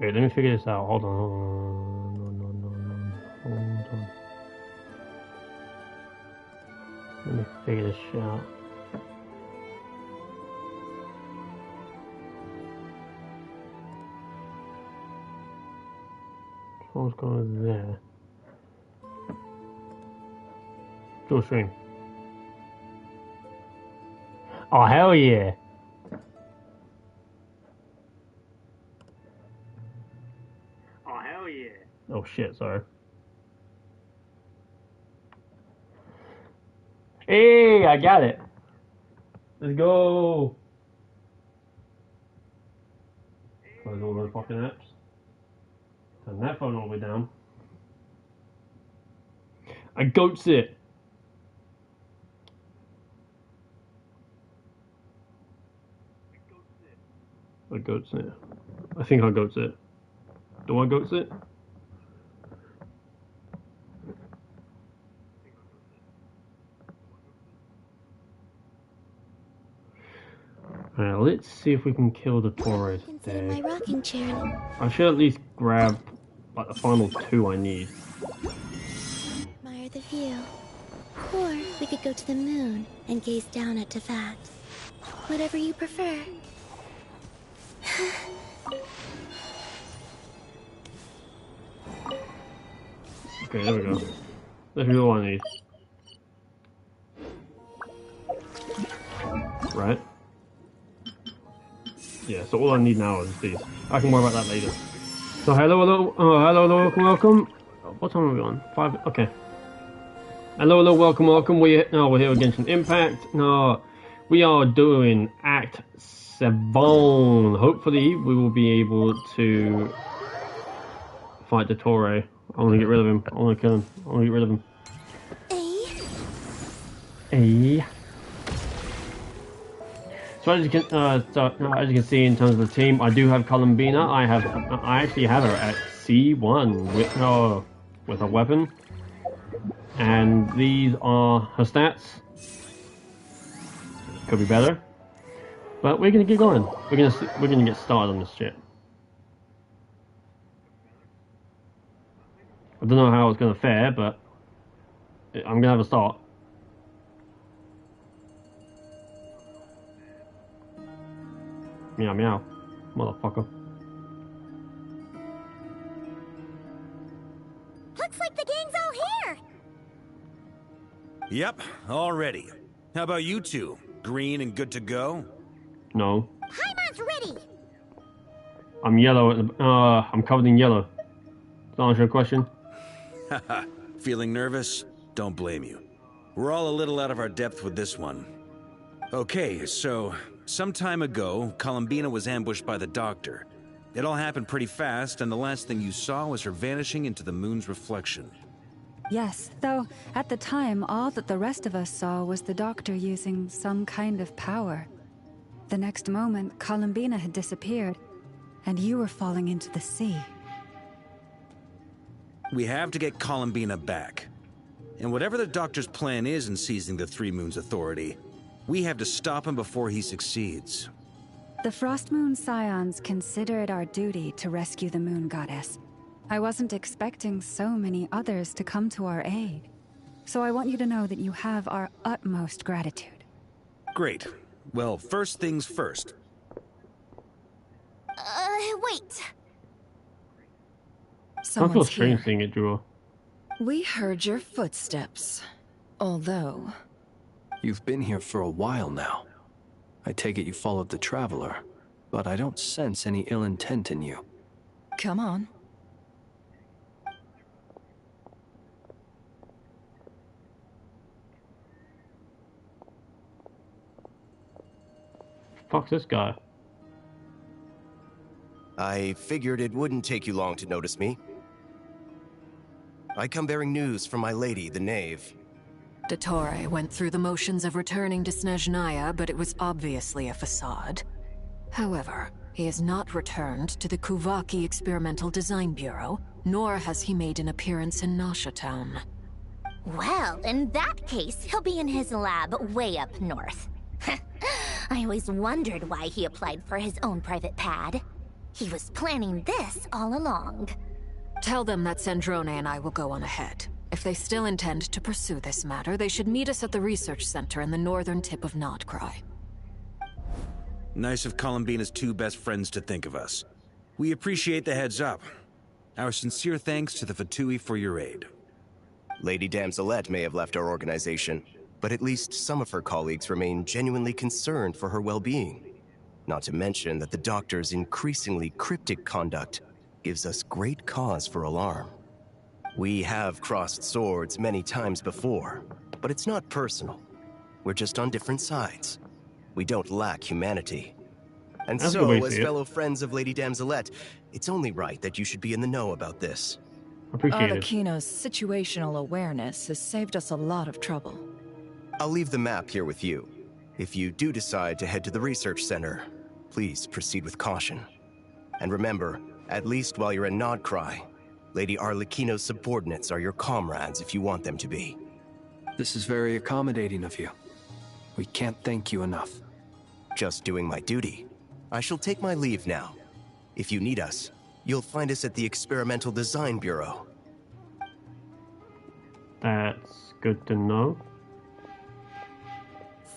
Wait, let me figure this out. Hold on, hold on, hold on. Let me figure this shit out. What's going there? Dual stream. Oh, hell yeah. Oh, hell yeah. Oh, shit, sorry. Hey, I got it. Let's go. Close all those fucking apps. Turn that phone all the way down. I goats it. I goats it. I think I goats it. Do I goats it? Alright, let's see if we can kill the Torres there. My rocking chair. I should at least grab like the final two I need. Admire the view. Or we could go to the moon and gaze down at Tefat. Whatever you prefer. Okay, there we go. That's really all I need. Right? Yeah, so all I need now is these. I can worry about that later. So hello, welcome. What time are we on? 5, okay. Hello, welcome. We're here with Genshin Impact. No, we are doing Act 7. Hopefully we will be able to fight the Torre. I want to get rid of him. I want to kill him. I want to get rid of him. Hey. So as you can see in terms of the team, I do have Columbina. I actually have her at C1 with a weapon, and these are her stats. Could be better, but we're gonna get going. We're gonna get started on this shit. I don't know how it's gonna fare, but I'm gonna have a start. Meow meow, motherfucker. Looks like the gang's all here! Yep, all ready. How about you two? Green and good to go? No. Paimon's ready! I'm yellow. I'm covered in yellow. Does that answer your question? Haha, feeling nervous? Don't blame you. We're all a little out of our depth with this one. Okay, so some time ago, Columbina was ambushed by the Doctor. It all happened pretty fast, and the last thing you saw was her vanishing into the moon's reflection. Yes, though at the time, all that the rest of us saw was the Doctor using some kind of power. The next moment, Columbina had disappeared, and you were falling into the sea. We have to get Columbina back. And whatever the Doctor's plan is in seizing the Three Moons Authority, we have to stop him before he succeeds. The Frost Moon Scions consider it our duty to rescue the Moon Goddess. I wasn't expecting so many others to come to our aid. So I want you to know that you have our utmost gratitude. Great. Well, first things first. Wait. I feel Someone's strange here. seeing it, Drew. We heard your footsteps. Although... You've been here for a while now. I take it you followed the Traveler, but I don't sense any ill intent in you. Come on. Fuck's this guy? I figured it wouldn't take you long to notice me. I come bearing news from my lady, the Knave. Dottore went through the motions of returning to Snezhnaya, but it was obviously a facade. However, he has not returned to the Kuvaki Experimental Design Bureau, nor has he made an appearance in Nasha Town. Well, in that case, he'll be in his lab way up north. I always wondered why he applied for his own private pad. He was planning this all along. Tell them that Sandrone and I will go on ahead. If they still intend to pursue this matter, they should meet us at the research center in the northern tip of Nodcry. Nice of Columbina's two best friends to think of us. We appreciate the heads up. Our sincere thanks to the Fatui for your aid. Lady Damselette may have left our organization, but at least some of her colleagues remain genuinely concerned for her well-being. Not to mention that the Doctor's increasingly cryptic conduct gives us great cause for alarm. We have crossed swords many times before, but it's not personal. We're just on different sides. We don't lack humanity. And That's a so, good way to as see it. fellow friends of Lady Damselette, it's only right that you should be in the know about this. Appreciate it. Arlecchino's situational awareness has saved us a lot of trouble. I'll leave the map here with you. If you do decide to head to the research center, please proceed with caution. And remember, at least while you're in Nodcry, Lady Arlecchino's subordinates are your comrades if you want them to be. This is very accommodating of you. We can't thank you enough. Just doing my duty. I shall take my leave now. If you need us, you'll find us at the Experimental Design Bureau. That's good to know.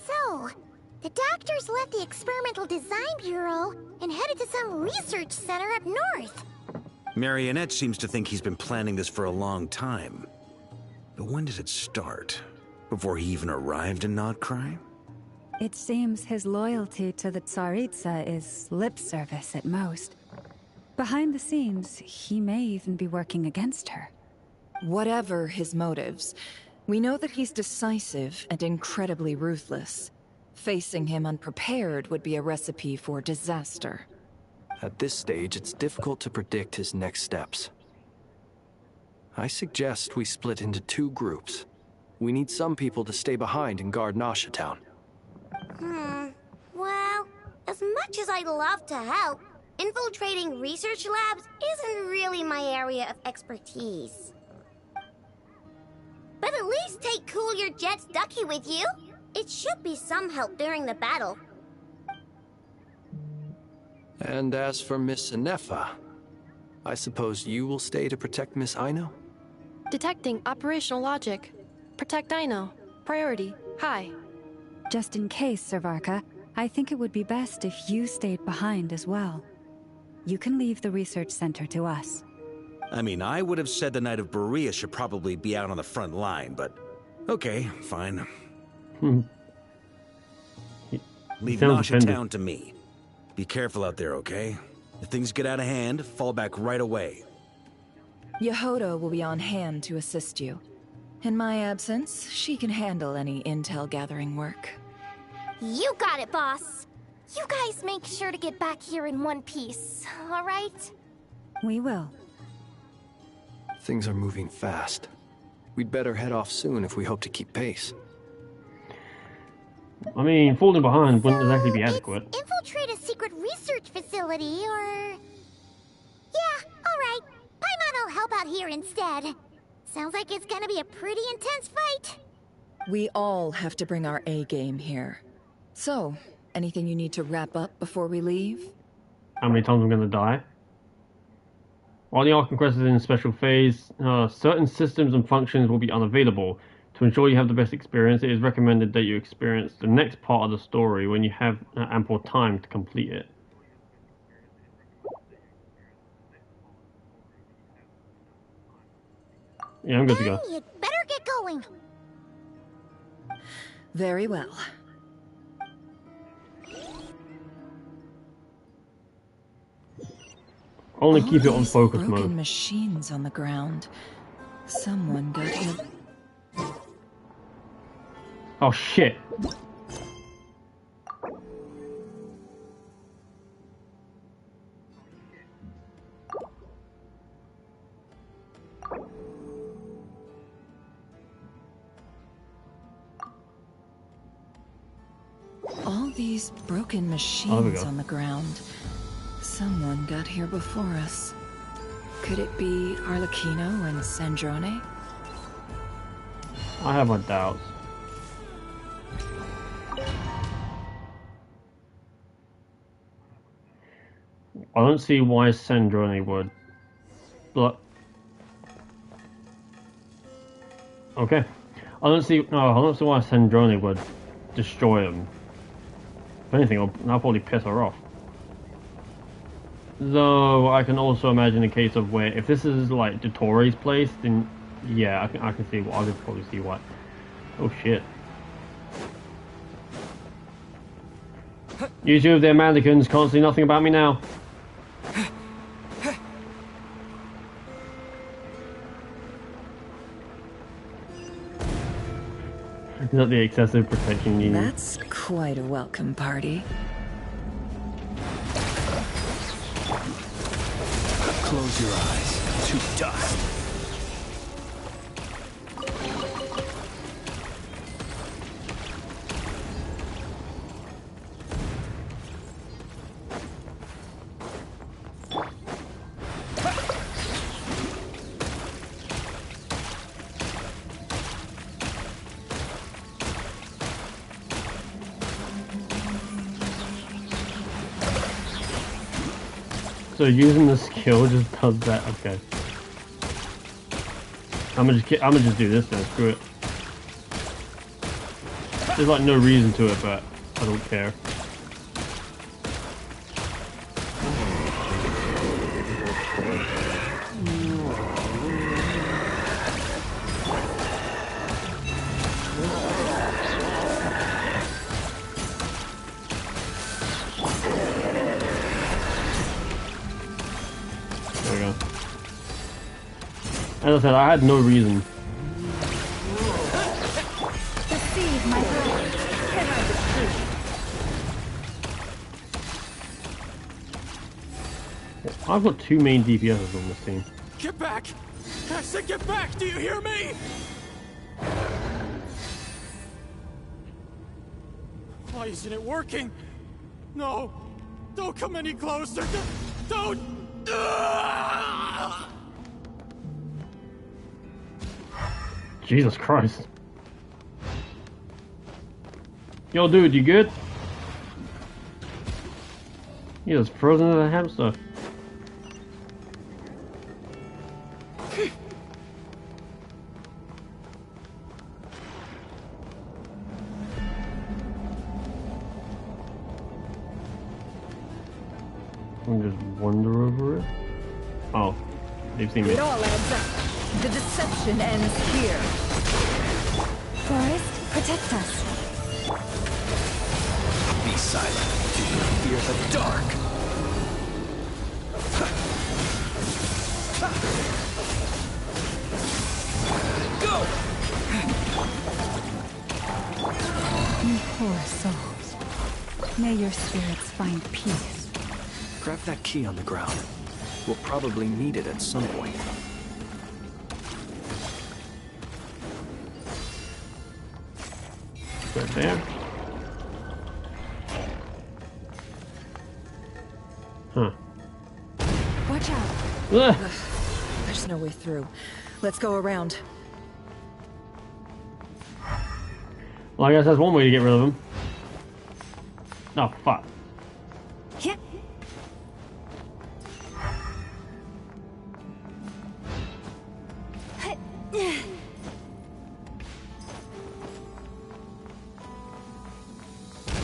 So, the doctors left the Experimental Design Bureau and headed to some research center up north. Marionette seems to think he's been planning this for a long time. But when did it start? Before he even arrived in Nodcry? It seems his loyalty to the Tsaritsa is lip service at most. Behind the scenes, he may even be working against her. Whatever his motives, we know that he's decisive and incredibly ruthless. Facing him unprepared would be a recipe for disaster. At this stage, it's difficult to predict his next steps. I suggest we split into two groups. We need some people to stay behind and guard Nasha Town. Well, as much as I'd love to help, infiltrating research labs isn't really my area of expertise. But at least take Cool Your Jet's Ducky with you. It should be some help during the battle. And as for Miss Inefa, I suppose you will stay to protect Miss Aino? Detecting operational logic. Protect Dino. Priority. High. Just in case, Servarka, I think it would be best if you stayed behind as well. You can leave the research center to us. I mean, I would have said the Knight of Berea should probably be out on the front line, but okay, fine. Leave Nasha Town to me. Be careful out there, okay? If things get out of hand, fall back right away. Yehodo will be on hand to assist you. In my absence, she can handle any intel gathering work. You got it, boss. You guys make sure to get back here in one piece, all right? We will. Things are moving fast. We'd better head off soon if we hope to keep pace. I mean, falling behind wouldn't exactly be adequate. It's infiltrate a secret research facility, or... Yeah, alright. Paimon will help out here instead. Sounds like it's gonna be a pretty intense fight. We all have to bring our A-game here. So, anything you need to wrap up before we leave? How many times I'm gonna die? While the Archon Quest is in a special phase, certain systems and functions will be unavailable. To ensure you have the best experience, it is recommended that you experience the next part of the story when you have ample time to complete it. Yeah, I'm good to go. You'd better get going. Very well. Only keep it on these focus broken mode. machines on the ground. Someone got hit. Oh shit. All these broken machines on the ground. Someone got here before us. Could it be Arlecchino and Sandrone? I have my doubts. I don't see why Sandrone would. But okay, I don't see why Sandrone would destroy him. If anything, that'll probably piss her off. Though I can also imagine a case of where if this is like Dottoro's place, then yeah, I can see. I could probably see what. Oh shit! You two of their mannequins can't see nothing about me now. Not the excessive protection you need. That's quite a welcome party. Close your eyes to dust. So using the skill just does that. Okay. I'm gonna just do this then. Screw it. There's like no reason to it, but I don't care. As I said, I had no reason. I've got two main DPSs on this team. Get back! I said get back! Do you hear me? Why isn't it working? No! Don't come any closer! Don't! Jesus Christ. Yo, dude, you good? He was frozen as a hamster. I'll just wander over it. Oh, they've seen me. It all adds up. The deception ends here. Forest, protect us. Be silent. Do you fear the dark? Go! You poor souls. May your spirits find peace. Grab that key on the ground. We'll probably need it at some point. Right there. Huh. Watch out. Ugh. There's no way through. Let's go around. Well, I guess that's one way to get rid of him. Oh, fuck. Yeah.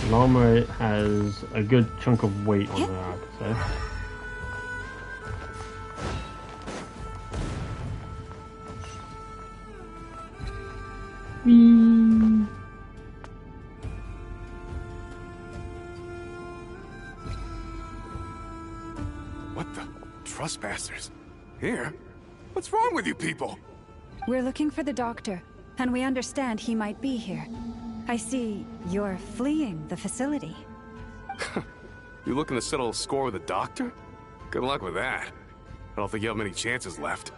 Llama has a good chunk of weight on her, I could say. Whee! What the? Trespassers? Here? What's wrong with you people? We're looking for the doctor, and we understand he might be here. I see you're fleeing the facility. You looking to settle a score with a doctor? Good luck with that. I don't think you have many chances left.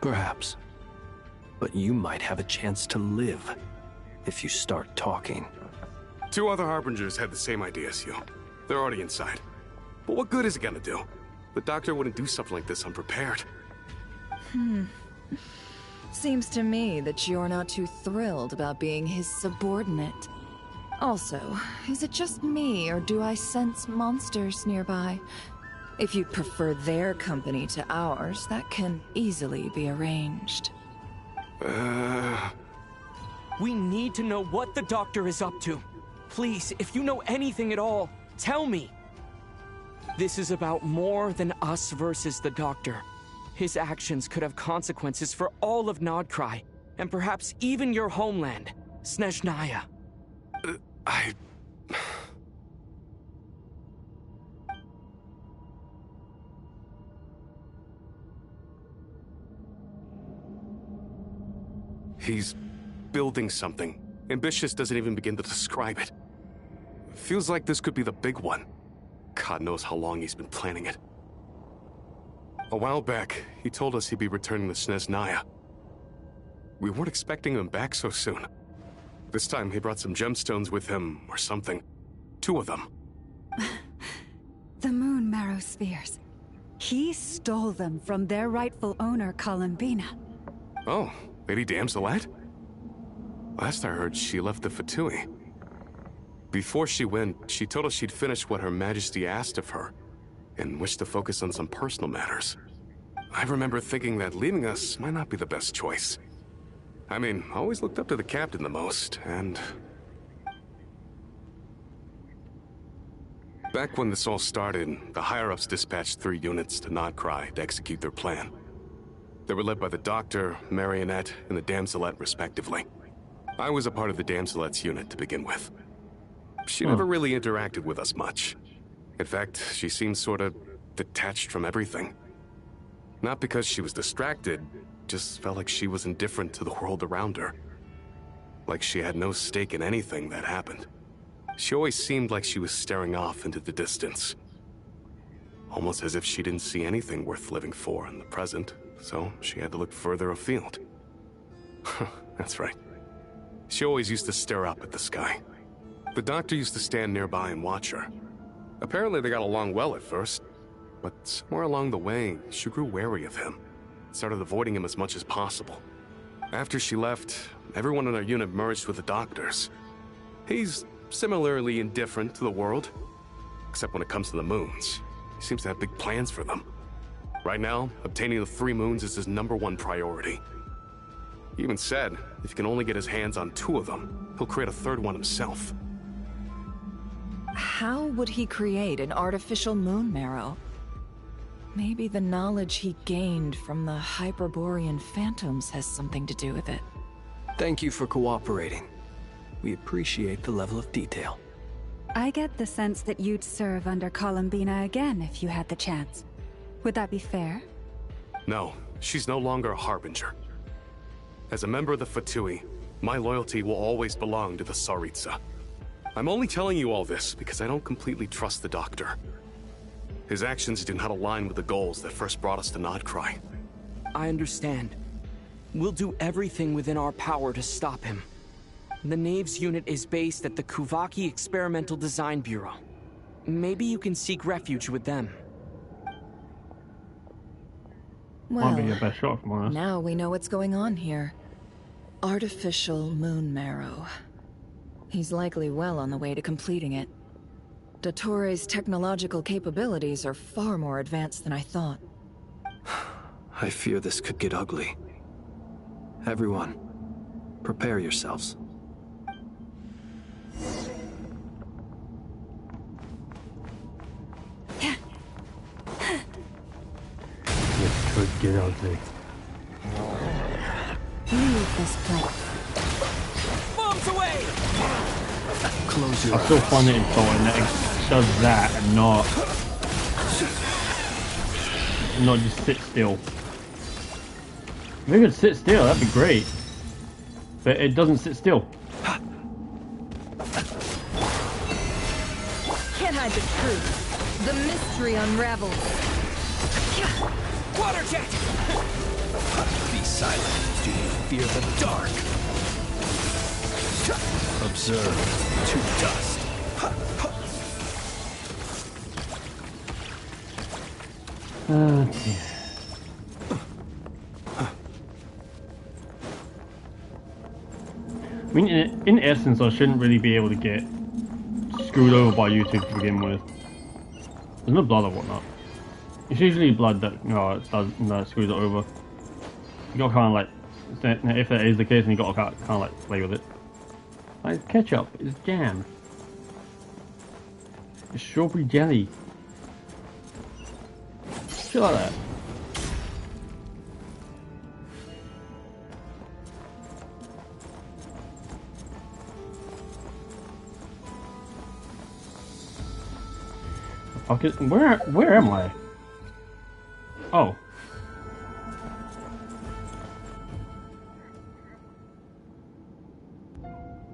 Perhaps. But you might have a chance to live if you start talking. 2 other Harbingers had the same idea as you. They're already inside. But what good is it gonna do? The doctor wouldn't do something like this unprepared. Seems to me that you're not too thrilled about being his subordinate. Also, is it just me, or do I sense monsters nearby? If you'd prefer their company to ours, that can easily be arranged. We need to know what the Doctor is up to. Please, if you know anything at all, tell me. This is about more than us versus the Doctor. His actions could have consequences for all of Nodcry, and perhaps even your homeland, Snezhnaya. He's building something. Ambitious doesn't even begin to describe it. Feels like this could be the big one. God knows how long he's been planning it. A while back, he told us he'd be returning to Snezhnaya. We weren't expecting him back so soon. This time he brought some gemstones with him, or something. 2 of them. The moon marrow spheres. He stole them from their rightful owner, Columbina. Oh, Lady Damselette? Last I heard, she left the Fatui. Before she went, she told us she'd finished what Her Majesty asked of her, and wished to focus on some personal matters. I remember thinking that leaving us might not be the best choice. I mean, I always looked up to the captain the most, and... Back when this all started, the higher-ups dispatched 3 units to Nodcry to execute their plan. They were led by the Doctor, Marionette, and the Damselette, respectively. I was a part of the Damselette's unit to begin with. She never really interacted with us much. In fact, she seemed sort of detached from everything. Not because she was distracted, just felt like she was indifferent to the world around her. Like she had no stake in anything that happened. She always seemed like she was staring off into the distance. Almost as if she didn't see anything worth living for in the present, so she had to look further afield. That's right. She always used to stare up at the sky. The Doctor used to stand nearby and watch her. Apparently they got along well at first, but somewhere along the way, she grew wary of him. Started avoiding him as much as possible. After she left, everyone in our unit merged with the Doctor's. He's similarly indifferent to the world, except when it comes to the moons. He seems to have big plans for them. Right now, obtaining the 3 moons is his #1 priority. He even said, if he can only get his hands on 2 of them, he'll create a 3rd one himself. How would he create an artificial moon marrow? Maybe the knowledge he gained from the Hyperborean phantoms has something to do with it. Thank you for cooperating. We appreciate the level of detail. I get the sense that you'd serve under Columbina again if you had the chance. Would that be fair? No, she's no longer a Harbinger. As a member of the Fatui, my loyalty will always belong to the Tsaritsa. I'm only telling you all this because I don't completely trust the Doctor. His actions do not align with the goals that first brought us to Nodcry. I understand. We'll do everything within our power to stop him. The Knaves unit is based at the Kuvaki Experimental Design Bureau. Maybe you can seek refuge with them. Might be your best shot, from honest. Now we know what's going on here. Artificial moon marrow. He's likely well on the way to completing it. Dottore's technological capabilities are far more advanced than I thought. I fear this could get ugly. Everyone, prepare yourselves. This could get ugly. Leave this place. Bombs away! Close your I eyes. still find it important that it does that and not just sit still. If it could sit still, that'd be great. But it doesn't sit still. Can't hide the truth. The mystery unravels. Water jet! Be silent. Do you fear the dark? Observe to dust. Oh dear. mean, in essence, I shouldn't really be able to get screwed over by YouTube to begin with. There's no blood or whatnot. It's usually blood that that screws it over. You gotta kind of like, if that is the case, then you gotta kind of like play with it. Like it's ketchup, it's jam, it's strawberry jelly, shit like that. Okay, where am I? Oh.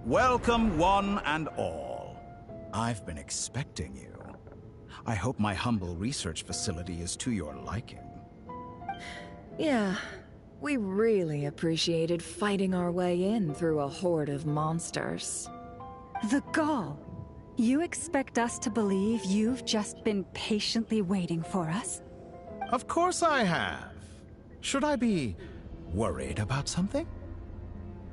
Welcome, one and all. I've been expecting you. I hope my humble research facility is to your liking. Yeah, we really appreciated fighting our way in through a horde of monsters. The gall! You expect us to believe you've just been patiently waiting for us? Of course I have. Should I be worried about something?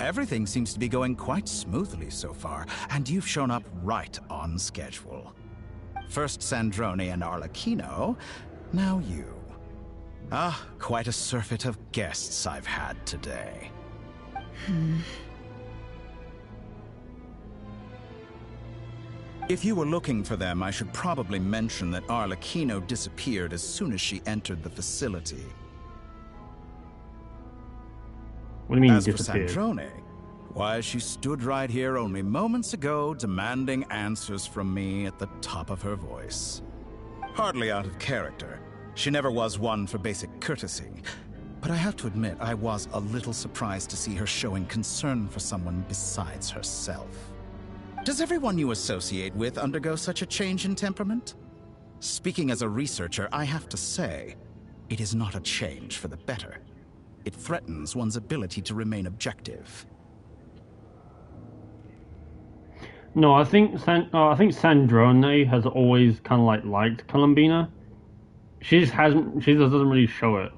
Everything seems to be going quite smoothly so far, and you've shown up right on schedule. First Sandrone and Arlecchino, now you. Ah, quite a surfeit of guests I've had today. If you were looking for them, I should probably mention that Arlecchino disappeared as soon as she entered the facility. What do you mean As disappeared? for Sandrone, why, she stood right here only moments ago demanding answers from me at the top of her voice. Hardly out of character. She never was one for basic courtesy. But I have to admit, I was a little surprised to see her showing concern for someone besides herself. Does everyone you associate with undergo such a change in temperament? Speaking as a researcher, I have to say, it is not a change for the better. It threatens one's ability to remain objective. No, I think Sandrone has always kind of like liked Columbina. She just doesn't really show it.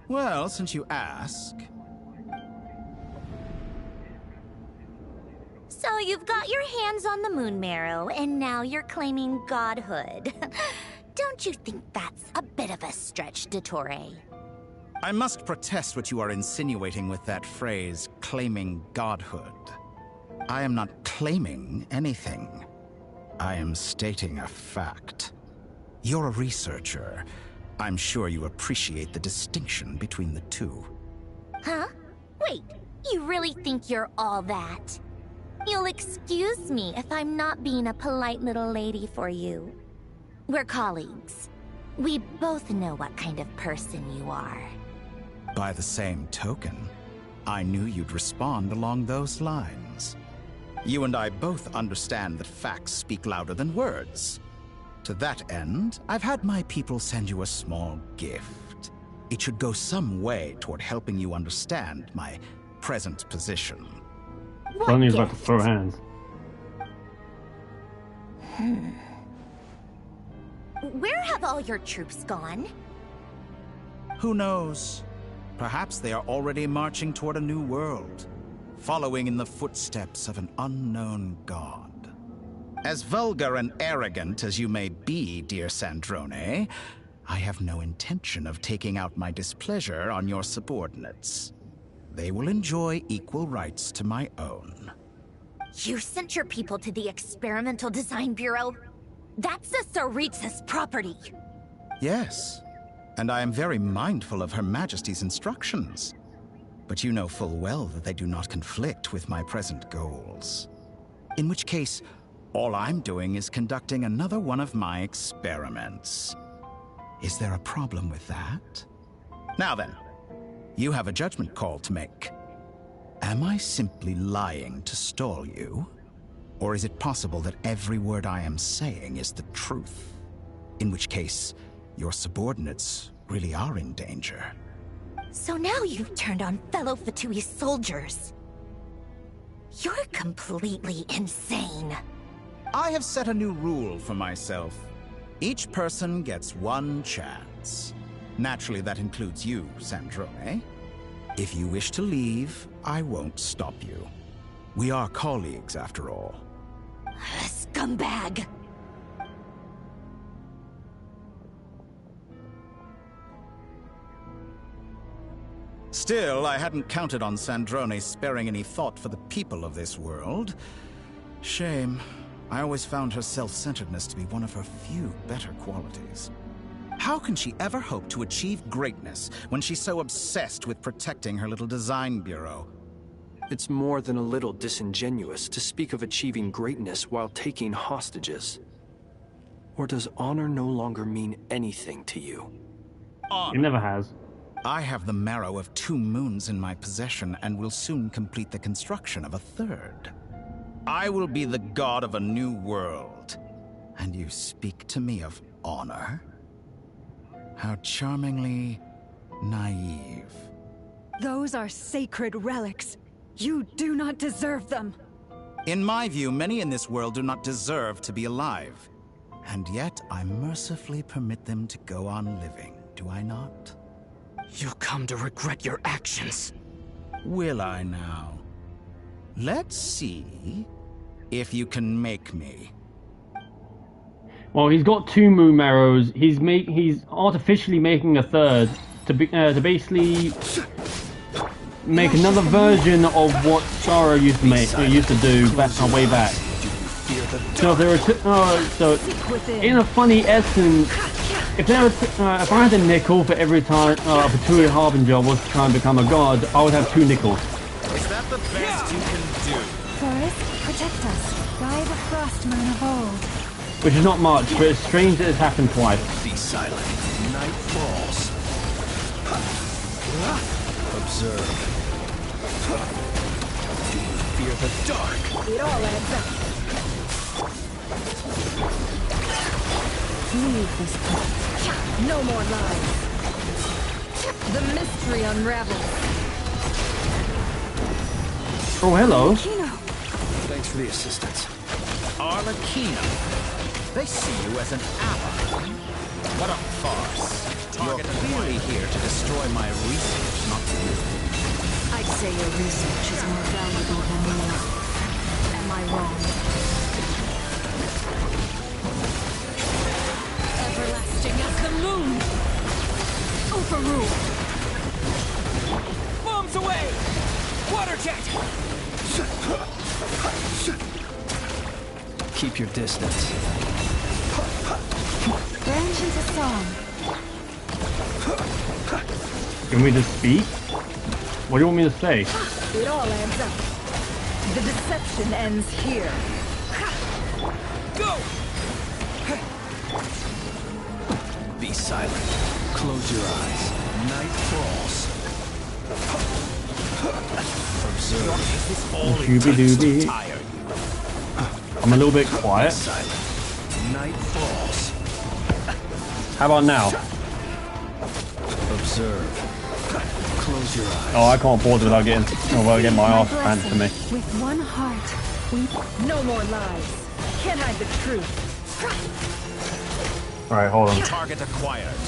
Well, since you ask. So you've got your hands on the moon marrow, and now you're claiming godhood. Don't you think that's a bit of a stretch, Dottore? I must protest what you are insinuating with that phrase, claiming godhood. I am not claiming anything. I am stating a fact. You're a researcher. I'm sure you appreciate the distinction between the two. Huh? Wait, you really think you're all that? You'll excuse me if I'm not being a polite little lady for you. We're colleagues. We both know what kind of person you are. By the same token, I knew you'd respond along those lines. You and I both understand that facts speak louder than words. To that end, I've had my people send you a small gift. It should go some way toward helping you understand my present position. Sonny's about to throw hands. Where have all your troops gone? Who knows? Perhaps they are already marching toward a new world, following in the footsteps of an unknown god. As vulgar and arrogant as you may be, dear Sandrone, I have no intention of taking out my displeasure on your subordinates. They will enjoy equal rights to my own. You sent your people to the Experimental Design Bureau? That's the Tsaritsa's property. Yes, and I am very mindful of Her Majesty's instructions. But you know full well that they do not conflict with my present goals. In which case, all I'm doing is conducting another one of my experiments. Is there a problem with that? Now then, you have a judgment call to make. Am I simply lying to stall you? Or is it possible that every word I am saying is the truth? In which case, your subordinates really are in danger. So now you've turned on fellow Fatui soldiers. You're completely insane. I have set a new rule for myself. Each person gets one chance. Naturally, that includes you, Sandrone. If you wish to leave, I won't stop you. We are colleagues, after all. Scumbag! Still, I hadn't counted on Sandrone sparing any thought for the people of this world. Shame. I always found her self-centeredness to be one of her few better qualities. How can she ever hope to achieve greatness when she's so obsessed with protecting her little design bureau? It's more than a little disingenuous to speak of achieving greatness while taking hostages. Or does honor no longer mean anything to you? It never has. I have the marrow of 2 moons in my possession and will soon complete the construction of a 3rd. I will be the god of a new world. And you speak to me of honor? How charmingly naive. Those are sacred relics. You do not deserve them. In my view, many in this world do not deserve to be alive. And yet, I mercifully permit them to go on living, do I not? You come to regret your actions. Will I now? Let's see if you can make me. Well, he's got 2 moon marrows. He's artificially making a 3rd to basically make another version of what Sarah used to do way back. So if there were in a funny essence, if I had a nickel for every time a Patui Harbinger was trying to become a god, I would have 2 nickels. Is that the best you can do? Forest, protect us. By the frost moon of old. Which is not much, but it's strange that it's happened twice. Be silent. Night falls. Observe. Do you fear the dark? It all adds up. Leave this place. No more lies. The mystery unravels. Oh, hello. Thanks for the assistance. Arlecchino. They see you as an ally. What a farce. You're clearly here to destroy my research, not to use it. I'd say your research is more valuable than yours. Am I wrong? Everlasting as the moon! Overruled! Bombs away! Water jet! Keep your distance. Branch into song. Can we just speak? What do you want me to say? It all adds up. The deception ends here. Go! Be silent. Close your eyes. Night falls. Observe. Shooby-dooby. I'm a little bit quiet. Night falls. How about now? Observe. Close your eyes. Oh, I can't pause without getting my ass handed to me. With one heart, we... No more lies. Can't hide the truth. Alright, hold on. Target acquired.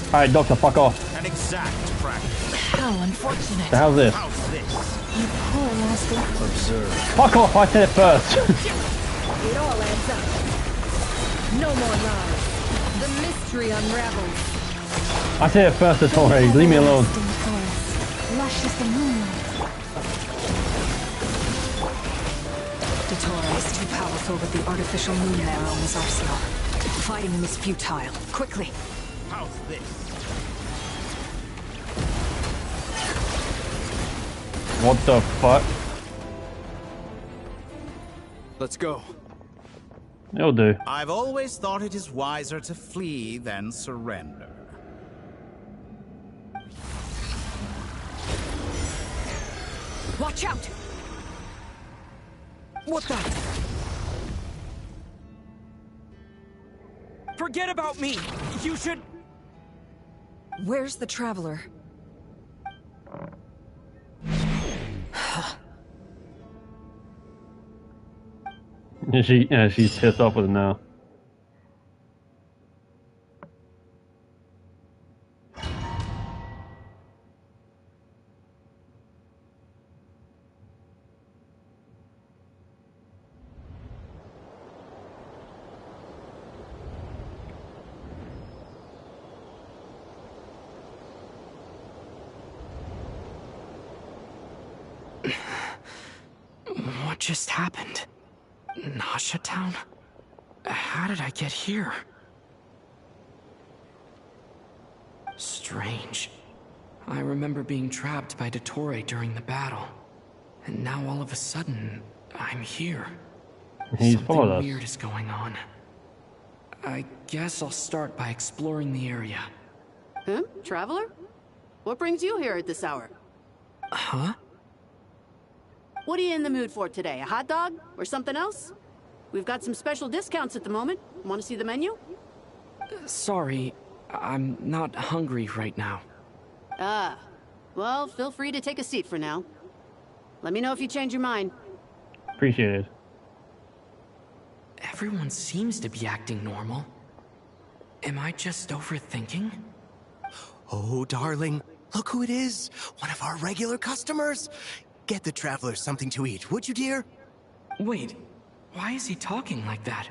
Alright, Doctor, fuck off. An exact practice. How unfortunate. So how's this? How's this? You poor master. Observe. Fuck off, I said it first. It all adds up. No more lies. The mystery unravels. I said it first, it's already. Leave me alone. Lush as the moon. Datora is too powerful with the artificial moon marrow in his arsenal. Fighting him is futile. Quickly. How's this? What the fuck? Let's go. It'll do. I've always thought it is wiser to flee than surrender. Watch out! What the? Forget about me! You should... Where's the traveler? She's pissed off with it now. What just happened? Nasha Town? How did I get here? Strange. I remember being trapped by Dottore during the battle. And now all of a sudden, I'm here. Something weird is going on. I guess I'll start by exploring the area. Huh? Traveler? What brings you here at this hour? Huh? What are you in the mood for today? A hot dog? Or something else? We've got some special discounts at the moment. Want to see the menu? Sorry, I'm not hungry right now. Ah. Well, feel free to take a seat for now. Let me know if you change your mind. Appreciate it. Everyone seems to be acting normal. Am I just overthinking? Oh, darling, look who it is. One of our regular customers. Get the traveler something to eat, would you, dear? Wait, why is he talking like that?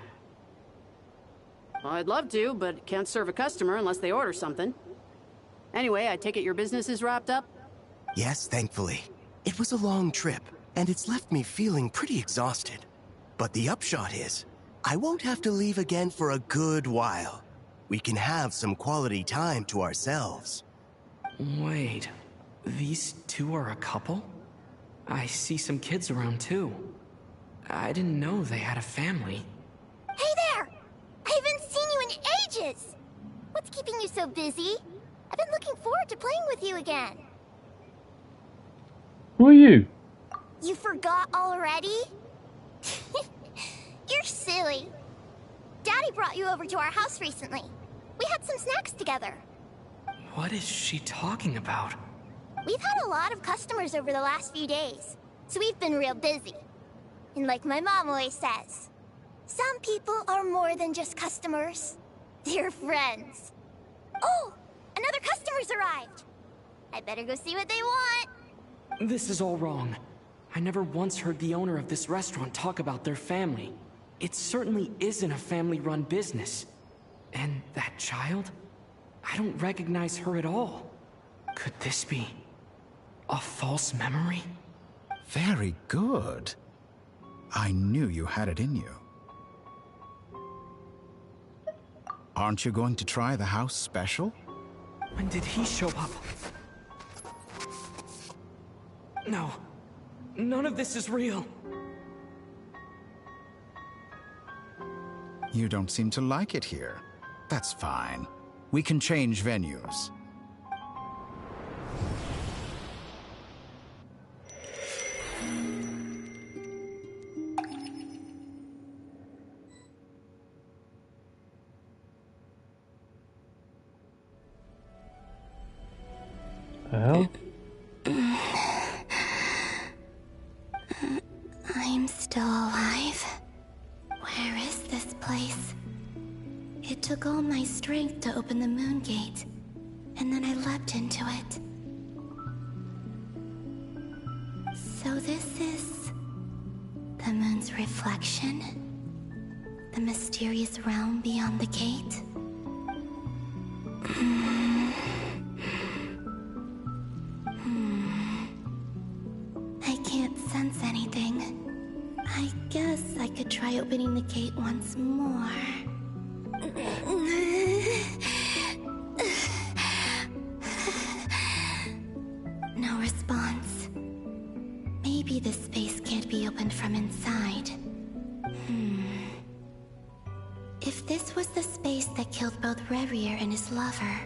Well, I'd love to, but can't serve a customer unless they order something. Anyway, I take it your business is wrapped up? Yes, thankfully. It was a long trip, and it's left me feeling pretty exhausted. But the upshot is, I won't have to leave again for a good while. We can have some quality time to ourselves. Wait, these two are a couple? I see some kids around too. I didn't know they had a family. Hey there! I haven't seen you in ages! What's keeping you so busy? I've been looking forward to playing with you again. Who are you? You forgot already? You're silly. Daddy brought you over to our house recently. We had some snacks together. What is she talking about? We've had a lot of customers over the last few days, so we've been real busy. And like my mom always says, some people are more than just customers. They're friends. Oh, another customer's arrived. I better go see what they want. This is all wrong. I never once heard the owner of this restaurant talk about their family. It certainly isn't a family-run business. And that child? I don't recognize her at all. Could this be a false memory? Very good. I knew you had it in you. Aren't you going to try the house special? When did he show up? No. None of this is real. You don't seem to like it here. That's fine. We can change venues. Hell? I'm still alive. Where is this place? It took all my strength to open the moon gate, and then I leapt into it. So this is the moon's reflection? The mysterious realm beyond the gate? I can't sense anything. I guess I could try opening the gate once more. No response. Maybe this space can't be opened from inside. If this was the space that killed both Revier and his lover,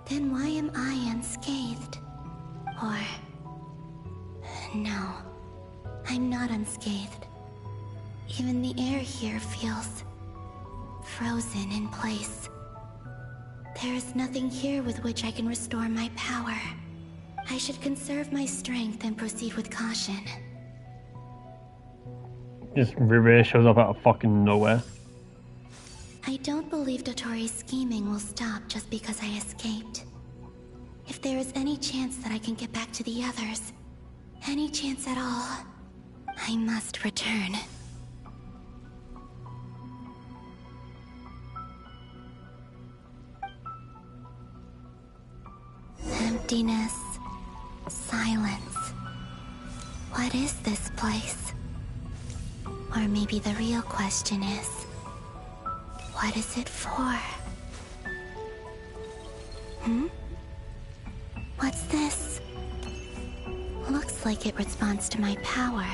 then why am I unscathed? Or... no, I'm not unscathed. Even the air here feels frozen in place. There is nothing here with which I can restore my power. I should conserve my strength and proceed with caution. Just Rivia shows up out of fucking nowhere. I don't believe Dottori's scheming will stop just because I escaped. If there is any chance that I can get back to the others, any chance at all, I must return. Emptiness, silence. What is this place? Or maybe the real question is, what is it for? What's this? Looks like it responds to my power.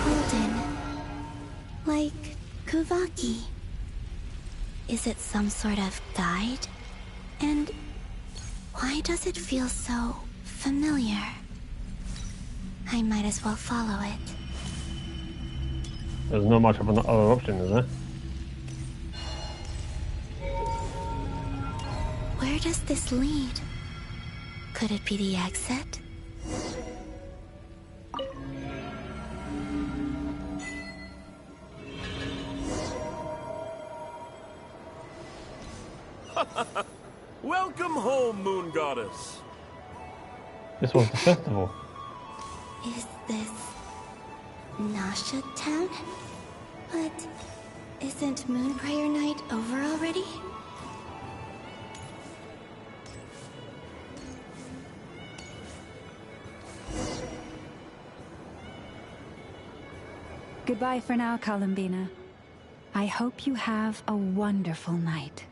Golden. Like Kuvaki. Is it some sort of guide? And why does it feel so familiar? I might as well follow it. There's not much of an other option, is there? Where does this lead? Could it be the exit? Welcome home, Moon Goddess. This was the festival. Is this Nasha Town? But isn't Moon Prayer Night over already? Goodbye for now, Columbina. I hope you have a wonderful night.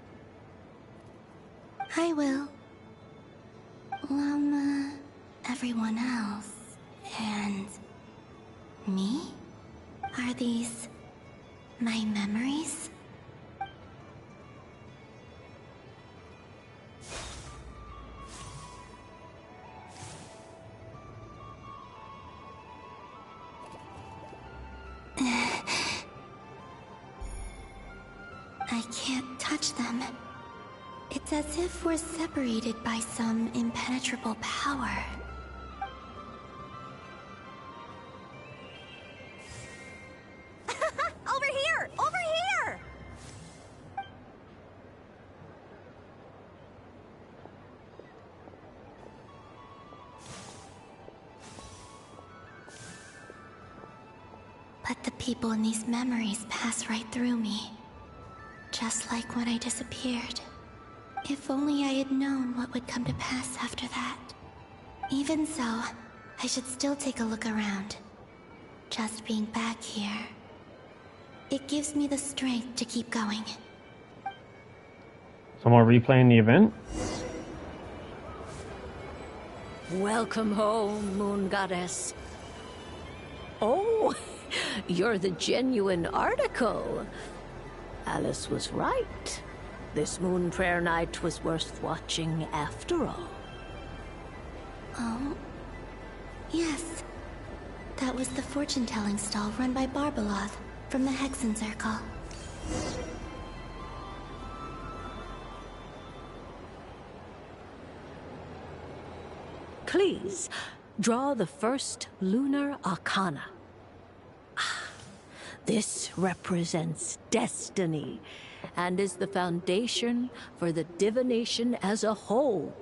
I will. Everyone else. And me? Are these my memories? I can't touch them. It's as if we're separated by some impenetrable power. Over here! Over here! But the people in these memories pass right through me. Just like when I disappeared. If only I had known what would come to pass after that. Even so, I should still take a look around. Just being back here, it gives me the strength to keep going. Someone replaying the event? Welcome home, Moon Goddess. Oh, you're the genuine article. Alice was right. This Moon Prayer Night was worth watching after all. Oh? Yes. That was the fortune-telling stall run by Barbeloth from the Hexen Circle. Please, draw the first lunar arcana. This represents destiny and is the foundation for the divination as a whole.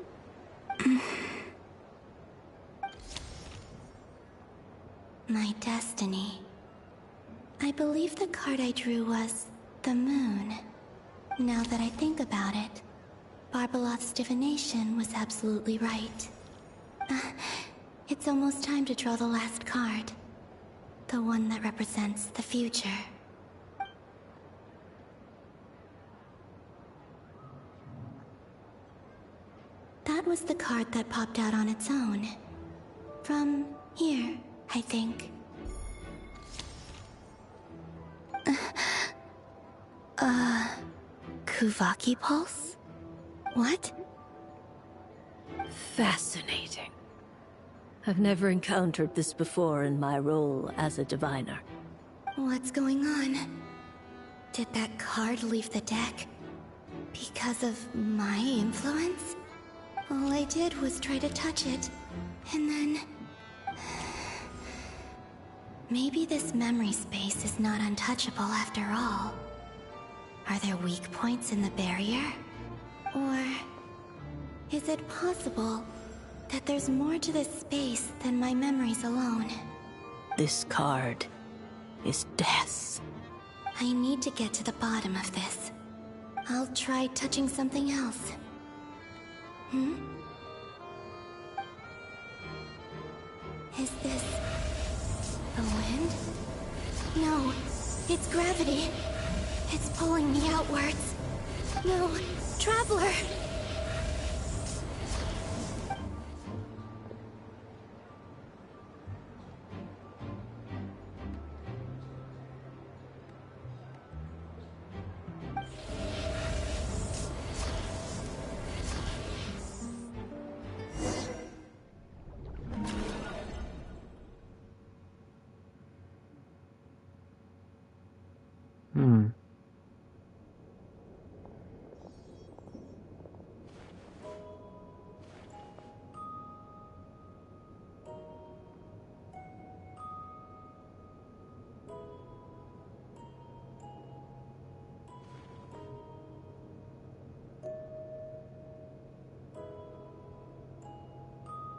My destiny. I believe the card I drew was the moon. Now that I think about it, Barbeloth's divination was absolutely right. It's almost time to draw the last card. The one that represents the future. That was the card that popped out on its own. From here, I think. Kuvaki Pulse? What? Fascinating. I've never encountered this before in my role as a diviner. What's going on? Did that card leave the deck? Because of my influence? All I did was try to touch it, and then... Maybe this memory space is not untouchable after all. Are there weak points in the barrier? Or... is it possible that there's more to this space than my memories alone? This card is death. I need to get to the bottom of this. I'll try touching something else. Is this the wind? No, it's gravity. It's pulling me outwards. No, Traveler!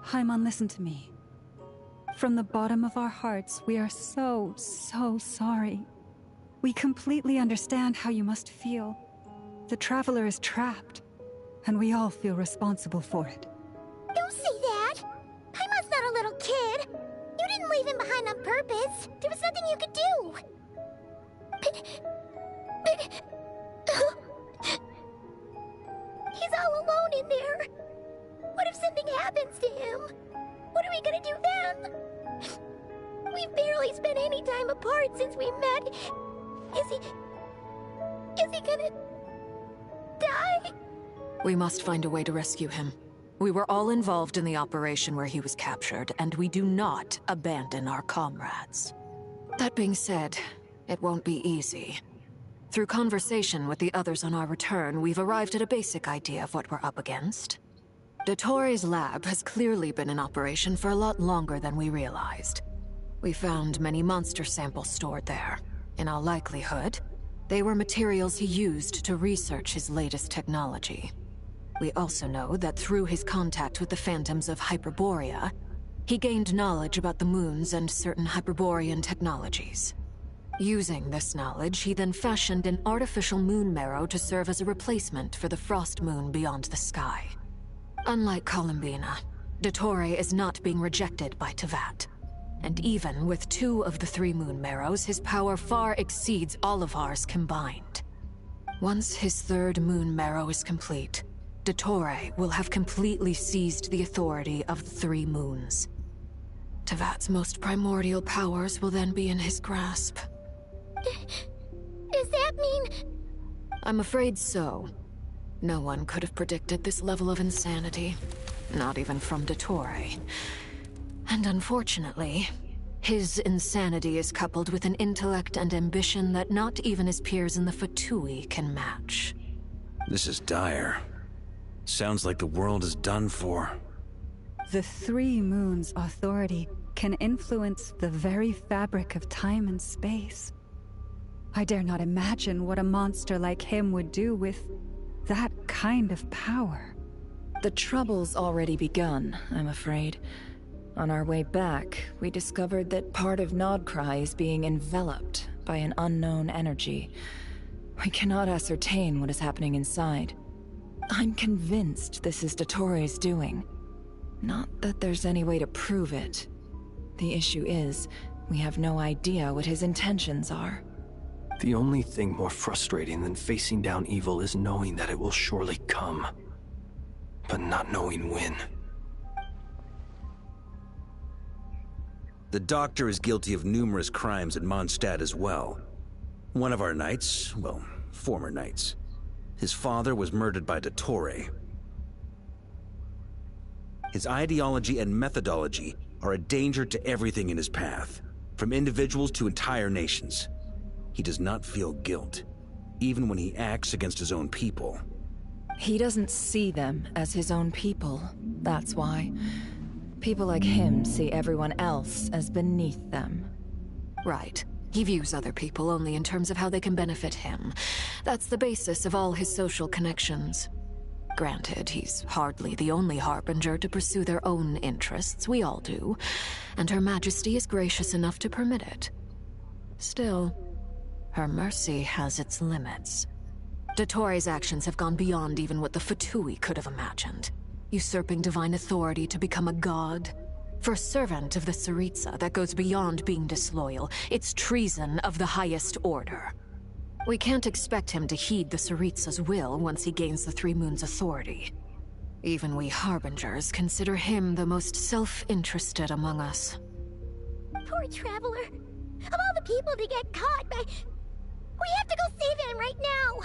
Paimon, listen to me. From the bottom of our hearts, we are so sorry. We completely understand how you must feel. The Traveler is trapped, and we all feel responsible for it. Don't say that! Paimon's not a little kid! You didn't leave him behind on purpose! There was nothing you could do! He's all alone in there! What if something happens to him? What are we gonna do then? We've barely spent any time apart since we met. Is he gonna die? We must find a way to rescue him. We were all involved in the operation where he was captured, and we do not abandon our comrades. That being said, it won't be easy. Through conversation with the others on our return, we've arrived at a basic idea of what we're up against. Dottore's lab has clearly been in operation for a lot longer than we realized. We found many monster samples stored there. In all likelihood, they were materials he used to research his latest technology. We also know that through his contact with the phantoms of Hyperborea, he gained knowledge about the moons and certain Hyperborean technologies. Using this knowledge, he then fashioned an artificial moon marrow to serve as a replacement for the frost moon beyond the sky. Unlike Columbina, Dottore is not being rejected by Teyvat. And even with 2 of the 3 moon marrows, his power far exceeds all of ours combined. Once his 3rd moon marrow is complete, Dottore will have completely seized the authority of the 3 moons. Teyvat's most primordial powers will then be in his grasp. Does that mean... I'm afraid so. No one could have predicted this level of insanity. Not even from Dottore. And unfortunately, his insanity is coupled with an intellect and ambition that not even his peers in the Fatui can match. This is dire. Sounds like the world is done for. The 3 moons' authority can influence the very fabric of time and space. I dare not imagine what a monster like him would do with that kind of power. The trouble's already begun, I'm afraid. On our way back, we discovered that part of Nodcry is being enveloped by an unknown energy. We cannot ascertain what is happening inside. I'm convinced this is Dottore's doing. Not that there's any way to prove it. The issue is, we have no idea what his intentions are. The only thing more frustrating than facing down evil is knowing that it will surely come, but not knowing when. The Doctor is guilty of numerous crimes at Mondstadt as well. One of our knights, well, former knights. His father was murdered by Dottore. His ideology and methodology are a danger to everything in his path, from individuals to entire nations. He does not feel guilt, even when he acts against his own people. He doesn't see them as his own people, that's why. People like him see everyone else as beneath them. Right. He views other people only in terms of how they can benefit him. That's the basis of all his social connections. Granted, he's hardly the only harbinger to pursue their own interests. We all do. And Her Majesty is gracious enough to permit it. Still, her mercy has its limits. Dottore's actions have gone beyond even what the Fatui could have imagined. Usurping divine authority to become a god, For a servant of the Tsaritsa, that goes beyond being disloyal. It's treason of the highest order. We can't expect him to heed the Tsaritsa's will once he gains the Three Moons' authority. Even we Harbingers consider him the most self-interested among us. Poor Traveler. Of all the people to get caught by... We have to go save him right now!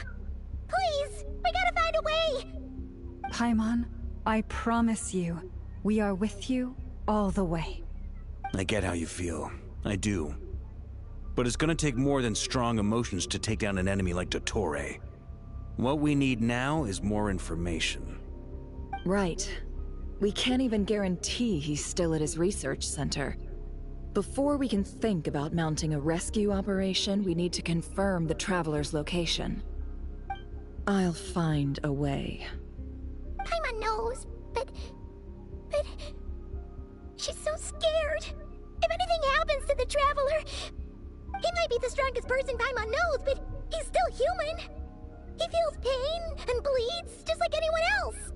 Please! We gotta find a way! Paimon, I promise you, we are with you all the way. I get how you feel. I do. But it's gonna take more than strong emotions to take down an enemy like Dottore. What we need now is more information. Right. We can't even guarantee he's still at his research center. Before we can think about mounting a rescue operation, we need to confirm the Traveler's location. I'll find a way. Paimon knows, but... She's so scared. If anything happens to the Traveler... He might be the strongest person Paimon knows, but he's still human. He feels pain and bleeds just like anyone else.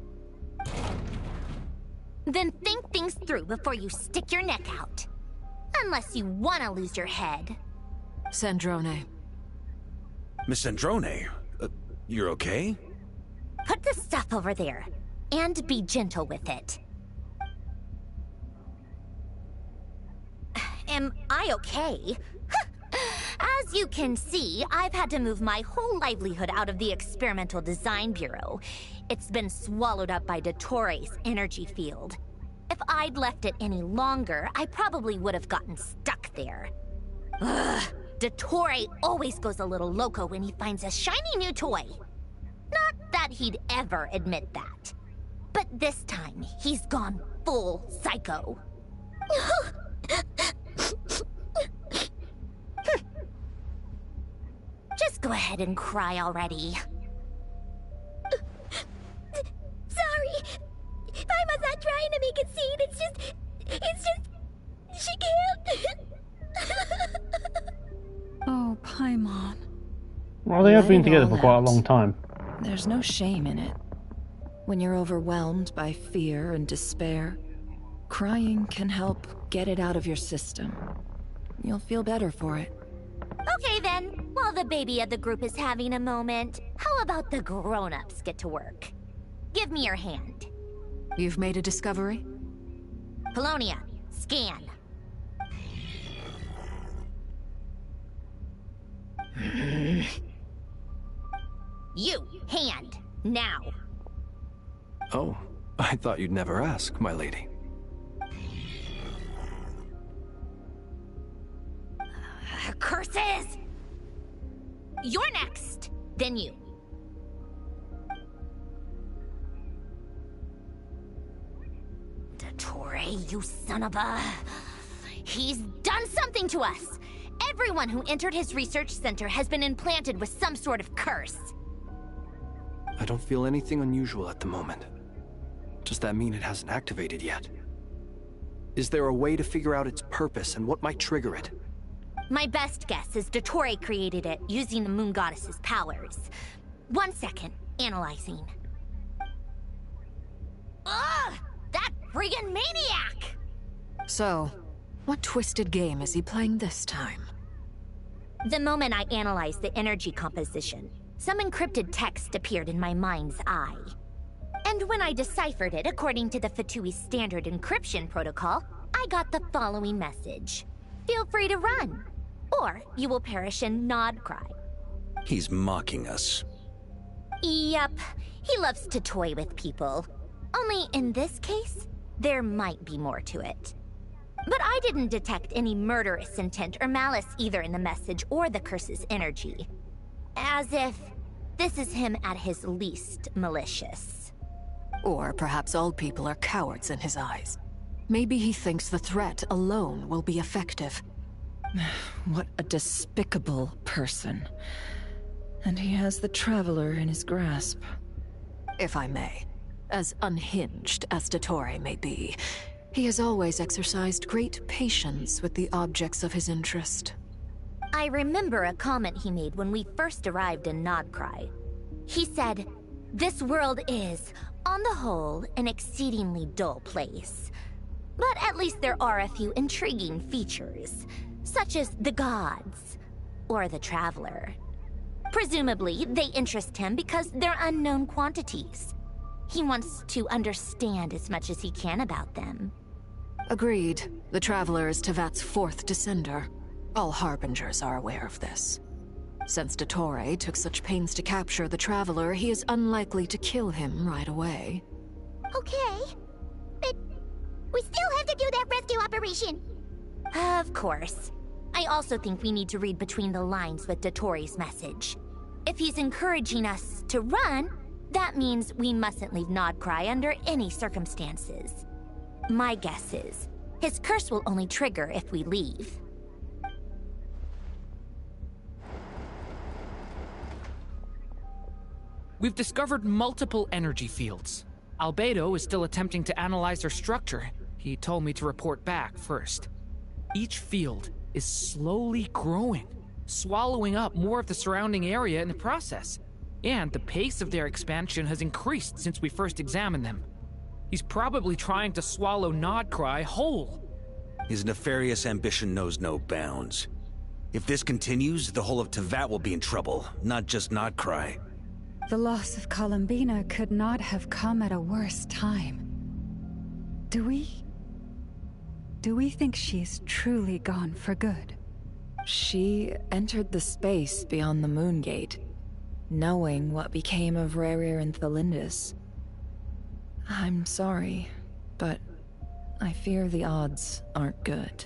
Then think things through before you stick your neck out. Unless you want to lose your head. Sandrone. Miss Sandrone, you're okay? Put the stuff over there, and be gentle with it. Am I okay? As you can see, I've had to move my whole livelihood out of the Experimental Design Bureau. It's been swallowed up by Dottore's energy field. If I'd left it any longer, I probably would have gotten stuck there. Ugh, Dottore always goes a little loco when he finds a shiny new toy. Not that he'd ever admit that. But this time, he's gone full psycho. Just go ahead and cry already. Sorry. Paimon's not trying to make it seem. It's just... She can't. Oh, Paimon. Well, they have been together for quite a long time. There's no shame in it. When you're overwhelmed by fear and despair, crying can help get it out of your system. You'll feel better for it. Okay then, while the baby of the group is having a moment, how about the grown-ups get to work? Give me your hand. You've made a discovery? Polonia, scan. You, hand, now. Oh, I thought you'd never ask, my lady. Curses! You're next, then you. Dottore, you son of a... He's done something to us! Everyone who entered his research center has been implanted with some sort of curse. I don't feel anything unusual at the moment. Does that mean it hasn't activated yet? Is there a way to figure out its purpose and what might trigger it? My best guess is Dottore created it using the Moon Goddess's powers. 1 second, analyzing. Ugh! That friggin' maniac! So, what twisted game is he playing this time? The moment I analyzed the energy composition, some encrypted text appeared in my mind's eye. And when I deciphered it according to the Fatui standard encryption protocol, I got the following message. Feel free to run, or you will perish in nod cry. He's mocking us. Yep, he loves to toy with people. Only in this case, there might be more to it. But I didn't detect any murderous intent or malice either in the message or the curse's energy. As if this is him at his least malicious. Or perhaps all people are cowards in his eyes. Maybe he thinks the threat alone will be effective. What a despicable person. And he has the Traveler in his grasp. If I may, as unhinged as Dottore may be, he has always exercised great patience with the objects of his interest. I remember a comment he made when we first arrived in Nodcry. He said, "This world is, on the whole, an exceedingly dull place. But at least there are a few intriguing features, such as the gods, or the Traveler. Presumably, they interest him because they're unknown quantities. He wants to understand as much as he can about them. Agreed. The Traveler is Tevat's fourth descender. All Harbingers are aware of this. Since Dottore took such pains to capture the Traveler, he is unlikely to kill him right away. Okay, but we still have to do that rescue operation. Of course. I also think we need to read between the lines with Dottore's message. If he's encouraging us to run, that means we mustn't leave Nodcry under any circumstances. My guess is, his curse will only trigger if we leave. We've discovered multiple energy fields. Albedo is still attempting to analyze their structure. He told me to report back first. Each field is slowly growing, swallowing up more of the surrounding area in the process. And the pace of their expansion has increased since we first examined them. He's probably trying to swallow Nodcry whole. His nefarious ambition knows no bounds. If this continues, the whole of Tevat will be in trouble, not just Nodcry. The loss of Columbina could not have come at a worse time. Do we think she's truly gone for good? She entered the space beyond the Moon Gate, knowing what became of Rerir and Thalindus. I'm sorry, but I fear the odds aren't good.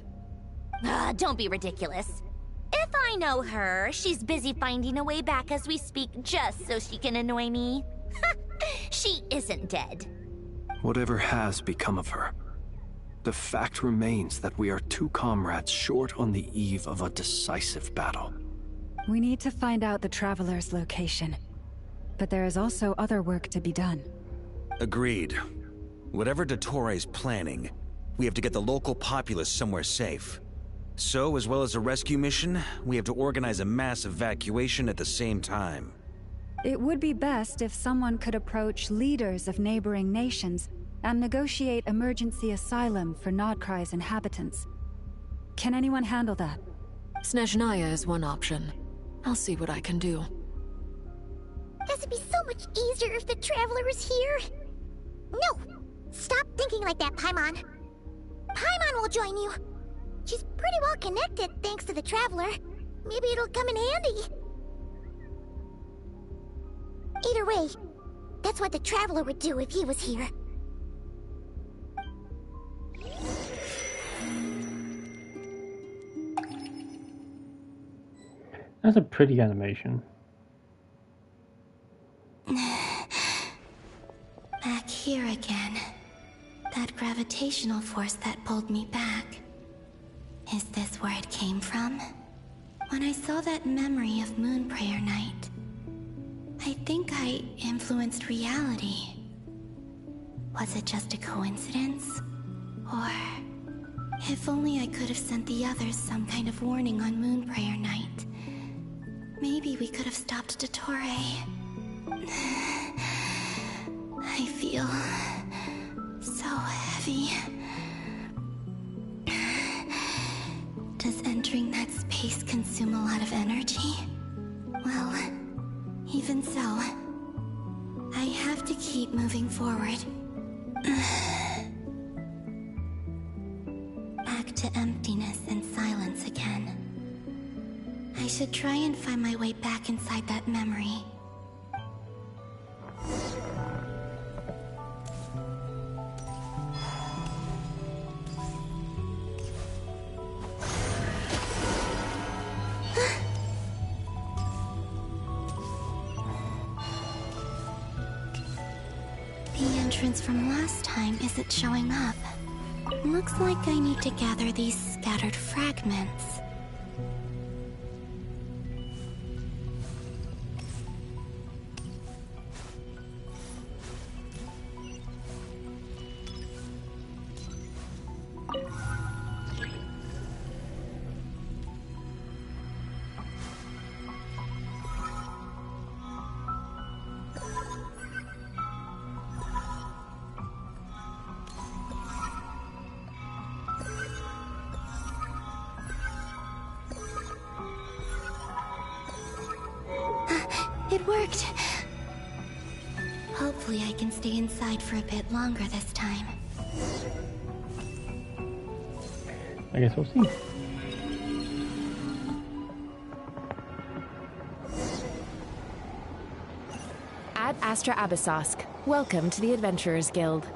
Don't be ridiculous. If I know her, she's busy finding a way back as we speak just so she can annoy me. She isn't dead. Whatever has become of her, the fact remains that we are two comrades short on the eve of a decisive battle. We need to find out the Traveler's location. But there is also other work to be done. Agreed. Whatever Dottore's planning, we have to get the local populace somewhere safe. So, as well as a rescue mission, we have to organize a mass evacuation at the same time. It would be best if someone could approach leaders of neighboring nations and negotiate emergency asylum for Nodcry's inhabitants. Can anyone handle that? Snezhnaya is one option. I'll see what I can do. Guess it'd be so much easier if the Traveler was here. No! Stop thinking like that, Paimon. Paimon will join you. She's pretty well connected thanks to the Traveler. Maybe it'll come in handy. Either way, that's what the Traveler would do if he was here. That's a pretty animation. Back here again. That gravitational force that pulled me back. Is this where it came from? When I saw that memory of Moon Prayer Night, I think I influenced reality. Was it just a coincidence? Or... if only I could have sent the others some kind of warning on Moon Prayer Night. Maybe we could have stopped Dottore. I feel... so heavy. Does entering that space consume a lot of energy? Well, even so, I have to keep moving forward. Back to emptiness and silence again. I should try and find my way back inside that memory. The entrance from last time isn't showing up. Looks like I need to gather these scattered fragments. It worked. Hopefully I can stay inside for a bit longer this time. I guess we'll see. Ad Astra Abyssosk. Welcome to the Adventurers Guild.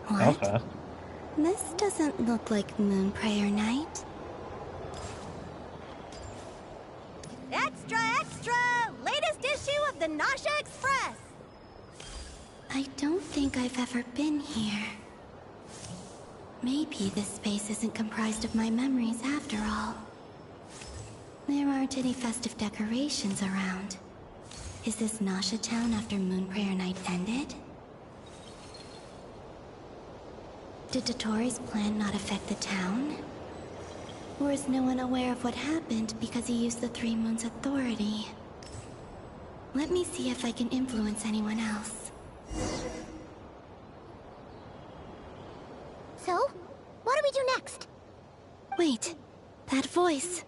That was fast. This doesn't look like Moonprayer Night. Extra, extra! Latest issue of the Nasha Express! I don't think I've ever been here. Maybe this space isn't comprised of my memories after all. There aren't any festive decorations around. Is this Nasha town after Moonprayer Night ended? Did Dotori's plan not affect the town? Or is no one aware of what happened because he used the Three Moons' authority? Let me see if I can influence anyone else. So, what do we do next? Wait, that voice.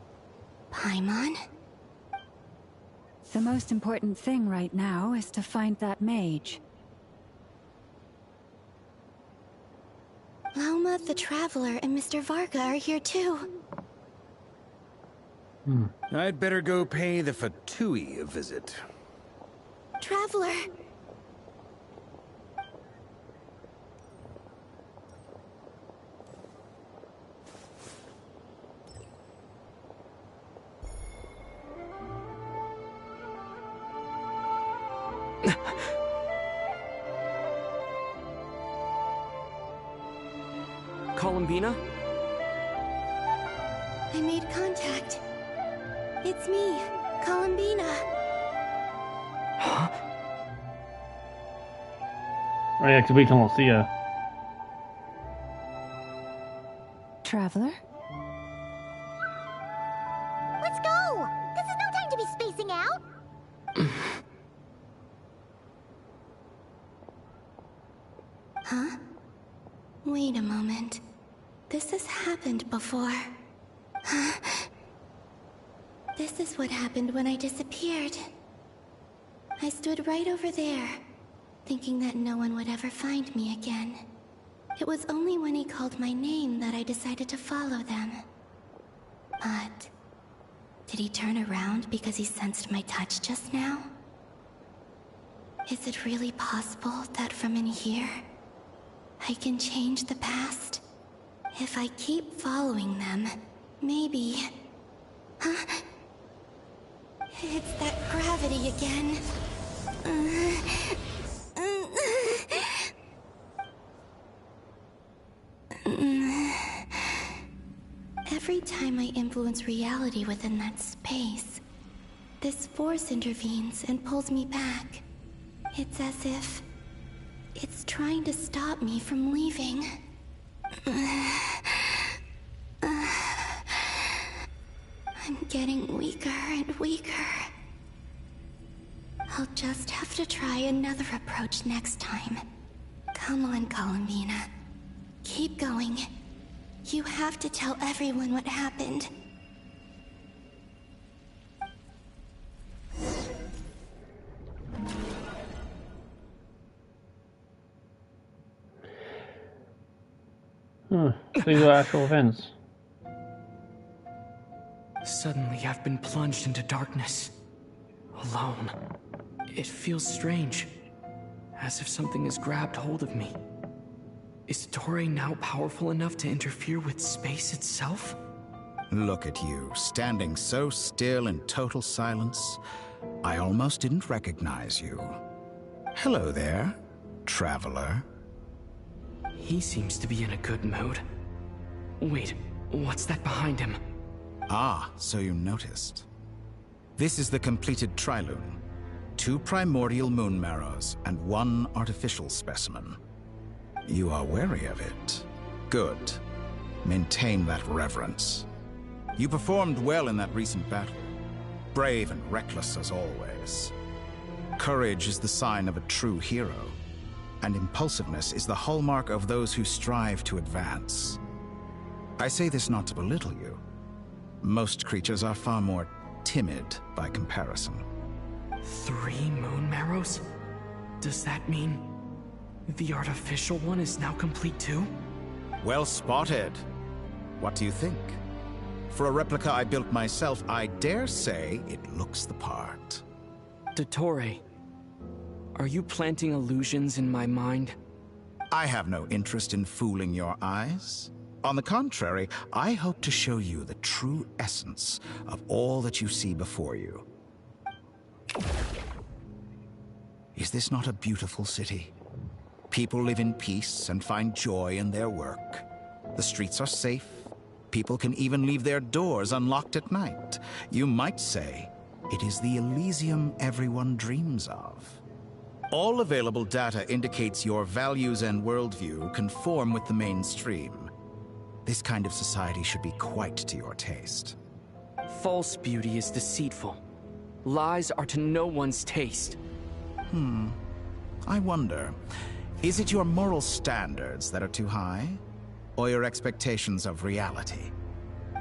Paimon? The most important thing right now is to find that mage. Lauma, the Traveler, and Mr. Varga are here too. I'd better go pay the Fatui a visit. Traveler! Columbina? I made contact. It's me, Columbina. Huh? Oh yeah, because we can all see her. Traveler? Let's go! This is no time to be spacing out! Huh? Wait a moment. This has happened before. Huh? This is what happened when I disappeared. I stood right over there, thinking that no one would ever find me again. It was only when he called my name that I decided to follow them. But did he turn around because he sensed my touch just now? Is it really possible that from in here, I can change the past? If I keep following them, maybe... Huh? It's that gravity again. Every time I influence reality within that space, this force intervenes and pulls me back. It's as if it's trying to stop me from leaving. I'm getting weaker and weaker. I'll just have to try another approach next time. Come on, Columbina. Keep going. You have to tell everyone what happened. These are actual events. Suddenly, I've been plunged into darkness. Alone. It feels strange. As if something has grabbed hold of me. Is Dottore now powerful enough to interfere with space itself? Look at you, standing so still in total silence. I almost didn't recognize you. Hello there, traveler. He seems to be in a good mood. Wait, what's that behind him? Ah, so you noticed. This is the completed Trilune. 2 primordial moon marrows and 1 artificial specimen. You are wary of it. Good. Maintain that reverence. You performed well in that recent battle. Brave and reckless as always. Courage is the sign of a true hero, and impulsiveness is the hallmark of those who strive to advance. I say this not to belittle you. Most creatures are far more timid by comparison. 3 moon marrows? Does that mean the artificial one is now complete too? Well spotted. What do you think? For a replica I built myself, I dare say it looks the part. Dottore, are you planting illusions in my mind? I have no interest in fooling your eyes. On the contrary, I hope to show you the true essence of all that you see before you. Is this not a beautiful city? People live in peace and find joy in their work. The streets are safe. People can even leave their doors unlocked at night. You might say it is the Elysium everyone dreams of. All available data indicates your values and worldview conform with the mainstream. This kind of society should be quite to your taste. False beauty is deceitful. Lies are to no one's taste. I wonder, is it your moral standards that are too high? Or your expectations of reality?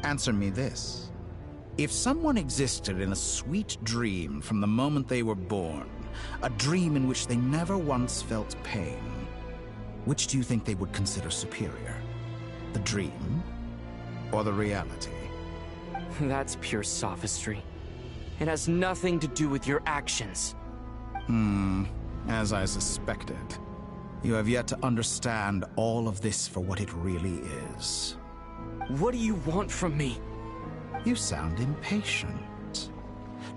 Answer me this. If someone existed in a sweet dream from the moment they were born, a dream in which they never once felt pain, which do you think they would consider superior? The dream or the reality? That's pure sophistry. It has nothing to do with your actions. As I suspected. You have yet to understand all of this for what it really is. What do you want from me? You sound impatient.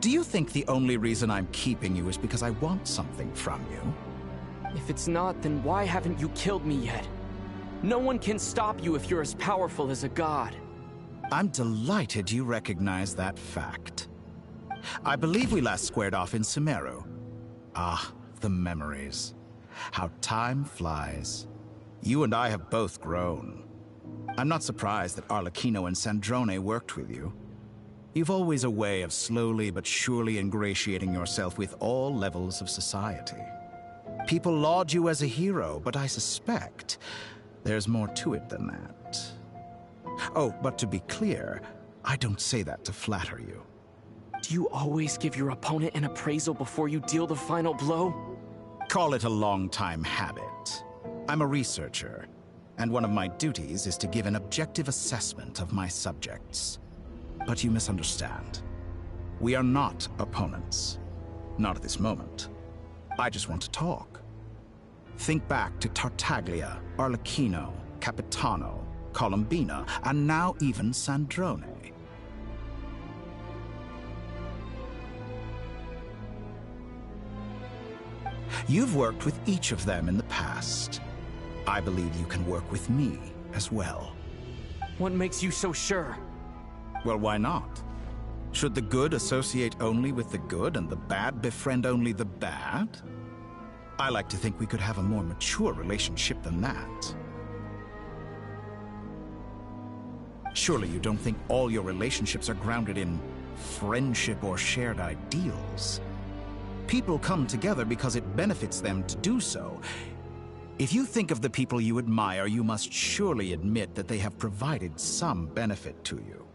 Do you think the only reason I'm keeping you is because I want something from you? If it's not, then why haven't you killed me yet? No one can stop you if you're as powerful as a god. I'm delighted you recognize that fact. I believe we last squared off in Sumeru. Ah, the memories. How time flies. You and I have both grown. I'm not surprised that Arlecchino and Sandrone worked with you. You've always a way of slowly but surely ingratiating yourself with all levels of society. People laud you as a hero, but I suspect there's more to it than that. Oh, but to be clear, I don't say that to flatter you. Do you always give your opponent an appraisal before you deal the final blow? Call it a long-time habit. I'm a researcher, and one of my duties is to give an objective assessment of my subjects. But you misunderstand. We are not opponents. Not at this moment. I just want to talk. Think back to Tartaglia, Arlecchino, Capitano, Colombina, and now even Sandrone. You've worked with each of them in the past. I believe you can work with me as well. What makes you so sure? Well, why not? Should the good associate only with the good and the bad befriend only the bad? I like to think we could have a more mature relationship than that. Surely you don't think all your relationships are grounded in friendship or shared ideals? People come together because it benefits them to do so. If you think of the people you admire, you must surely admit that they have provided some benefit to you.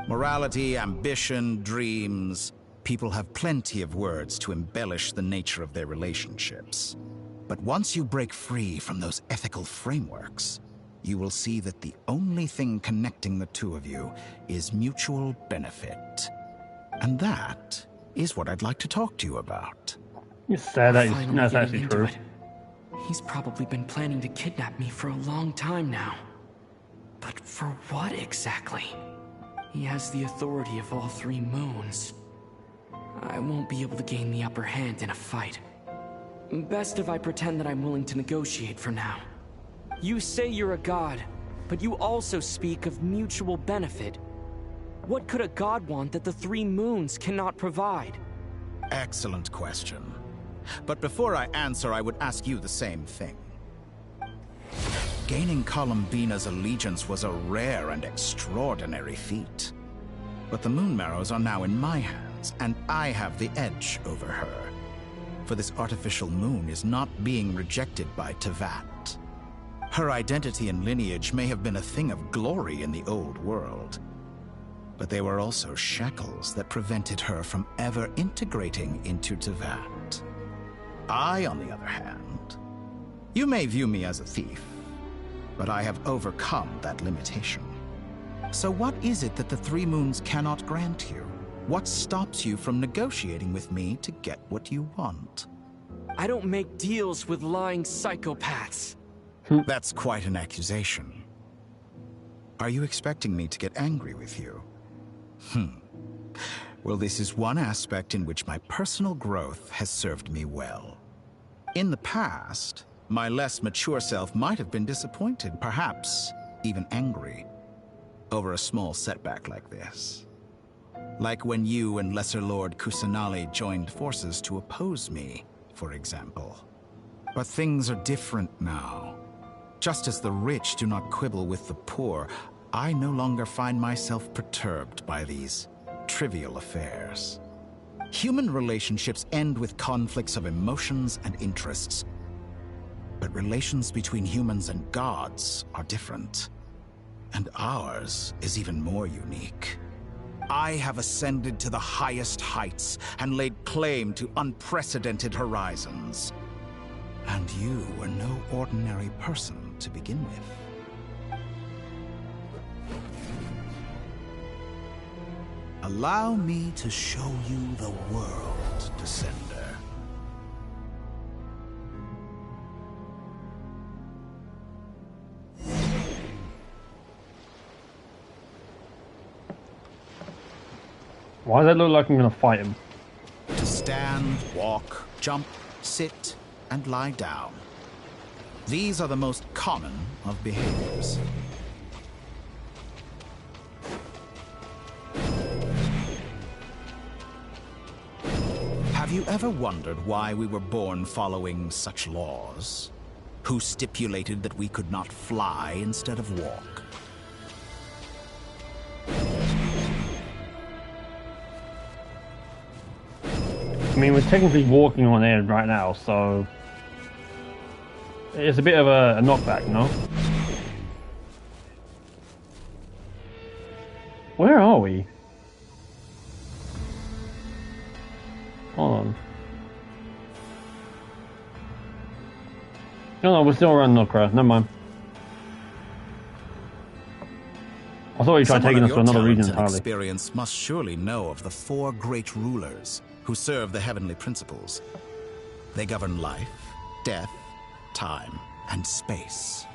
Morality, ambition, dreams. People have plenty of words to embellish the nature of their relationships. But once you break free from those ethical frameworks, you will see that the only thing connecting the two of you is mutual benefit. And that is what I'd like to talk to you about. You say that, that's actually true. He's probably been planning to kidnap me for a long time now. But for what exactly? He has the authority of all 3 moons. I won't be able to gain the upper hand in a fight. Best if I pretend that I'm willing to negotiate for now. You say you're a god, but you also speak of mutual benefit. What could a god want that the 3 moons cannot provide? Excellent question. But before I answer, I would ask you the same thing. Gaining Colombina's allegiance was a rare and extraordinary feat. But the Moon Marrows are now in my hands, and I have the edge over her. For this artificial moon is not being rejected by Tevat. Her identity and lineage may have been a thing of glory in the old world. But they were also shackles that prevented her from ever integrating into Tevat. I, on the other hand, you may view me as a thief, but I have overcome that limitation. So what is it that the Three Moons cannot grant you? What stops you from negotiating with me to get what you want? I don't make deals with lying psychopaths. That's quite an accusation. Are you expecting me to get angry with you? Well, this is one aspect in which my personal growth has served me well. In the past, my less mature self might have been disappointed, perhaps even angry, over a small setback like this. Like when you and Lesser Lord Kusanali joined forces to oppose me, for example. But things are different now. Just as the rich do not quibble with the poor, I no longer find myself perturbed by these trivial affairs. Human relationships end with conflicts of emotions and interests. But relations between humans and gods are different. And ours is even more unique. I have ascended to the highest heights and laid claim to unprecedented horizons. And you were no ordinary person to begin with. Allow me to show you the world, Descender. Why does it look like I'm gonna fight him? To stand, walk, jump, sit, and lie down. These are the most common of behaviors. Have you ever wondered why we were born following such laws? Who stipulated that we could not fly instead of walk? I mean, we're technically walking on air right now, so it's a bit of a knockback, no? Where are we? Hold on. No, we're still around Nokra. Never mind. I thought you tried taking us to another region entirely. Experience must surely know of the four great rulers who serve the heavenly principles. They govern life, death, time, and space.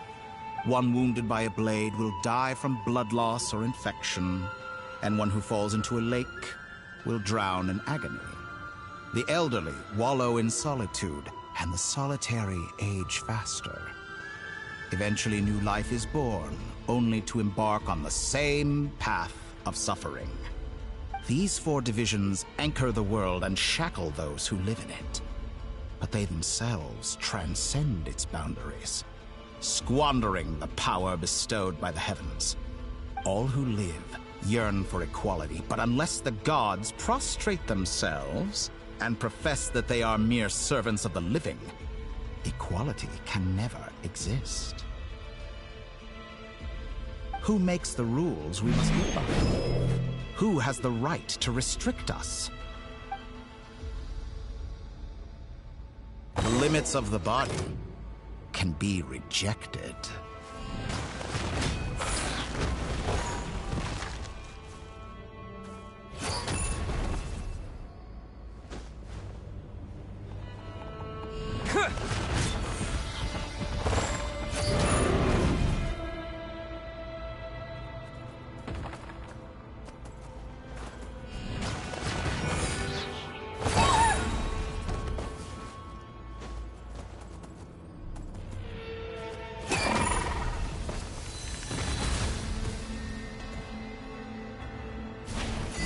One wounded by a blade will die from blood loss or infection, and one who falls into a lake will drown in agony. The elderly wallow in solitude, and the solitary age faster. Eventually, new life is born, only to embark on the same path of suffering. These four divisions anchor the world and shackle those who live in it. But they themselves transcend its boundaries, squandering the power bestowed by the heavens. All who live yearn for equality, but unless the gods prostrate themselves and profess that they are mere servants of the living, equality can never exist. Who makes the rules we must live by? Who has the right to restrict us? The limits of the body can be rejected.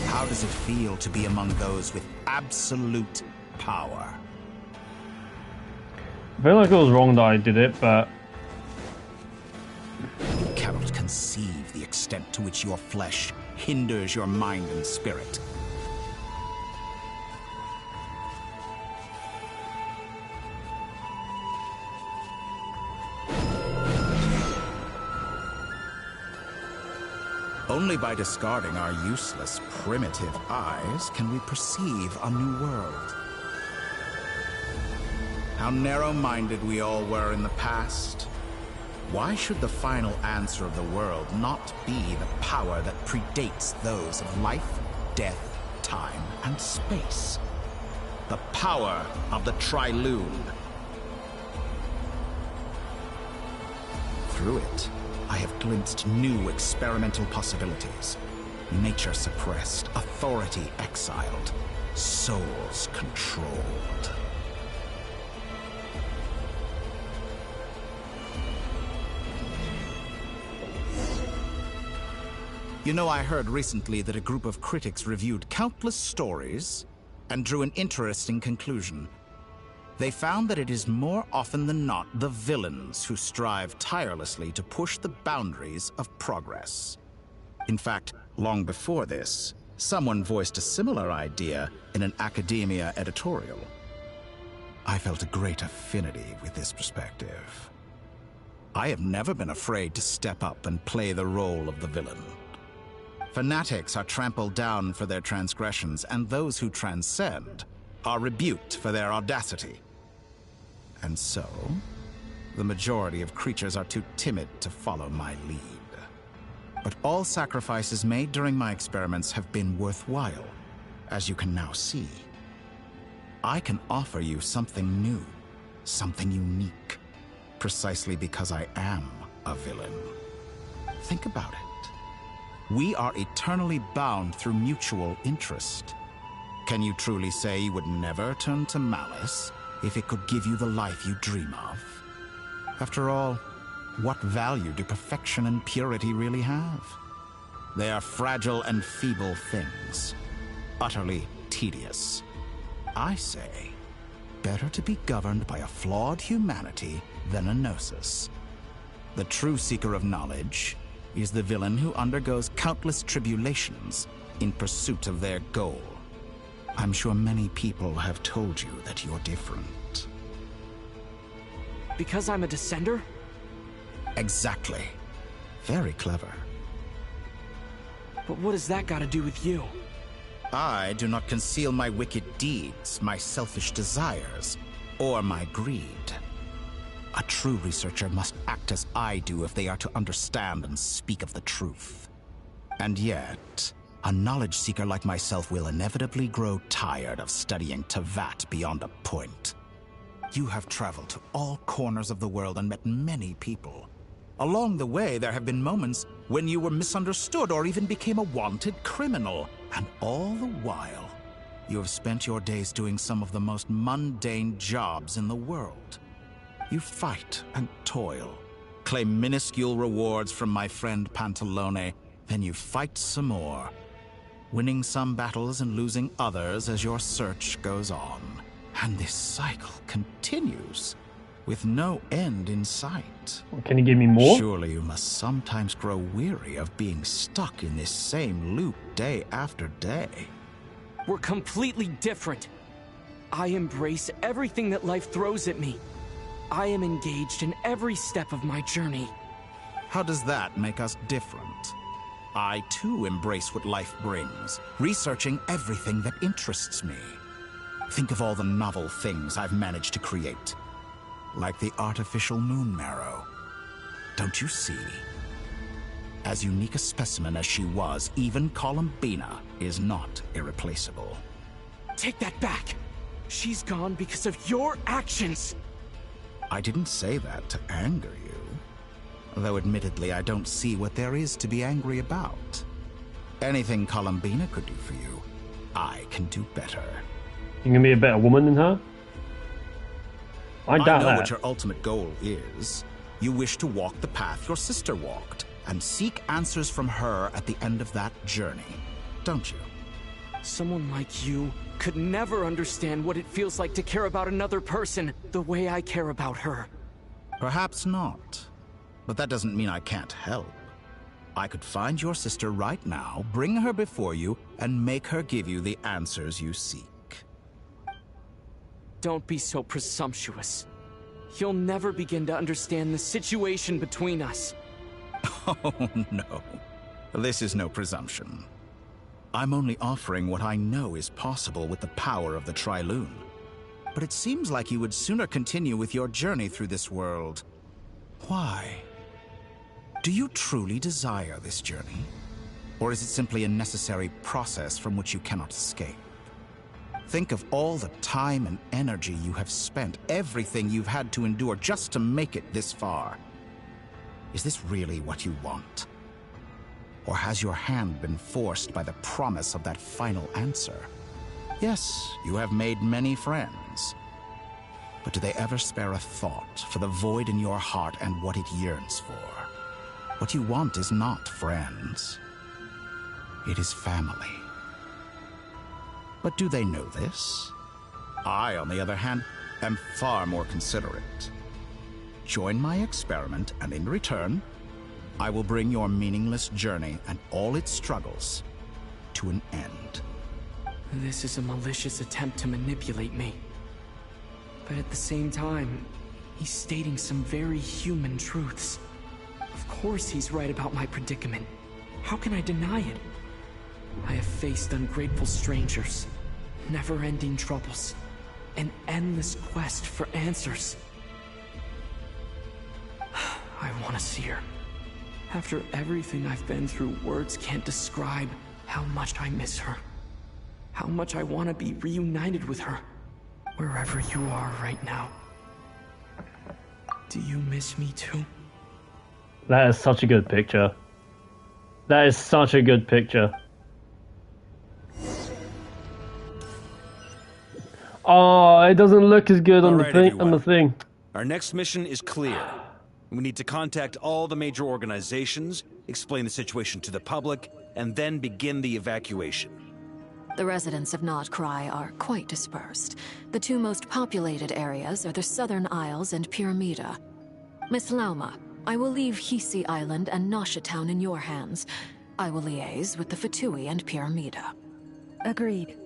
How does it feel to be among those with absolute power? I feel like it was wrong that I did it, but You cannot conceive the extent to which your flesh hinders your mind and spirit. Only by discarding our useless, primitive eyes can we perceive a new world. How narrow-minded we all were in the past. Why should the final answer of the world not be the power that predates those of life, death, time, and space? The power of the Trilune. Through it, I have glimpsed new experimental possibilities. Nature suppressed, authority exiled, souls controlled. You know, I heard recently that a group of critics reviewed countless stories and drew an interesting conclusion. They found that it is more often than not the villains who strive tirelessly to push the boundaries of progress. In fact, long before this, someone voiced a similar idea in an academia editorial. I felt a great affinity with this perspective. I have never been afraid to step up and play the role of the villain. Fanatics are trampled down for their transgressions, and those who transcend are rebuked for their audacity. And so, the majority of creatures are too timid to follow my lead. But all sacrifices made during my experiments have been worthwhile, as you can now see. I can offer you something new, something unique, precisely because I am a villain. Think about it. We are eternally bound through mutual interest. Can you truly say you would never turn to malice if it could give you the life you dream of? After all, what value do perfection and purity really have? They are fragile and feeble things, utterly tedious. I say, better to be governed by a flawed humanity than a gnosis. The true seeker of knowledge is the villain who undergoes countless tribulations in pursuit of their goal. I'm sure many people have told you that you're different. Because I'm a descender? Exactly. Very clever. But what has that got to do with you? I do not conceal my wicked deeds, my selfish desires, or my greed. A true researcher must act as I do if they are to understand and speak of the truth. And yet, a knowledge seeker like myself will inevitably grow tired of studying Tevat beyond a point. You have traveled to all corners of the world and met many people. Along the way, there have been moments when you were misunderstood or even became a wanted criminal. And all the while, you have spent your days doing some of the most mundane jobs in the world. You fight and toil, claim minuscule rewards from my friend Pantalone, then you fight some more, winning some battles and losing others as your search goes on. And this cycle continues, with no end in sight. Can you give me more? Surely you must sometimes grow weary of being stuck in this same loop day after day. We're completely different. I embrace everything that life throws at me. I am engaged in every step of my journey. How does that make us different? I too embrace what life brings, researching everything that interests me. Think of all the novel things I've managed to create. Like the artificial moon marrow. Don't you see? As unique a specimen as she was, even Columbina is not irreplaceable. Take that back! She's gone because of your actions! I didn't say that to anger you. Though admittedly, I don't see what there is to be angry about. Anything Columbina could do for you, I can do better. You gonna be a better woman than her? I doubt know that. what your ultimate goal is. You wish to walk the path your sister walked, and seek answers from her at the end of that journey, don't you? Someone like you could never understand what it feels like to care about another person the way I care about her. Perhaps not. But that doesn't mean I can't help. I could find your sister right now, bring her before you, and make her give you the answers you seek. Don't be so presumptuous. You'll never begin to understand the situation between us. Oh, no. This is no presumption. I'm only offering what I know is possible with the power of the Trilune. But it seems like you would sooner continue with your journey through this world. Why? Do you truly desire this journey? Or is it simply a necessary process from which you cannot escape? Think of all the time and energy you have spent, everything you've had to endure just to make it this far. Is this really what you want? Or has your hand been forced by the promise of that final answer? Yes, you have made many friends. But do they ever spare a thought for the void in your heart and what it yearns for? What you want is not friends. It is family. But do they know this? I, on the other hand, am far more considerate. Join my experiment, and in return, I will bring your meaningless journey and all its struggles to an end. This is a malicious attempt to manipulate me. But at the same time, he's stating some very human truths. Of course he's right about my predicament. How can I deny it? I have faced ungrateful strangers, never-ending troubles, an endless quest for answers. I want to see her. After everything I've been through, words can't describe how much I miss her. How much I want to be reunited with her, wherever you are right now. Do you miss me too? That is such a good picture. That is such a good picture. Oh, it doesn't look as good on the thing. Our next mission is clear. We need to contact all the major organizations, explain the situation to the public, and then begin the evacuation. The residents of Not Cry are quite dispersed. The two most populated areas are the Southern Isles and Pyramida. Miss Lauma, I will leave Hisi Island and Nasha Town in your hands. I will liaise with the Fatui and Pyramida. Agreed.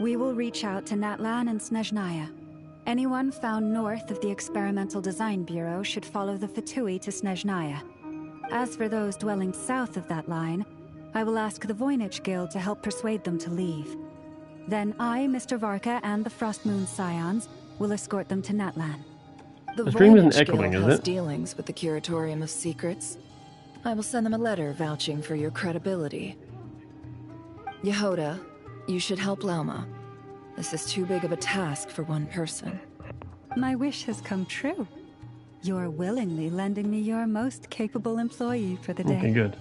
We will reach out to Natlan and Snezhnaya. Anyone found north of the Experimental Design Bureau should follow the Fatui to Snezhnaya. As for those dwelling south of that line, I will ask the Voynich Guild to help persuade them to leave. Then I, Mr. Varka, and the Frostmoon Scions will escort them to Natlan. The stream isn't Voynich echoing, Guild is has it? dealings with the Curatorium of Secrets. I will send them a letter vouching for your credibility. Yehoda, you should help Lauma. This is too big of a task for one person. My wish has come true. You're willingly lending me your most capable employee for the day. Okay, good.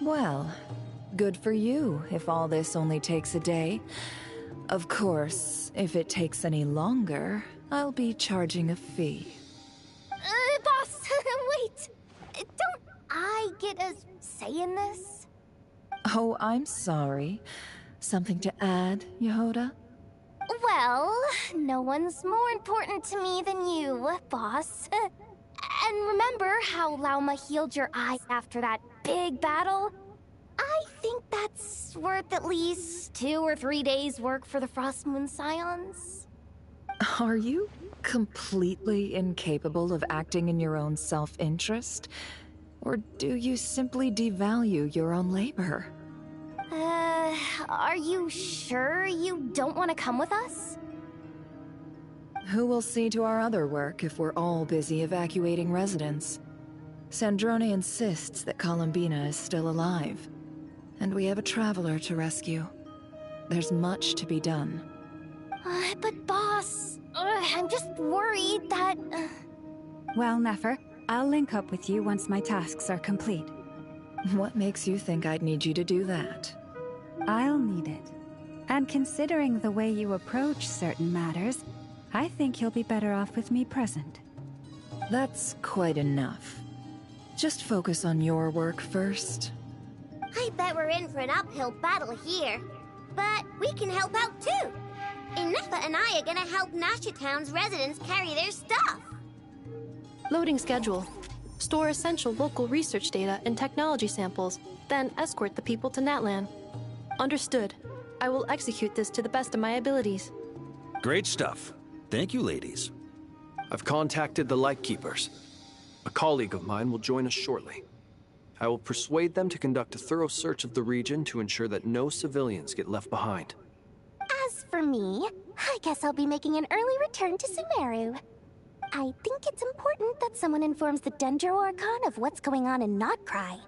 Well, good for you if all this only takes a day. Of course, if it takes any longer, I'll be charging a fee. Boss, wait! Don't I get a say in this? Oh, I'm sorry. Something to add, Yehoda? Well, no one's more important to me than you, boss. And remember how Lauma healed your eye after that big battle? I think that's worth at least 2 or 3 days' work for the Frostmoon Scions. Are you completely incapable of acting in your own self-interest? Or do you simply devalue your own labor? Are you sure you don't want to come with us? Who will see to our other work if we're all busy evacuating residents? Sandrone insists that Columbina is still alive, and we have a traveler to rescue. There's much to be done. But boss, I'm just worried that... Well, Nefer, I'll link up with you once my tasks are complete. What makes you think I'd need you to do that? I'll need it. And considering the way you approach certain matters, I think you'll be better off with me present. That's quite enough. Just focus on your work first. I bet we're in for an uphill battle here. But we can help out too. Inefa and I are gonna help Nasha Town's residents carry their stuff. Loading schedule. Store essential local research data and technology samples, then escort the people to Natlan. Understood. I will execute this to the best of my abilities. Great stuff. Thank you, ladies. I've contacted the Lightkeepers. A colleague of mine will join us shortly. I will persuade them to conduct a thorough search of the region to ensure that no civilians get left behind. As for me, I guess I'll be making an early return to Sumeru. I think it's important that someone informs the Dendro Archon of what's going on in Notcry.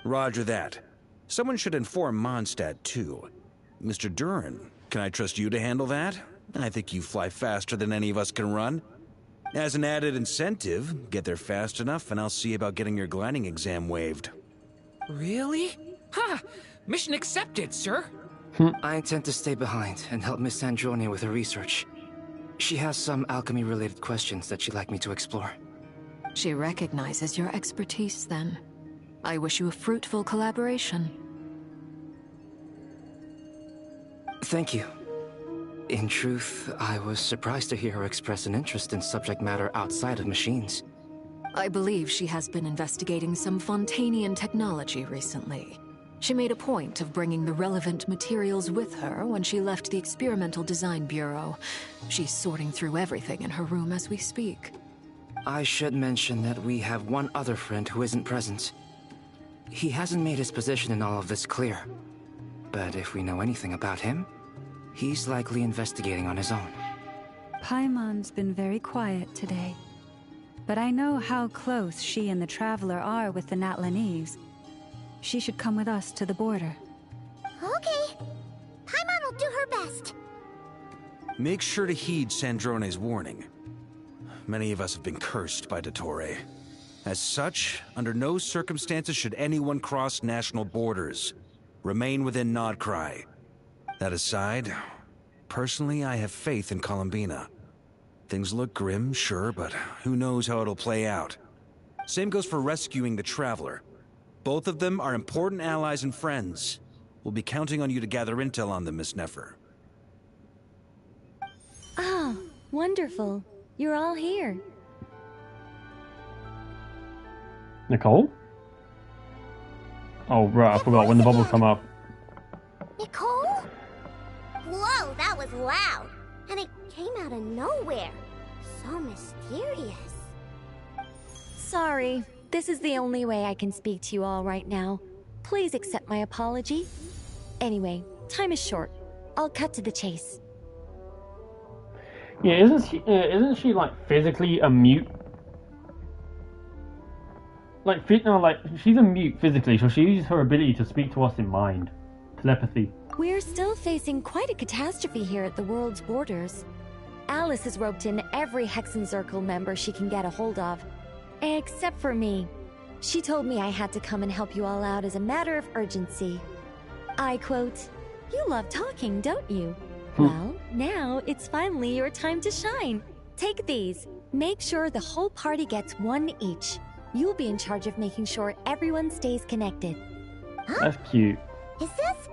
Roger that. Someone should inform Mondstadt, too. Mr. Duran, can I trust you to handle that? I think you fly faster than any of us can run. As an added incentive, get there fast enough and I'll see about getting your gliding exam waived. Really? Ha! Mission accepted, sir. I intend to stay behind and help Miss Sandrone with her research. She has some alchemy-related questions that she'd like me to explore. She recognizes your expertise, then. I wish you a fruitful collaboration. Thank you. In truth, I was surprised to hear her express an interest in subject matter outside of machines. I believe she has been investigating some Fontanian technology recently. She made a point of bringing the relevant materials with her when she left the Experimental Design Bureau. She's sorting through everything in her room as we speak. I should mention that we have one other friend who isn't present. He hasn't made his position in all of this clear. But if we know anything about him, he's likely investigating on his own. Paimon's been very quiet today. But I know how close she and the Traveler are with the Natlanese. She should come with us to the border. Okay. Paimon will do her best. Make sure to heed Sandrone's warning. Many of us have been cursed by Dottore. As such, under no circumstances should anyone cross national borders. Remain within Notcry. That aside, personally I have faith in Columbina. Things look grim, sure, but who knows how it'll play out. Same goes for rescuing the Traveler. Both of them are important allies and friends. We'll be counting on you to gather intel on them, Miss Nefer. Oh, wonderful. You're all here. Nicole? Oh, right, I forgot when the bubbles come up. Nicole? Whoa, that was loud. And it came out of nowhere. So mysterious. Sorry, this is the only way I can speak to you all right now. Please accept my apology. Anyway, time is short. I'll cut to the chase. Yeah, isn't she like physically a mute? Like, she's a mute physically, so she uses her ability to speak to us in mind. Telepathy. We're still facing quite a catastrophe here at the world's borders. Alice has roped in every Hexenzirkel member she can get a hold of. Except for me. She told me I had to come and help you all out as a matter of urgency. I quote, "You love talking, don't you? Well, now it's finally your time to shine. Take these. Make sure the whole party gets one each. You'll be in charge of making sure everyone stays connected." That's cute. Is this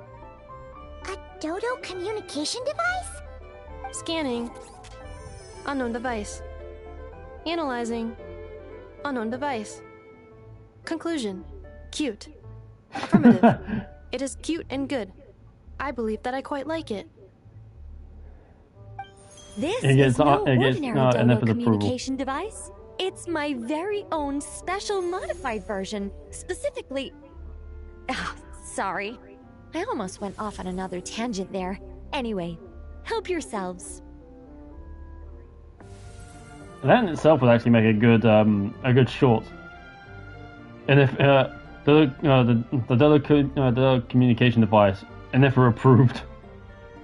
a Dodo communication device? Scanning. Unknown device. Analyzing. Unknown device. Conclusion. Cute. Affirmative. It is cute and good. I believe that I quite like it. This It gets, is no it gets ordinary enough Dodo of approval. communication device. It's my very own special modified version, specifically... Ah, sorry. I almost went off on another tangent there. Anyway, help yourselves. That in itself would actually make a good short. And if the Dodo communication device, and if we're approved.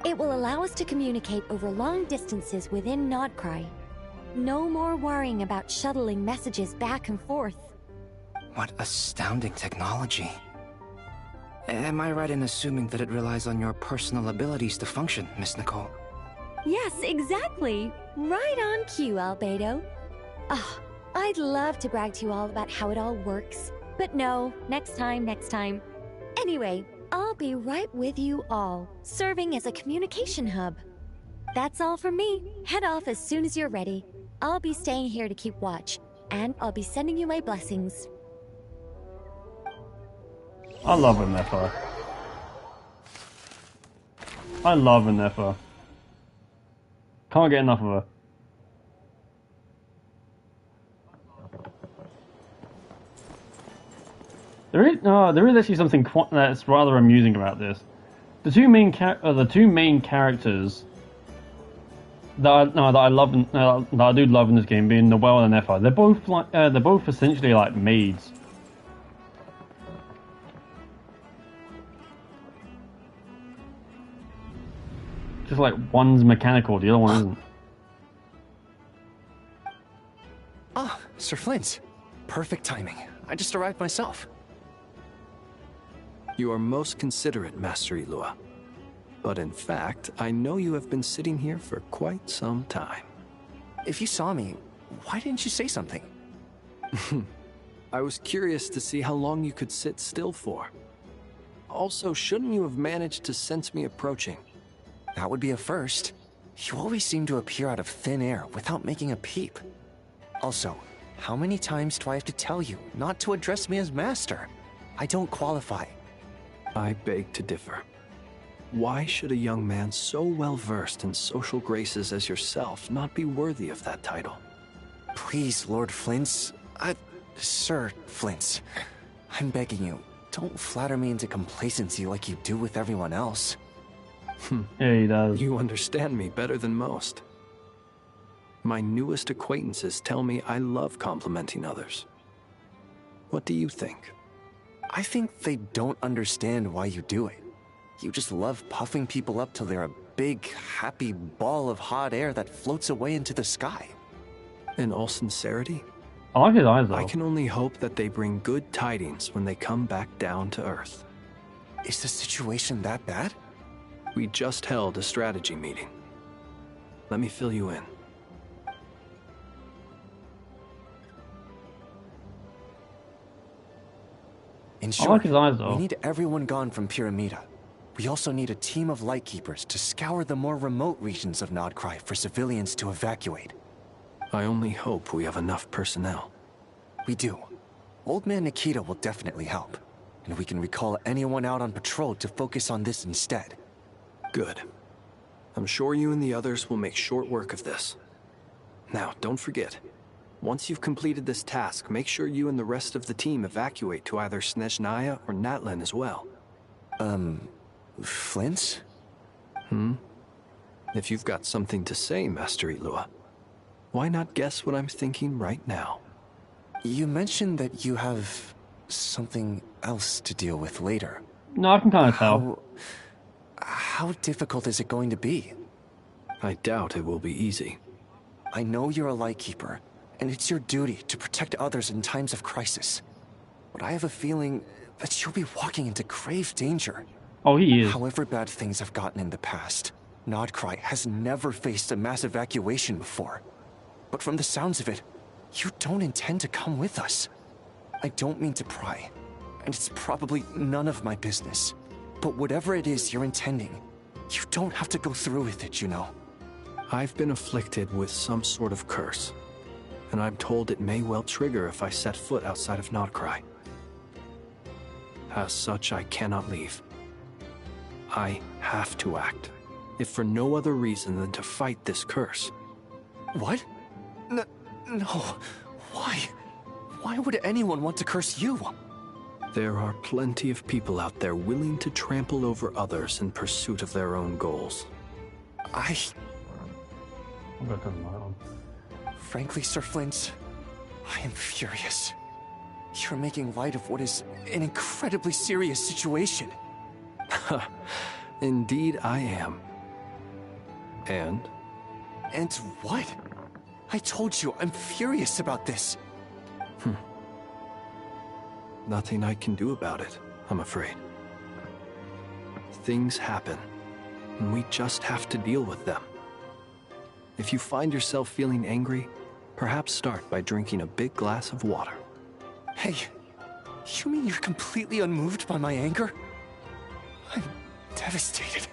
It will allow us to communicate over long distances within Nodcry. No more worrying about shuttling messages back and forth. What astounding technology. Am I right in assuming that it relies on your personal abilities to function, Miss Nicole? Yes, exactly. Right on cue, Albedo. Ah, I'd love to brag to you all about how it all works. But no, next time. Anyway, I'll be right with you all, serving as a communication hub. That's all from me. Head off as soon as you're ready. I'll be staying here to keep watch, and I'll be sending you my blessings. I love Nefer. I love Nefer. Can't get enough of her. There is actually something that's rather amusing about this. The two main characters that I love that I do love in this game, being Noelle and Effa. They're both essentially like maids. Just like one's mechanical, the other one isn't. Ah, Sir Flint. Perfect timing. I just arrived myself. You are most considerate, Master Ilua. But in fact, I know you have been sitting here for quite some time. If you saw me, why didn't you say something? I was curious to see how long you could sit still for. Also, shouldn't you have managed to sense me approaching? That would be a first. You always seem to appear out of thin air without making a peep. Also, how many times do I have to tell you not to address me as Master? I don't qualify. I beg to differ. Why should a young man so well versed in social graces as yourself not be worthy of that title? Please, Lord Flint's... Sir Flint's. I'm begging you, don't flatter me into complacency like you do with everyone else. Yeah, he does. You understand me better than most. My newest acquaintances tell me I love complimenting others. What do you think? I think they don't understand why you do it. You just love puffing people up till they're a big, happy ball of hot air that floats away into the sky. In all sincerity, I like his eyes though. I can only hope that they bring good tidings when they come back down to Earth. Is the situation that bad? We just held a strategy meeting. Let me fill you in. In short, I like his eyes though. We need everyone gone from Pyramida. We also need a team of Lightkeepers to scour the more remote regions of Nodcry for civilians to evacuate. I only hope we have enough personnel. We do. Old Man Nikita will definitely help, and we can recall anyone out on patrol to focus on this instead. Good. I'm sure you and the others will make short work of this. Now, don't forget, once you've completed this task, make sure you and the rest of the team evacuate to either Snezhnaya or Natlan as well. Flint? If you've got something to say, Master Ilua, why not guess what I'm thinking right now? You mentioned that you have something else to deal with later. No, I can kind of tell. How difficult is it going to be? I doubt it will be easy. I know you're a Lightkeeper, and it's your duty to protect others in times of crisis. But I have a feeling that you'll be walking into grave danger. Oh, he is. However bad things have gotten in the past, Nodcry has never faced a mass evacuation before. But from the sounds of it, you don't intend to come with us. I don't mean to pry, and it's probably none of my business. But whatever it is you're intending, you don't have to go through with it, you know. I've been afflicted with some sort of curse, and I'm told it may well trigger if I set foot outside of Nodcry. As such, I cannot leave. I have to act, if for no other reason than to fight this curse. What? No. Why? Why would anyone want to curse you? There are plenty of people out there willing to trample over others in pursuit of their own goals. Frankly, Sir Flint, I am furious. You're making light of what is an incredibly serious situation. Indeed I am. And? And what? I told you, I'm furious about this. Nothing I can do about it, I'm afraid. Things happen, and we just have to deal with them. If you find yourself feeling angry, perhaps start by drinking a big glass of water. Hey, you mean you're completely unmoved by my anger? I'm devastated.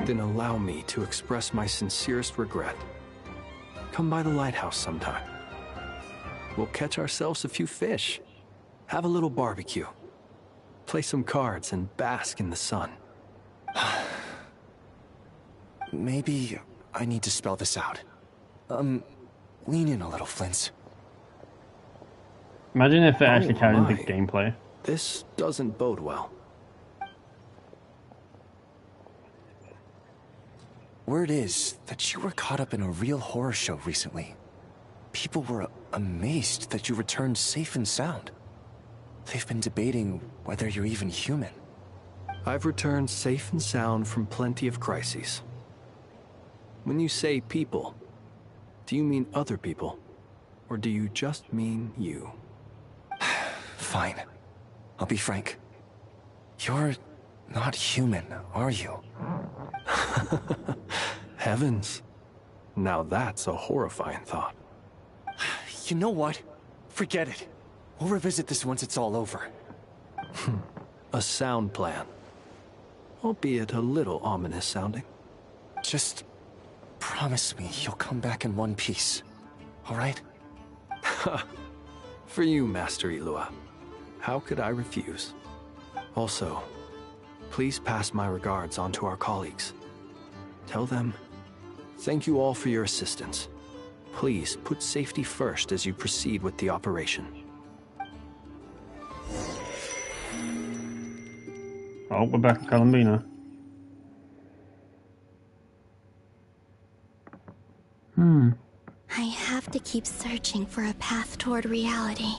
Then allow me to express my sincerest regret. Come by the lighthouse sometime. We'll catch ourselves a few fish, have a little barbecue, play some cards, and bask in the sun. Maybe I need to spell this out. Lean in a little, Flint. Imagine if it actually carried into gameplay. This doesn't bode well. Word is that you were caught up in a real horror show recently. People were amazed that you returned safe and sound. They've been debating whether you're even human. I've returned safe and sound from plenty of crises. When you say people, do you mean other people? Or do you just mean you? Fine. I'll be frank. You're not human, are you? Heavens. Now that's a horrifying thought. You know what? Forget it. We'll revisit this once it's all over. A sound plan. Albeit a little ominous sounding. Just promise me you'll come back in one piece. All right? For you, Master Ilua. How could I refuse? Also, please pass my regards on to our colleagues. Tell them, thank you all for your assistance. Please put safety first as you proceed with the operation. Oh, we're back at Columbina. I have to keep searching for a path toward reality.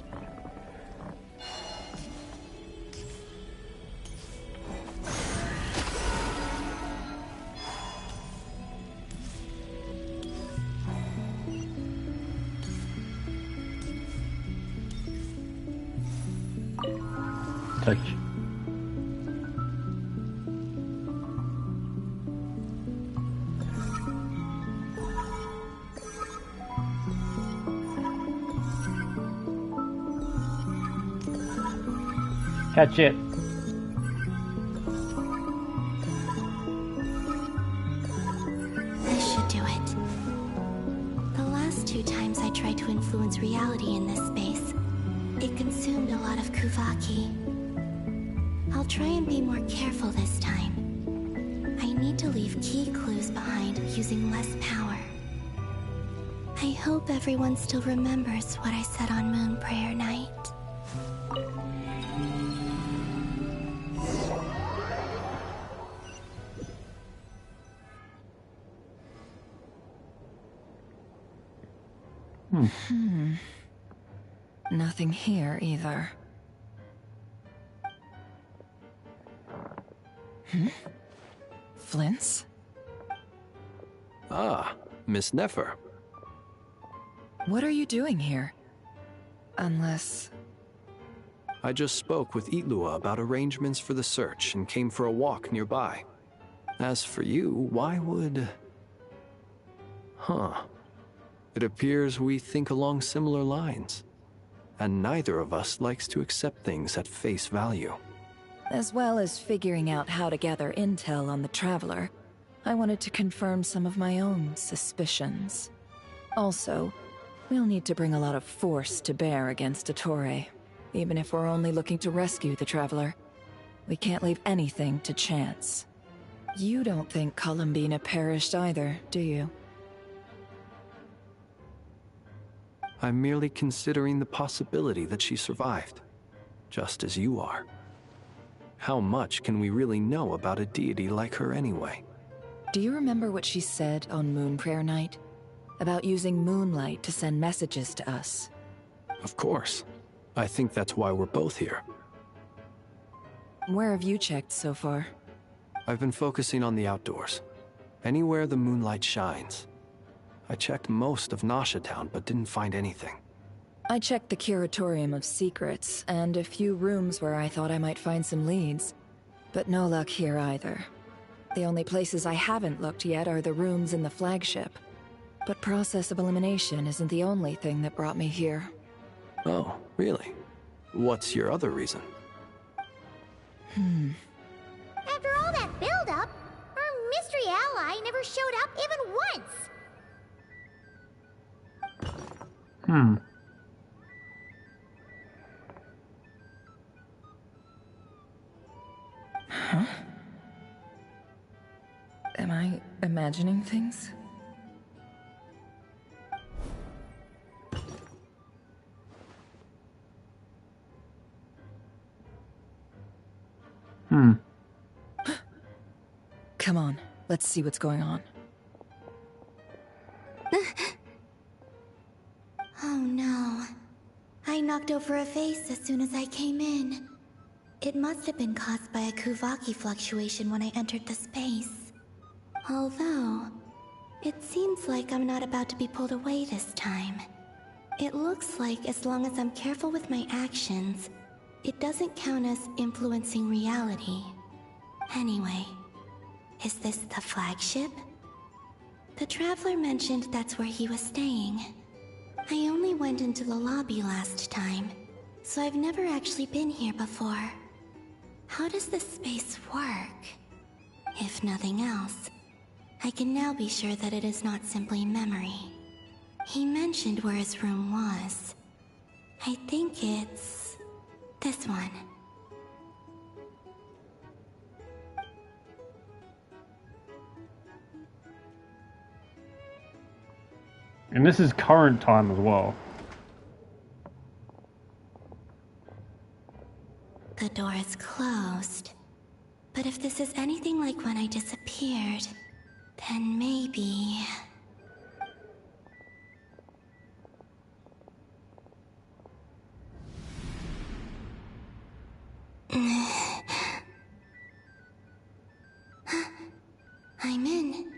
Touch. Catch it. This should do it. The last 2 times I tried to influence reality in this space, it consumed a lot of Kuvaki. I'll try and be more careful this time. I need to leave key clues behind using less power. I hope everyone still remembers what I said on Moon Prayer Night. Nothing here either. Flints? Ah, Miss Nefer. What are you doing here? Unless... I just spoke with Itlua about arrangements for the search and came for a walk nearby. As for you, why would... It appears we think along similar lines. And neither of us likes to accept things at face value. As well as figuring out how to gather intel on the Traveler, I wanted to confirm some of my own suspicions. Also, we'll need to bring a lot of force to bear against Dottore, even if we're only looking to rescue the Traveler. We can't leave anything to chance. You don't think Columbina perished either, do you? I'm merely considering the possibility that she survived, just as you are. How much can we really know about a deity like her anyway? Do you remember what she said on Moon Prayer Night? About using moonlight to send messages to us? Of course. I think that's why we're both here. Where have you checked so far? I've been focusing on the outdoors. Anywhere the moonlight shines. I checked most of Nasha Town, but didn't find anything. I checked the Curatorium of Secrets, and a few rooms where I thought I might find some leads. But no luck here either. The only places I haven't looked yet are the rooms in the flagship. But process of elimination isn't the only thing that brought me here. Oh, really? What's your other reason? After all that build-up, our mystery ally never showed up even once! Huh? Am I imagining things? Come on, let's see what's going on. Oh no. I knocked over a vase as soon as I came in. It must have been caused by a Kuvaki fluctuation when I entered the space. Although, it seems like I'm not about to be pulled away this time. It looks like as long as I'm careful with my actions, it doesn't count as influencing reality. Anyway, is this the flagship? The Traveler mentioned that's where he was staying. I only went into the lobby last time, so I've never actually been here before. How does this space work? If nothing else, I can now be sure that it is not simply memory. He mentioned where his room was. I think it's this one. And this is current time as well. The door is closed. But if this is anything like when I disappeared, then maybe... I'm in.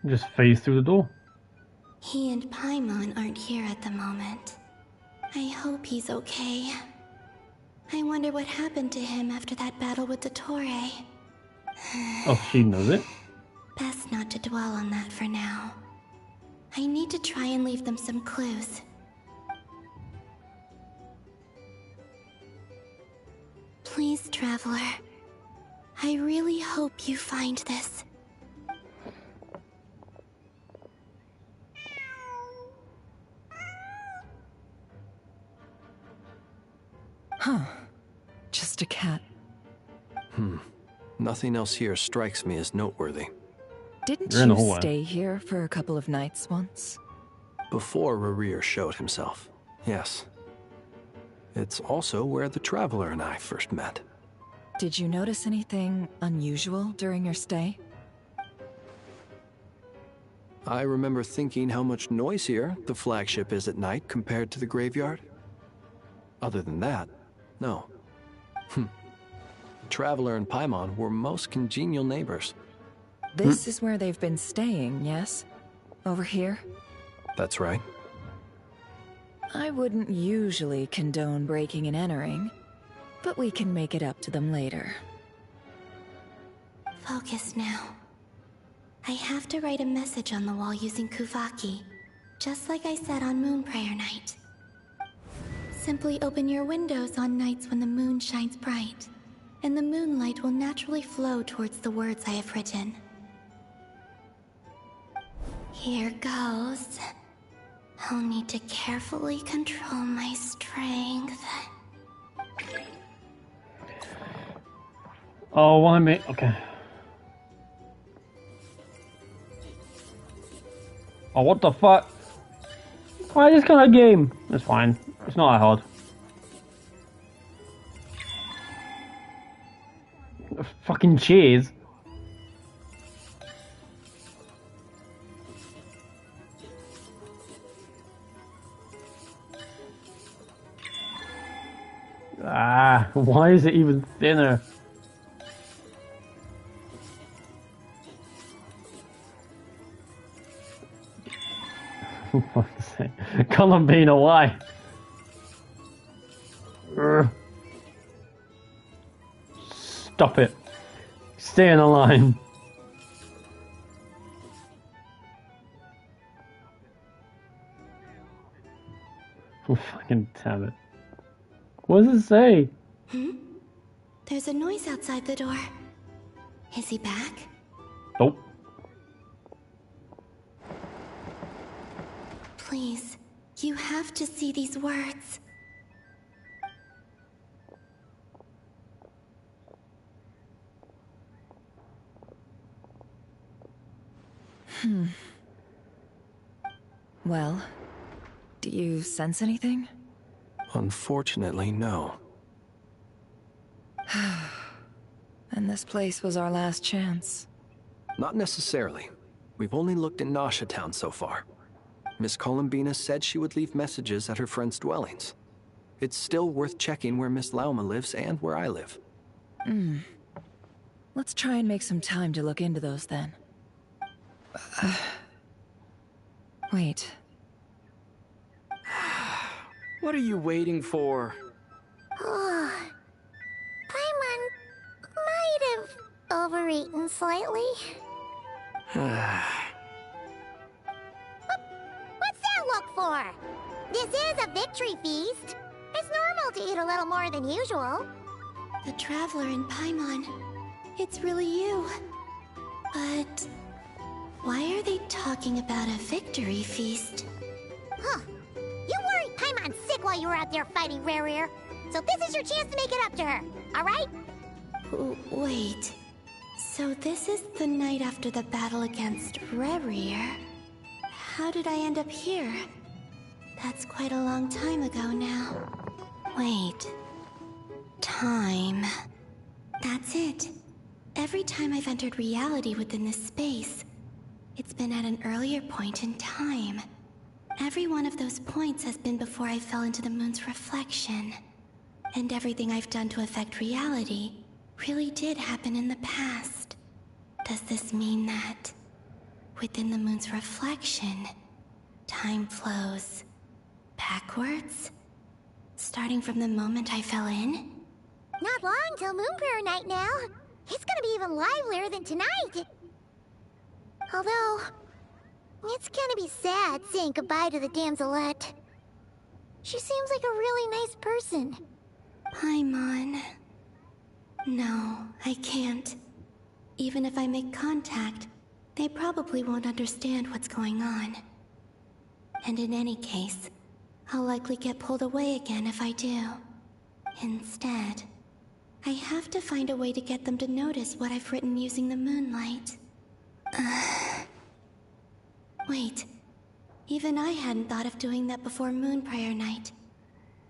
Just phase through the door. He and Paimon aren't here at the moment. I hope he's okay. I wonder what happened to him after that battle with Dottore. Oh, she knows it. Best not to dwell on that for now. I need to try and leave them some clues. Please, Traveler. I really hope you find this. Huh. Just a cat. Nothing else here strikes me as noteworthy. Didn't you stay here for a couple of nights once? Before Rerir showed himself, yes. It's also where the Traveler and I first met. Did you notice anything unusual during your stay? I remember thinking how much noisier the flagship is at night compared to the graveyard. Other than that, no. Traveler and Paimon were most congenial neighbors. This is where they've been staying, yes? Over here? That's right. I wouldn't usually condone breaking and entering, but we can make it up to them later. Focus now. I have to write a message on the wall using Kuvaki, just like I said on Moon Prayer Night. Simply open your windows on nights when the moon shines bright, and the moonlight will naturally flow towards the words I have written. Here goes. I'll need to carefully control my strength. Oh, why me? Okay. Oh, what the fuck? Why this kind of game? That's fine. It's not that hard. Fucking cheers. Ah, why is it even thinner? For fuck's sake. Columbina, why? Stop it. Stay in the line. Oh, fucking damn it. What does it say? There's a noise outside the door. Is he back? Nope. Please, you have to see these words. Well, do you sense anything? Unfortunately, no. This place was our last chance. Not necessarily. We've only looked in Nasha Town so far. Miss Columbina said she would leave messages at her friends' dwellings. It's still worth checking where Miss Lauma lives and where I live. Let's try and make some time to look into those then. Wait. What are you waiting for? Oh, Paimon might have overeaten slightly. What's that look for? This is a victory feast. It's normal to eat a little more than usual. The Traveler in Paimon. It's really you. But why are they talking about a victory feast? Huh. You worried Paimon sick while you were out there fighting Rare, so this is your chance to make it up to her, alright? Wait. So this is the night after the battle against Rare. How did I end up here? That's quite a long time ago now. Wait. Time. That's it. Every time I've entered reality within this space, it's been at an earlier point in time. Every one of those points has been before I fell into the moon's reflection. And everything I've done to affect reality really did happen in the past. Does this mean that within the moon's reflection, time flows backwards? Starting from the moment I fell in? Not long till Moon Prayer Night now. It's gonna be even livelier than tonight. Although, it's gonna be sad saying goodbye to the damselette. She seems like a really nice person. Paimon. No, I can't. Even if I make contact, they probably won't understand what's going on. And in any case, I'll likely get pulled away again if I do. Instead, I have to find a way to get them to notice what I've written using the moonlight. Wait. Even I hadn't thought of doing that before Moon Prayer Night.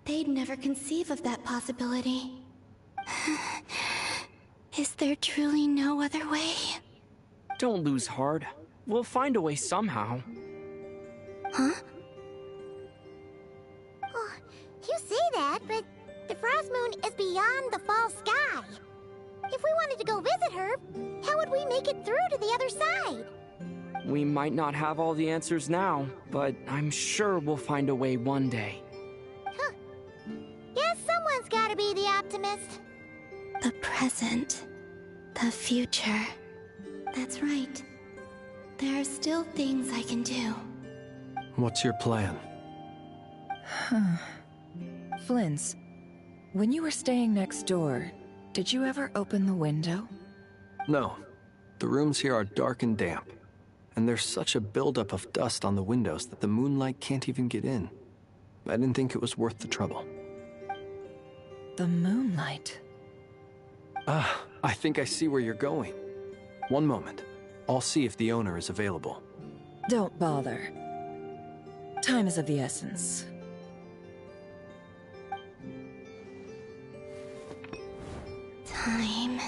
They'd never conceive of that possibility. Is there truly no other way? Don't lose heart. We'll find a way somehow. Huh? Oh, you say that, but the Frost Moon is beyond the fall sky. If we wanted to go visit her, how would we make it through to the other side? We might not have all the answers now, but I'm sure we'll find a way one day. Huh. Guess someone's gotta be the optimist. The present. The future. That's right. There are still things I can do. What's your plan? Flins, when you were staying next door, did you ever open the window? No. The rooms here are dark and damp. And there's such a buildup of dust on the windows that the moonlight can't even get in. I didn't think it was worth the trouble. The moonlight? Ah, I think I see where you're going. One moment. I'll see if the owner is available. Don't bother. Time is of the essence. Time.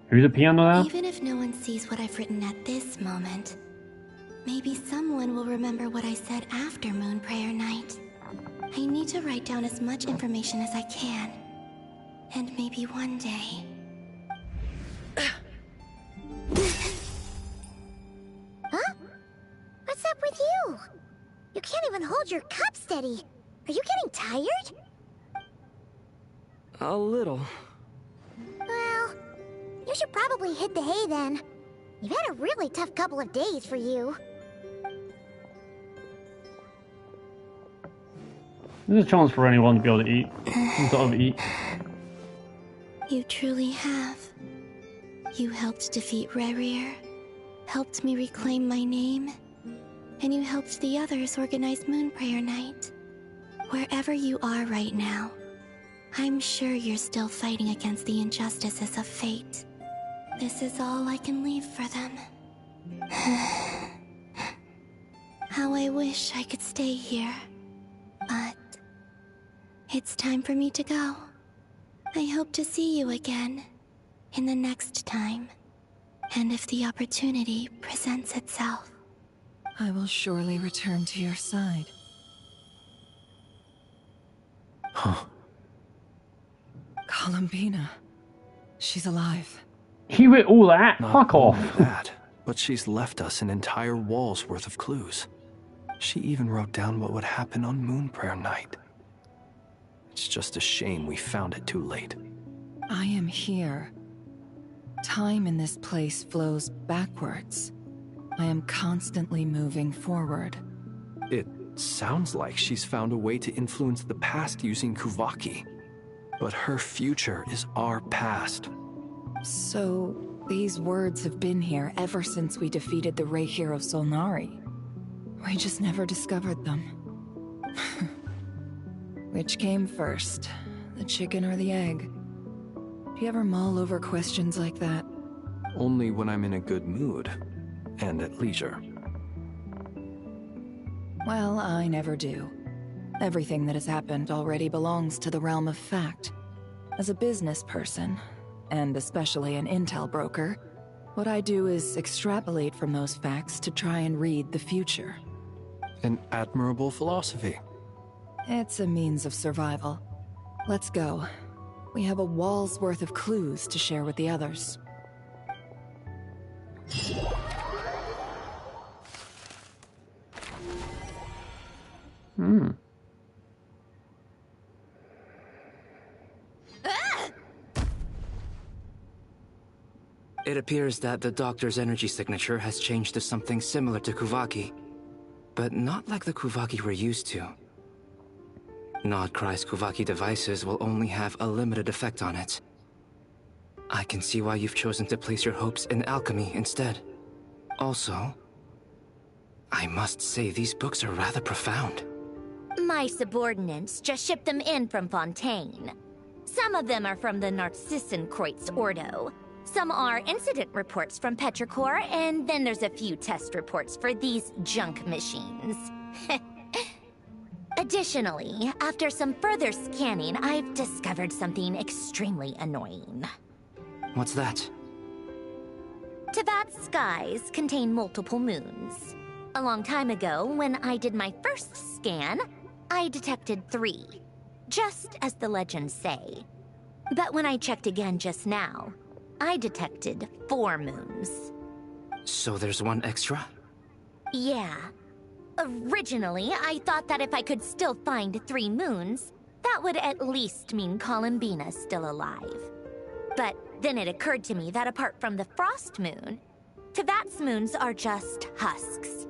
Who's the piano now? Even if no one sees what I've written at this moment, maybe someone will remember what I said after Moon Prayer Night. I need to write down as much information as I can. And maybe one day... Huh? What's up with you? You can't even hold your cup steady. Are you getting tired? A little. Well, you should probably hit the hay then. You've had a really tough couple of days for you. There's a chance for anyone to be able to eat. Some sort of eat. You truly have. You helped defeat Rare, helped me reclaim my name, and you helped the others organize Moon Prayer Night. Wherever you are right now, I'm sure you're still fighting against the injustices of fate. This is all I can leave for them. How I wish I could stay here. But it's time for me to go. I hope to see you again. in the next time, and if the opportunity presents itself. I will surely return to your side. Huh. Columbina. She's alive. You wrote all that? Not Fuck only off. that, but she's left us an entire wall's worth of clues. She even wrote down what would happen on Moon Prayer night. It's just a shame we found it too late. I am here. Time in this place flows backwards. I am constantly moving forward. It sounds like she's found a way to influence the past using Kuvaki. But her future is our past. So, these words have been here ever since we defeated the Ray hero Solnari. We just never discovered them. Which came first, the chicken or the egg? Do you ever mull over questions like that? Only when I'm in a good mood, and at leisure. Well, I never do. Everything that has happened already belongs to the realm of fact. As a business person, and especially an intel broker, what I do is extrapolate from those facts to try and read the future. An admirable philosophy. It's a means of survival. Let's go. We have a wall's worth of clues to share with the others. It appears that the Doctor's energy signature has changed to something similar to Kuvaki, but not like the Kuvaki we're used to. Nodcry's Kuvaki devices will only have a limited effect on it. I can see why you've chosen to place your hopes in alchemy instead. Also, I must say these books are rather profound. My subordinates just shipped them in from Fontaine. Some of them are from the Narcissenkreuz Ordo. Some are incident reports from Petrichor, and then there's a few test reports for these junk machines. Additionally, after some further scanning, I've discovered something extremely annoying. What's that? Teyvat's skies contain multiple moons. A long time ago, when I did my first scan, I detected 3, just as the legends say. But when I checked again just now, I detected 4 moons. So there's one extra? Yeah. Originally, I thought that if I could still find 3 moons, that would at least mean Columbina's still alive. But then it occurred to me that apart from the Frost Moon, Teyvat's moons are just husks.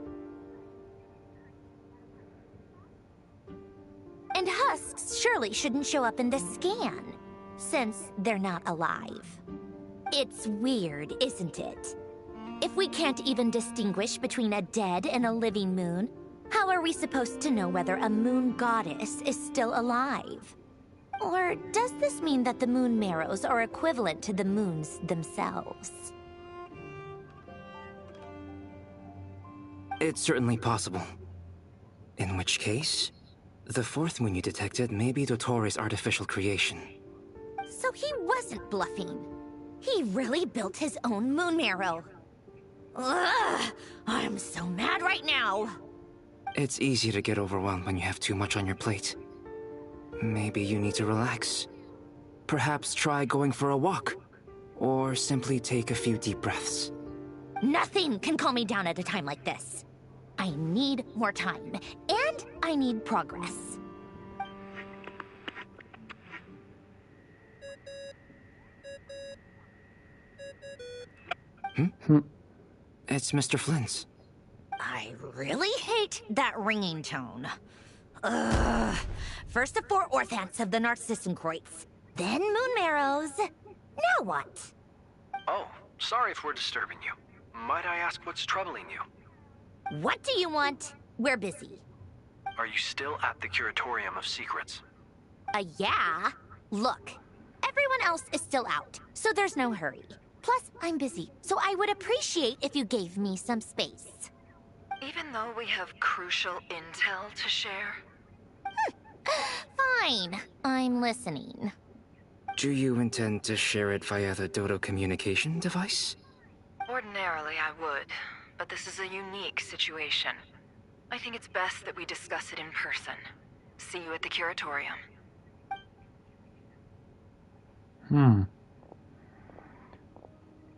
And husks surely shouldn't show up in the scan, since they're not alive. It's weird, isn't it? If we can't even distinguish between a dead and a living moon, how are we supposed to know whether a moon goddess is still alive? Or does this mean that the moon marrows are equivalent to the moons themselves? It's certainly possible. In which case, the 4th moon you detected may be Dottore artificial creation. So he wasn't bluffing. He really built his own moon marrow. Ugh! I'm so mad right now! It's easy to get overwhelmed when you have too much on your plate. Maybe you need to relax. Perhaps try going for a walk. Or simply take a few deep breaths. Nothing can calm me down at a time like this. I need more time, and I need progress. It's Mr. Flynn's. I really hate that ringing tone. Ugh. First the 4 orthants of the Narcissenkreuz, then moon marrows. Now what? Oh, sorry if we're disturbing you. Might I ask what's troubling you? What do you want? We're busy. Are you still at the Curatorium of Secrets? Yeah? Look, everyone else is still out, so there's no hurry. Plus, I'm busy, so I would appreciate if you gave me some space. Even though we have crucial intel to share? Fine, I'm listening. Do you intend to share it via the Dodo communication device? Ordinarily, I would, but this is a unique situation. I think it's best that we discuss it in person. See you at the curatorium.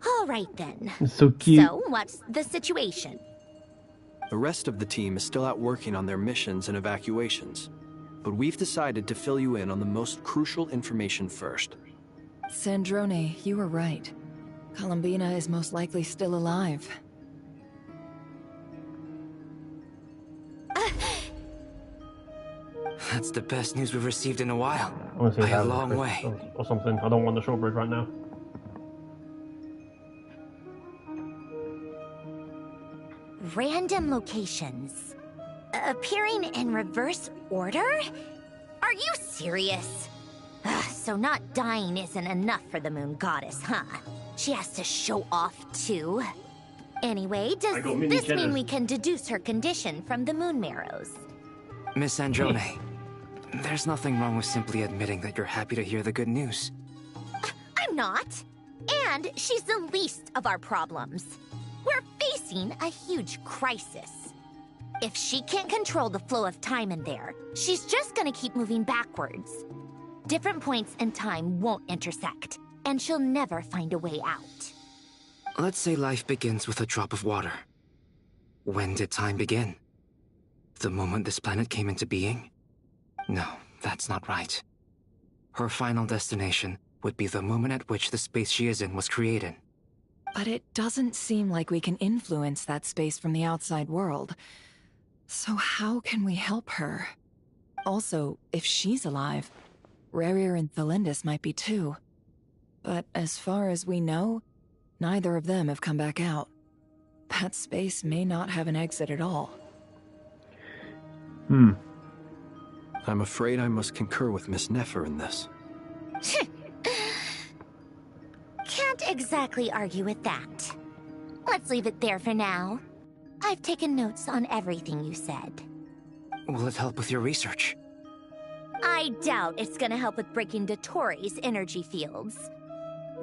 All right then. It's so cute. So, what's the situation? The rest of the team is still out working on their missions and evacuations, but we've decided to fill you in on the most crucial information first. Sandrone, you were right. Columbina is most likely still alive. That's the best news we've received in a while. Honestly, By a long way. or something. I don't want the shortbread right now. Random locations. Appearing in reverse order? Are you serious? So not dying isn't enough for the moon goddess, huh? She has to show off too. Anyway, does this mean we can deduce her condition from the moon marrows? Miss Androne, there's nothing wrong with simply admitting that you're happy to hear the good news. I'm not. And she's the least of our problems. We're facing a huge crisis. If she can't control the flow of time in there, she's just gonna keep moving backwards. Different points in time won't intersect, and she'll never find a way out. Let's say life begins with a drop of water. When did time begin? The moment this planet came into being? No, that's not right. Her final destination would be the moment at which the space she is in was created. But it doesn't seem like we can influence that space from the outside world. So how can we help her? Also, if she's alive, Rerir and Thalindus might be too. But as far as we know, neither of them have come back out. That space may not have an exit at all. I'm afraid I must concur with Miss Nefer in this. Can't exactly argue with that. Let's leave it there for now. I've taken notes on everything you said. Will it help with your research? I doubt it's gonna help with breaking Dotori's energy fields.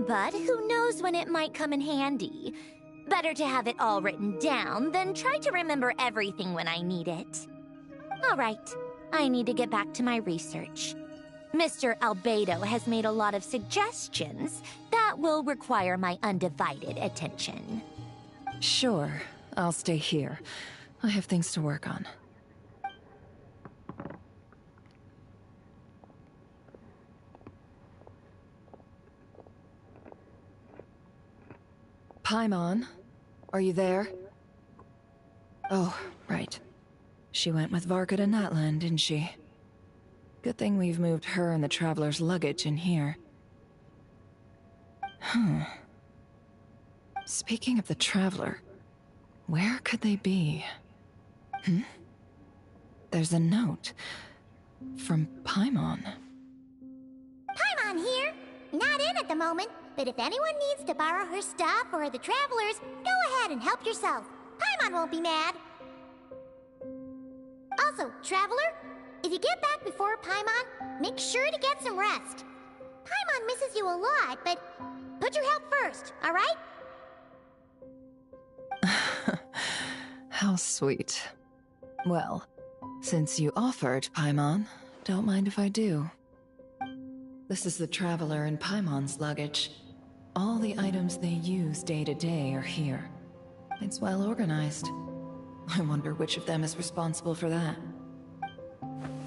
But who knows when it might come in handy. Better to have it all written down than try to remember everything when I need it. All right, I need to get back to my research. Mr. Albedo has made a lot of suggestions that will require my undivided attention. Sure, I'll stay here. I have things to work on. Paimon, are you there? Oh, right. She went with Varka to Natlan, didn't she? Good thing we've moved her and the Traveler's luggage in here. Speaking of the Traveler, where could they be? There's a note from Paimon. Paimon here. Not in at the moment, but if anyone needs to borrow her stuff or the Travelers, go ahead and help yourself. Paimon won't be mad. Also, Traveler, if you get back before Paimon, make sure to get some rest. Paimon misses you a lot, but put your health first, all right? How sweet. Well, since you offered, Paimon, don't mind if I do. This is the Traveler and Paimon's luggage. All the items they use day to day are here. It's well organized. I wonder which of them is responsible for that.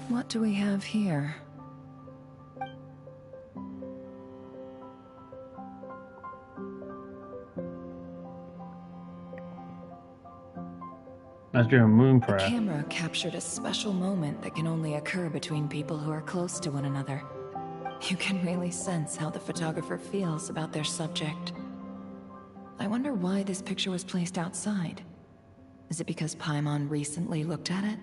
What do we have here? That's during moon The prayer. camera captured a special moment that can only occur between people who are close to one another. You can really sense how the photographer feels about their subject. I wonder why this picture was placed outside. Is it because Paimon recently looked at it?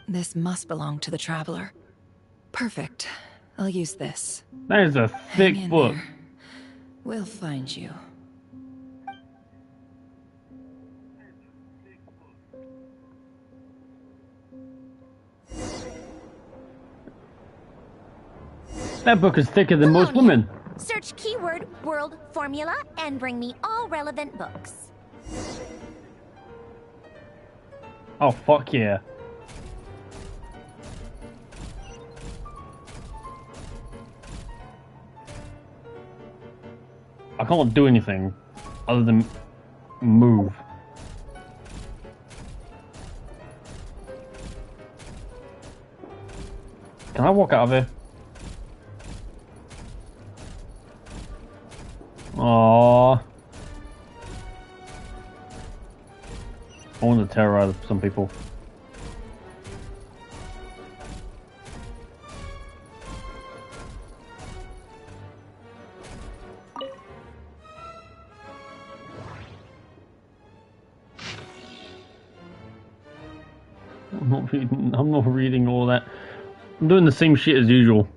This must belong to the Traveler. Perfect. I'll use this. That is a thick Hang in book. there. We'll find you. That book is thicker than most women. Search keyword world formula and bring me all relevant books. Oh, fuck yeah. I can't do anything other than move. Can I walk out of here? Aww. I want to terrorize some people. I'm not reading all that. I'm doing the same shit as usual.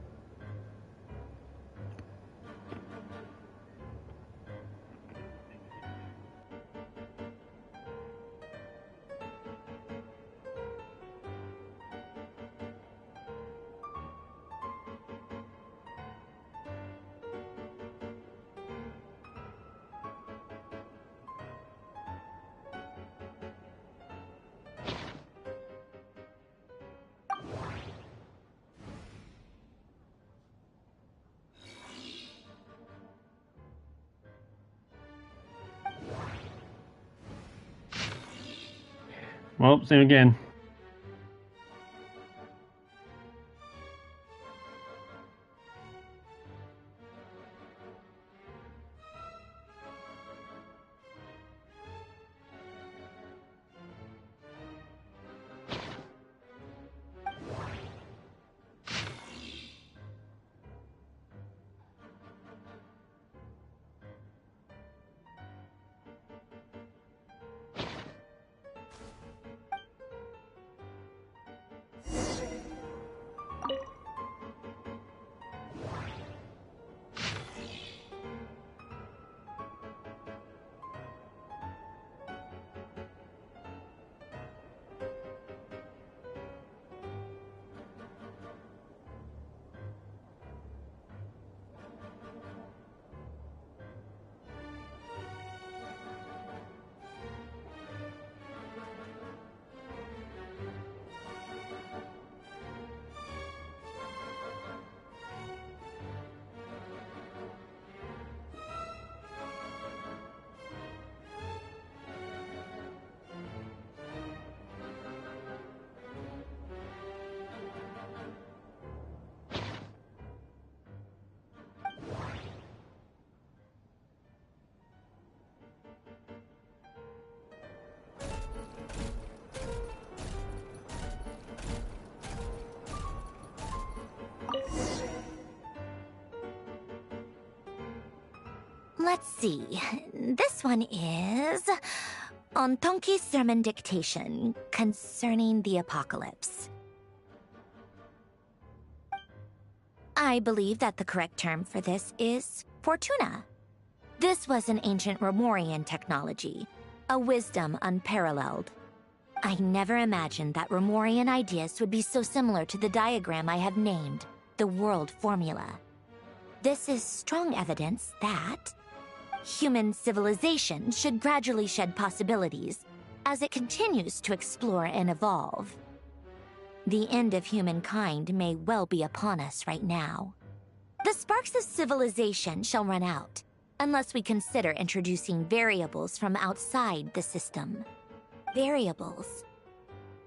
Well, same again. Let's see. This one is on Tonki's sermon dictation concerning the apocalypse. I believe that the correct term for this is Fortuna. This was an ancient Romorian technology, a wisdom unparalleled. I never imagined that Romorian ideas would be so similar to the diagram I have named, the world formula. This is strong evidence that human civilization should gradually shed possibilities as it continues to explore and evolve. The end of humankind may well be upon us right now. The sparks of civilization shall run out, unless we consider introducing variables from outside the system. Variables.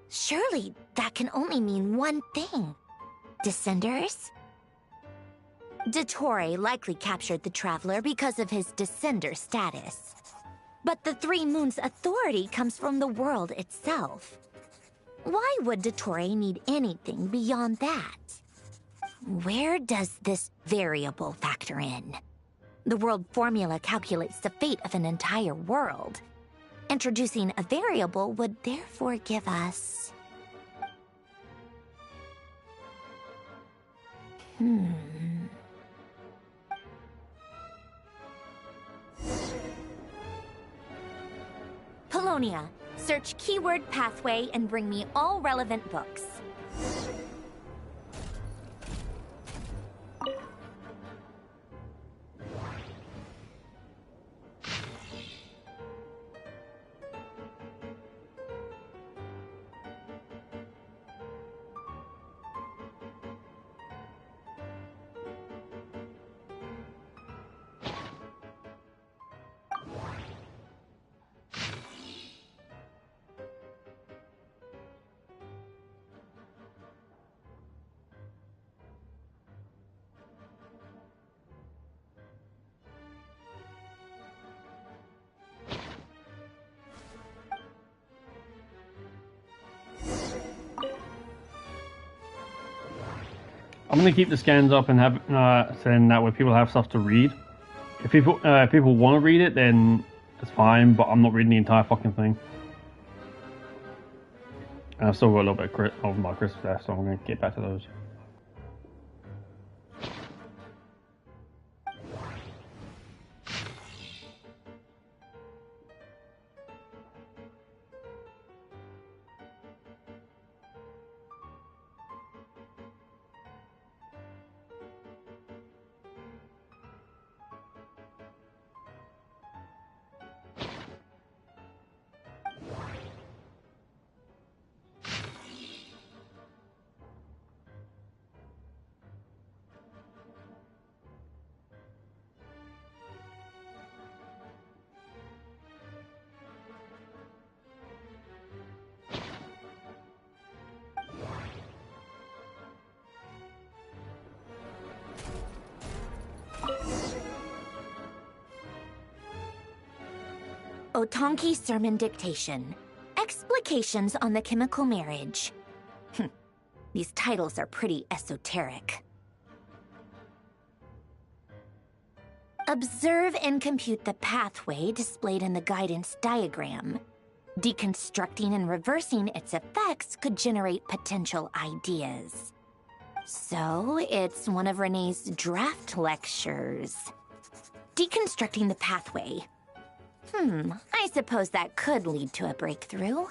Surely that can only mean one thing. Descenders? Dottore likely captured the Traveler because of his descender status. But the Three Moons' authority comes from the world itself. Why would Dottore need anything beyond that? Where does this variable factor in? The world formula calculates the fate of an entire world. Introducing a variable would therefore give us Polonia, search keyword pathway and bring me all relevant books. I'm gonna keep the scans up and have saying that way people have stuff to read. If people want to read it, then it's fine. But I'm not reading the entire fucking thing. And I've still got a little bit of my Christmas left, so I'm gonna get back to those. Otonki Sermon Dictation. Explications on the Chemical Marriage. These titles are pretty esoteric. Observe and compute the pathway displayed in the guidance diagram. Deconstructing and reversing its effects could generate potential ideas. So, it's one of Renee's draft lectures. Deconstructing the pathway. I suppose that could lead to a breakthrough.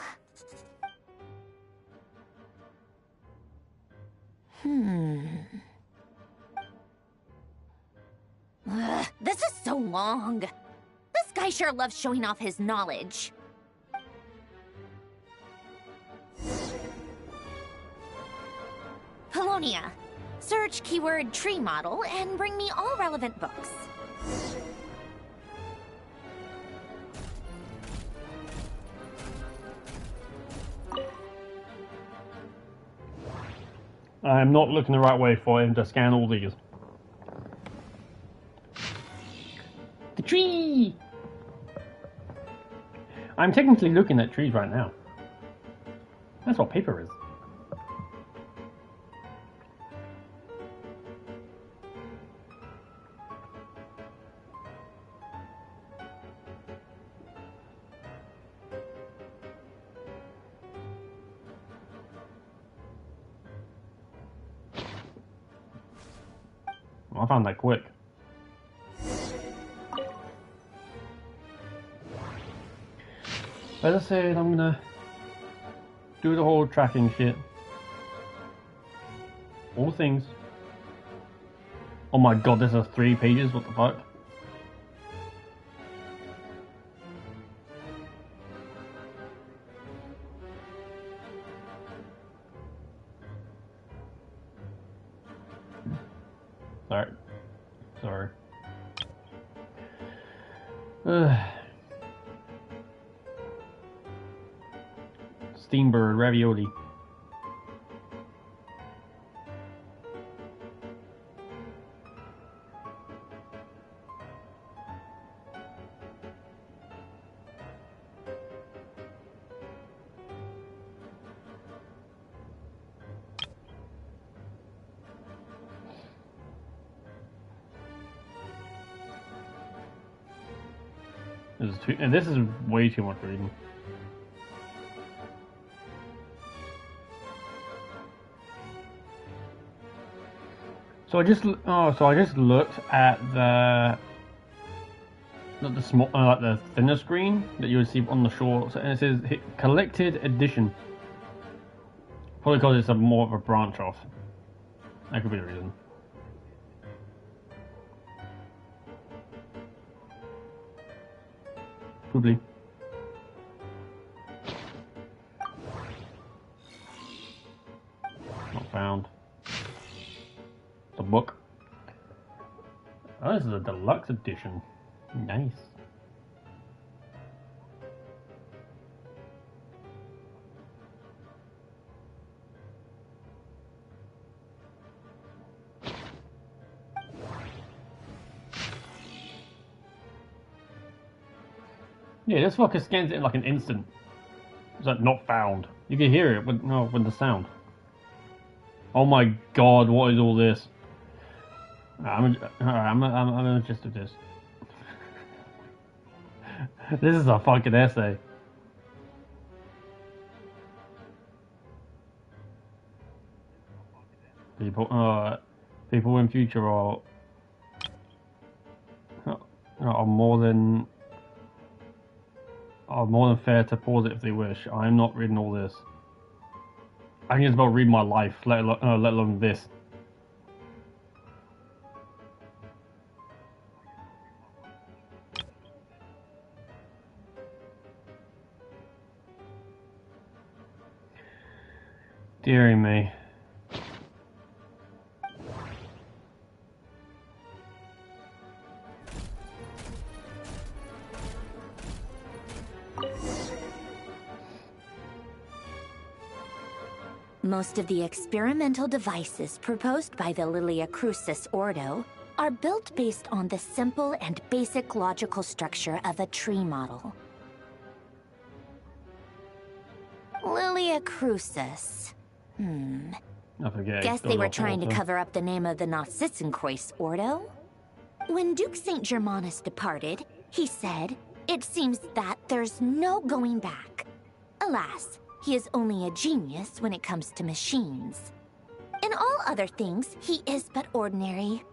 This is so long. This guy sure loves showing off his knowledge. Polonia, search keyword tree model and bring me all relevant books. I'm not looking the right way for him to scan all these. The tree! I'm technically looking at trees right now. That's what paper is. I found that quick. As I said, I'm gonna do the whole tracking shit. All things. Oh my god, this is 3 pages, what the fuck? Sorry. Steambird ravioli. This is way too much reading. So I just looked at the small like the thinner screen that you would see on the shorts, and it says collected edition. Probably because it's more of a branch off. That could be the reason. Could be. Not found. It's a book. Oh, this is a deluxe edition. Nice. Yeah, this fucker scans it in like an instant. It's like not found. You can hear it with the sound. Oh my god, what is all this? I'm interested in this. This is a fucking essay. People in future are more than fair to pause it if they wish. I'm not reading all this. I can just about read my life, let alone this. Deary me. Most of the experimental devices proposed by the Lilia Crucis Ordo are built based on the simple and basic logical structure of a tree model. Lilia Crucis. I forget. Guess they were trying to cover up the name of the Nautitzenkreuz Ordo? When Duke St. Germanus departed, he said, "It seems that there's no going back." Alas, he is only a genius when it comes to machines. In all other things, he is but ordinary.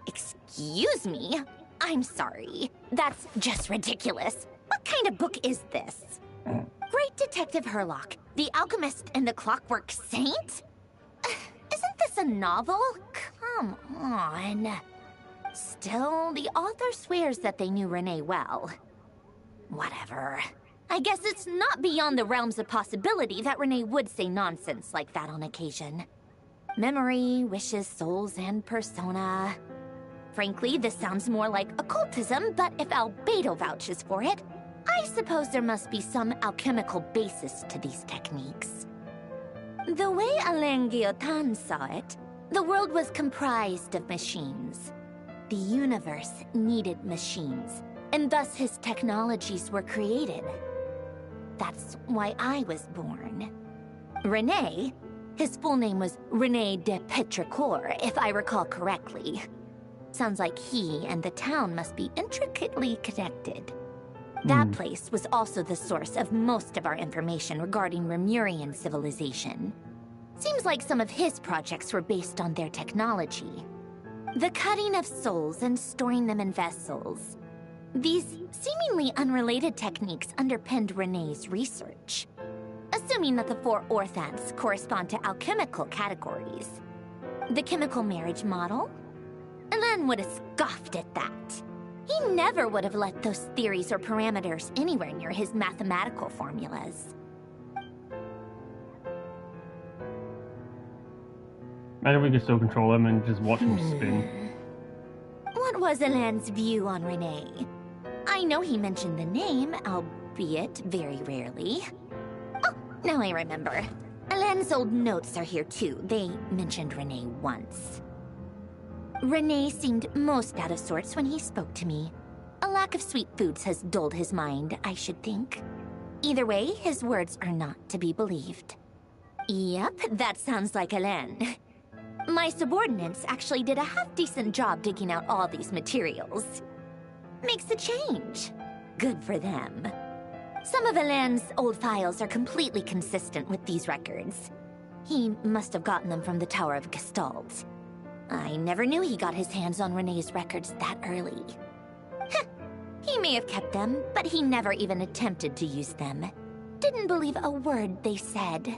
Excuse me? I'm sorry. That's just ridiculous. What kind of book is this? Great Detective Herlock, the Alchemist and the Clockwork Saint? Isn't this a novel? Come on. Still, the author swears that they knew Renee well. Whatever. I guess it's not beyond the realms of possibility that Renee would say nonsense like that on occasion. Memory, wishes, souls, and persona. Frankly, this sounds more like occultism, but if Albedo vouches for it, I suppose there must be some alchemical basis to these techniques. The way Alain Guillotin saw it, the world was comprised of machines. The universe needed machines, and thus his technologies were created. That's why I was born. René, his full name was René de Petrichor, if I recall correctly. Sounds like he and the town must be intricately connected. That place was also the source of most of our information regarding Remurian civilization. Seems like some of his projects were based on their technology. The cutting of souls and storing them in vessels. These seemingly unrelated techniques underpinned René's research. Assuming that the 4 orthants correspond to alchemical categories. The chemical marriage model? Alain would have scoffed at that. He never would have let those theories or parameters anywhere near his mathematical formulas. Maybe we could still control him and just watch him spin. What was Alain's view on René? I know he mentioned the name, albeit very rarely. Oh, now I remember. Alain's old notes are here too. They mentioned René once. René seemed most out of sorts when he spoke to me. A lack of sweet foods has dulled his mind, I should think. Either way, his words are not to be believed. Yep, that sounds like Alain. My subordinates actually did a half-decent job digging out all these materials. Makes a change. Good for them. Some of Alain's old files are completely consistent with these records. He must have gotten them from the Tower of Gestalt. I never knew he got his hands on Renee's records that early. Heh, he may have kept them, but he never even attempted to use them. Didn't believe a word they said.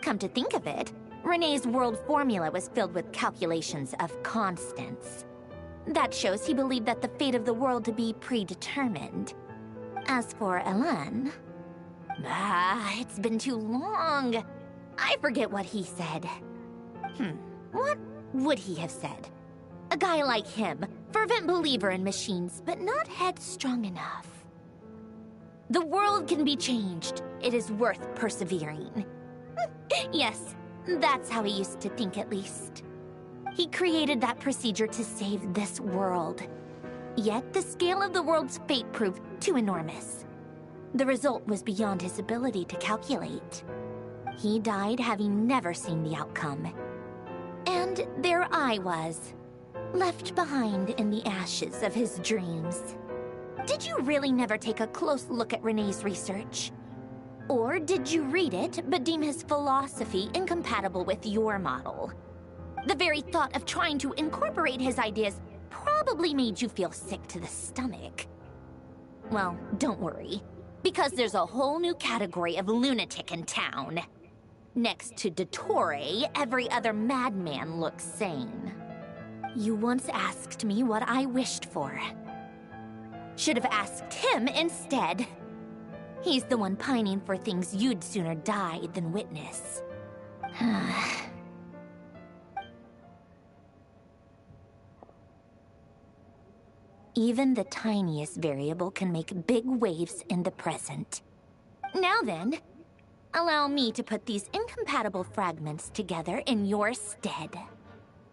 Come to think of it, Renee's world formula was filled with calculations of constants. That shows he believed that the fate of the world to be predetermined. As for Elan... it's been too long. I forget what he said. What would he have said? A guy like him, fervent believer in machines, but not headstrong enough. The world can be changed. It is worth persevering. Yes, that's how he used to think at least. He created that procedure to save this world. Yet the scale of the world's fate proved too enormous. The result was beyond his ability to calculate. He died having never seen the outcome. And there I was, left behind in the ashes of his dreams. Did you really never take a close look at Renee's research? Or did you read it, but deem his philosophy incompatible with your model? The very thought of trying to incorporate his ideas probably made you feel sick to the stomach. Well, don't worry, because there's a whole new category of lunatic in town. Next to Dottore, every other madman looks sane. You once asked me what I wished for. Should have asked him instead. He's the one pining for things you'd sooner die than witness. Even the tiniest variable can make big waves in the present. Now then, allow me to put these incompatible fragments together in your stead.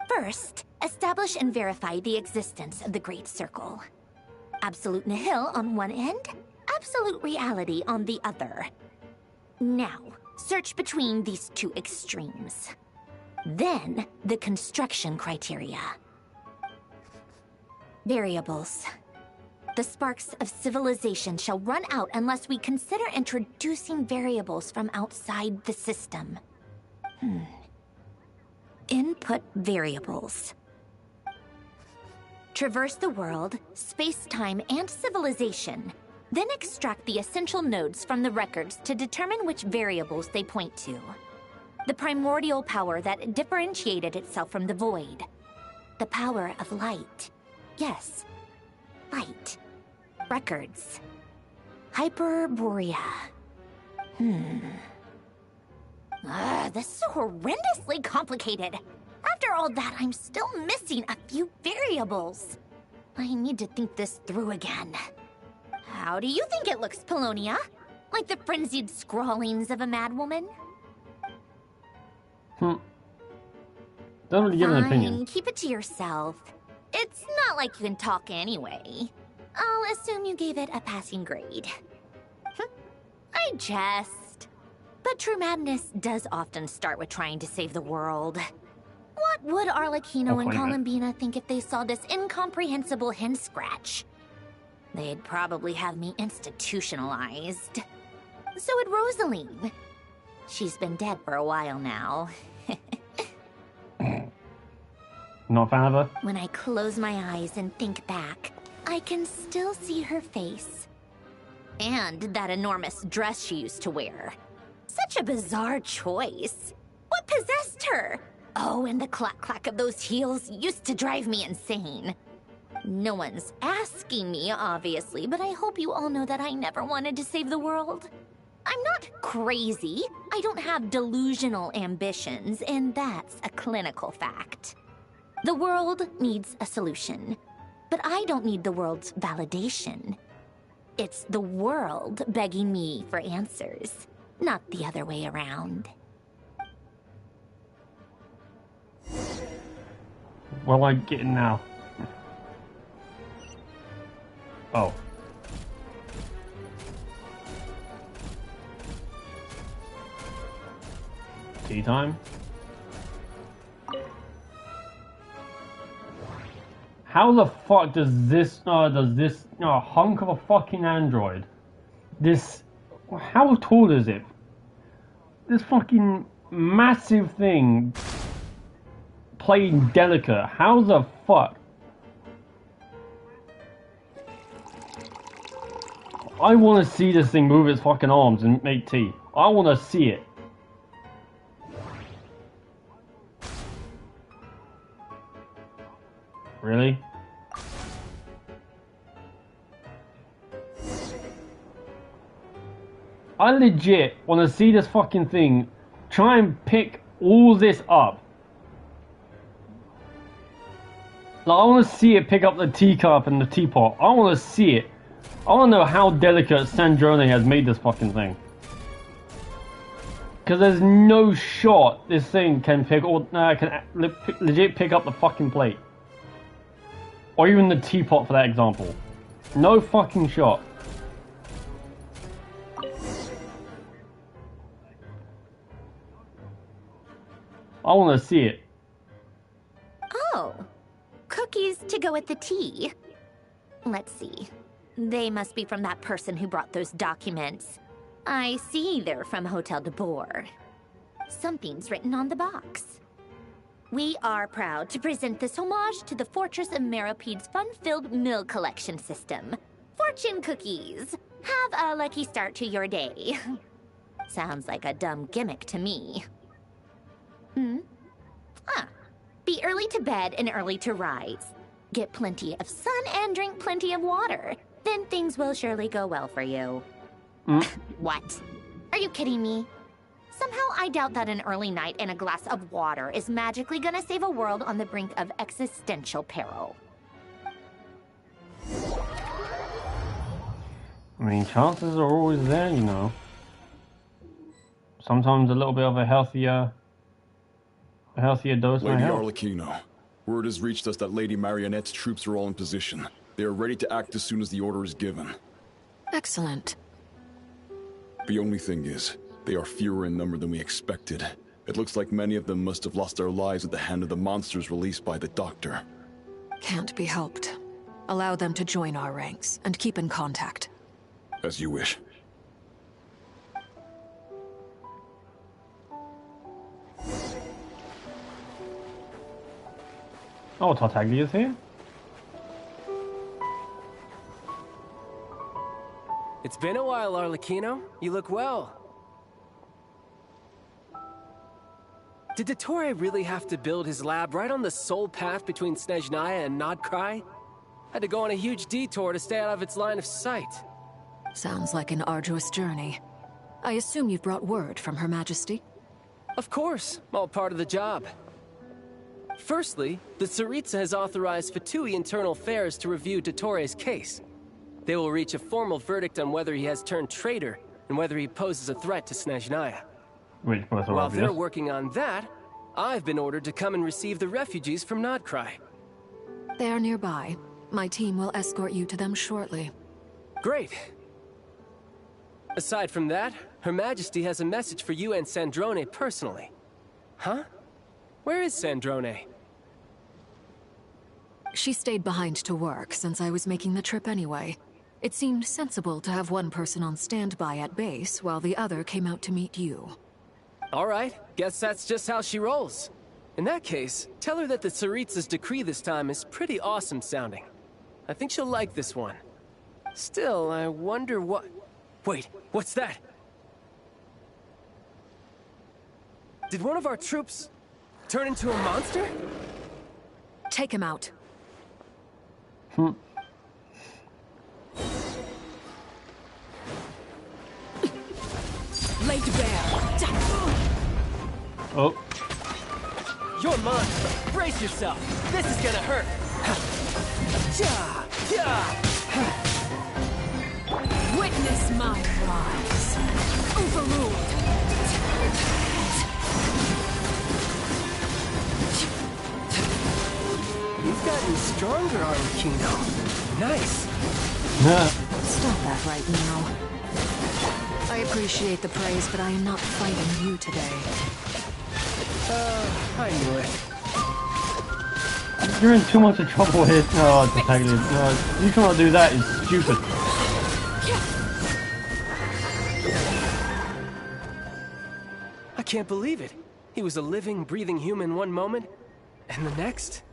First, establish and verify the existence of the Great Circle. Absolute nihil on one end, absolute reality on the other. Now, search between these two extremes. Then, the construction criteria. Variables. The sparks of civilization shall run out unless we consider introducing variables from outside the system. Input variables. Traverse the world, space-time, and civilization. Then extract the essential nodes from the records to determine which variables they point to. The primordial power that differentiated itself from the void. The power of light. Yes, light. Records. Hyperborea. This is horrendously complicated. After all that, I'm still missing a few variables. I need to think this through again. How do you think it looks, Polonia? Like the frenzied scrawlings of a madwoman? Don't really give an opinion. Keep it to yourself. It's not like you can talk anyway. I'll assume you gave it a passing grade. I jest. But true madness does often start with trying to save the world. What would Arlecchino and Columbina think if they saw this incomprehensible hen scratch? They'd probably have me institutionalized. So would Rosaline. She's been dead for a while now. Not a fan of her? When I close my eyes and think back, I can still see her face. And that enormous dress she used to wear. Such a bizarre choice. What possessed her? Oh, and the clack-clack of those heels used to drive me insane. No one's asking me, obviously, but I hope you all know that I never wanted to save the world. I'm not crazy. I don't have delusional ambitions, and that's a clinical fact. The world needs a solution, but I don't need the world's validation. It's the world begging me for answers, not the other way around. What am I getting now? Oh. Tea time? How the fuck does this hunk of a fucking android, how tall is it? This fucking massive thing playing delicate. How the fuck? I want to see this thing move its fucking arms and make tea. I want to see it. Really? I legit want to see this fucking thing try and pick all this up. Like, I want to see it pick up the teacup and the teapot. I want to see it. I want to know how delicate Sandrone has made this fucking thing. Because there's no shot this thing can pick or can legit pick up the fucking plate. Or even the teapot for that example. No fucking shot. I want to see it. Oh, cookies to go with the tea. Let's see. They must be from that person who brought those documents. I see they're from Hotel de Boer. Something's written on the box. We are proud to present this homage to the Fortress of Meropede's fun-filled mill collection system. Fortune cookies. Have a lucky start to your day. Sounds like a dumb gimmick to me. Be early to bed and early to rise. Get plenty of sun and drink plenty of water. Then things will surely go well for you. What? Are you kidding me? Somehow I doubt that an early night and a glass of water is magically gonna save a world on the brink of existential peril. I mean, chances are always there, you know. Sometimes a little bit of a healthier dose might Lady help. Arlecchino, word has reached us that Lady Marionette's troops are all in position. They are ready to act as soon as the order is given. Excellent. The only thing is, they are fewer in number than we expected. It looks like many of them must have lost their lives at the hand of the monsters released by the Doctor. Can't be helped. Allow them to join our ranks and keep in contact. As you wish. Oh, Tartaglia is here? It's been a while, Arlecchino. You look well. Did Dottore really have to build his lab right on the sole path between Snezhnaya and Nodcry? Had to go on a huge detour to stay out of its line of sight. Sounds like an arduous journey. I assume you've brought word from Her Majesty? Of course, all part of the job. Firstly, the Tsaritsa has authorized Fatui Internal Affairs to review Dottore's case. They will reach a formal verdict on whether he has turned traitor and whether he poses a threat to Snezhnaya. While they're working on that, I've been ordered to come and receive the refugees from Nodcry. They are nearby. My team will escort you to them shortly. Great. Aside from that, Her Majesty has a message for you and Sandrone personally. Huh? Where is Sandrone? She stayed behind to work since I was making the trip anyway. It seemed sensible to have one person on standby at base while the other came out to meet you. All right, guess that's just how she rolls. In that case, tell her that the Tsaritsa's decree this time is pretty awesome sounding. I think she'll like this one. Still, I wonder what... Wait, what's that? Did one of our troops turn into a monster? Take him out. Laid bare. Oh. You're mine. Brace yourself. This is gonna hurt. Witness my rise. Overruled. You've gotten stronger, Arlecchino. Nice. Stop that right now. I appreciate the praise, but I am not fighting you today. I knew it. You're in too much of trouble here. Oh, Tartaglia. No, you cannot do that. It's stupid. I can't believe it. He was a living, breathing human one moment, And the next?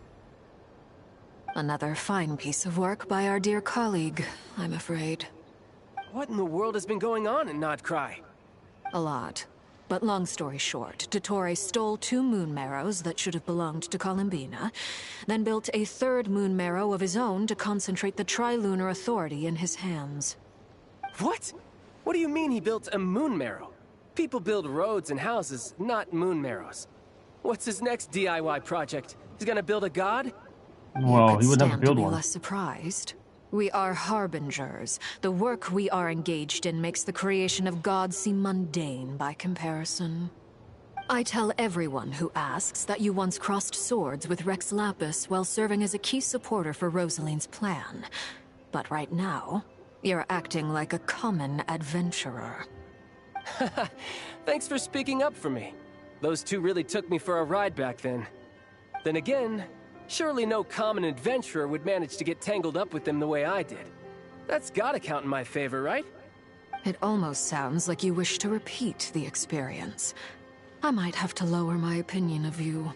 Another fine piece of work by our dear colleague, I'm afraid. What in the world has been going on in Nodcry? A lot. But long story short, Dottore stole 2 moon marrows that should have belonged to Columbina, then built a 3rd moon marrow of his own to concentrate the Trilunar Authority in his hands. What? What do you mean he built a moon marrow? People build roads and houses, not moon marrows. What's his next DIY project? He's gonna build a god? Well, he would have to build one. Less surprised. We are harbingers. The work we are engaged in makes the creation of gods seem mundane by comparison. I tell everyone who asks that you once crossed swords with Rex Lapis while serving as a key supporter for Rosaline's plan. But right now, you're acting like a common adventurer. Thanks for speaking up for me. Those 2 really took me for a ride back then. Then again, surely no common adventurer would manage to get tangled up with them the way I did. That's gotta count in my favor, right? It almost sounds like you wish to repeat the experience. I might have to lower my opinion of you.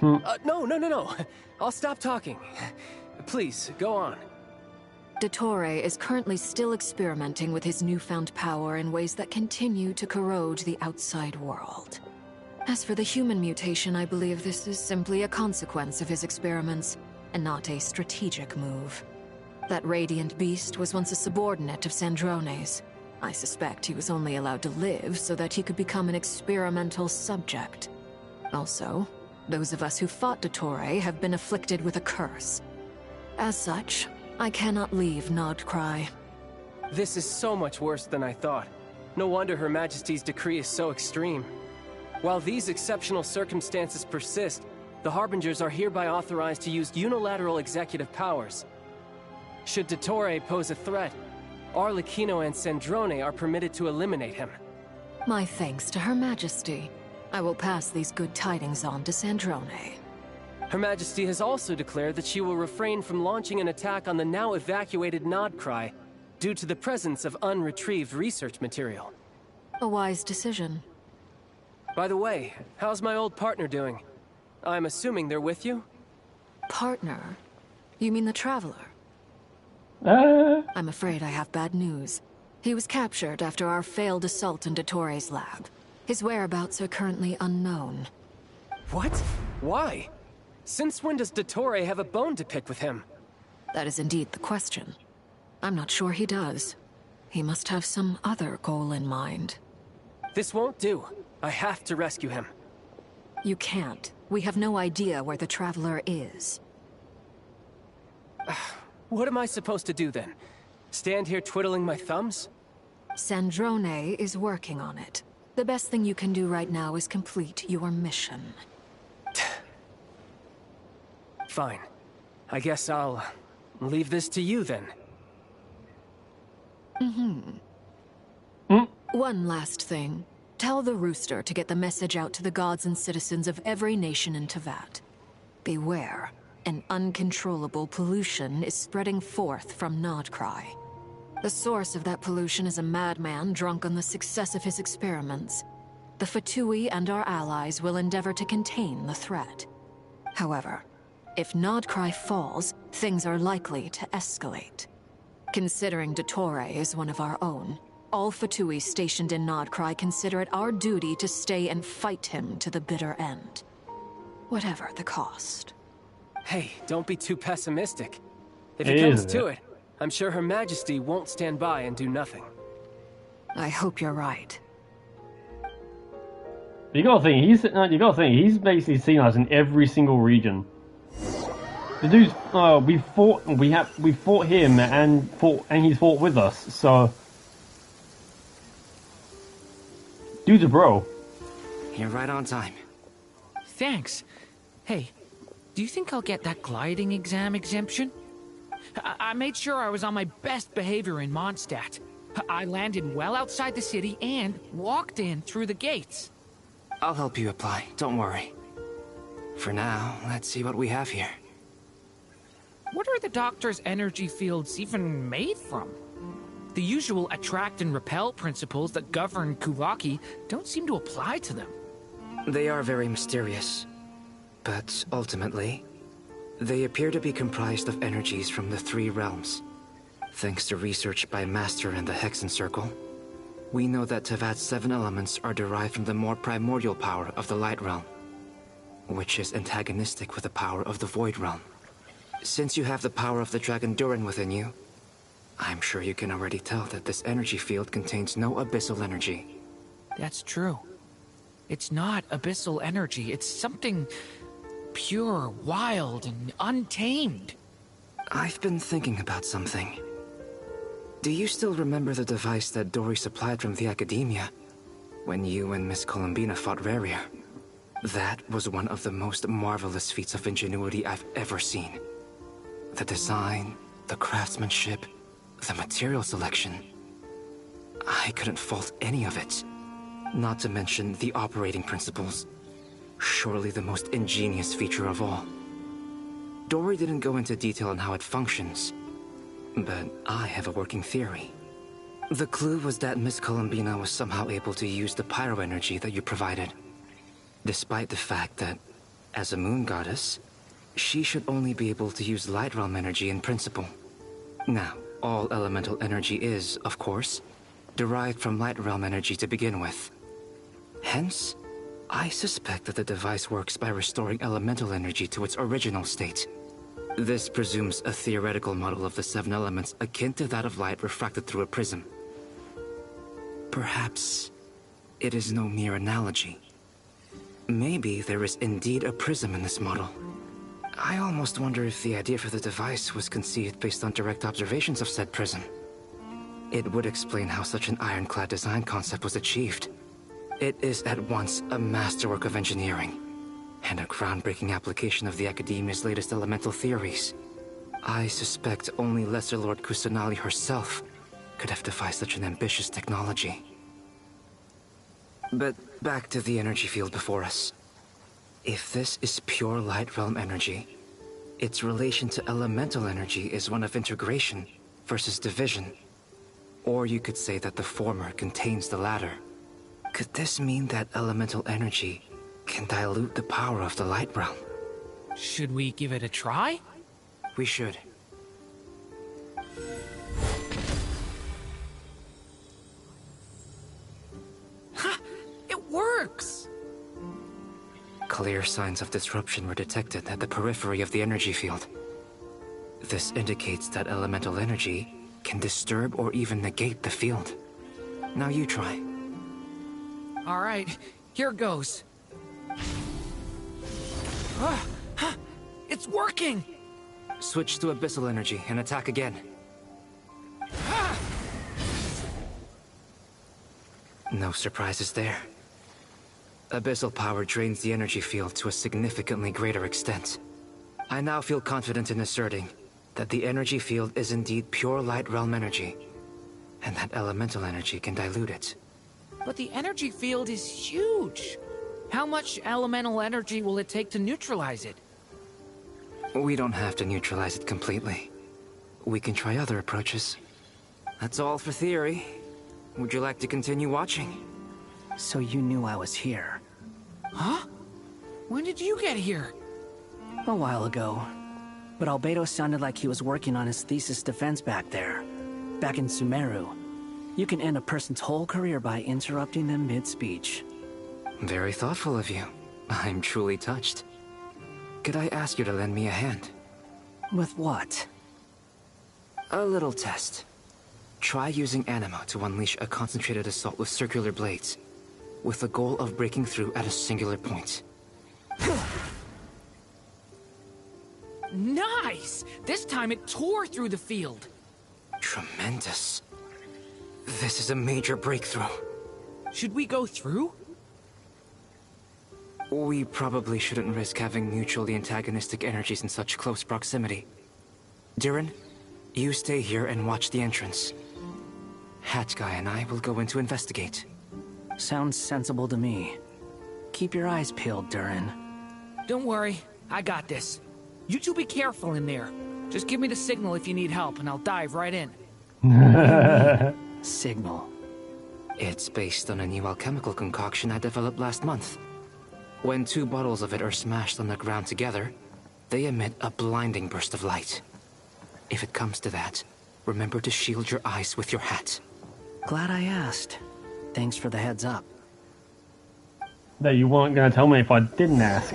No. I'll stop talking. Please, go on. Dottore is currently still experimenting with his newfound power in ways that continue to corrode the outside world. As for the human mutation, I believe this is simply a consequence of his experiments, and not a strategic move. That radiant beast was once a subordinate of Sandrone's. I suspect he was only allowed to live so that he could become an experimental subject. Also, those of us who fought Dottore have been afflicted with a curse. As such, I cannot leave Nodcry. This is so much worse than I thought. No wonder Her Majesty's decree is so extreme. While these exceptional circumstances persist, the Harbingers are hereby authorized to use unilateral executive powers. Should Dottore pose a threat, Arlecchino and Sandrone are permitted to eliminate him. My thanks to Her Majesty. I will pass these good tidings on to Sandrone. Her Majesty has also declared that she will refrain from launching an attack on the now evacuated Nodcry due to the presence of unretrieved research material. A wise decision. By the way, how's my old partner doing? I'm assuming they're with you? Partner? You mean the Traveler? I'm afraid I have bad news. He was captured after our failed assault in Dottore's lab. His whereabouts are currently unknown. What? Why? Since when does Dottore have a bone to pick with him? That is indeed the question. I'm not sure he does. He must have some other goal in mind. This won't do. I have to rescue him. You can't. We have no idea where the Traveler is. What am I supposed to do then? Stand here twiddling my thumbs? Sandrone is working on it. The best thing you can do right now is complete your mission. Fine. I guess I'll leave this to you then. One last thing. Tell the Rooster to get the message out to the gods and citizens of every nation in Teyvat. Beware. An uncontrollable pollution is spreading forth from Nodcry. The source of that pollution is a madman drunk on the success of his experiments. The Fatui and our allies will endeavor to contain the threat. However, if Nodcry falls, things are likely to escalate. Considering Dottore is one of our own, all Fatui stationed in Nodcry consider it our duty to stay and fight him to the bitter end. Whatever the cost. Hey, don't be too pessimistic. If it comes to it, I'm sure Her Majesty won't stand by and do nothing. I hope you're right. You gotta think he's basically seen us in every single region. The dude's we fought him and he's fought with us, so dude's a bro. You're right on time. Thanks. Hey, do you think I'll get that gliding exam exemption? I made sure I was on my best behavior in Mondstadt. I landed well outside the city and walked in through the gates. I'll help you apply, don't worry. For now, let's see what we have here. What are the Doctor's energy fields even made from? The usual attract and repel principles that govern Kuvaki don't seem to apply to them. They are very mysterious. But ultimately, they appear to be comprised of energies from the 3 realms. Thanks to research by Master and the Hexen Circle, we know that Tevat's 7 elements are derived from the more primordial power of the Light Realm, which is antagonistic with the power of the Void Realm. Since you have the power of the Dragon Durin within you, I'm sure you can already tell that this energy field contains no abyssal energy. That's true. It's not abyssal energy, it's something pure, wild, and untamed. I've been thinking about something. Do you still remember the device that Dory supplied from the Academia when you and Miss Columbina fought Raria? That was one of the most marvelous feats of ingenuity I've ever seen. The design, the craftsmanship, the material selection. I couldn't fault any of it. Not to mention the operating principles. Surely the most ingenious feature of all. Dory didn't go into detail on how it functions, but I have a working theory. The clue was that Miss Columbina was somehow able to use the pyro energy that you provided, despite the fact that, as a moon goddess, she should only be able to use Light Realm energy in principle. Now, all elemental energy is, of course, derived from Light Realm energy to begin with. Hence, I suspect that the device works by restoring elemental energy to its original state. This presumes a theoretical model of the 7 elements akin to that of light refracted through a prism. Perhaps it is no mere analogy. Maybe there is indeed a prism in this model. I almost wonder if the idea for the device was conceived based on direct observations of said prism. It would explain how such an ironclad design concept was achieved. It is at once a masterwork of engineering and a groundbreaking application of the Academia's latest elemental theories. I suspect only Lesser Lord Kusanali herself could have devised such an ambitious technology. But back to the energy field before us. If this is pure Light Realm energy, its relation to elemental energy is one of integration versus division. Or you could say that the former contains the latter. Could this mean that elemental energy can dilute the power of the Light Realm? Should we give it a try? We should. Ha! It works! Clear signs of disruption were detected at the periphery of the energy field. This indicates that elemental energy can disturb or even negate the field. Now you try. All right, here goes. It's working! Switch to abyssal energy and attack again. No surprises there. Abyssal power drains the energy field to a significantly greater extent. I now feel confident in asserting that the energy field is indeed pure Light Realm energy, and that elemental energy can dilute it. But the energy field is huge. How much elemental energy will it take to neutralize it? We don't have to neutralize it completely. We can try other approaches. That's all for theory. Would you like to continue watching? So you knew I was here. Huh? When did you get here? A while ago. But Albedo sounded like he was working on his thesis defense back there. Back in Sumeru. You can end a person's whole career by interrupting them mid-speech. Very thoughtful of you. I'm truly touched. Could I ask you to lend me a hand? With what? A little test. Try using Anima to unleash a concentrated assault with circular blades, with the goal of breaking through at a singular point. Nice! This time it tore through the field. Tremendous. This is a major breakthrough. Should we go through? We probably shouldn't risk having mutually antagonistic energies in such close proximity. Durin, you stay here and watch the entrance. Hatch Guy and I will go in to investigate. Sounds sensible to me. Keep your eyes peeled, Durin. Don't worry, I got this. You two be careful in there. Just give me the signal if you need help and I'll dive right in. Signal. It's based on a new alchemical concoction I developed last month. When two bottles of it are smashed on the ground together, they emit a blinding burst of light. If it comes to that, remember to shield your eyes with your hat. Glad I asked. Thanks for the heads up. That you weren't going to tell me if I didn't ask.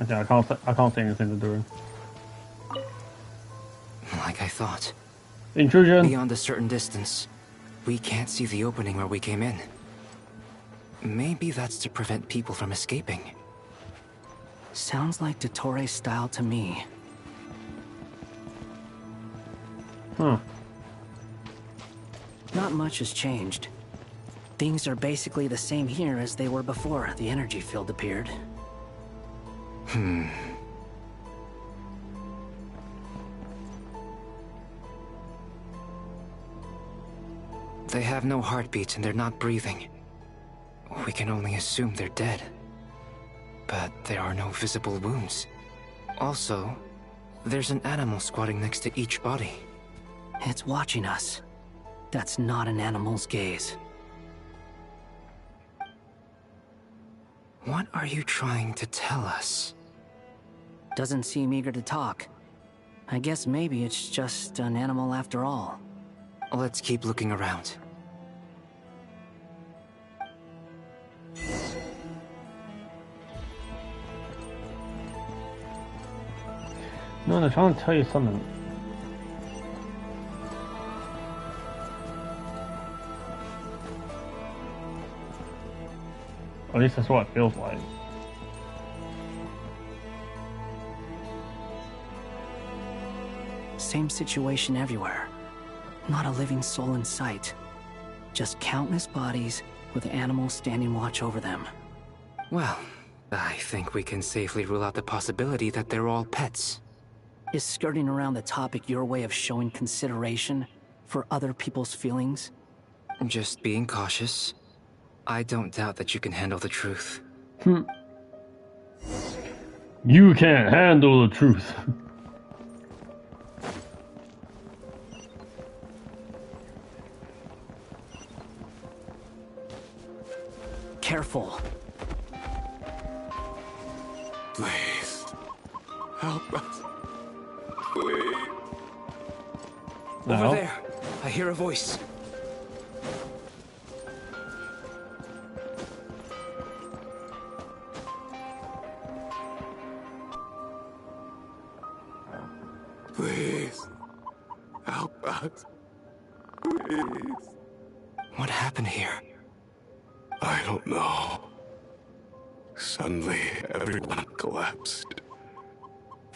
Okay, I can't see anything to do. Like I thought. Intrusion! Beyond a certain distance, we can't see the opening where we came in. Maybe that's to prevent people from escaping. Sounds like Dottore style to me. Huh. Not much has changed. Things are basically the same here as they were before the energy field appeared. They have no heartbeats and they're not breathing. We can only assume they're dead. But there are no visible wounds. Also, there's an animal squatting next to each body. It's watching us. That's not an animal's gaze. What are you trying to tell us? Doesn't seem eager to talk. I guess maybe it's just an animal after all. Let's keep looking around. No, they're trying to tell you something. At least that's what it feels like. Same situation everywhere. Not a living soul in sight. Just countless bodies with animals standing watch over them. Well, I think we can safely rule out the possibility that they're all pets. Is skirting around the topic your way of showing consideration for other people's feelings? Just being cautious. I don't doubt that you can handle the truth. You can't handle the truth. Careful. Please. Help us. Please. Over there. I hear a voice. Please. Help us. Please. What happened here? I don't know. Suddenly, everyone collapsed.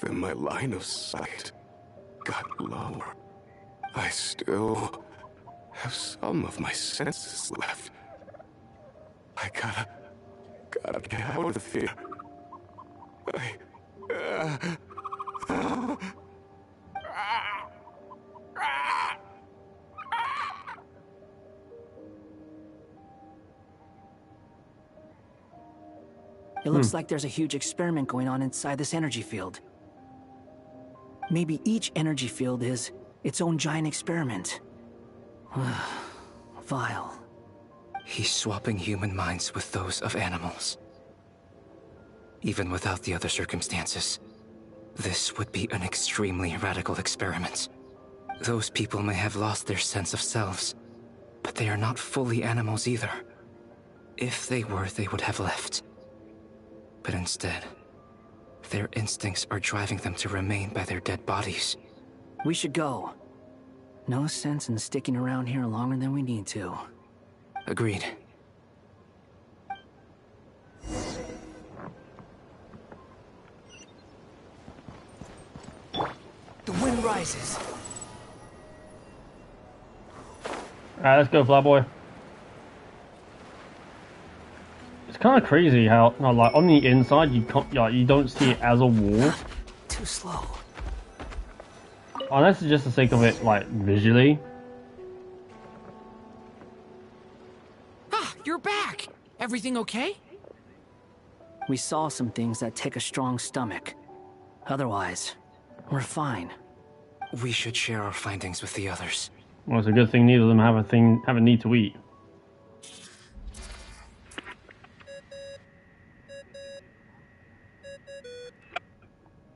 Then my line of sight got lower. I still have some of my senses left. I gotta get out of here. It looks like there's a huge experiment going on inside this energy field. Maybe each energy field is its own giant experiment. Vile. He's swapping human minds with those of animals. Even without the other circumstances, this would be an extremely radical experiment. Those people may have lost their sense of selves, but they are not fully animals either. If they were, they would have left. But instead, their instincts are driving them to remain by their dead bodies. We should go. No sense in sticking around here longer than we need to. Agreed. The wind rises. Alright, let's go, Flyboy. It's kind of crazy how, like, on the inside you can't, like, you don't see it as a wall. Too slow. Unless it's just the sake of it, like, visually. Ah, you're back! Everything okay? We saw some things that take a strong stomach. Otherwise, we're fine. We should share our findings with the others. Well, it's a good thing neither of them have a need to eat.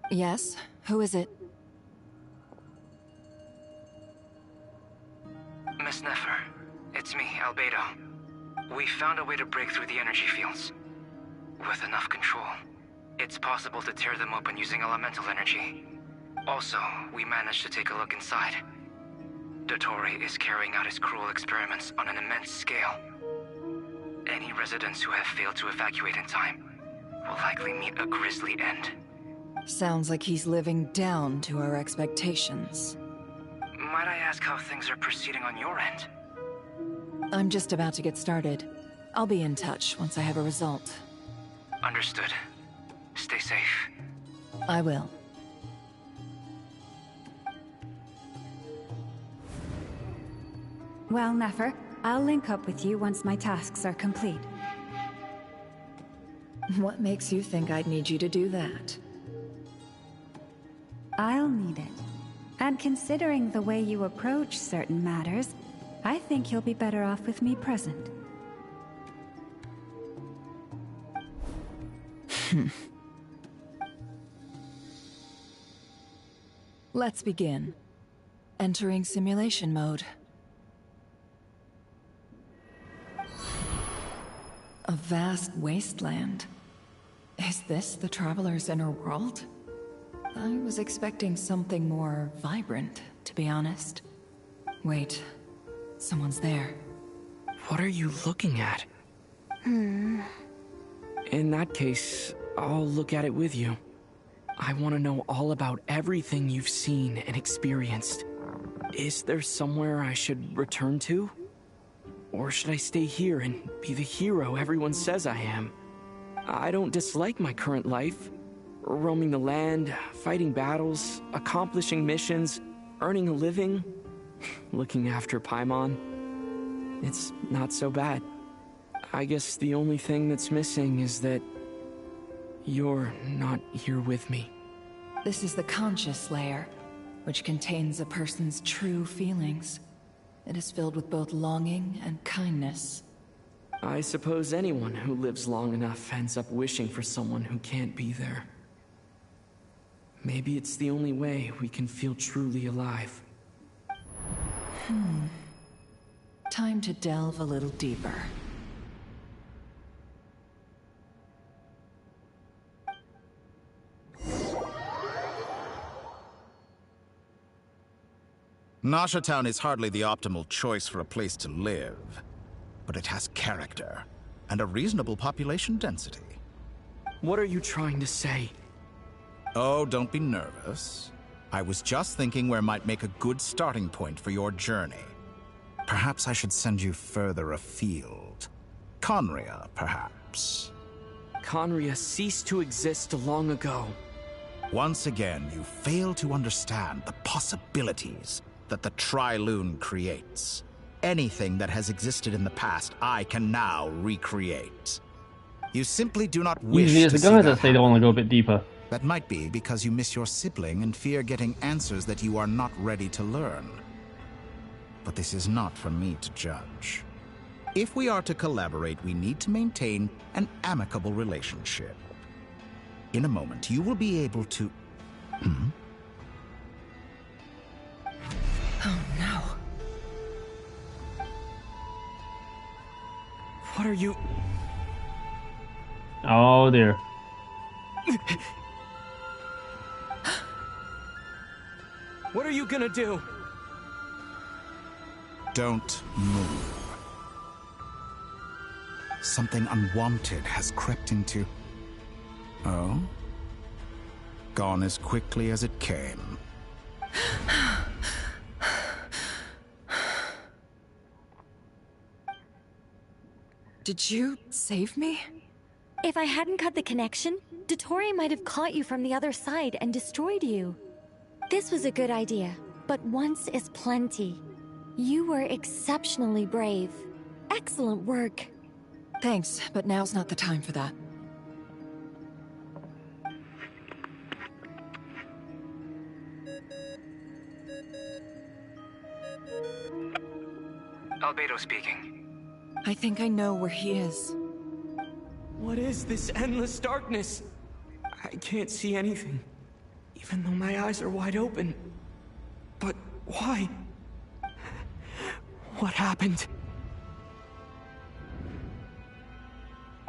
Yes? Who is it? Miss Nefer, it's me, Albedo. We found a way to break through the energy fields. With enough control, it's possible to tear them open using elemental energy. Also, we managed to take a look inside. Dottore is carrying out his cruel experiments on an immense scale. Any residents who have failed to evacuate in time will likely meet a grisly end. Sounds like he's living down to our expectations. Might I ask how things are proceeding on your end? I'm just about to get started. I'll be in touch once I have a result. Understood. Stay safe. I will. Well, Nefer, I'll link up with you once my tasks are complete. What makes you think I'd need you to do that? I'll need it. And considering the way you approach certain matters, I think you'll be better off with me present. Let's begin. Entering simulation mode. A vast wasteland. Is this the Traveler's inner world? I was expecting something more vibrant, to be honest. Wait, someone's there. What are you looking at? In that case, I'll look at it with you. I want to know all about everything you've seen and experienced. Is there somewhere I should return to? Or should I stay here and be the hero everyone says I am? I don't dislike my current life. Roaming the land, fighting battles, accomplishing missions, earning a living, looking after Paimon. It's not so bad. I guess the only thing that's missing is that you're not here with me. This is the conscious layer, which contains a person's true feelings. It is filled with both longing and kindness. I suppose anyone who lives long enough ends up wishing for someone who can't be there. Maybe it's the only way we can feel truly alive. Time to delve a little deeper. Nasha Town is hardly the optimal choice for a place to live, but it has character and a reasonable population density. What are you trying to say? Oh, don't be nervous. I was just thinking where might make a good starting point for your journey. Perhaps I should send you further afield. Conria, perhaps. Conria ceased to exist long ago. Once again, you fail to understand the possibilities that the Tri-Lune creates. Anything that has existed in the past, I can now recreate. You simply do not wish Usually to it's see the guys that that say they want to go a bit deeper. That might be because you miss your sibling and fear getting answers that you are not ready to learn. But this is not for me to judge. If we are to collaborate, we need to maintain an amicable relationship. In a moment, you will be able to... Oh no. What are you... Oh dear. What are you gonna do? Don't move. Something unwanted has crept into... Oh? Gone as quickly as it came. Did you save me? If I hadn't cut the connection, Dottore might have caught you from the other side and destroyed you. This was a good idea, but once is plenty. You were exceptionally brave. Excellent work. Thanks, but now's not the time for that. Albedo speaking. I think I know where he is. What is this endless darkness? I can't see anything, even though my eyes are wide open. But why? What happened?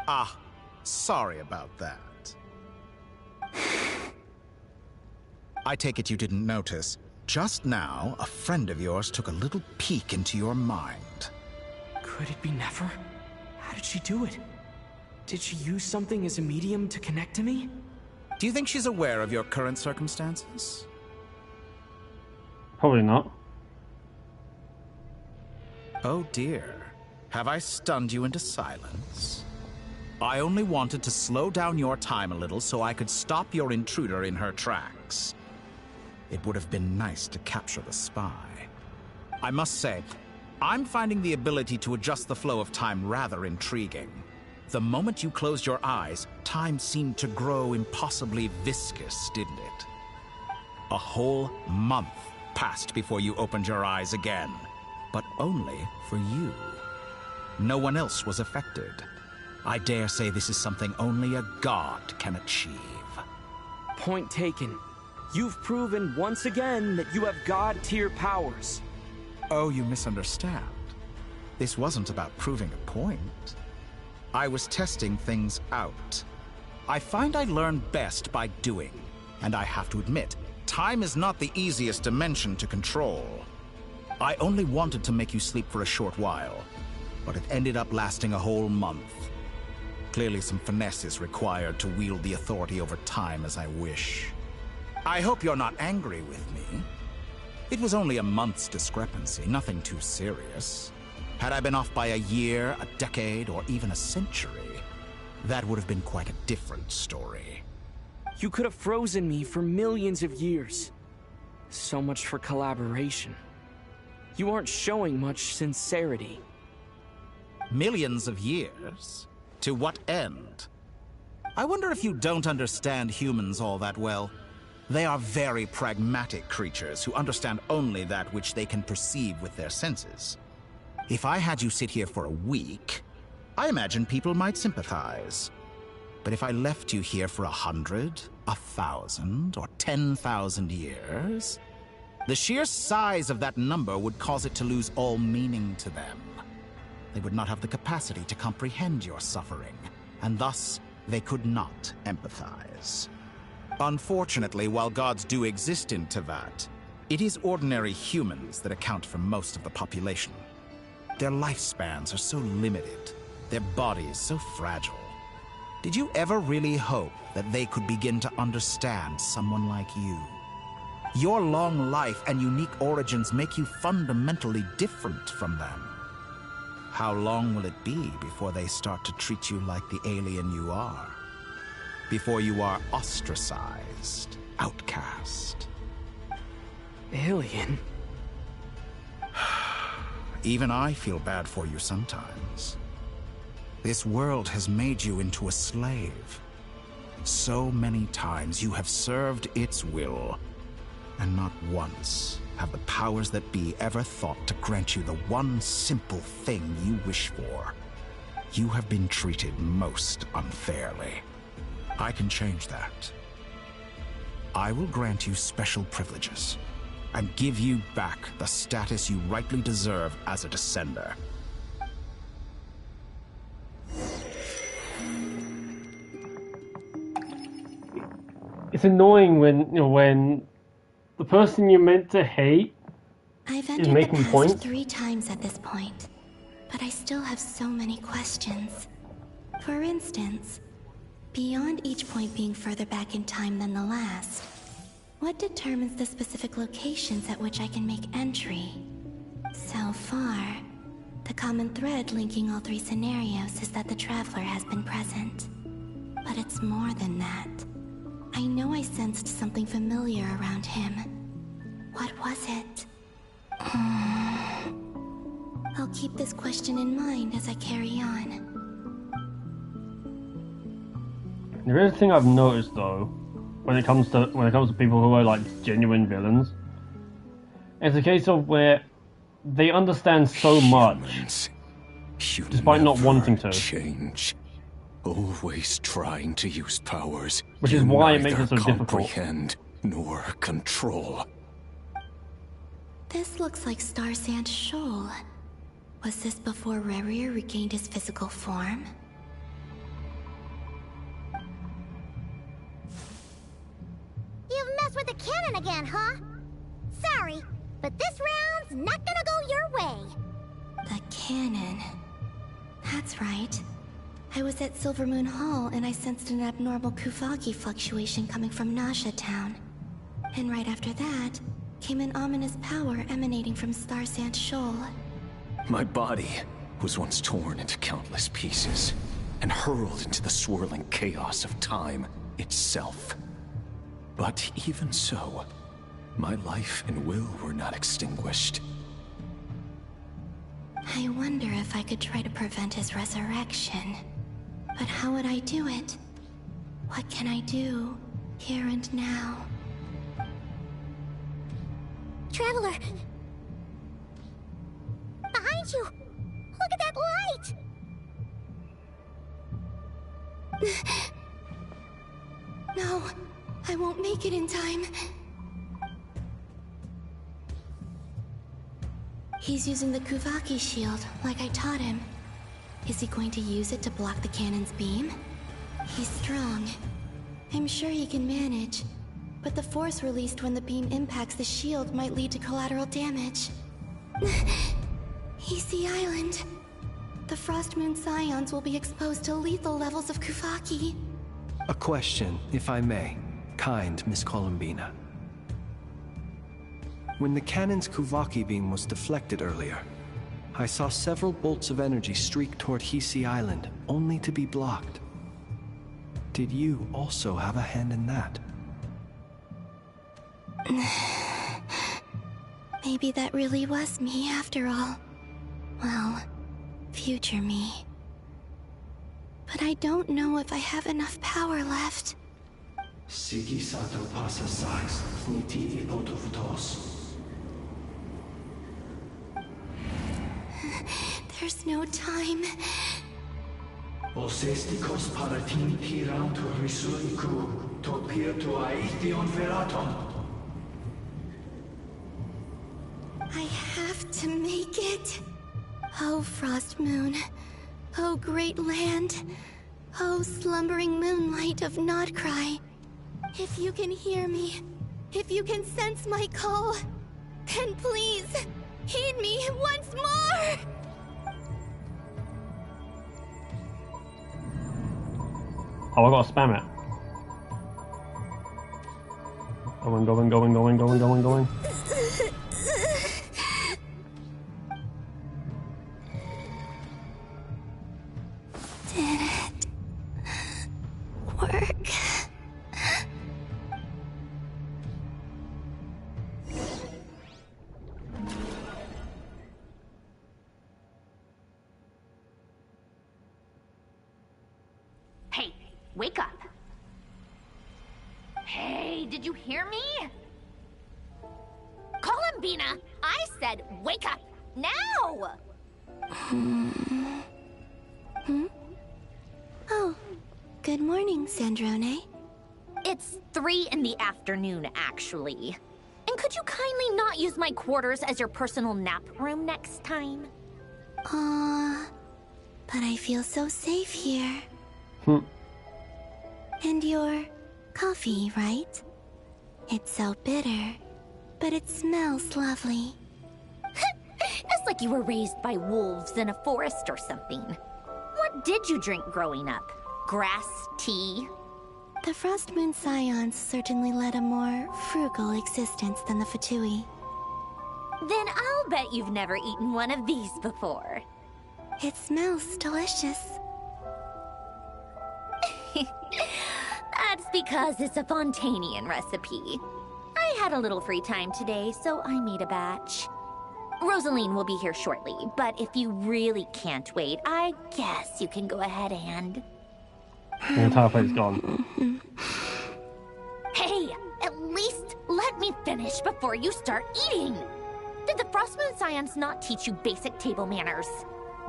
Ah, sorry about that. I take it you didn't notice. Just now, a friend of yours took a little peek into your mind. Could it be Nefer? How did she do it? Did she use something as a medium to connect to me? Do you think she's aware of your current circumstances? Probably not. Oh dear. Have I stunned you into silence? I only wanted to slow down your time a little so I could stop your intruder in her tracks. It would have been nice to capture the spy. I must say, I'm finding the ability to adjust the flow of time rather intriguing. The moment you closed your eyes, time seemed to grow impossibly viscous, didn't it? A whole month passed before you opened your eyes again, but only for you. No one else was affected. I dare say this is something only a god can achieve. Point taken. You've proven once again that you have god-tier powers. Oh, you misunderstand. This wasn't about proving a point. I was testing things out. I find I learn best by doing, and I have to admit, time is not the easiest dimension to control. I only wanted to make you sleep for a short while, but it ended up lasting a whole month. Clearly some finesse is required to wield the authority over time as I wish. I hope you're not angry with me. It was only a month's discrepancy, nothing too serious. Had I been off by a year, a decade, or even a century, that would have been quite a different story. You could have frozen me for millions of years. So much for collaboration. You aren't showing much sincerity. Millions of years? To what end? I wonder if you don't understand humans all that well. They are very pragmatic creatures who understand only that which they can perceive with their senses. If I had you sit here for a week, I imagine people might sympathize. But if I left you here for 100, 1,000, or 10,000 years, the sheer size of that number would cause it to lose all meaning to them. They would not have the capacity to comprehend your suffering, and thus they could not empathize. Unfortunately, while gods do exist in Teyvat, it is ordinary humans that account for most of the population. Their lifespans are so limited, their bodies so fragile. Did you ever really hope that they could begin to understand someone like you? Your long life and unique origins make you fundamentally different from them. How long will it be before they start to treat you like the alien you are? Before you are ostracized, outcast? Alien? Even I feel bad for you sometimes. This world has made you into a slave. So many times you have served its will, and not once have the powers that be ever thought to grant you the one simple thing you wish for. You have been treated most unfairly. I can change that. I will grant you special privileges, and give you back the status you rightly deserve as a descender. It's annoying when the person you're meant to hate I've is entered making the past points. 3 times at this point, but I still have so many questions. For instance, beyond each point being further back in time than the last, what determines the specific locations at which I can make entry? So far, the common thread linking all 3 scenarios is that the Traveler has been present. But it's more than that. I know I sensed something familiar around him. What was it? I'll keep this question in mind as I carry on. There is a thing I've noticed though, when it comes to people who are like genuine villains. It's a case of where they understand so much, despite not wanting to. Change. Always trying to use powers Which is you why it makes neither it so difficult. comprehend nor control. This looks like Star Sand Shoal. Was this before Rerir regained his physical form? You've messed with the cannon again, huh? Sorry, but this round's not gonna go your way. The cannon. That's right. I was at Silvermoon Hall and I sensed an abnormal Kuvagi fluctuation coming from Nasha Town. And right after that, came an ominous power emanating from Star Sand Shoal. My body was once torn into countless pieces and hurled into the swirling chaos of time itself. But even so, my life and will were not extinguished. I wonder if I could try to prevent his resurrection. But how would I do it? What can I do, here and now? Traveler! Behind you! Look at that light! No, I won't make it in time. He's using the Kuvaki shield, like I taught him. Is he going to use it to block the cannon's beam? He's strong. I'm sure he can manage. But the force released when the beam impacts the shield might lead to collateral damage. Easy Island. The Frost Moon Scions will be exposed to lethal levels of Kuvaki. A question, if I may. Kind Miss Columbina. When the cannon's Kuvaki beam was deflected earlier, I saw several bolts of energy streak toward Hisi Island, only to be blocked. Did you also have a hand in that? Maybe that really was me after all. Well, future me. But I don't know if I have enough power left. Sigi sato pasa sais, niti ipotofutos. There's no time. Osestikos paratin tiram to risuiku, to pirto aithion veraton. I have to make it. Oh, Frost Moon. Oh, great land. Oh, slumbering moonlight of Nodcry. If you can hear me, if you can sense my call, then please, heed me once more! Oh, I gotta spam it. Going. Did it work? Hey, wake up. Hey, did you hear me? Columbina, I said wake up, now! Oh, good morning, Sandrone. It's 3 in the afternoon, actually. And could you kindly not use my quarters as your personal nap room next time? But I feel so safe here. And your coffee, right? It's so bitter, but it smells lovely. It's like you were raised by wolves in a forest or something. What did you drink growing up? Grass tea? The Frost Moon Scions certainly led a more frugal existence than the Fatui. Then I'll bet you've never eaten one of these before. It smells delicious. That's because it's a Fontanian recipe. I had a little free time today, so I made a batch. Rosaline will be here shortly, but if you really can't wait, I guess you can go ahead and... The entire plate's gone. Hey, at least let me finish before you start eating. Did the Frost Moon Scions not teach you basic table manners?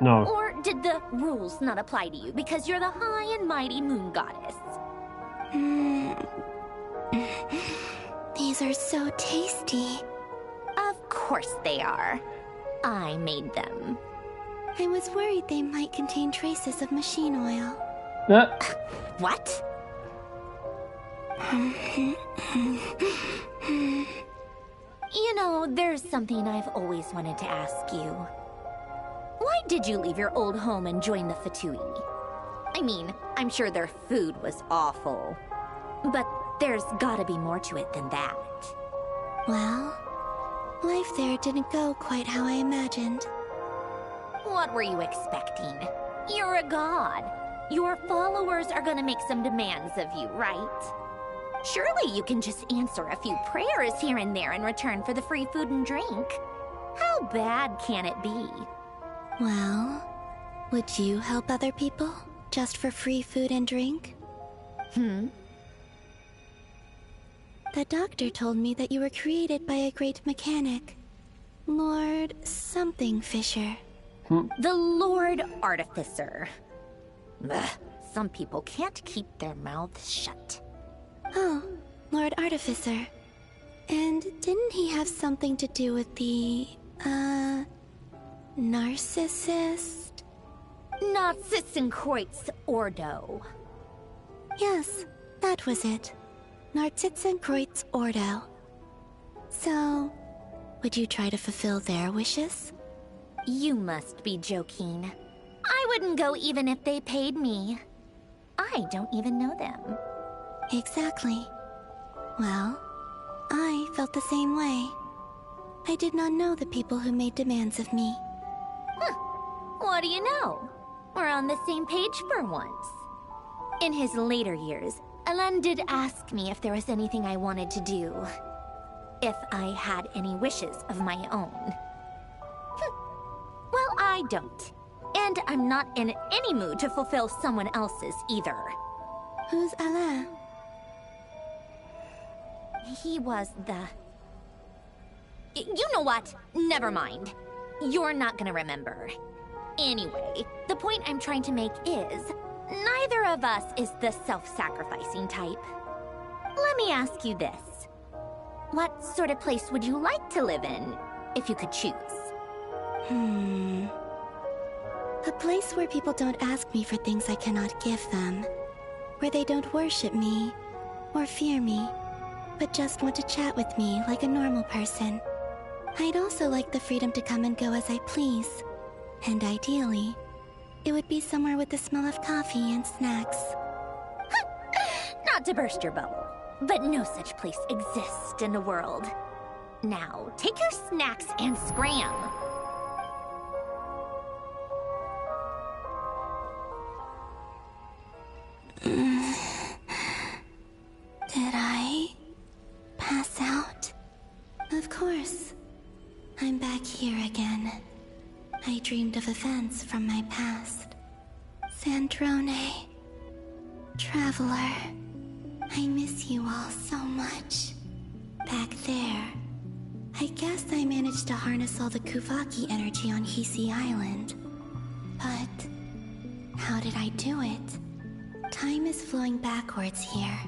No. Or did the rules not apply to you because you're the high and mighty moon goddess? These are so tasty. Of course they are. I made them. I was worried they might contain traces of machine oil. What? You know, there's something I've always wanted to ask you. Why did you leave your old home and join the Fatui? I mean, I'm sure their food was awful. But there's gotta be more to it than that. Well, life there didn't go quite how I imagined. What were you expecting? You're a god. Your followers are gonna make some demands of you, right? Surely you can just answer a few prayers here and there in return for the free food and drink. How bad can it be? Well, would you help other people just for free food and drink? The doctor told me that you were created by a great mechanic, Lord something Fisher. The Lord Artificer. Ugh, some people can't keep their mouths shut. Oh, Lord Artificer. And didn't he have something to do with the, narcissist? Narcissenkreuz Ordo. Yes, that was it. Narcissenkreuz Ordo. So, would you try to fulfill their wishes? You must be joking. I wouldn't go even if they paid me. I don't even know them. Exactly. Well, I felt the same way. I did not know the people who made demands of me. What do you know? We're on the same page for once. In his later years, Alan did ask me if there was anything I wanted to do. If I had any wishes of my own. Well, I don't. And I'm not in any mood to fulfill someone else's either. Who's Alain? He was the... You know what? Never mind. You're not gonna remember. Anyway, the point I'm trying to make is, neither of us is the self-sacrificing type. Let me ask you this. What sort of place would you like to live in, if you could choose? A place where people don't ask me for things I cannot give them. Where they don't worship me, or fear me, but just want to chat with me like a normal person. I'd also like the freedom to come and go as I please. And ideally, it would be somewhere with the smell of coffee and snacks. Not to burst your bubble, but no such place exists in the world. Now, take your snacks and scram. Did I pass out? Of course. I'm back here again. I dreamed of events from my past. Sandrone. Traveler. I miss you all so much. Back there. I guess I managed to harness all the Kuvaki energy on Hisi Island. But how did I do it? Time is flowing backwards here,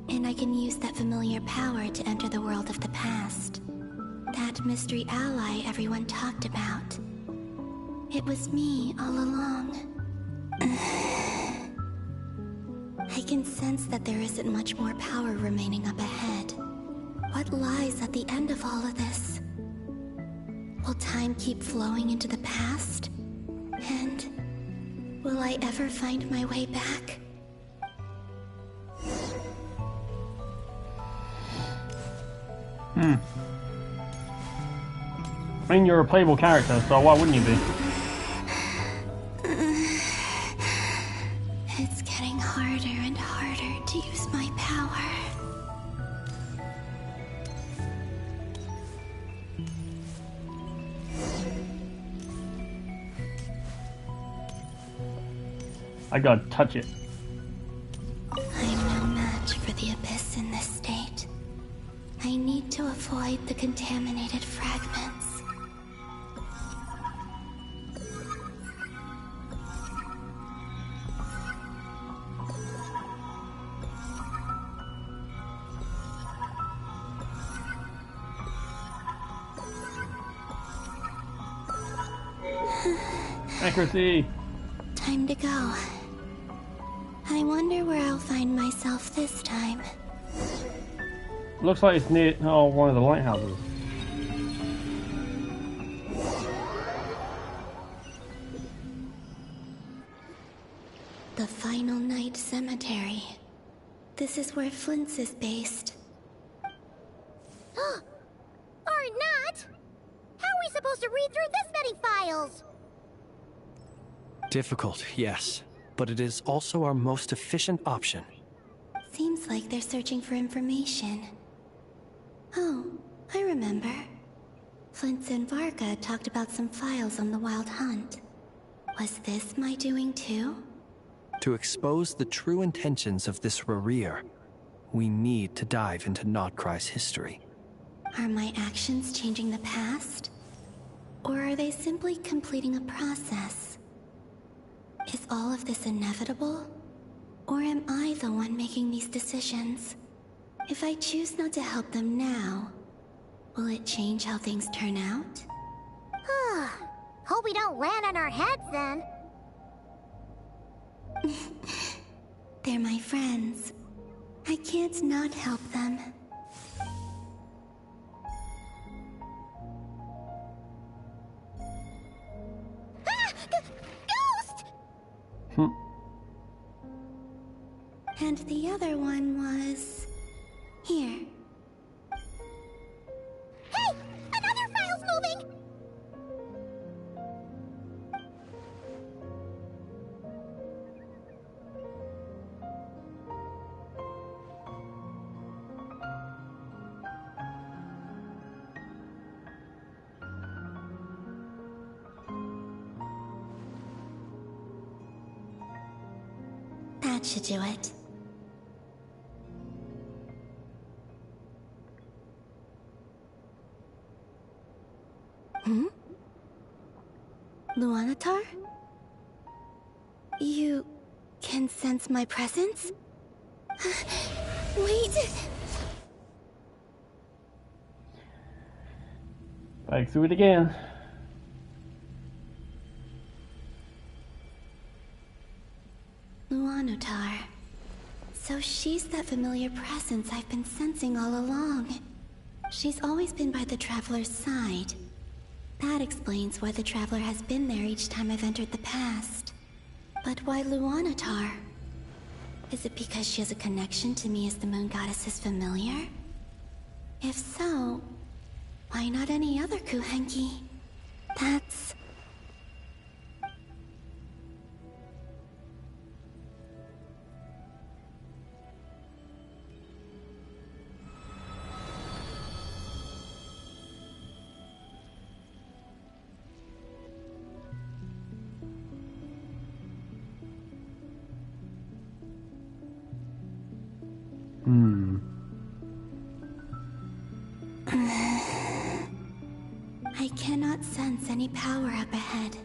and I can use that familiar power to enter the world of the past. That mystery ally everyone talked about. It was me all along. I can sense that there isn't much more power remaining up ahead. What lies at the end of all of this? Will time keep flowing into the past? And will I ever find my way back? I mean, you're a playable character, so why wouldn't you be? It's getting harder and harder to use my power. I gotta touch it. I'm no match for the Abyss in this state. I need to avoid the contaminated fragments. Accuracy. Time to go. I wonder where I'll find myself this time. Looks like it's near one of the lighthouses. The Final Night Cemetery. This is where Flint's is based. Or not! How are we supposed to read through this many files? Difficult, yes. But it is also our most efficient option. Seems like they're searching for information. Oh, I remember. Flint and Varga talked about some files on the Wild Hunt. Was this my doing too? To expose the true intentions of this Rereer, we need to dive into Notcry's history. Are my actions changing the past? Or are they simply completing a process? Is all of this inevitable? Or am I the one making these decisions? If I choose not to help them now, will it change how things turn out? Hope we don't land on our heads then. They're my friends. I can't not help them. Ghost! And the other one was... here. Hey! Another file's moving! That should do it. Luanatar? You can sense my presence? Wait! Back through it again. Luanatar. So she's that familiar presence I've been sensing all along. She's always been by the Traveler's side. That explains why the Traveler has been there each time I've entered the past. But why Luanatar? Is it because she has a connection to me as the Moon Goddess's familiar? If so, why not any other Kuhenki? That's... I cannot sense any power up ahead.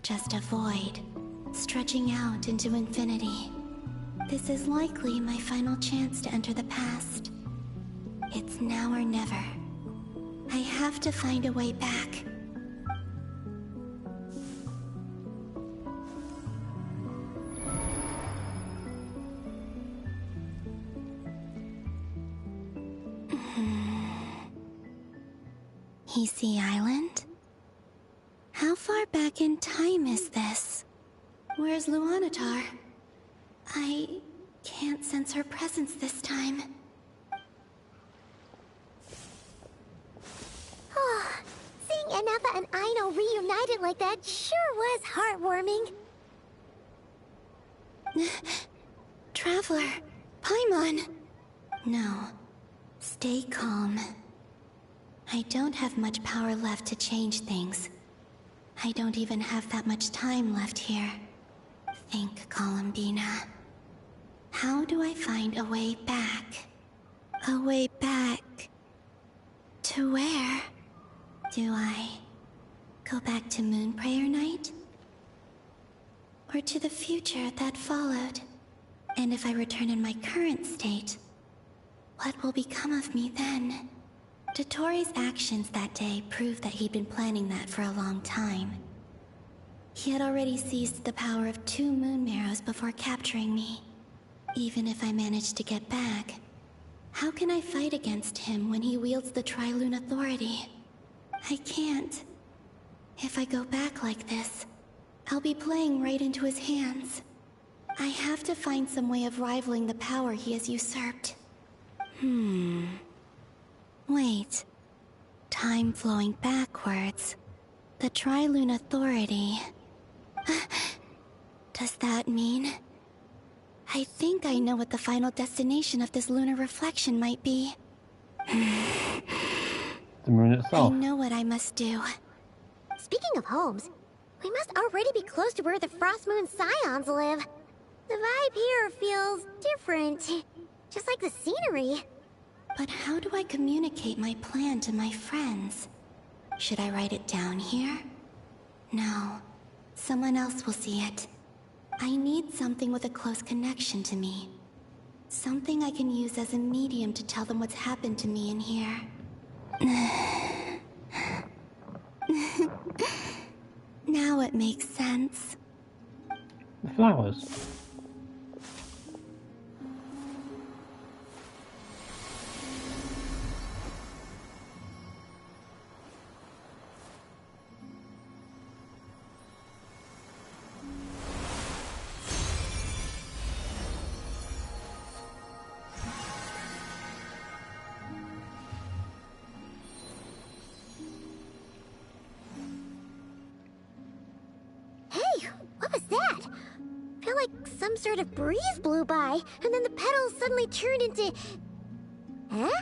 Just a void, stretching out into infinity. This is likely my final chance to enter the past. It's now or never. I have to find a way back. Easy Island? How far back in time is this? Where's Luanatar? I can't sense her presence this time. Seeing Enefa and Aino reunited like that sure was heartwarming. Traveler, Paimon. No, stay calm. I don't have much power left to change things. I don't even have that much time left here. Think, Columbina. How do I find a way back? A way back... to where? Do I go back to Moonprayer Night? Or to the future that followed? And if I return in my current state, what will become of me then? Dotori's actions that day prove that he'd been planning that for a long time. He had already seized the power of 2 moon marrows before capturing me. Even if I managed to get back, how can I fight against him when he wields the Tri-Lune Authority? I can't. If I go back like this, I'll be playing right into his hands. I have to find some way of rivaling the power he has usurped. Wait. Time flowing backwards. The Tri-Lune Authority. Does that mean... I think I know what the final destination of this lunar reflection might be. The moon itself. I know what I must do. Speaking of homes, we must already be close to where the Frost Moon Scions live. The vibe here feels different, just like the scenery. But how do I communicate my plan to my friends? Should I write it down here? No. Someone else will see it. I need something with a close connection to me. Something I can use as a medium to tell them what's happened to me in here. Now it makes sense. The flowers. Some sort of breeze blew by, and then the petals suddenly turned into... Huh?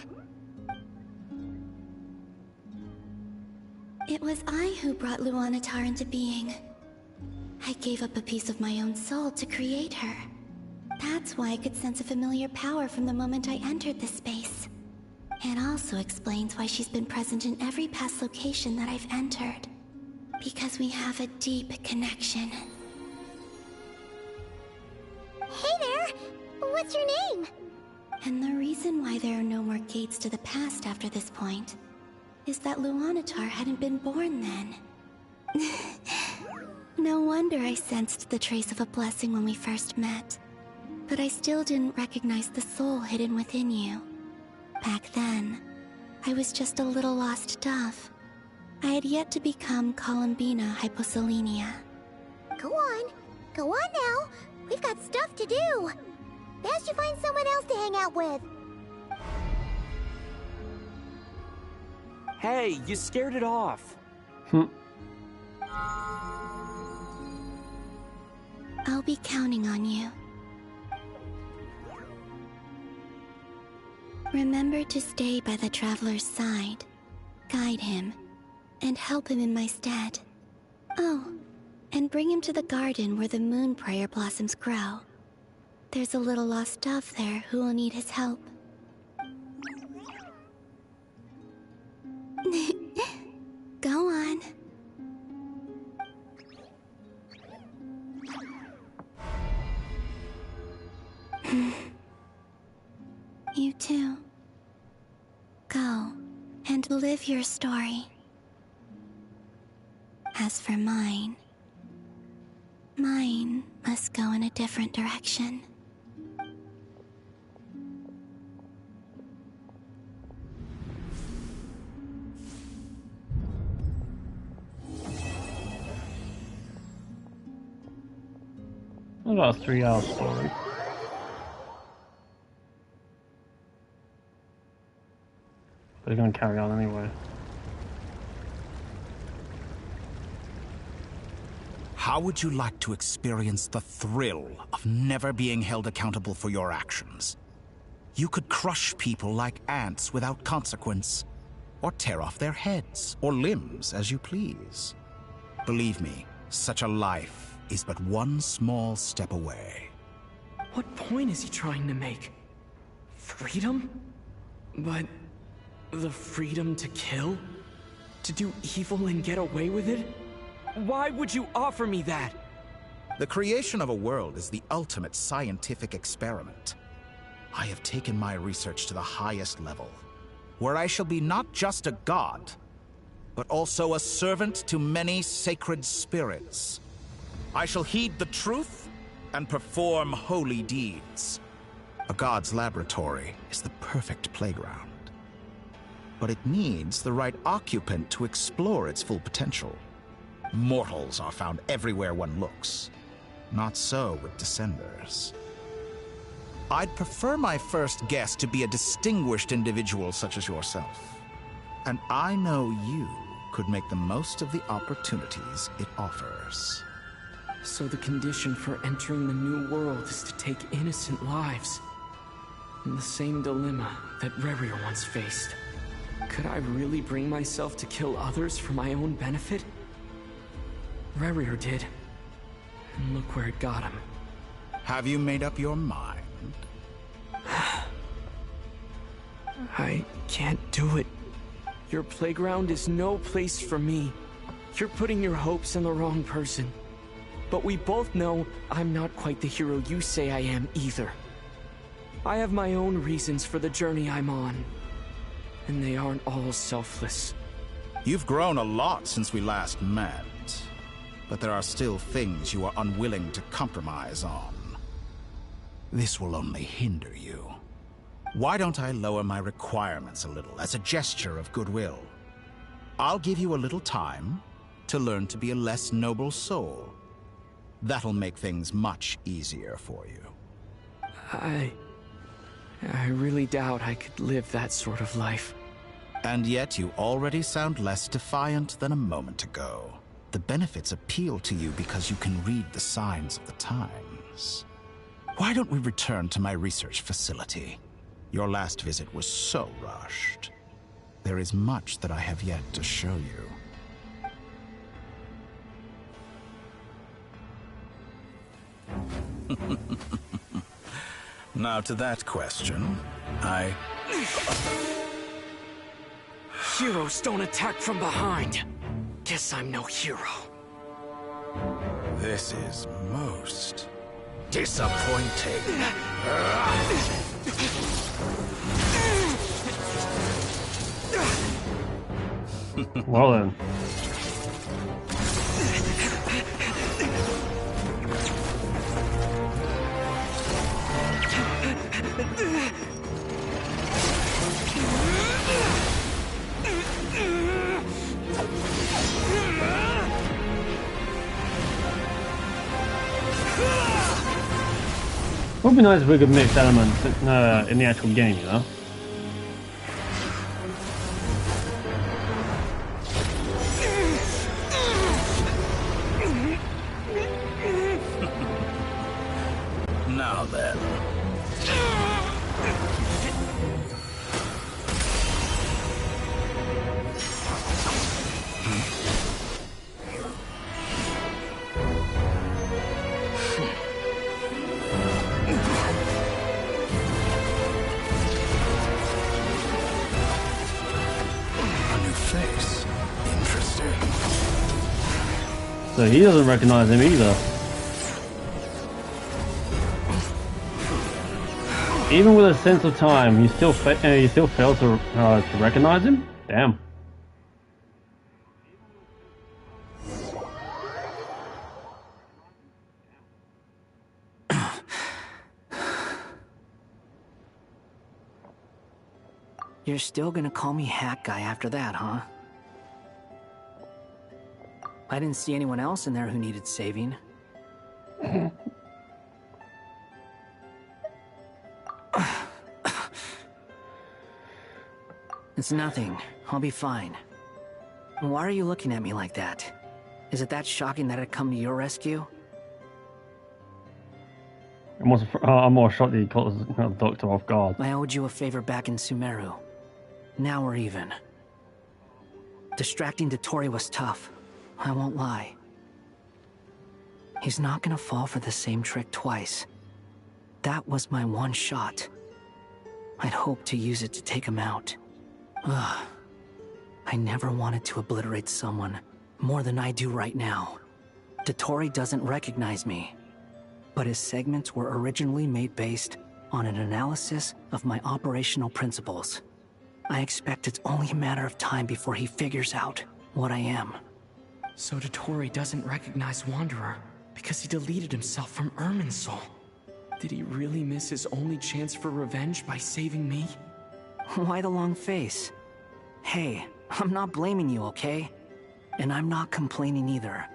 It was I who brought Luanatar into being. I gave up a piece of my own soul to create her. That's why I could sense a familiar power from the moment I entered this space. It also explains why she's been present in every past location that I've entered. Because we have a deep connection. Hey there! What's your name? And the reason why there are no more gates to the past after this point is that Luanatar hadn't been born then. No wonder I sensed the trace of a blessing when we first met. But I still didn't recognize the soul hidden within you. Back then, I was just a little lost dove. I had yet to become Columbina Hyposelenia. Go on now. We've got stuff to do. Best you find someone else to hang out with. Hey, you scared it off. I'll be counting on you. Remember to stay by the traveler's side, guide him, and help him in my stead. Oh, and bring him to the garden where the moon prayer blossoms grow. There's a little lost dove there who will need his help. Go on. You too. Go and live your story. As for mine must go in a different direction. What about a 3-hour story? But they're going to carry on anyway. How would you like to experience the thrill of never being held accountable for your actions? You could crush people like ants without consequence, or tear off their heads or limbs as you please. Believe me, such a life is but one small step away. What point is he trying to make? Freedom? But the freedom to kill? To do evil and get away with it? Why would you offer me that? The creation of a world is the ultimate scientific experiment. I have taken my research to the highest level, where I shall be not just a god, but also a servant to many sacred spirits. I shall heed the truth and perform holy deeds. A god's laboratory is the perfect playground. But it needs the right occupant to explore its full potential. Mortals are found everywhere one looks. Not so with Descenders. I'd prefer my first guest to be a distinguished individual such as yourself. And I know you could make the most of the opportunities it offers. So the condition for entering the new world is to take innocent lives. In the same dilemma that Rerir once faced. Could I really bring myself to kill others for my own benefit? Rerir did. And look where it got him. Have you made up your mind? I can't do it. Your playground is no place for me. You're putting your hopes in the wrong person. But we both know I'm not quite the hero you say I am either. I have my own reasons for the journey I'm on. And they aren't all selfless. You've grown a lot since we last met. But there are still things you are unwilling to compromise on. This will only hinder you. Why don't I lower my requirements a little as a gesture of goodwill? I'll give you a little time to learn to be a less noble soul. That'll make things much easier for you. I really doubt I could live that sort of life. And yet you already sound less defiant than a moment ago. The benefits appeal to you because you can read the signs of the times. Why don't we return to my research facility? Your last visit was so rushed. There is much that I have yet to show you. Now to that question, Heroes don't attack from behind. Guess I'm no hero. This is most disappointing. Well then. Would be nice if we could mix elements in the actual game, you know? Now then. So he doesn't recognize him either. Even with a sense of time, you still fail to recognize him? Damn. You're still gonna call me Hack Guy after that, huh? I didn't see anyone else in there who needed saving. It's nothing. I'll be fine. Why are you looking at me like that? Is it that shocking that I'd come to your rescue? I'm more shocked that he caught the doctor off guard. I owed you a favor back in Sumeru. Now we're even. Distracting Dotori was tough. I won't lie. He's not gonna fall for the same trick twice. That was my one shot. I'd hoped to use it to take him out. Ugh. I never wanted to obliterate someone more than I do right now. Dotori doesn't recognize me, but his segments were originally made based on an analysis of my operational principles. I expect it's only a matter of time before he figures out what I am. So Dotori doesn't recognize Wanderer. Because he deleted himself from Irminsul. Did he really miss his only chance for revenge by saving me? Why the long face? Hey, I'm not blaming you, okay? And I'm not complaining either.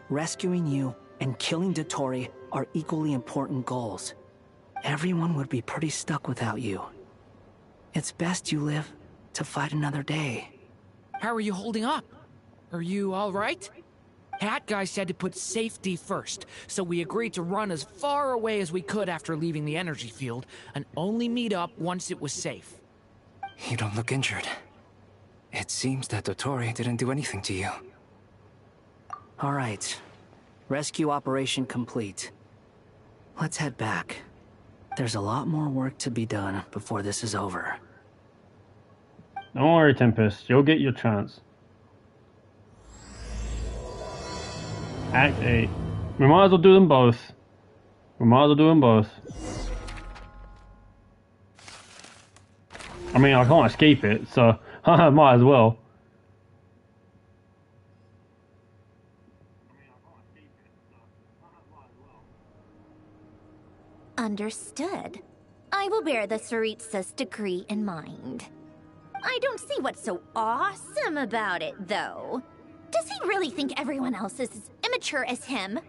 Rescuing you and killing Dottore are equally important goals. Everyone would be pretty stuck without you. It's best you live to fight another day. How are you holding up? Are you alright? Hat Guy said to put safety first, so we agreed to run as far away as we could after leaving the energy field, and only meet up once it was safe. You don't look injured. It seems that Dottore didn't do anything to you. Alright. Rescue operation complete. Let's head back. There's a lot more work to be done before this is over. Don't worry, Tempest. You'll get your chance. Act 8. We might as well do them both. I mean, I can't escape it, so I might as well. Understood. I will bear the Tsaritsa's decree in mind. I don't see what's so awesome about it, though. Does he really think everyone else is as immature as him?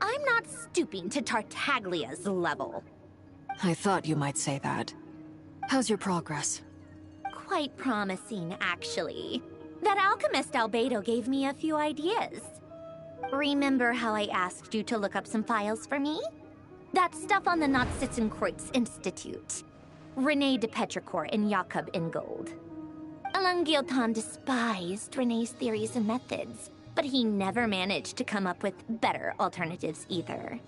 I'm not stooping to Tartaglia's level. I thought you might say that. How's your progress? Quite promising, actually. That alchemist Albedo gave me a few ideas. Remember how I asked you to look up some files for me? That stuff on the Nazi-Kreuz Institute. René de Petrichor and Jakob Ingold. Alain Guillotin despised René's theories and methods, but he never managed to come up with better alternatives either.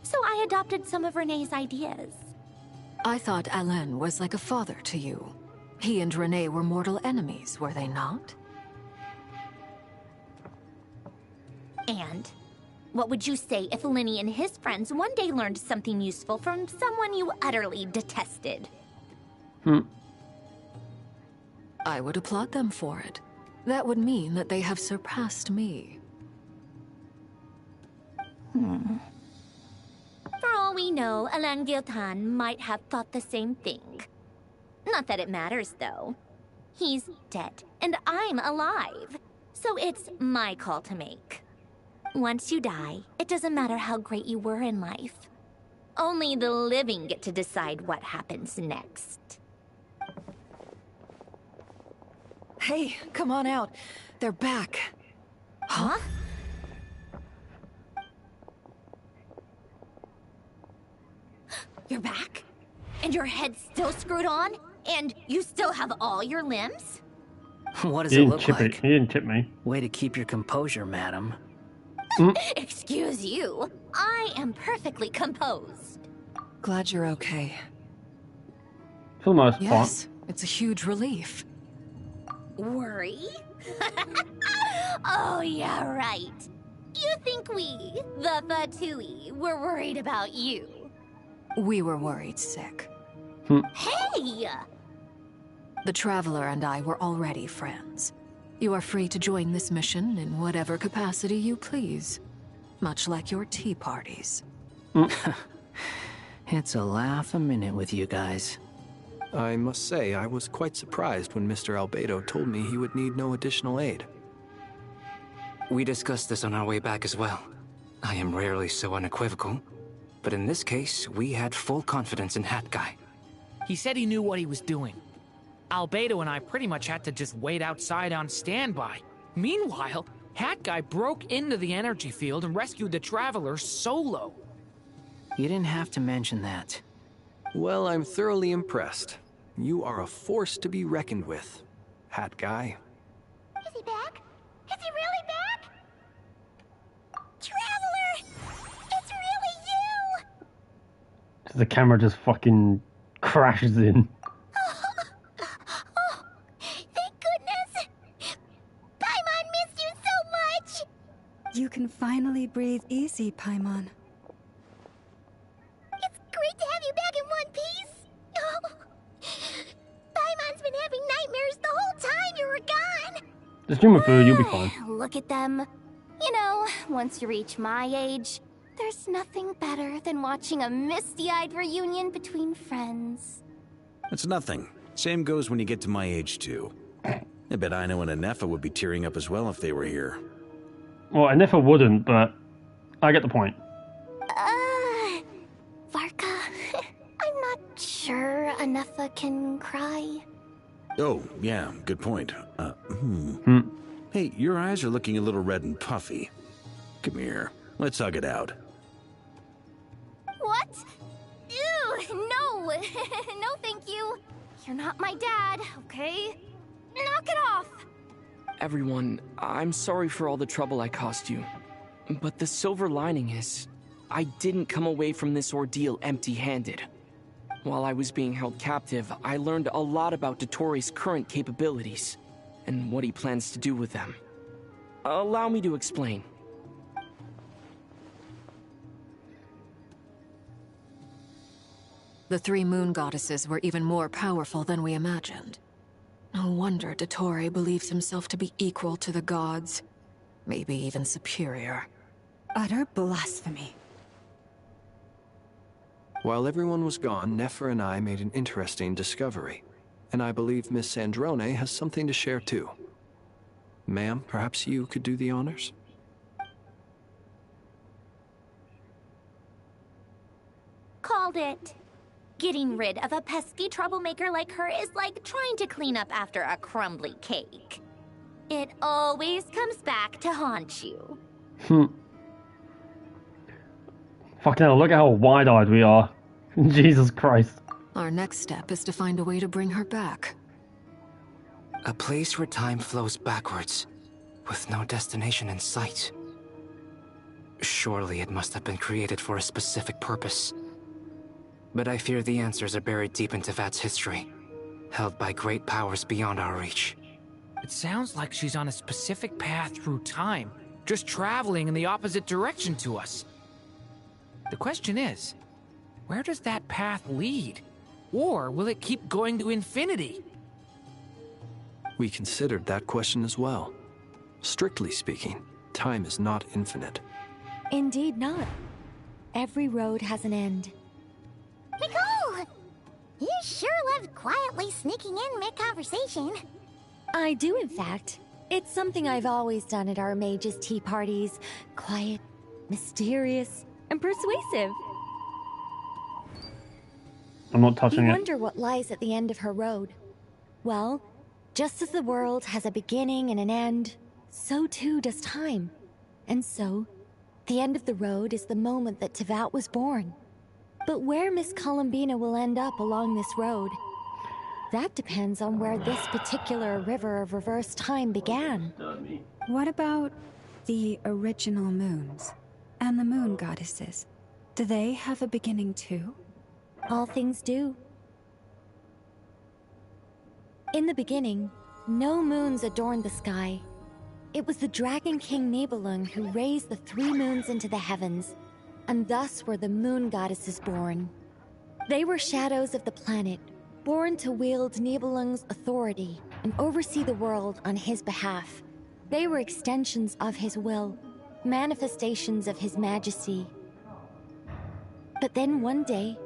So I adopted some of René's ideas. I thought Alain was like a father to you. He and René were mortal enemies, were they not? And what would you say if Lenny and his friends one day learned something useful from someone you utterly detested? I would applaud them for it. That would mean that they have surpassed me. For all we know, Alain Guillotin might have thought the same thing. Not that it matters, though. He's dead, and I'm alive. So it's my call to make. Once you die, it doesn't matter how great you were in life. Only the living get to decide what happens next. Hey, come on out. They're back. Huh? You're back? And your head's still screwed on? And you still have all your limbs? What does it look like? He didn't tip me. Way to keep your composure, madam. Excuse you. I am perfectly composed. Glad you're okay. For the most part. Yes, it's a huge relief. Worry? Oh, yeah, right. You think we, the Fatui, were worried about you? We were worried sick. Hey! The Traveler and I were already friends. You are free to join this mission in whatever capacity you please. Much like your tea parties. It's a laugh a minute with you guys. I must say, I was quite surprised when Mr. Albedo told me he would need no additional aid. We discussed this on our way back as well. I am rarely so unequivocal, but in this case, we had full confidence in Hat Guy. He said he knew what he was doing. Albedo and I pretty much had to just wait outside on standby. Meanwhile, Hat Guy broke into the energy field and rescued the Traveler solo. You didn't have to mention that. Well, I'm thoroughly impressed. You are a force to be reckoned with, Hat Guy. Is he back? Is he really back? Traveler! It's really you! The camera just fucking crashes in. Oh, thank goodness! Paimon missed you so much! You can finally breathe easy, Paimon. It's great to have you back in one piece! Oh. Paimon's been having nightmares the whole time you were gone! Just human food, you'll be fine. Look at them. You know, once you reach my age, there's nothing better than watching a misty-eyed reunion between friends. It's nothing. Same goes when you get to my age, too. I bet I know and Anefa would be tearing up as well if they were here. Well, Anefa wouldn't, but I get the point. Varka, I'm not sure Anefa can cry. Oh, yeah, good point. Hey, your eyes are looking a little red and puffy. Come here, let's hug it out. What? Ew, no! No, thank you. You're not my dad, okay? Knock it off! Everyone, I'm sorry for all the trouble I caused you. But the silver lining is, I didn't come away from this ordeal empty-handed. While I was being held captive, I learned a lot about Dottoro's current capabilities, and what he plans to do with them. Allow me to explain. The three moon goddesses were even more powerful than we imagined. No wonder Dottore believes himself to be equal to the gods. Maybe even superior. Utter blasphemy. While everyone was gone, Nefer and I made an interesting discovery. And I believe Miss Sandrone has something to share too. Ma'am, perhaps you could do the honors? Called it. Getting rid of a pesky troublemaker like her is like trying to clean up after a crumbly cake. It always comes back to haunt you. Fucking hell, look at how wide-eyed we are. Jesus Christ. Our next step is to find a way to bring her back. A place where time flows backwards, with no destination in sight. Surely it must have been created for a specific purpose. But I fear the answers are buried deep in Tevat's history, held by great powers beyond our reach. It sounds like she's on a specific path through time, just traveling in the opposite direction to us. The question is, where does that path lead? Or will it keep going to infinity? We considered that question as well. Strictly speaking, time is not infinite. Indeed not. Every road has an end. Nicole! You sure love quietly sneaking in mid-conversation. I do, in fact. It's something I've always done at our mages' tea parties. Quiet, mysterious, and persuasive. I'm not touching You it. wonder what lies at the end of her road. Well, just as the world has a beginning and an end, so too does time. And so, the end of the road is the moment that Tevat was born. But where Miss Columbina will end up along this road, that depends on where this particular river of reverse time began. What about the original moons and the moon goddesses? Do they have a beginning too? All things do. In the beginning, no moons adorned the sky. It was the Dragon King Nibelung who raised the three moons into the heavens, and thus were the moon goddesses born. They were shadows of the planet, born to wield Nibelung's authority and oversee the world on his behalf. They were extensions of his will, manifestations of his majesty. But then one day,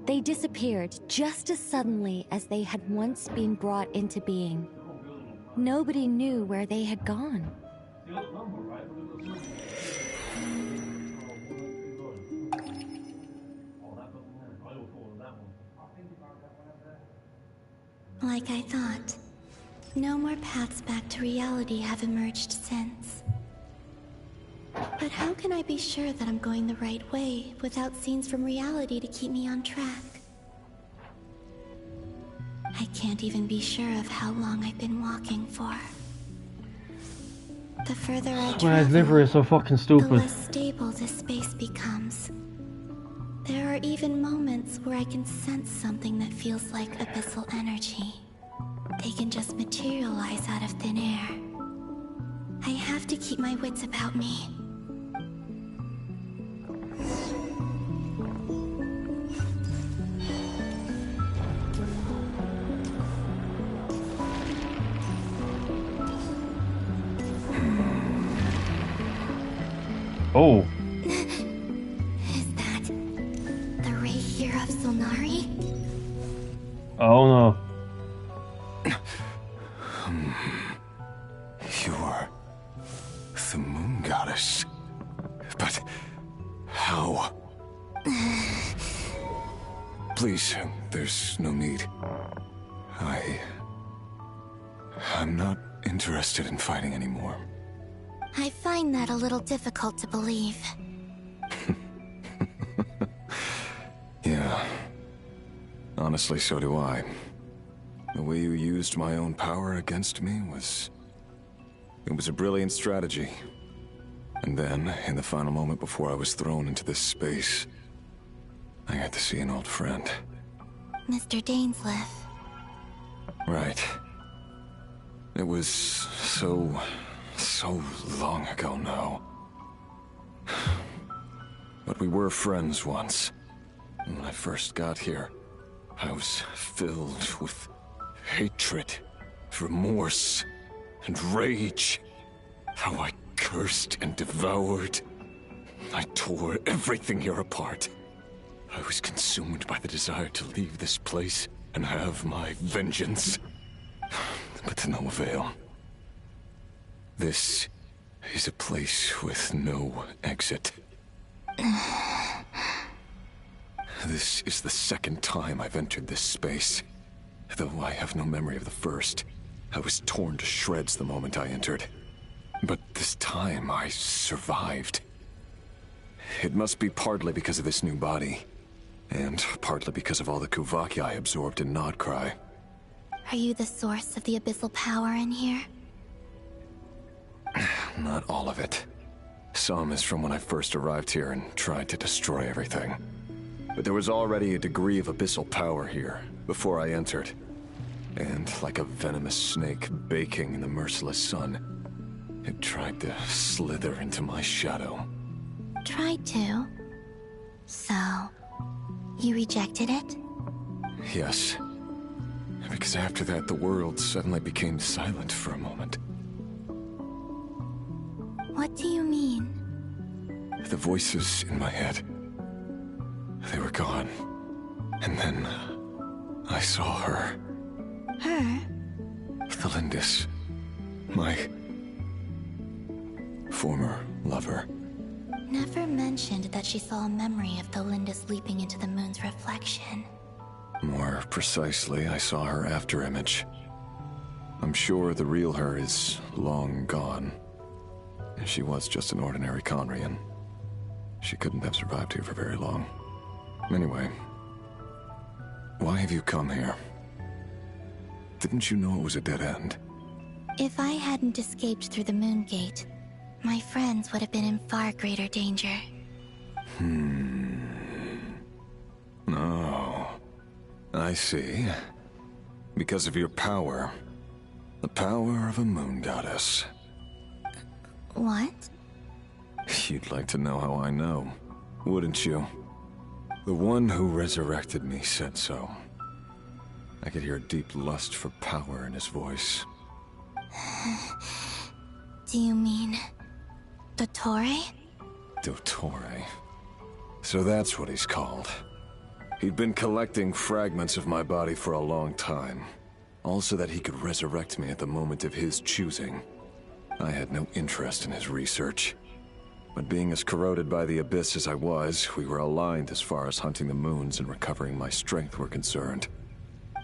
they disappeared just as suddenly as they had once been brought into being. Nobody knew where they had gone. Like I thought, no more paths back to reality have emerged since. But how can I be sure that I'm going the right way without scenes from reality to keep me on track? I can't even be sure of how long I've been walking for. The further I His travel, livery is so fucking the stupid. less stable this space becomes. There are even moments where I can sense something that feels like abyssal energy. They can just materialize out of thin air. I have to keep my wits about me. Oh. Is that the ray here of Solnari? Oh no. You're the moon goddess. But how? Please, there's no need. I'm not interested in fighting anymore. I find that a little difficult to believe. Yeah. Honestly, so do I. The way you used my own power against me was... It was a brilliant strategy. And then, in the final moment before I was thrown into this space, I got to see an old friend. Mr. Dainsleif. Right. It was so long ago now. But we were friends once. And when I first got here, I was filled with hatred, remorse, and rage. How I cursed and devoured. I tore everything here apart. I was consumed by the desire to leave this place and have my vengeance. But to no avail. This is a place with no exit. This is the second time I've entered this space. Though I have no memory of the first. I was torn to shreds the moment I entered. But this time I survived. It must be partly because of this new body. And partly because of all the Kuvaki I absorbed in Nodcry. Are you the source of the abyssal power in here? Not all of it. Some is from when I first arrived here and tried to destroy everything. But there was already a degree of abyssal power here, before I entered. And like a venomous snake baking in the merciless sun, it tried to slither into my shadow. Tried to? So, you rejected it? Yes. Because after that, the world suddenly became silent for a moment. What do you mean? The voices in my head, they were gone. And then I saw her. Her? Thalindis. My former lover. Never mentioned that she saw a memory of Thalindis leaping into the moon's reflection. More precisely, I saw her afterimage. I'm sure the real her is long gone. She was just an ordinary Conrian. She couldn't have survived here for very long. Anyway, why have you come here? Didn't you know it was a dead end? If I hadn't escaped through the moon gate, my friends would have been in far greater danger. No. I see. Because of your power. The power of a moon goddess. What? You'd like to know how I know, wouldn't you? The one who resurrected me said so. I could hear deep lust for power in his voice. Do you mean... Dottore? Dottore. So that's what he's called. He'd been collecting fragments of my body for a long time. All so that he could resurrect me at the moment of his choosing. I had no interest in his research. But being as corroded by the abyss as I was, we were aligned as far as hunting the moons and recovering my strength were concerned.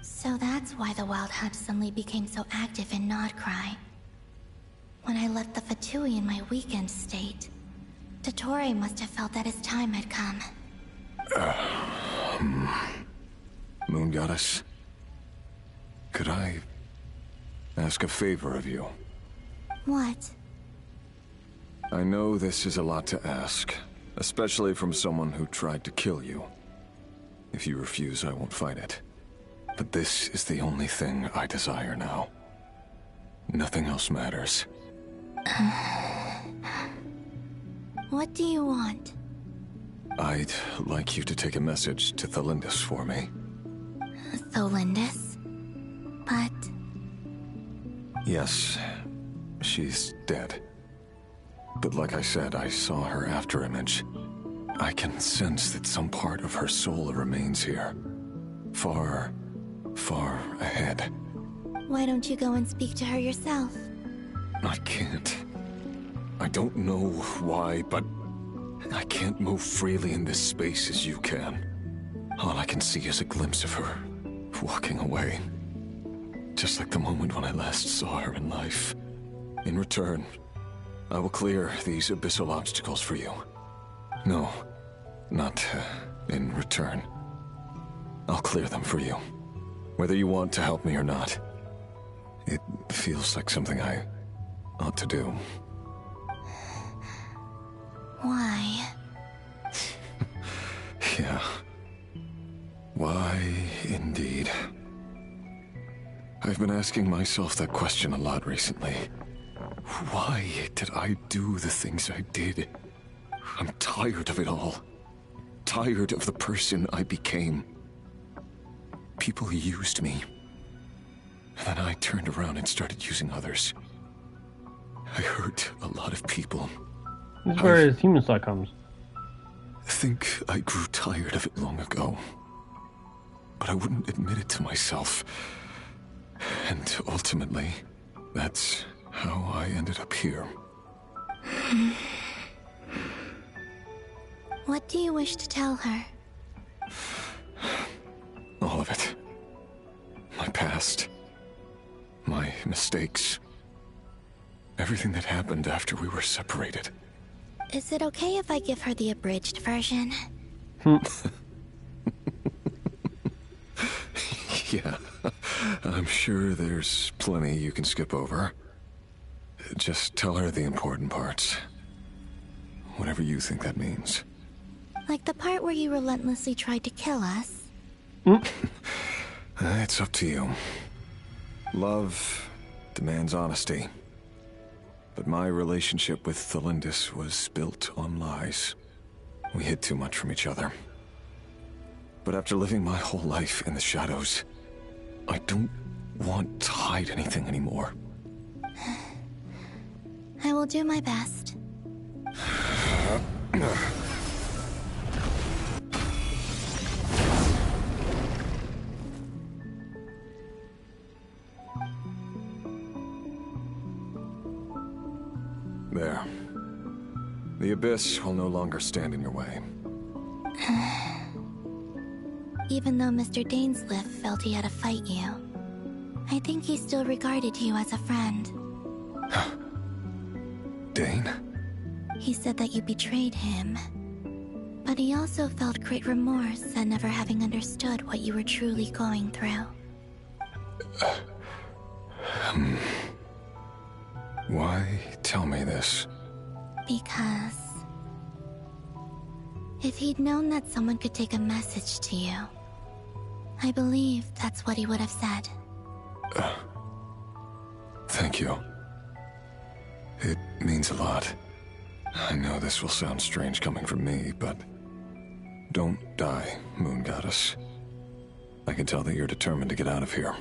So that's why the Wild Hunt suddenly became so active in Nodcry. When I left the Fatui in my weakened state, Dottore must have felt that his time had come. Moon Goddess? Could I ask a favor of you? What? I know this is a lot to ask, especially from someone who tried to kill you. If you refuse, I won't fight it. But this is the only thing I desire now. Nothing else matters. What do you want? I'd like you to take a message to Thalindis for me. Thalindis? But... Yes, she's dead. But like I said, I saw her after image. I can sense that some part of her soul remains here. Far, far ahead. Why don't you go and speak to her yourself? I can't. I don't know why, but I can't move freely in this space as you can. All I can see is a glimpse of her, walking away. Just like the moment when I last saw her in life. In return, I will clear these abyssal obstacles for you. No, not in return. I'll clear them for you. Whether you want to help me or not. It feels like something I ought to do. Why? Yeah. Why, indeed. I've been asking myself that question a lot recently. Why did I do the things I did? I'm tired of it all. Tired of the person I became. People used me. And then I turned around and started using others. I hurt a lot of people. This is where his human side comes. I think I grew tired of it long ago. But I wouldn't admit it to myself. And ultimately, that's how I ended up here. What do you wish to tell her? All of it. My past. My mistakes. Everything that happened after we were separated. Is it okay if I give her the abridged version? Yeah, I'm sure there's plenty you can skip over. Just tell her the important parts. Whatever you think that means. Like the part where you relentlessly tried to kill us? It's up to you. Love demands honesty. But my relationship with Thelindis was built on lies. We hid too much from each other. But after living my whole life in the shadows, I don't want to hide anything anymore. I will do my best. There. The Abyss will no longer stand in your way. Even though Mr. Dainsliff felt he had to fight you, I think he still regarded you as a friend. Dane? He said that you betrayed him. But he also felt great remorse at never having understood what you were truly going through. Why tell me this? Because if he'd known that someone could take a message to you, I believe that's what he would have said. Thank you. It means a lot. I know this will sound strange coming from me, but don't die, Moon Goddess. I can tell that you're determined to get out of here.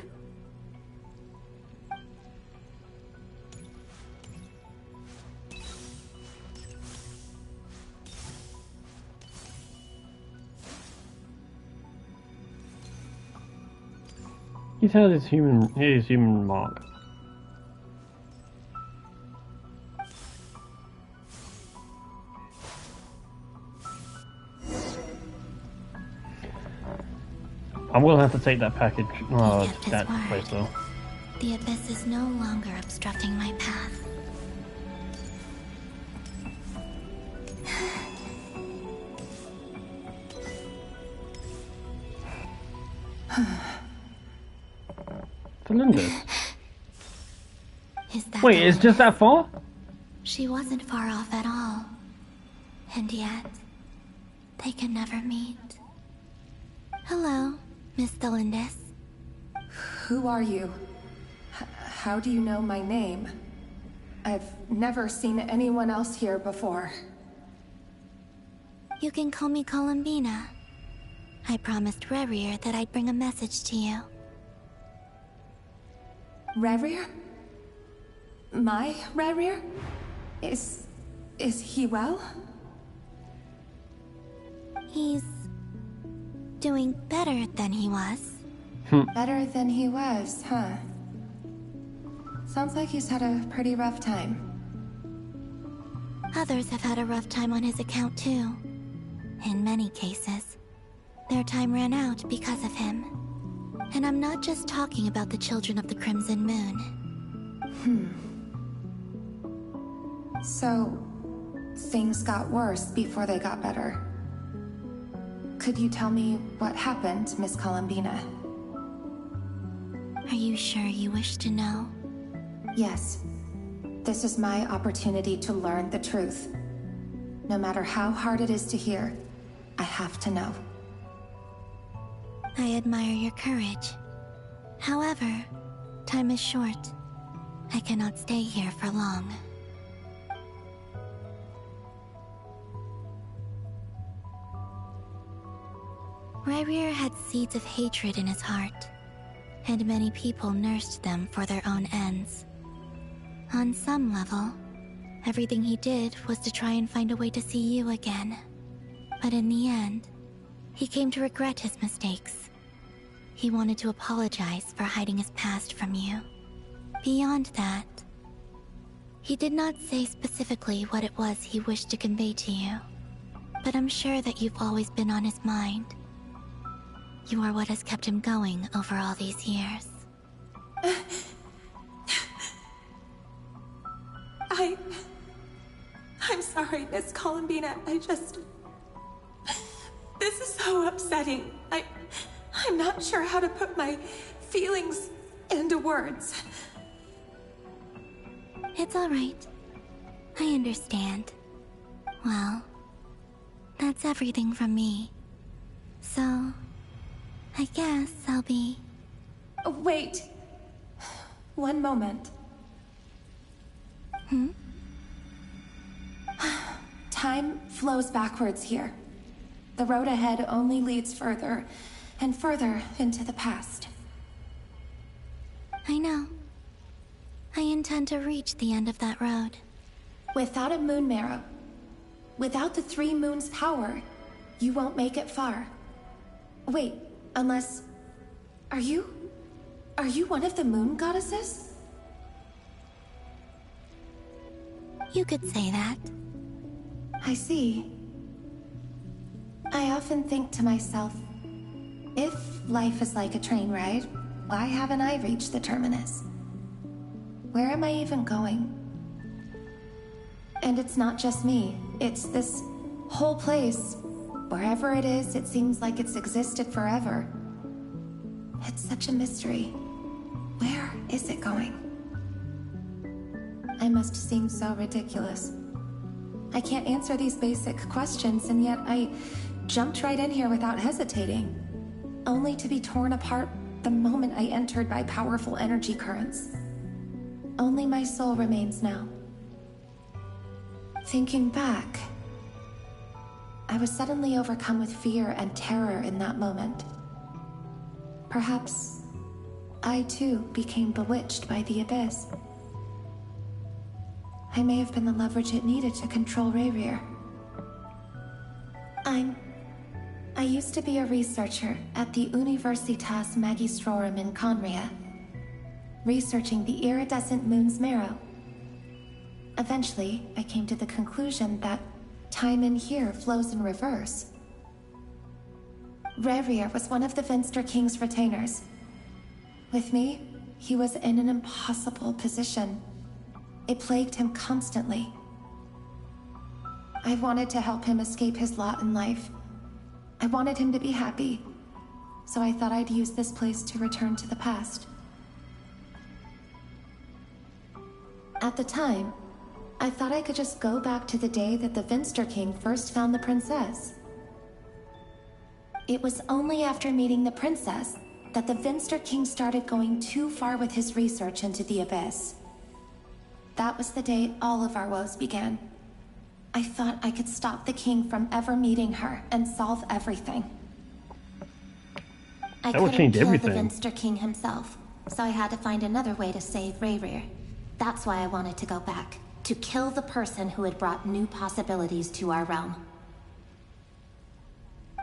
He's had his human mark. I will have to take that package. Oh, that place though. The Abyss is no longer obstructing my path. Thelindis. Is that Wait, it's just that far? She wasn't far off at all. And yet, they can never meet. Hello, Miss Thelindis. Who are you? How do you know my name? I've never seen anyone else here before. You can call me Columbina. I promised Rerir that I'd bring a message to you. Rerir? My Rerir? Is Is he well? He's doing better than he was. Better than he was, huh? Sounds like he's had a pretty rough time. Others have had a rough time on his account too. In many cases, their time ran out because of him. And I'm not just talking about the children of the Crimson Moon. So, things got worse before they got better. Could you tell me what happened, Miss Columbina? Are you sure you wish to know? Yes. This is my opportunity to learn the truth. No matter how hard it is to hear, I have to know. I admire your courage. However, time is short. I cannot stay here for long. Ryrir had seeds of hatred in his heart, and many people nursed them for their own ends. On some level, everything he did was to try and find a way to see you again. But in the end, he came to regret his mistakes. He wanted to apologize for hiding his past from you. Beyond that, he did not say specifically what it was he wished to convey to you, but I'm sure that you've always been on his mind. You are what has kept him going over all these years. I'm sorry, Miss Columbina. This is so upsetting. I'm not sure how to put my feelings into words. It's all right. I understand. Well, that's everything from me. So, I guess I'll be... Wait. One moment. Time flows backwards here. The road ahead only leads further and further into the past. I know. I intend to reach the end of that road. Without a moon marrow, without the 3 moons' power, you won't make it far. Wait, unless... Are you one of the moon goddesses? You could say that. I see. I often think to myself, if life is like a train ride, why haven't I reached the terminus? Where am I even going? And it's not just me, it's this whole place. Wherever it is, it seems like it's existed forever. It's such a mystery. Where is it going? I must seem so ridiculous. I can't answer these basic questions, and yet I jumped right in here without hesitating, only to be torn apart the moment I entered by powerful energy currents. Only my soul remains now. Thinking back, I was suddenly overcome with fear and terror in that moment. Perhaps I too became bewitched by the abyss. I may have been the leverage it needed to control Ryrir. I used to be a researcher at the Universitas Magistrorum in Conria, researching the iridescent moon's marrow. Eventually, I came to the conclusion that time in here flows in reverse. Ryrir was one of the Venster King's retainers. With me, he was in an impossible position. It plagued him constantly. I wanted to help him escape his lot in life. I wanted him to be happy, so I thought I'd use this place to return to the past. At the time, I thought I could just go back to the day that the Venster King first found the princess. It was only after meeting the princess that the Venster King started going too far with his research into the abyss. That was the day all of our woes began. I thought I could stop the king from ever meeting her and solve everything. I couldn't kill the Venster King himself, so I had to find another way to save Ryrir. That's why I wanted to go back, to kill the person who had brought new possibilities to our realm.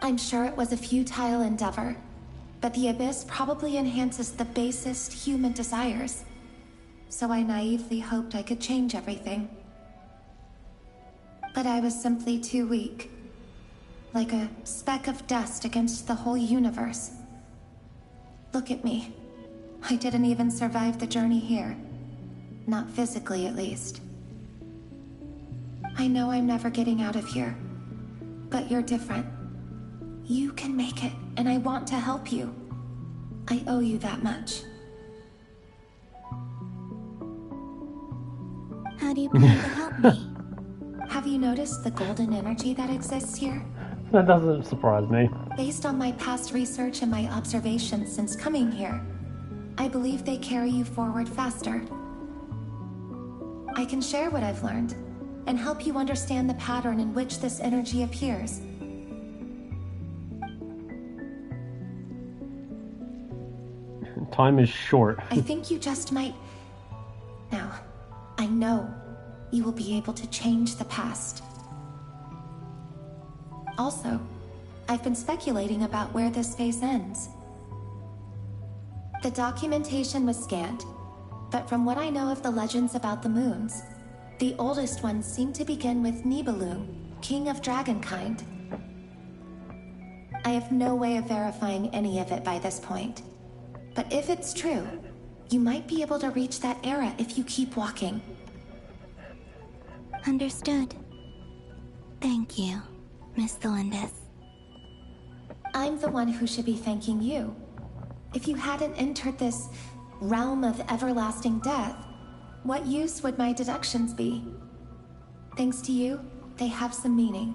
I'm sure it was a futile endeavor, but the Abyss probably enhances the basest human desires. So I naively hoped I could change everything. But I was simply too weak. Like a speck of dust against the whole universe. Look at me. I didn't even survive the journey here. Not physically, at least. I know I'm never getting out of here. But you're different. You can make it, and I want to help you. I owe you that much. How do you plan to help me? Have you noticed the golden energy that exists here? That doesn't surprise me. Based on my past research and my observations since coming here, I believe they carry you forward faster. I can share what I've learned, and help you understand the pattern in which this energy appears. Time is short. I think you just might... Now, I know you will be able to change the past. Also, I've been speculating about where this phase ends. The documentation was scanned, but from what I know of the legends about the moons, the oldest ones seem to begin with Nibelung, king of dragonkind. I have no way of verifying any of it by this point. But if it's true, you might be able to reach that era if you keep walking. Understood. Thank you, Miss Delindis. I'm the one who should be thanking you. If you hadn't entered this realm of everlasting death, what use would my deductions be? Thanks to you, they have some meaning.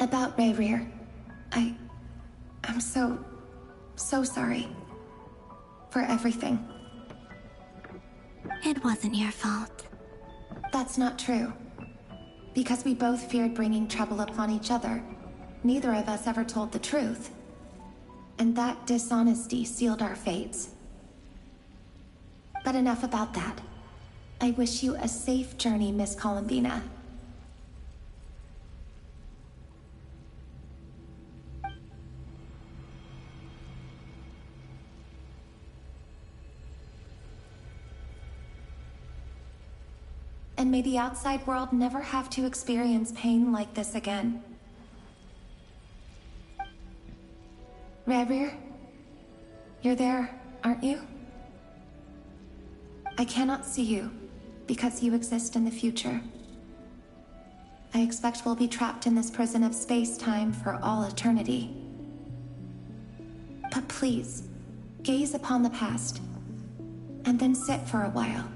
About Rayrir, I'm so sorry. For everything. It wasn't your fault. That's not true. Because we both feared bringing trouble upon each other, neither of us ever told the truth. And that dishonesty sealed our fates. But enough about that. I wish you a safe journey, Miss Columbina. And may the outside world never have to experience pain like this again. Rayrir, you're there, aren't you? I cannot see you, because you exist in the future. I expect we'll be trapped in this prison of space-time for all eternity. But please, gaze upon the past, and then sit for a while.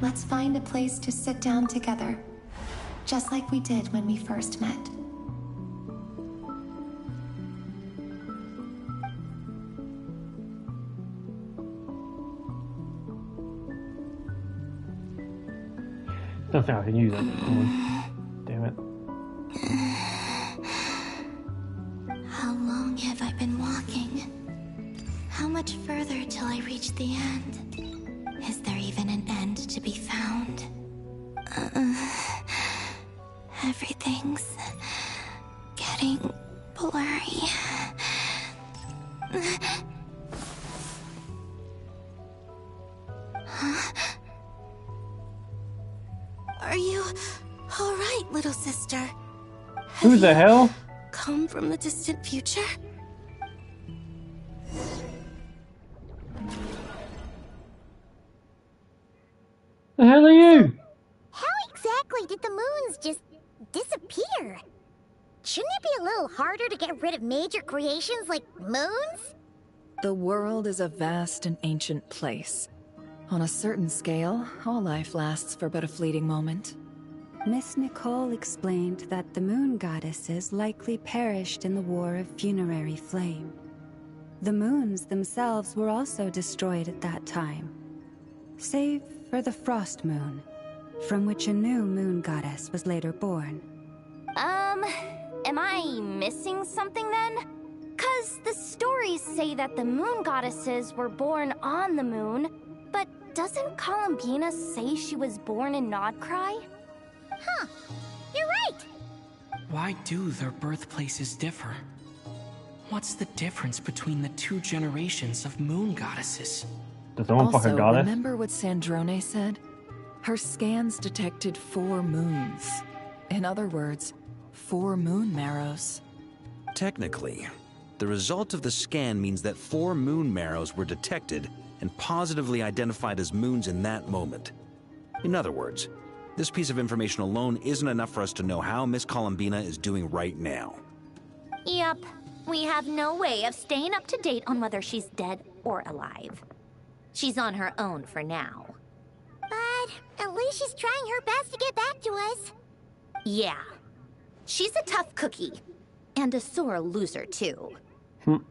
Let's find a place to sit down together, just like we did when we first met. Don't think I can use it. Come on. Damn it. How long have I been walking? How much further till I reach the end? Is there even an end to be found? Everything's getting blurry. Huh? Are you all right, little sister? Who the hell? Come from the distant future? The hell are you? How exactly did the moons just disappear? Shouldn't it be a little harder to get rid of major creations like moons? The world is a vast and ancient place. On a certain scale, all life lasts for but a fleeting moment. Miss Nicole explained that the moon goddesses likely perished in the War of Funerary Flame. The moons themselves were also destroyed at that time, save for the Frost Moon, from which a new moon goddess was later born. Am I missing something then? 'Cause Because the stories say that the moon goddesses were born on the moon, but doesn't Columbina say she was born in Nodcry? Huh. You're right. Why do their birthplaces differ? What's the difference between the two generations of moon goddesses? Does someone fuck a Also, goddess? remember what Sandrone said? Her scans detected 4 moons. In other words, 4 moon marrows. Technically, the result of the scan means that 4 moon marrows were detected and positively identified as moons in that moment. In other words, this piece of information alone isn't enough for us to know how Miss Columbina is doing right now. Yep. We have no way of staying up to date on whether she's dead or alive. She's on her own for now. But at least she's trying her best to get back to us. Yeah. She's a tough cookie. And a sore loser, too.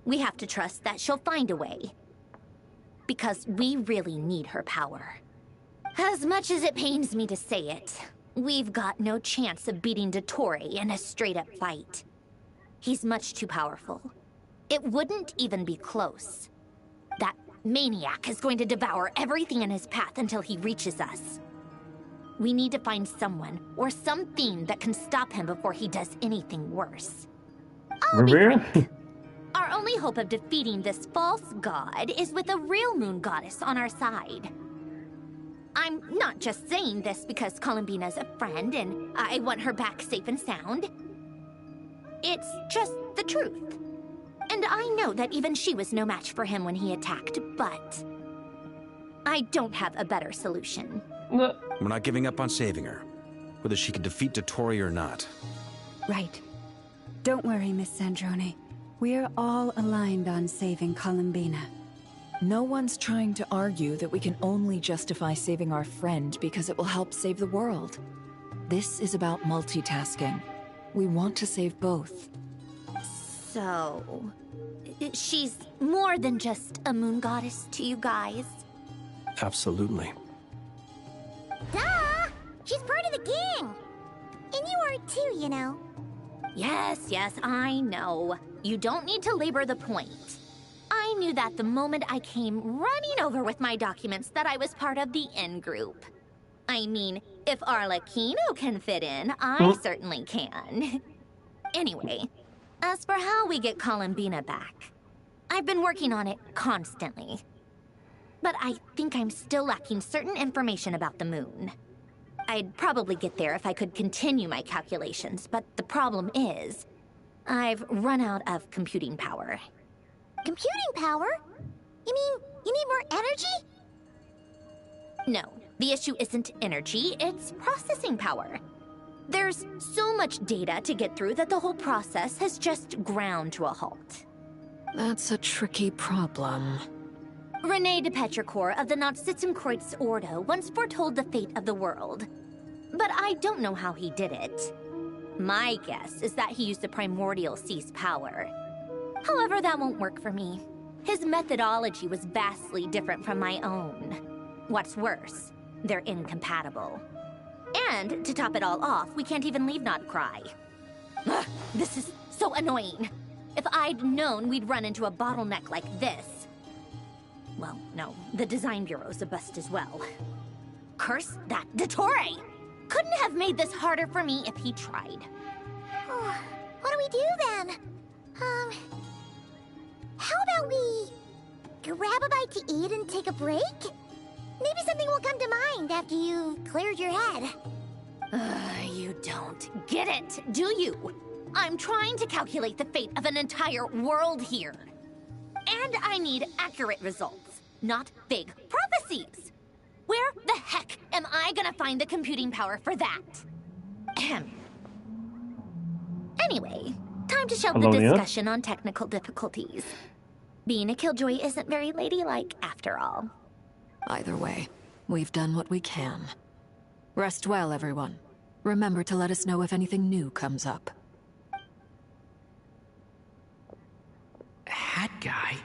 We have to trust that she'll find a way. Because we really need her power. As much as it pains me to say it, we've got no chance of beating Dottore in a straight-up fight. He's much too powerful. It wouldn't even be close. That maniac is going to devour everything in his path until he reaches us. We need to find someone or something that can stop him before he does anything worse. I'll be frank. Our only hope of defeating this false god is with a real moon goddess on our side. I'm not just saying this because Columbina's a friend and I want her back safe and sound. It's just the truth. And I know that even she was no match for him when he attacked, but I don't have a better solution. We're not giving up on saving her, whether she can defeat Dottore or not. Right. Don't worry, Miss Sandrone. We're all aligned on saving Columbina. No one's trying to argue that we can only justify saving our friend because it will help save the world. This is about multitasking. We want to save both. So, she's more than just a moon goddess to you guys? Absolutely. Duh! She's part of the gang! And you are too, you know. Yes, I know. You don't need to labor the point. I knew that the moment I came running over with my documents that I was part of the in-group. I mean, if Arlecchino can fit in, I certainly can. Anyway, as for how we get Columbina back, I've been working on it constantly. But I think I'm still lacking certain information about the moon. I'd probably get there if I could continue my calculations, but the problem is, I've run out of computing power. Computing power? You mean you need more energy? No, the issue isn't energy, it's processing power. There's so much data to get through that the whole process has just ground to a halt. That's a tricky problem. René de Petrichor of the Nazissenkreuz Ordo once foretold the fate of the world. But I don't know how he did it. My guess is that he used the primordial sea's power. However, that won't work for me. His methodology was vastly different from my own. What's worse, they're incompatible. And, to top it all off, we can't even leave Nodcry. Ugh, this is so annoying. If I'd known we'd run into a bottleneck like this... Well, no, the design bureau's a bust as well. Curse that Dottore! Couldn't have made this harder for me if he tried. What do we do then? How about we grab a bite to eat and take a break? Maybe something will come to mind after you've cleared your head. You don't get it, do you? I'm trying to calculate the fate of an entire world here. And I need accurate results, not vague prophecies. Where the heck am I gonna find the computing power for that? Ahem. Anyway, time to shelve the discussion on technical difficulties. Being a killjoy isn't very ladylike after all. Either way, we've done what we can. Rest well, everyone. Remember to let us know if anything new comes up. Hat guy?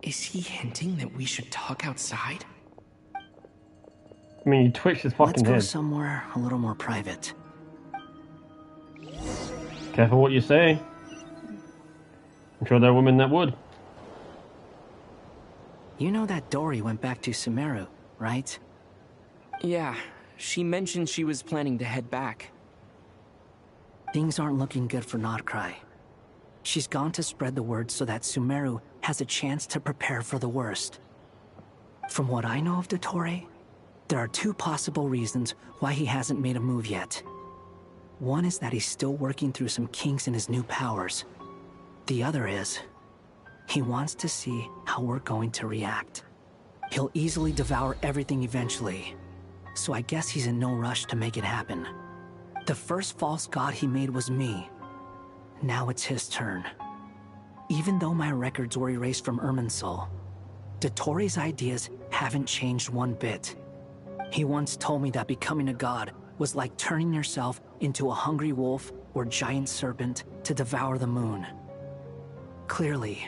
Is he hinting that we should talk outside? I mean, you twitched his fucking head. Let's go somewhere a little more private. Careful what you say. I'm sure there are women that would. You know that Dory went back to Sumeru, right? Yeah, she mentioned she was planning to head back. Things aren't looking good for Nodcry. She's gone to spread the word so that Sumeru has a chance to prepare for the worst. From what I know of Dottore, there are two possible reasons why he hasn't made a move yet. One is that he's still working through some kinks in his new powers. The other is, he wants to see how we're going to react. He'll easily devour everything eventually, so I guess he's in no rush to make it happen. The first false god he made was me. Now it's his turn. Even though my records were erased from Irminsul, Dottore's ideas haven't changed one bit. He once told me that becoming a god was like turning yourself into a hungry wolf or giant serpent to devour the moon. Clearly,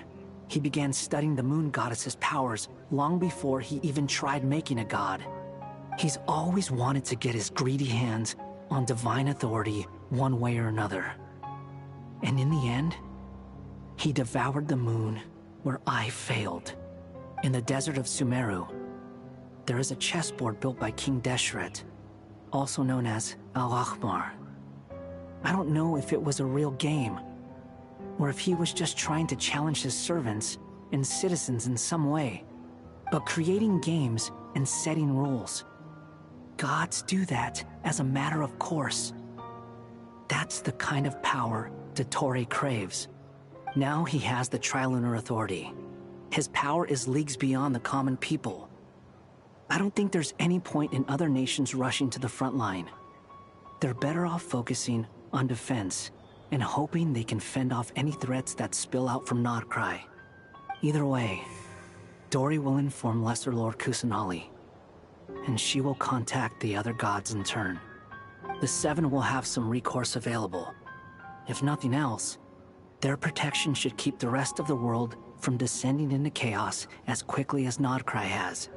he began studying the moon goddess's powers long before he even tried making a god. He's always wanted to get his greedy hands on divine authority one way or another. And in the end, he devoured the moon where I failed. In the desert of Sumeru, there is a chessboard built by King Deshret, also known as Al-Ahmar. I don't know if it was a real game, or if he was just trying to challenge his servants and citizens in some way. But creating games and setting rules, gods do that as a matter of course. That's the kind of power Dottore craves. Now he has the Trilunar Authority. His power is leagues beyond the common people. I don't think there's any point in other nations rushing to the front line. They're better off focusing on defense and hoping they can fend off any threats that spill out from Nodcry. Either way, Dory will inform Lesser Lord Kusanali, and she will contact the other gods in turn. The Seven will have some recourse available. If nothing else, their protection should keep the rest of the world from descending into chaos as quickly as Nodcry has.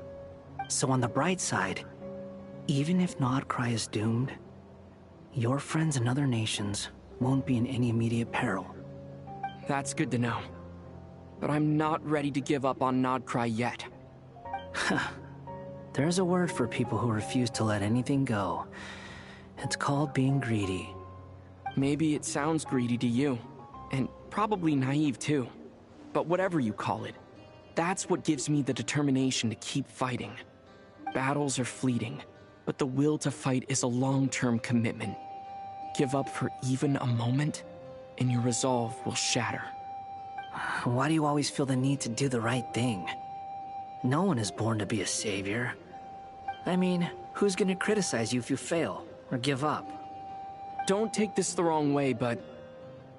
So on the bright side, even if Nodcry is doomed, your friends in other nations won't be in any immediate peril. That's good to know. But I'm not ready to give up on Nodcry yet. There's a word for people who refuse to let anything go. It's called being greedy. Maybe it sounds greedy to you, and probably naive too. But whatever you call it, that's what gives me the determination to keep fighting. Battles are fleeting, but the will to fight is a long-term commitment. Give up for even a moment, and your resolve will shatter. Why do you always feel the need to do the right thing? No one is born to be a savior. I mean, who's gonna criticize you if you fail, or give up? Don't take this the wrong way, but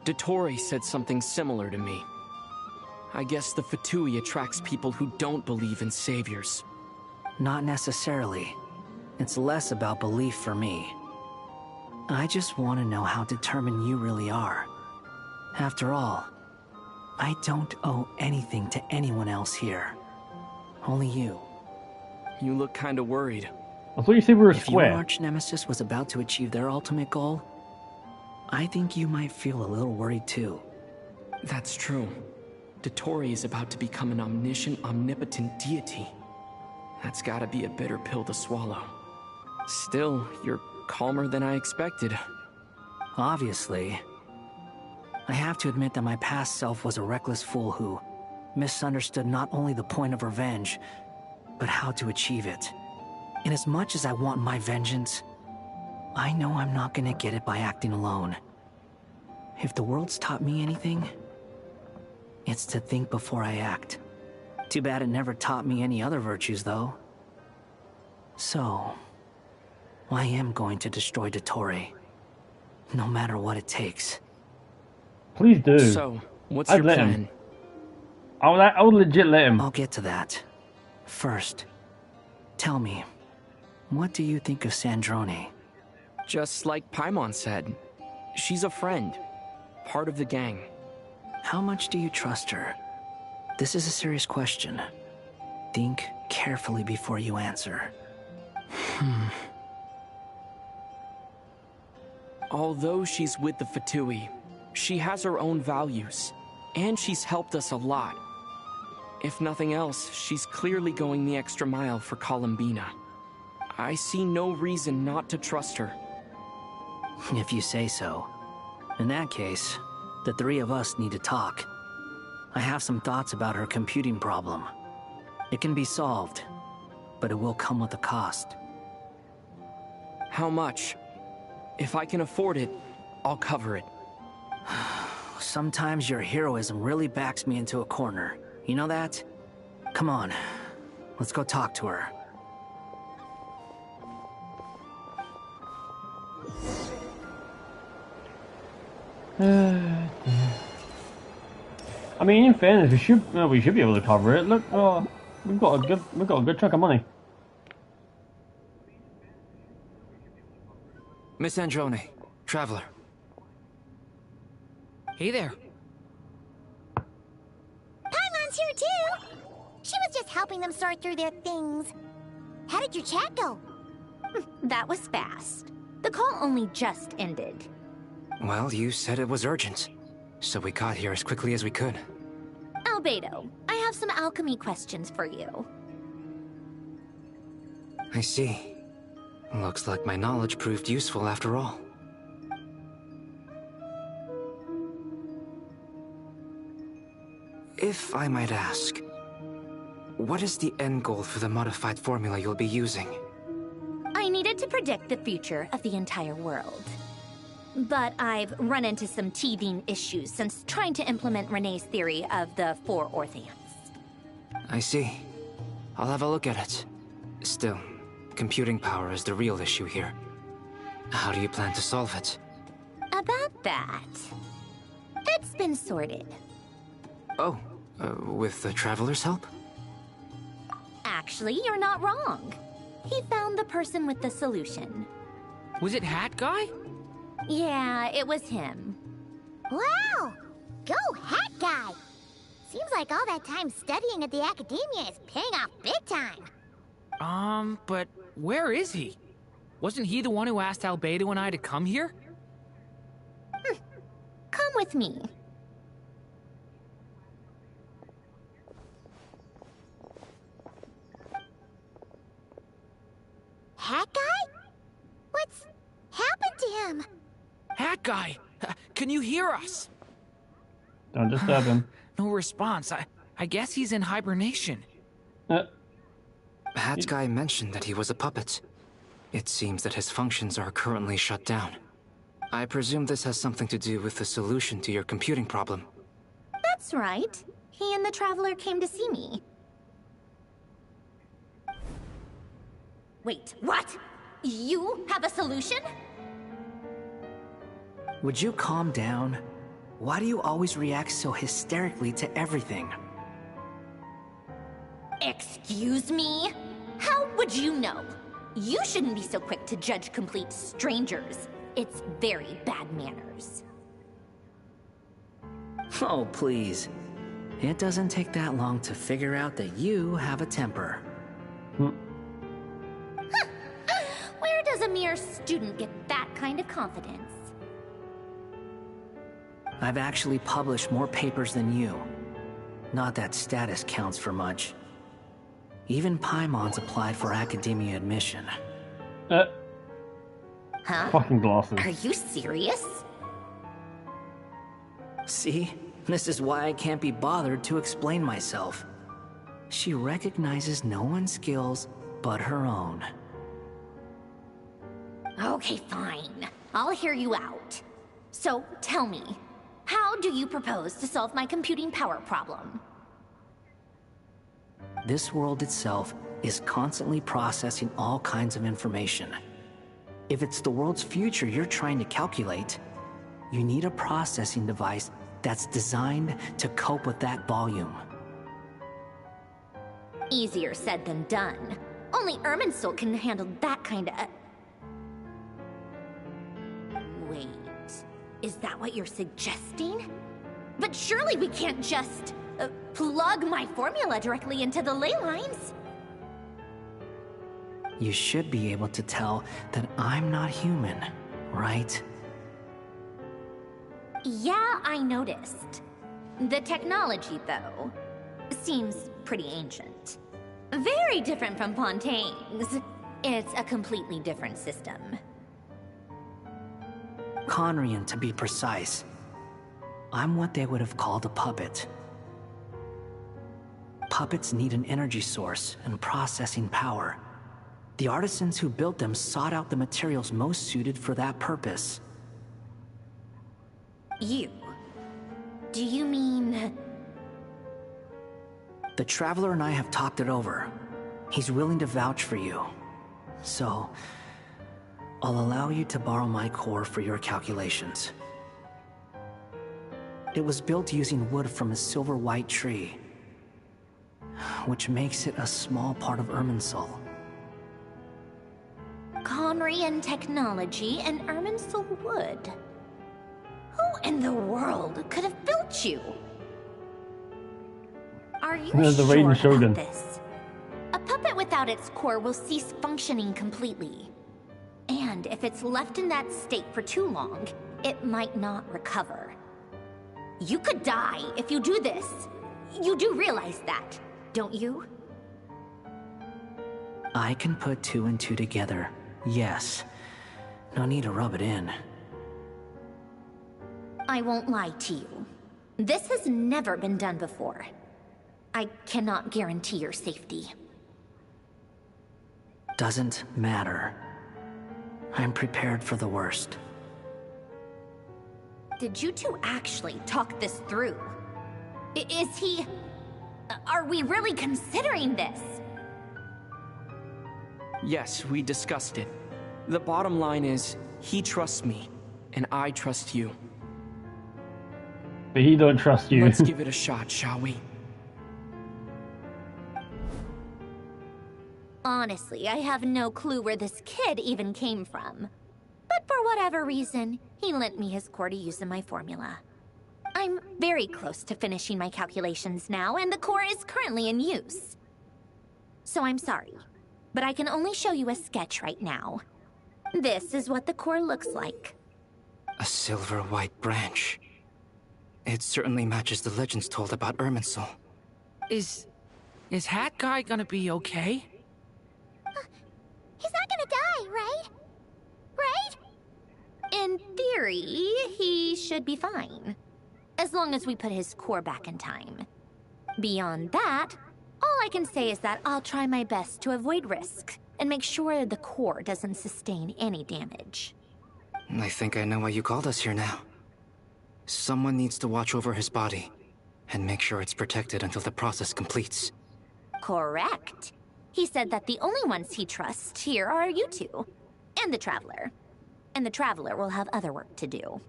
Dottore said something similar to me. I guess the Fatui attracts people who don't believe in saviors. Not necessarily. It's less about belief for me. I just want to know how determined you really are. After all, I don't owe anything to anyone else here. Only you. You look kinda worried. I thought you said we were If square. your arch-nemesis was about to achieve their ultimate goal, I think you might feel a little worried too. That's true. Dottore is about to become an omniscient, omnipotent deity. That's gotta be a bitter pill to swallow. Still, you're calmer than I expected. Obviously. I have to admit that my past self was a reckless fool who misunderstood not only the point of revenge, but how to achieve it. And as much as I want my vengeance, I know I'm not gonna get it by acting alone. If the world's taught me anything, it's to think before I act. Too bad it never taught me any other virtues, though. So, I am going to destroy Dottore, no matter what it takes. Please do. So, what's I'd your let plan? him. I would legit let him. I'll get to that. First, tell me, what do you think of Sandrone? Just like Paimon said, she's a friend, part of the gang. How much do you trust her? This is a serious question. Think carefully before you answer. Although she's with the Fatui, she has her own values. And she's helped us a lot. If nothing else, she's clearly going the extra mile for Columbina. I see no reason not to trust her. If you say so. In that case, the three of us need to talk. I have some thoughts about her computing problem. It can be solved, but it will come with a cost. How much? If I can afford it, I'll cover it. Sometimes your heroism really backs me into a corner. You know that? Come on, let's go talk to her. I mean, in fairness, we should be able to cover it. Look, we've got a good chunk of money. Miss Androne, Traveler. Hey there. Paimon's here too! She was just helping them sort through their things. How did your chat go? That was fast. The call only just ended. Well, you said it was urgent, so we got here as quickly as we could. Albedo, I have some alchemy questions for you. I see. Looks like my knowledge proved useful after all. If I might ask, what is the end goal for the modified formula you'll be using? I needed to predict the future of the entire world. But I've run into some teething issues since trying to implement Renee's theory of the 4 Orthants. I see. I'll have a look at it. Still, computing power is the real issue here. How do you plan to solve it? About that, it's been sorted. Oh, with the Traveler's help? Actually, you're not wrong. He found the person with the solution. Was it Hat Guy? Yeah, it was him. Wow! Go Hat Guy! Seems like all that time studying at the Academia is paying off big time. But where is he? Wasn't he the one who asked Albedo and I to come here? Come with me. Hat Guy? What's happened to him? Hat Guy! Can you hear us? Don't disturb him. No response. I guess he's in hibernation. Hat Guy mentioned that he was a puppet. It seems that his functions are currently shut down. I presume this has something to do with the solution to your computing problem. That's right. He and the Traveler came to see me. Wait, what? You have a solution? Would you calm down? Why do you always react so hysterically to everything? Excuse me? How would you know? You shouldn't be so quick to judge complete strangers. It's very bad manners. Oh, please. It doesn't take that long to figure out that you have a temper. Where does a mere student get that kind of confidence? I've actually published more papers than you. Not that status counts for much. Even Paimon's applied for academia admission. Huh? Fucking glasses. Are you serious? See? This is why I can't be bothered to explain myself. She recognizes no one's skills but her own. Okay, fine. I'll hear you out. So, tell me, how do you propose to solve my computing power problem? This world itself is constantly processing all kinds of information. If it's the world's future you're trying to calculate, you need a processing device that's designed to cope with that volume. Easier said than done. Only Irminsul can handle that kind of... Wait, is that what you're suggesting? But surely we can't just plug my formula directly into the ley lines. You should be able to tell that I'm not human, right? Yeah, I noticed. The technology, though, seems pretty ancient. Very different from Fontaine's. It's a completely different system. Conrian, to be precise. I'm what they would have called a puppet. Puppets need an energy source and processing power. The artisans who built them sought out the materials most suited for that purpose. You? Do you mean... The Traveler and I have talked it over. He's willing to vouch for you. So, I'll allow you to borrow my core for your calculations. It was built using wood from a silver white tree, which makes it a small part of Irminsul. Conrian technology and Irminsul wood. Who in the world could have built you? Are you sure about this? A puppet without its core will cease functioning completely. And if it's left in that state for too long, it might not recover. You could die if you do this. You do realize that, don't you? I can put 2 and 2 together, yes. No need to rub it in. I won't lie to you. This has never been done before. I cannot guarantee your safety. Doesn't matter. I'm prepared for the worst. Did you two actually talk this through? Is he... Are we really considering this? Yes, we discussed it. The bottom line is, he trusts me, and I trust you. But he don't trust you. Let's give it a shot, shall we? Honestly, I have no clue where this kid even came from. But for whatever reason, he lent me his core to use in my formula. I'm very close to finishing my calculations now, and the core is currently in use. So I'm sorry, but I can only show you a sketch right now. This is what the core looks like. A silver white branch. It certainly matches the legends told about Irminsul. Is Hat Guy gonna be okay? He's not gonna die, right? Right? In theory, he should be fine. As long as we put his core back in time. Beyond that, all I can say is that I'll try my best to avoid risk and make sure the core doesn't sustain any damage. I think I know why you called us here now. Someone needs to watch over his body and make sure it's protected until the process completes. Correct. He said that the only ones he trusts here are you two, and the Traveler. And the Traveler will have other work to do.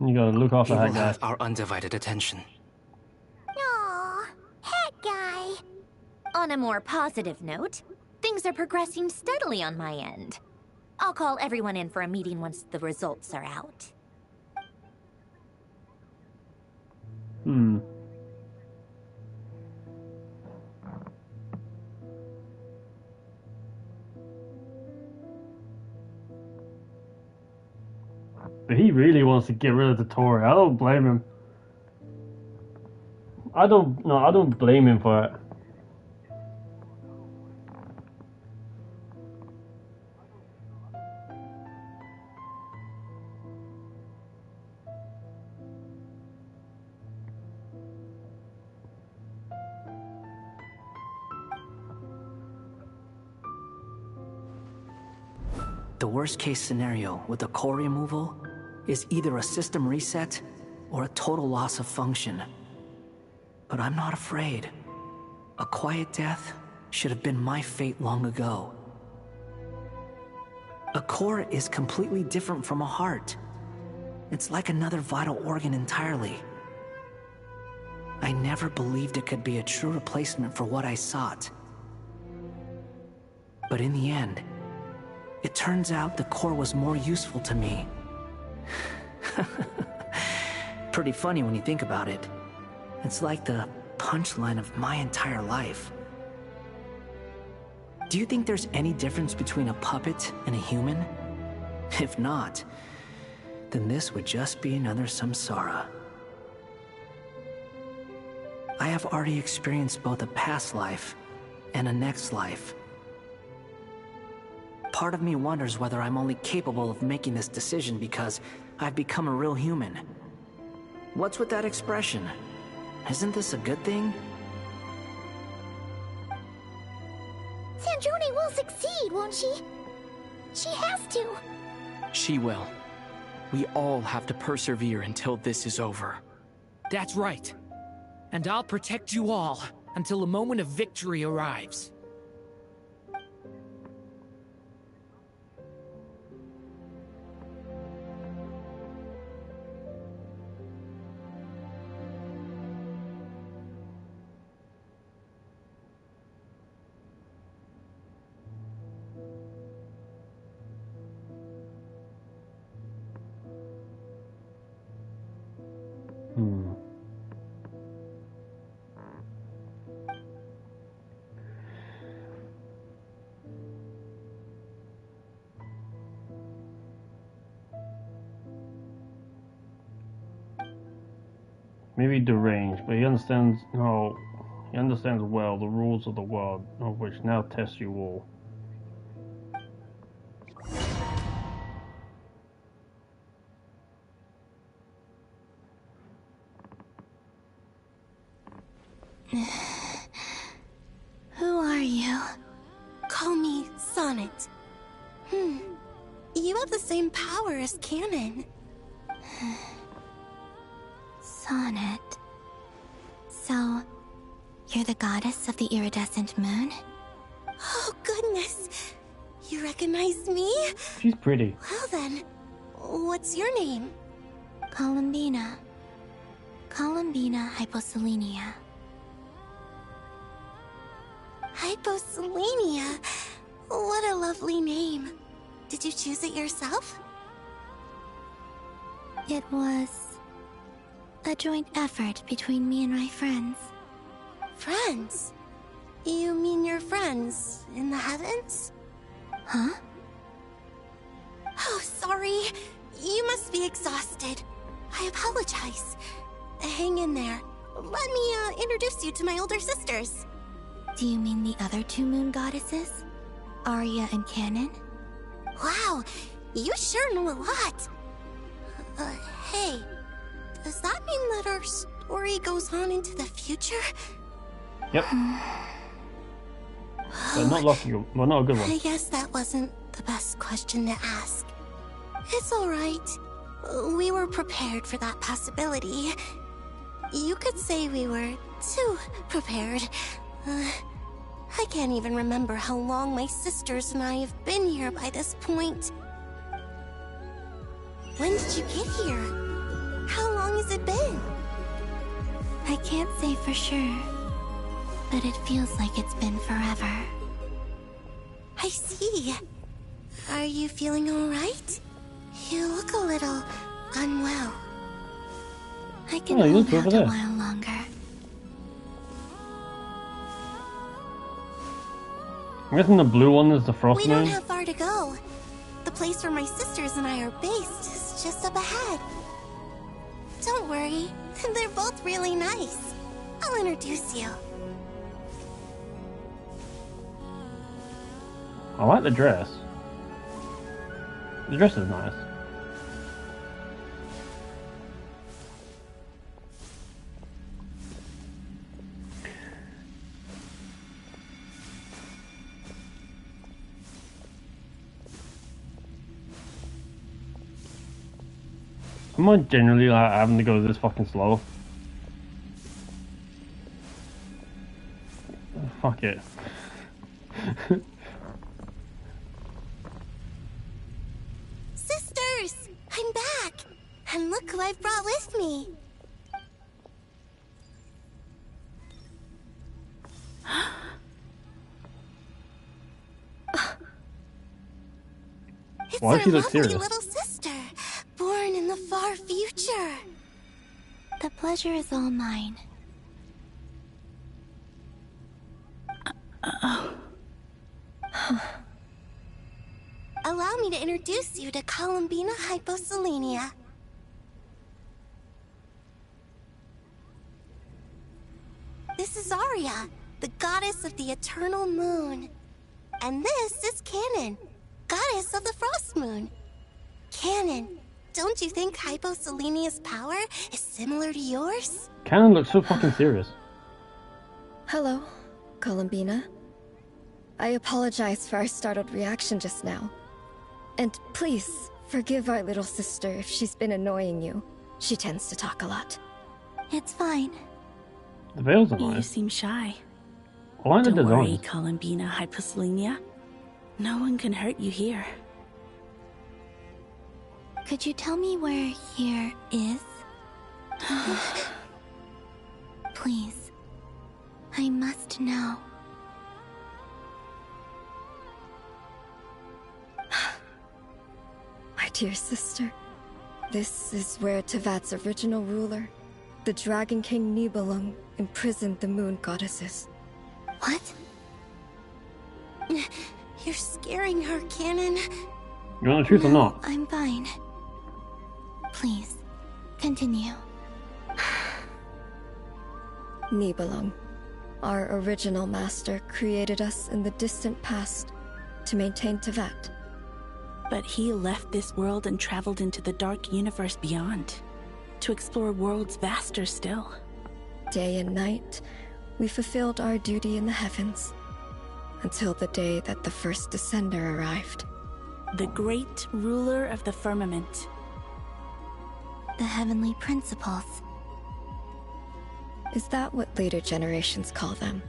You gotta look after He that will guy. have our undivided attention. Aww, Hat Guy. On a more positive note, things are progressing steadily on my end. I'll call everyone in for a meeting once the results are out. But he really wants to get rid of the Tory. I don't blame him. I don't blame him for it. The worst case scenario with the core removal is either a system reset or a total loss of function. But I'm not afraid. A quiet death should have been my fate long ago. A core is completely different from a heart. It's like another vital organ entirely. I never believed it could be a true replacement for what I sought. But in the end, it turns out the core was more useful to me. Pretty funny when you think about it. It's like the punchline of my entire life. Do you think there's any difference between a puppet and a human? If not, then this would just be another samsara. I have already experienced both a past life and a next life. Part of me wonders whether I'm only capable of making this decision because I've become a real human. What's with that expression? Isn't this a good thing? Sandrone will succeed, won't she? She has to. She will. We all have to persevere until this is over. That's right. And I'll protect you all until a moment of victory arrives. Maybe deranged, but he understands well the rules of the world, of which now test you all. Who are you? Call me Sonnet. You have the same power as Canon. Sonnet. So, you're the goddess of the iridescent moon? Oh, goodness. You recognize me? She's pretty. Well then, what's your name? Columbina. Columbina Hyposelenia. Hyposelenia? What a lovely name. Did you choose it yourself? It was a joint effort between me and my friends. Friends? You mean your friends in the heavens? Huh? Oh, sorry. You must be exhausted. I apologize. Hang in there. Let me introduce you to my older sisters. Do you mean the other two moon goddesses? Arya and Canon? Wow, you sure know a lot. Hey, does that mean that our story goes on into the future? Yep. But not lucky, well, not a good one. I guess that wasn't the best question to ask. It's alright. We were prepared for that possibility. You could say we were too prepared. I can't even remember how long my sisters and I have been here by this point. When did you get here? How long has it been? I can't say for sure, but it feels like it's been forever. I see. Are you feeling alright? You look a little unwell. I can hold out a while longer. I'm guessing the blue one is the frost We don't moon. have far to go. The place where my sisters and I are based is just up ahead. Don't worry, they're both really nice. I'll introduce you. I like the dress. The dress is nice. Am I generally like having to go this fucking slow? Fuck it. Sisters! I'm back! And look who I've brought with me! It's Why does she our look lovely serious? little sister, born in the far future. The pleasure is all mine. Allow me to introduce you to Columbina Hyposelenia. This is Arya, the goddess of the eternal moon. And this is Canon, goddess of the frost moon. Canon, don't you think Hyposelenia's power is similar to yours? Canon looks so fucking serious. Hello, Columbina. I apologize for our startled reaction just now. And please, forgive our little sister if she's been annoying you. She tends to talk a lot. It's fine. The veils are You nice. seem shy. I like the Don't worry, design. Columbina Hyposelenia. No one can hurt you here. Could you tell me where here is? Please. I must know. My dear sister, this is where Tevat's original ruler, the Dragon King Nibelung, imprisoned the moon goddesses. What? You're scaring her, Canon. You want the truth or not? I'm fine. Please, continue. Nibelung, our original master, created us in the distant past to maintain Tevat. But he left this world and traveled into the dark universe beyond, to explore worlds vaster still. Day and night, we fulfilled our duty in the heavens, until the day that the first Descender arrived. The great ruler of the firmament. The heavenly principles. Is that what later generations call them?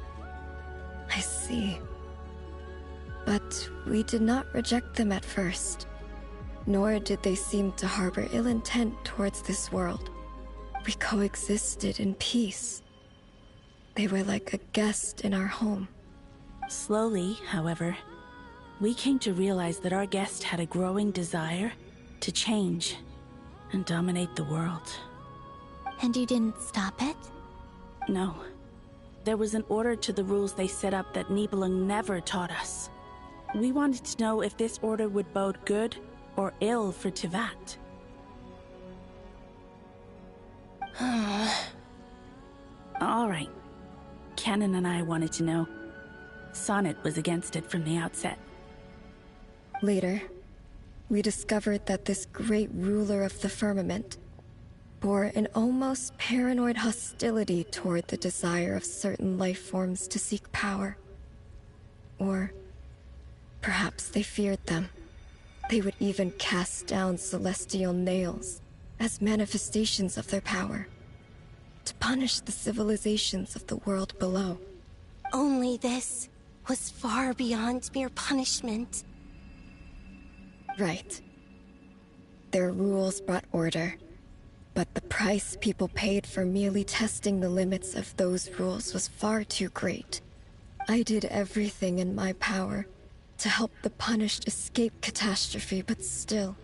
I see. But we did not reject them at first, nor did they seem to harbor ill intent towards this world. We coexisted in peace. They were like a guest in our home. Slowly, however, we came to realize that our guest had a growing desire to change and dominate the world. And you didn't stop it? No. There was an order to the rules they set up that Nibelung never taught us. We wanted to know if this order would bode good or ill for Tevat. All right. Canon and I wanted to know. Sonnet was against it from the outset. Later, we discovered that this great ruler of the firmament bore an almost paranoid hostility toward the desire of certain life forms to seek power. Or perhaps they feared them. They would even cast down celestial nails as manifestations of their power, to punish the civilizations of the world below. Only this was far beyond mere punishment. Right. Their rules brought order, but the price people paid for merely testing the limits of those rules was far too great. I did everything in my power to help the punished escape catastrophe, but still,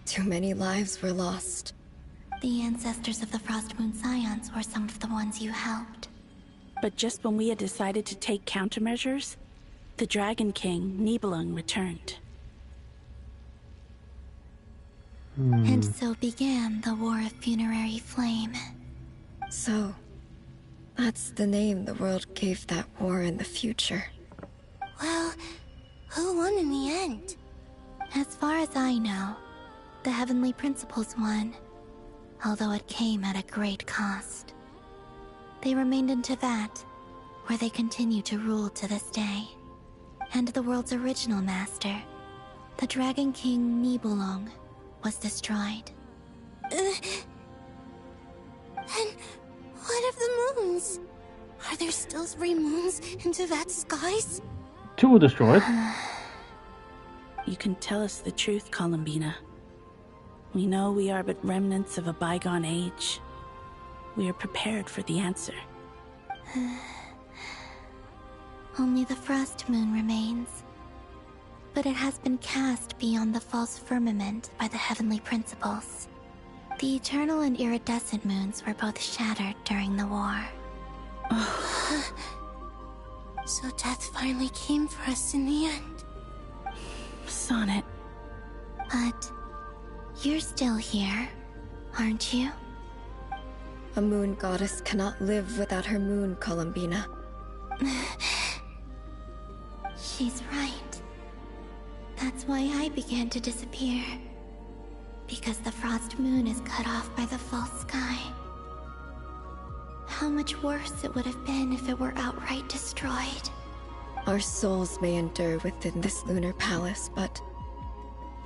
too many lives were lost. The ancestors of the Frost Moon Scions were some of the ones you helped. But just when we had decided to take countermeasures, the Dragon King, Nibelung, returned. And so began the War of Funerary Flame. So, that's the name the world gave that war in the future. Well, who won in the end? As far as I know, the Heavenly Principles won, although it came at a great cost. They remained in Tevat, where they continue to rule to this day. And the world's original master, the Dragon King Nibelung, was destroyed. And what of the moons? Are there still 3 moons in Tevat's skies? 2 were destroyed. You can tell us the truth, Columbina. We know we are but remnants of a bygone age. We are prepared for the answer. Only the Frost Moon remains. But it has been cast beyond the false firmament by the Heavenly Principles. The eternal and iridescent moons were both shattered during the war. So death finally came for us in the end. Sonnet. But you're still here, aren't you? A moon goddess cannot live without her moon, Columbina. She's right. That's why I began to disappear. Because the frost moon is cut off by the false sky. How much worse it would have been if it were outright destroyed. Our souls may endure within this lunar palace, but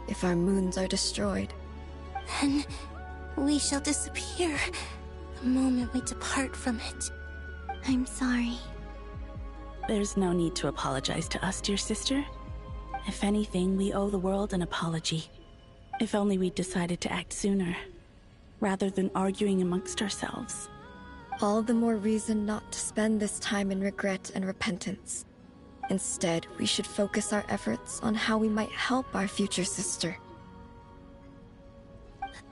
if our moons are destroyed, then we shall disappear the moment we depart from it. I'm sorry. There's no need to apologize to us, dear sister. If anything, we owe the world an apology. If only we'd decided to act sooner, rather than arguing amongst ourselves. All the more reason not to spend this time in regret and repentance. Instead, we should focus our efforts on how we might help our future sister.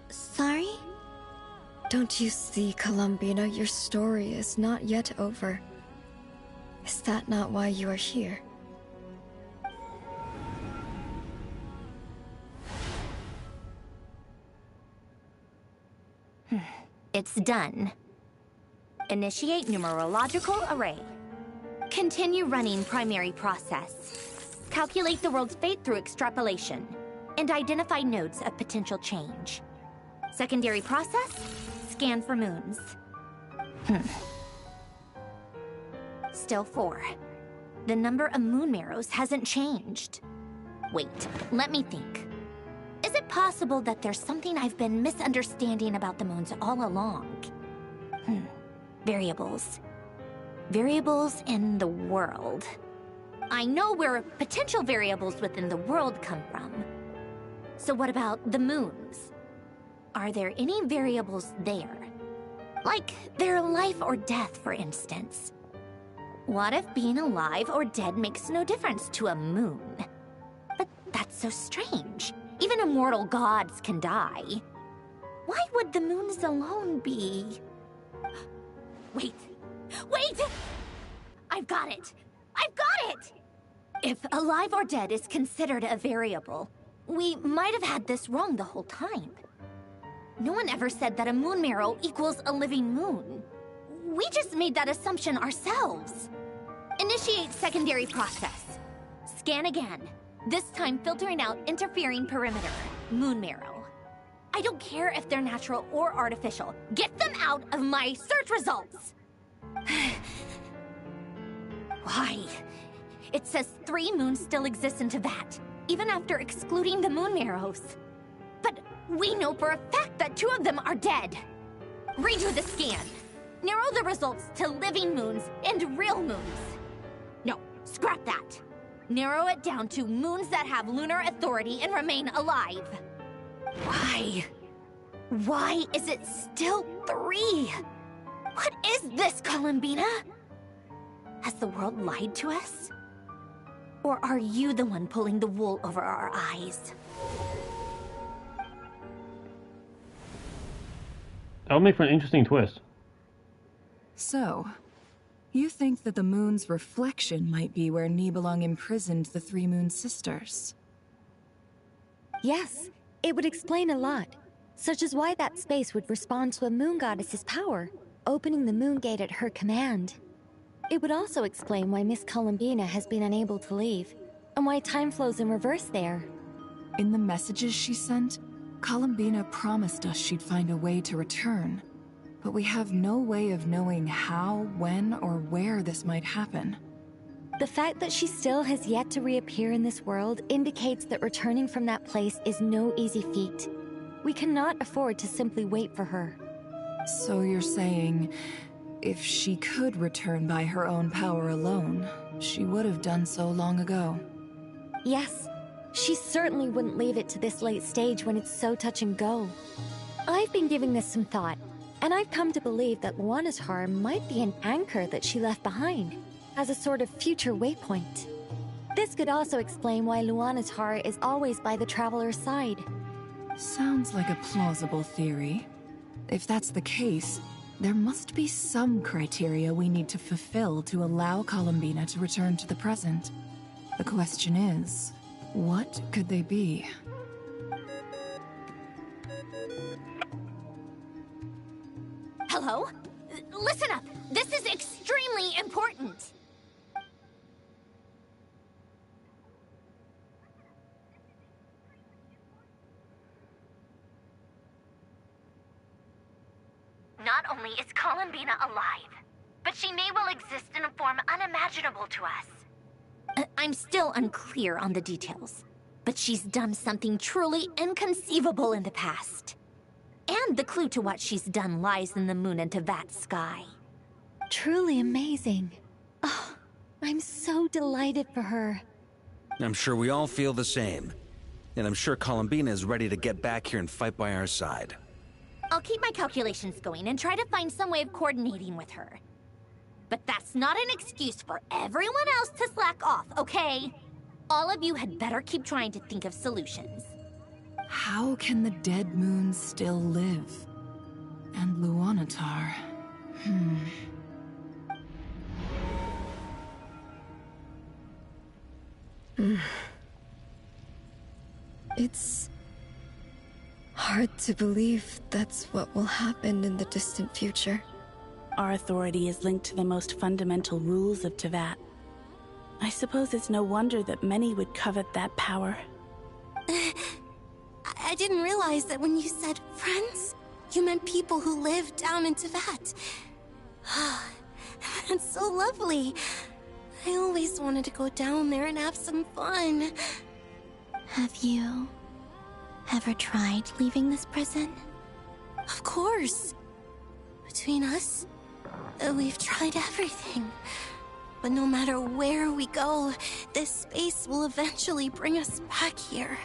Sorry? Don't you see, Columbina, your story is not yet over. Is that not why you are here? It's done. Initiate numerological array. Continue running primary process. Calculate the world's fate through extrapolation. And identify nodes of potential change. Secondary process, scan for moons. Still 4. The number of moon marrows hasn't changed. Wait, let me think. Is it possible that there's something I've been misunderstanding about the moons all along? Variables. Variables in the world. I know where potential variables within the world come from. So what about the moons? Are there any variables there? Like their life or death, for instance. What if being alive or dead makes no difference to a moon? But that's so strange. Even immortal gods can die. Why would the moons alone be? Wait! Wait! I've got it! I've got it! If alive or dead is considered a variable, we might have had this wrong the whole time. No one ever said that a moon marrow equals a living moon. We just made that assumption ourselves. Initiate secondary process. Scan again. This time filtering out interfering perimeter. Moon marrow. I don't care if they're natural or artificial. Get them out of my search results! Why? It says 3 moons still exist in Teyvat, even after excluding the moon marrows. But we know for a fact that 2 of them are dead. Redo the scan. Narrow the results to living moons and real moons. No, scrap that. Narrow it down to moons that have lunar authority and remain alive. Why? Why is it still 3? What is this, Columbina? Has the world lied to us? Or are you the one pulling the wool over our eyes? That'll make for an interesting twist. So, you think that the moon's reflection might be where Nibelung imprisoned the 3 Moon Sisters? Yes, it would explain a lot, such as why that space would respond to a moon goddess's power, opening the moon gate at her command. It would also explain why Miss Columbina has been unable to leave, and why time flows in reverse there. In the messages she sent, Columbina promised us she'd find a way to return, but we have no way of knowing how, when, or where this might happen. The fact that she still has yet to reappear in this world indicates that returning from that place is no easy feat. We cannot afford to simply wait for her. So you're saying, if she could return by her own power alone, she would have done so long ago? Yes, she certainly wouldn't leave it to this late stage when it's so touch and go. I've been giving this some thought, and I've come to believe that Luana's heart might be an anchor that she left behind, as a sort of future waypoint. This could also explain why Luana's heart is always by the Traveler's side. Sounds like a plausible theory. If that's the case, there must be some criteria we need to fulfill to allow Columbina to return to the present. The question is, what could they be? Hello? Hello? Listen up. This is extremely important. Not only is Columbina alive, but she may well exist in a form unimaginable to us. I'm still unclear on the details, but she's done something truly inconceivable in the past. And the clue to what she's done lies in the moon and Tevat sky. Truly amazing. Oh, I'm so delighted for her. I'm sure we all feel the same. And I'm sure Columbina is ready to get back here and fight by our side. I'll keep my calculations going and try to find some way of coordinating with her. But that's not an excuse for everyone else to slack off, okay? All of you had better keep trying to think of solutions. How can the dead moon still live? And Luanatar... It's hard to believe that's what will happen in the distant future. Our authority is linked to the most fundamental rules of Tevat. I suppose it's no wonder that many would covet that power. I didn't realize that when you said friends, you meant people who live down in Tevat. That's so lovely. I always wanted to go down there and have some fun. Have you ever tried leaving this prison? Of course. Between us, we've tried everything. But no matter where we go, this space will eventually bring us back here.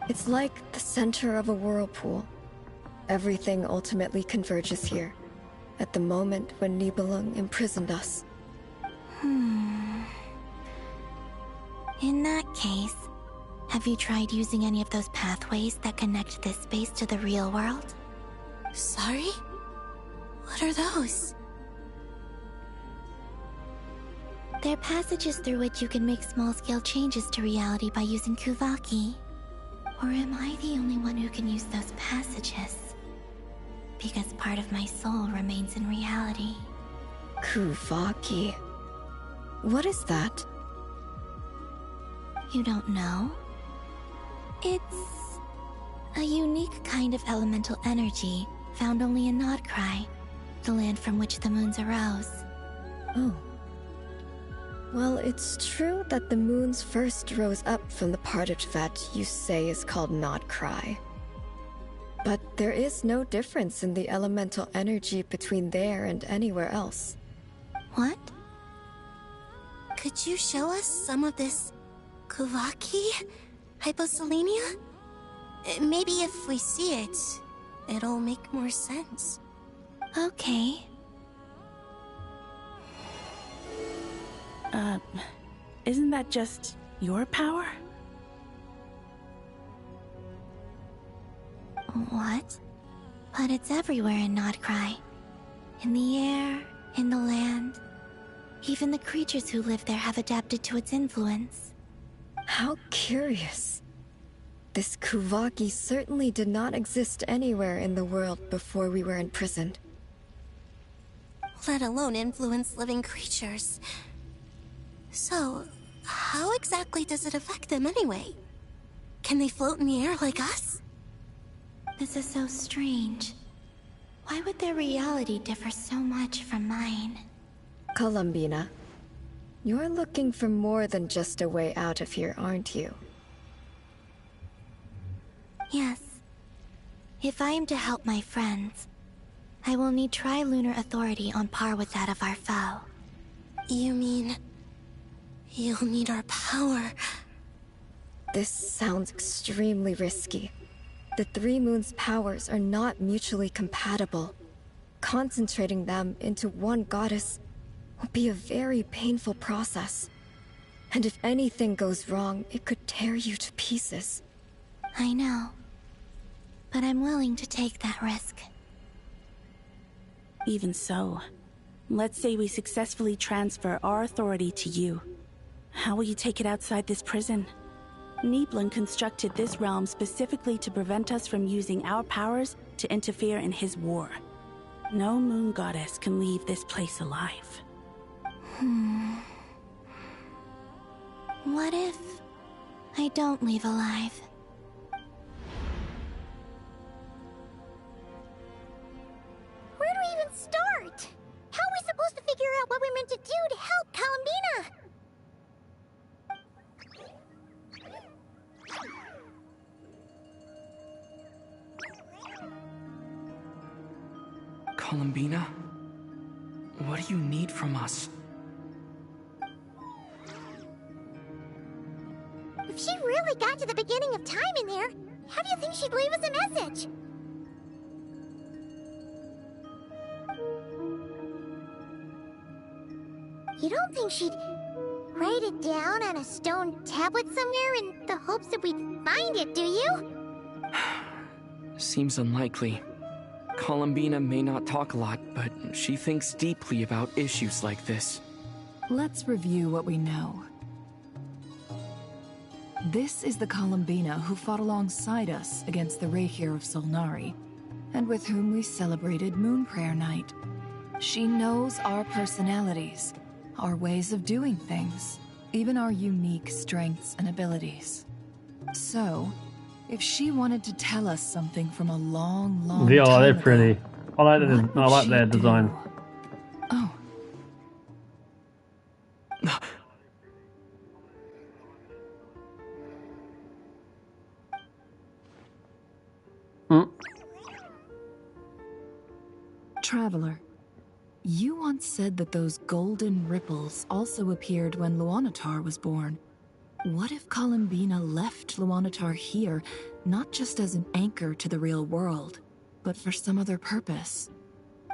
It's like the center of a whirlpool. Everything ultimately converges here, at the moment when Nibelung imprisoned us. In that case, have you tried using any of those pathways that connect this space to the real world? Sorry? What are those? They're passages through which you can make small-scale changes to reality by using Kuvaki. Or am I the only one who can use those passages? Because part of my soul remains in reality. Kuvaki. What is that? You don't know? It's a unique kind of elemental energy found only in Nodcry, the land from which the moons arose. Oh. Well, it's true that the moons first rose up from the part of Tevat you say is called Nodcry. But there is no difference in the elemental energy between there and anywhere else. What? Could you show us some of this Kuvaki? Hyposelenia? Maybe if we see it, it'll make more sense. Okay. Isn't that just your power? What? But it's everywhere in Nodcry. In the air, in the land. Even the creatures who live there have adapted to its influence. How curious. This Kuvaki certainly did not exist anywhere in the world before we were imprisoned. Let alone influence living creatures. So, how exactly does it affect them anyway? Can they float in the air like us? This is so strange. Why would their reality differ so much from mine? Columbina, you're looking for more than just a way out of here, aren't you? Yes. If I am to help my friends, I will need tri-lunar authority on par with that of our foe. You mean... you'll need our power? This sounds extremely risky. The Three Moons' powers are not mutually compatible. Concentrating them into one goddess will be a very painful process. And if anything goes wrong, it could tear you to pieces. I know. But I'm willing to take that risk. Even so, let's say we successfully transfer our authority to you. How will you take it outside this prison? Nibelung constructed this realm specifically to prevent us from using our powers to interfere in his war. No moon goddess can leave this place alive. What if I don't leave alive? Where do we even start? How are we supposed to figure out what we're meant to do to help Columbina? Columbina? What do you need from us? If she really got to the beginning of time in there, how do you think she'd leave us a message? You don't think she'd write it down on a stone tablet somewhere in the hopes that we'd find it, do you? Seems unlikely. Columbina may not talk a lot, but she thinks deeply about issues like this. Let's review what we know. This is the Columbina who fought alongside us against the Rehir of Solnari, and with whom we celebrated Moon Prayer Night. She knows our personalities, our ways of doing things, even our unique strengths and abilities. So, if she wanted to tell us something from a long, long They are, time they're ago, pretty. I like what their would she design. do? Oh. Traveler, you once said that those golden ripples also appeared when Luanatar was born. What if Columbina left Luanatar here, not just as an anchor to the real world, but for some other purpose?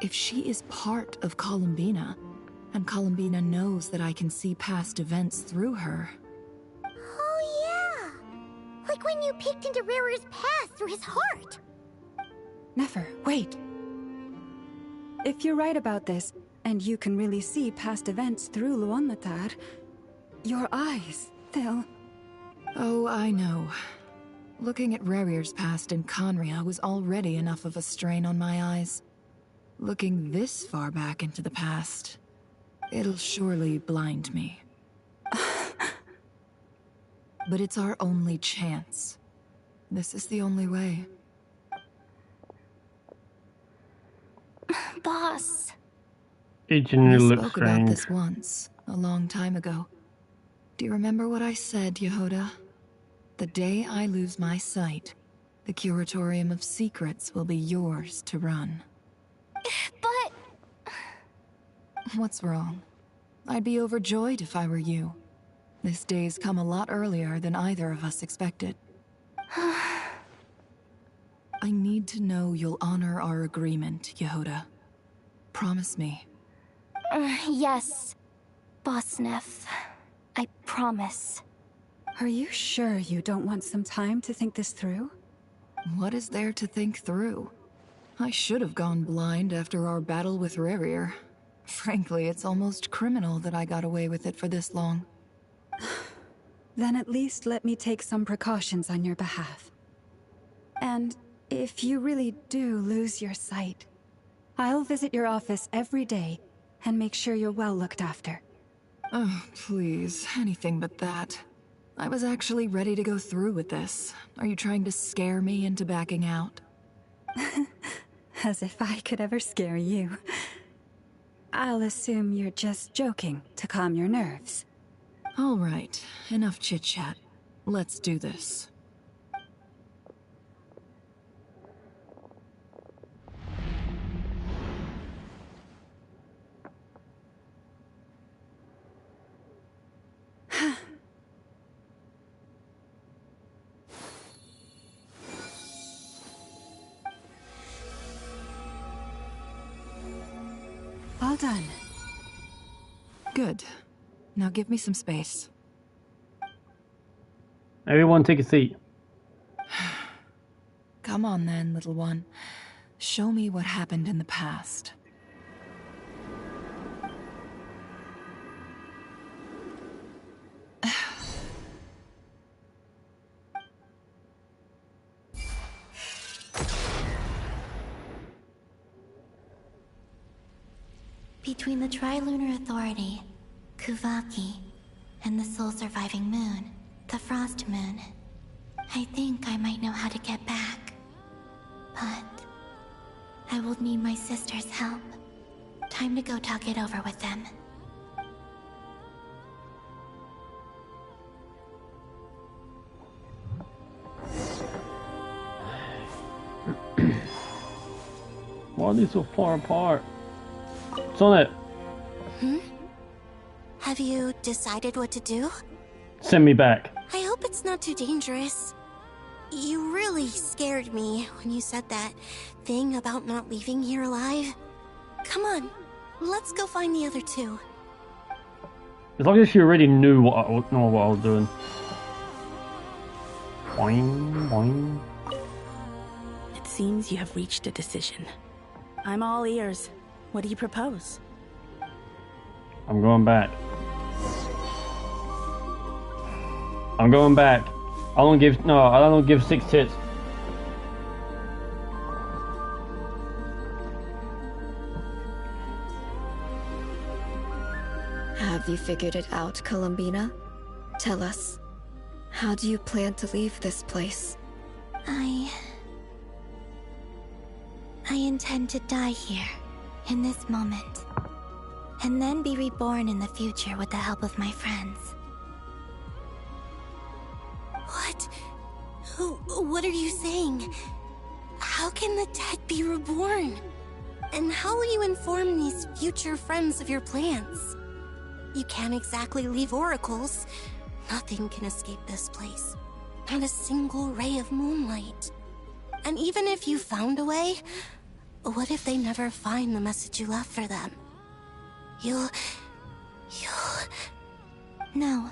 If she is part of Columbina, and Columbina knows that I can see past events through her... Oh yeah! Like when you peeked into Rarer's past through his heart! Nefer, wait! If you're right about this, and you can really see past events through Luanatar, your eyes, they'll... Oh, I know. Looking at Rerir's past in Conria was already enough of a strain on my eyes. Looking this far back into the past, it'll surely blind me. But it's our only chance. This is the only way. Boss. It genuinely We looks spoke about strange. this once, a long time ago. Do you remember what I said, Yehoda? The day I lose my sight, the Curatorium of Secrets will be yours to run. But... What's wrong? I'd be overjoyed if I were you. This day's come a lot earlier than either of us expected. I need to know you'll honor our agreement, Yehoda. Promise me. Yes, Boss Neff. I promise. Are you sure you don't want some time to think this through? What is there to think through? I should have gone blind after our battle with Rerir. Frankly, it's almost criminal that I got away with it for this long. Then at least let me take some precautions on your behalf. And if you really do lose your sight, I'll visit your office every day and make sure you're well looked after. Oh, please, anything but that. I was actually ready to go through with this. Are you trying to scare me into backing out? As if I could ever scare you. I'll assume you're just joking to calm your nerves. All right, enough chit-chat. Let's do this. All done. Good. Now give me some space. Everyone take a seat. Come on then, little one. Show me what happened in the past. Between the Trilunar Authority, Kuvaki, and the soul-surviving moon, the Frost Moon, I think I might know how to get back. But I will need my sister's help. Time to go talk it over with them. Why are they so far apart? Sonnet! Have you decided what to do? Send me back. I hope it's not too dangerous. You really scared me when you said that thing about not leaving here alive. Come on, let's go find the other two. As long as she already knew what I was doing. Boing, boing. It seems you have reached a decision. I'm all ears. What do you propose? I'm going back. I'm going back. I don't give 6 tits. Have you figured it out, Columbina? Tell us. How do you plan to leave this place? I intend to die here, in this moment. And then be reborn in the future with the help of my friends. What? What are you saying? How can the dead be reborn? And how will you inform these future friends of your plans? You can't exactly leave oracles. Nothing can escape this place. Not a single ray of moonlight. And even if you found a way, what if they never find the message you left for them? You'll... No,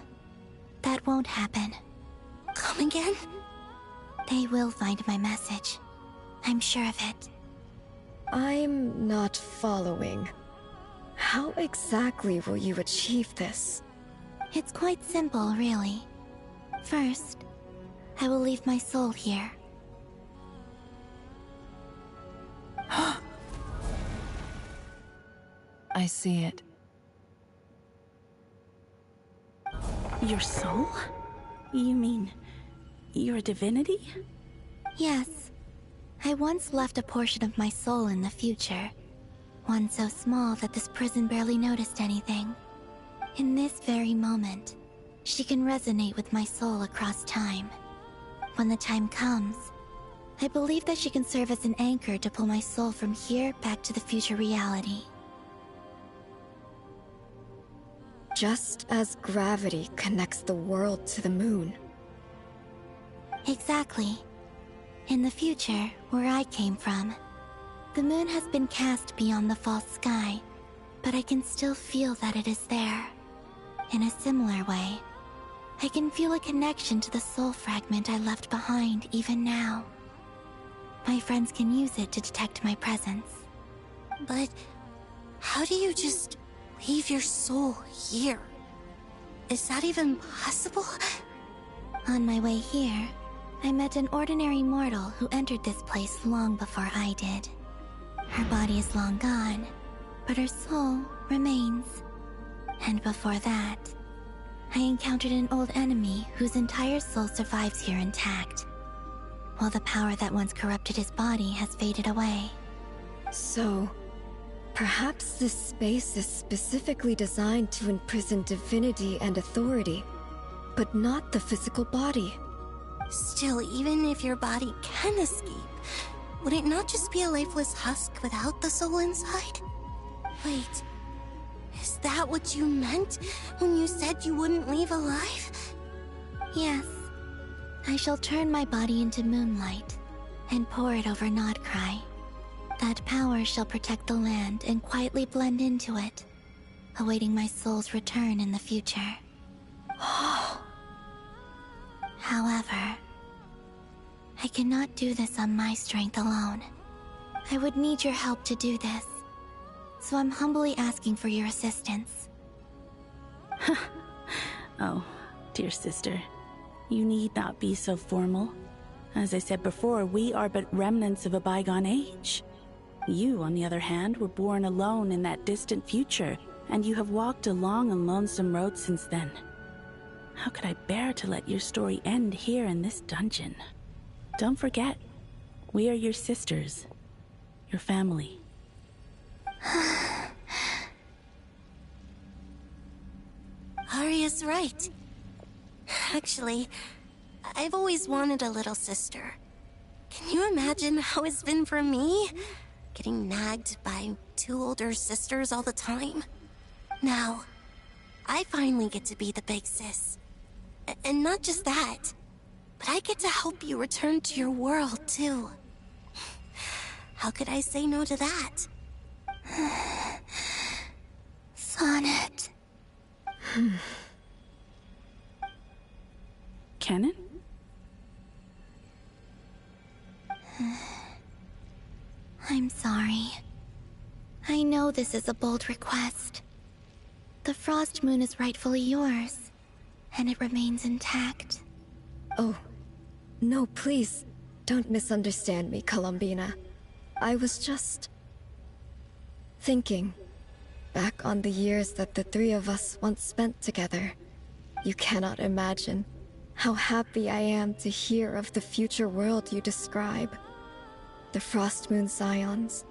that won't happen. Come again? They will find my message. I'm sure of it. I'm not following. How exactly will you achieve this? It's quite simple, really. First, I will leave my soul here. I see it. Your soul? You mean you're a divinity? Yes. I once left a portion of my soul in the future. One so small that this prison barely noticed anything. In this very moment, she can resonate with my soul across time. When the time comes, I believe that she can serve as an anchor to pull my soul from here back to the future reality. Just as gravity connects the world to the moon. Exactly. In the future, where I came from, the moon has been cast beyond the false sky, but I can still feel that it is there. In a similar way, I can feel a connection to the soul fragment I left behind even now. My friends can use it to detect my presence. But how do you just leave your soul here? Is that even possible? On my way here, I met an ordinary mortal who entered this place long before I did. Her body is long gone, but her soul remains. And before that, I encountered an old enemy whose entire soul survives here intact, while the power that once corrupted his body has faded away. So, perhaps this space is specifically designed to imprison divinity and authority, but not the physical body. Still, even if your body can escape, would it not just be a lifeless husk without the soul inside? Wait, is that what you meant when you said you wouldn't leave alive? Yes. I shall turn my body into moonlight and pour it over Nodcry. That power shall protect the land and quietly blend into it, awaiting my soul's return in the future. However, I cannot do this on my strength alone. I would need your help to do this, so I'm humbly asking for your assistance. Oh, dear sister, you need not be so formal. As I said before, we are but remnants of a bygone age. You, on the other hand, were born alone in that distant future, and you have walked a long and lonesome road since then. How could I bear to let your story end here in this dungeon? Don't forget, we are your sisters, your family. Arya's right. Actually, I've always wanted a little sister. Can you imagine how it's been for me? Getting nagged by 2 older sisters all the time. Now, I finally get to be the big sis. And not just that, but I get to help you return to your world, too. How could I say no to that? Sonnet. Canon? I'm sorry. I know this is a bold request. The Frost Moon is rightfully yours, and it remains intact. Oh, no, please, don't misunderstand me, Columbina. I was just thinking back on the years that the 3 of us once spent together. You cannot imagine how happy I am to hear of the future world you describe. The Frost Moon Scions,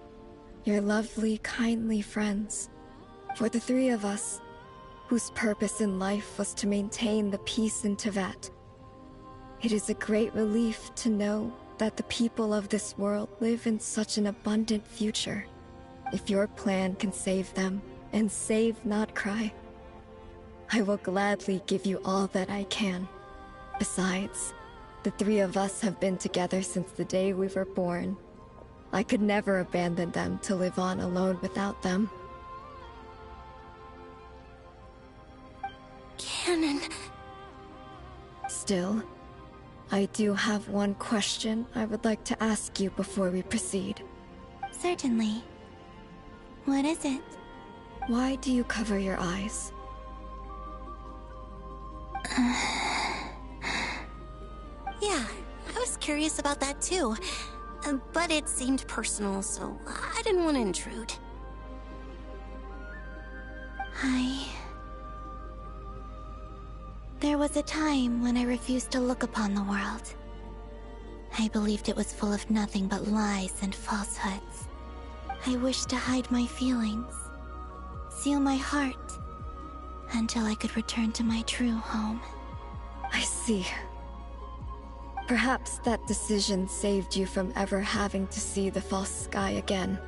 your lovely, kindly friends. For the 3 of us, whose purpose in life was to maintain the peace in Teyvat, it is a great relief to know that the people of this world live in such an abundant future. If your plan can save them, and save not cry, I will gladly give you all that I can. Besides, the 3 of us have been together since the day we were born. I could never abandon them to live on alone without them. Canon. Still, I do have one question I would like to ask you before we proceed. Certainly. What is it? Why do you cover your eyes? Yeah, I was curious about that too. But it seemed personal, so I didn't want to intrude. There was a time when I refused to look upon the world. I believed it was full of nothing but lies and falsehoods. I wished to hide my feelings, seal my heart, until I could return to my true home. I see. Perhaps that decision saved you from ever having to see the false sky again.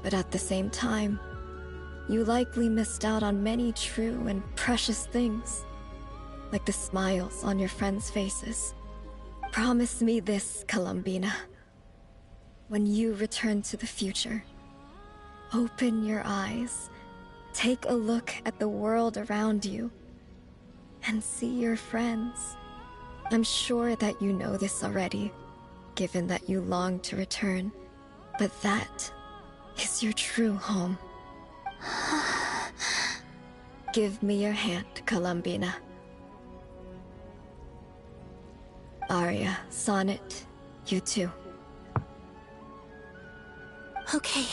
But at the same time, you likely missed out on many true and precious things, like the smiles on your friends' faces. Promise me this, Columbina. When you return to the future, open your eyes, take a look at the world around you, and see your friends. I'm sure that you know this already, given that you long to return, but that is your true home. Give me your hand, Columbina. Arya, Sonnet, you too. Okay.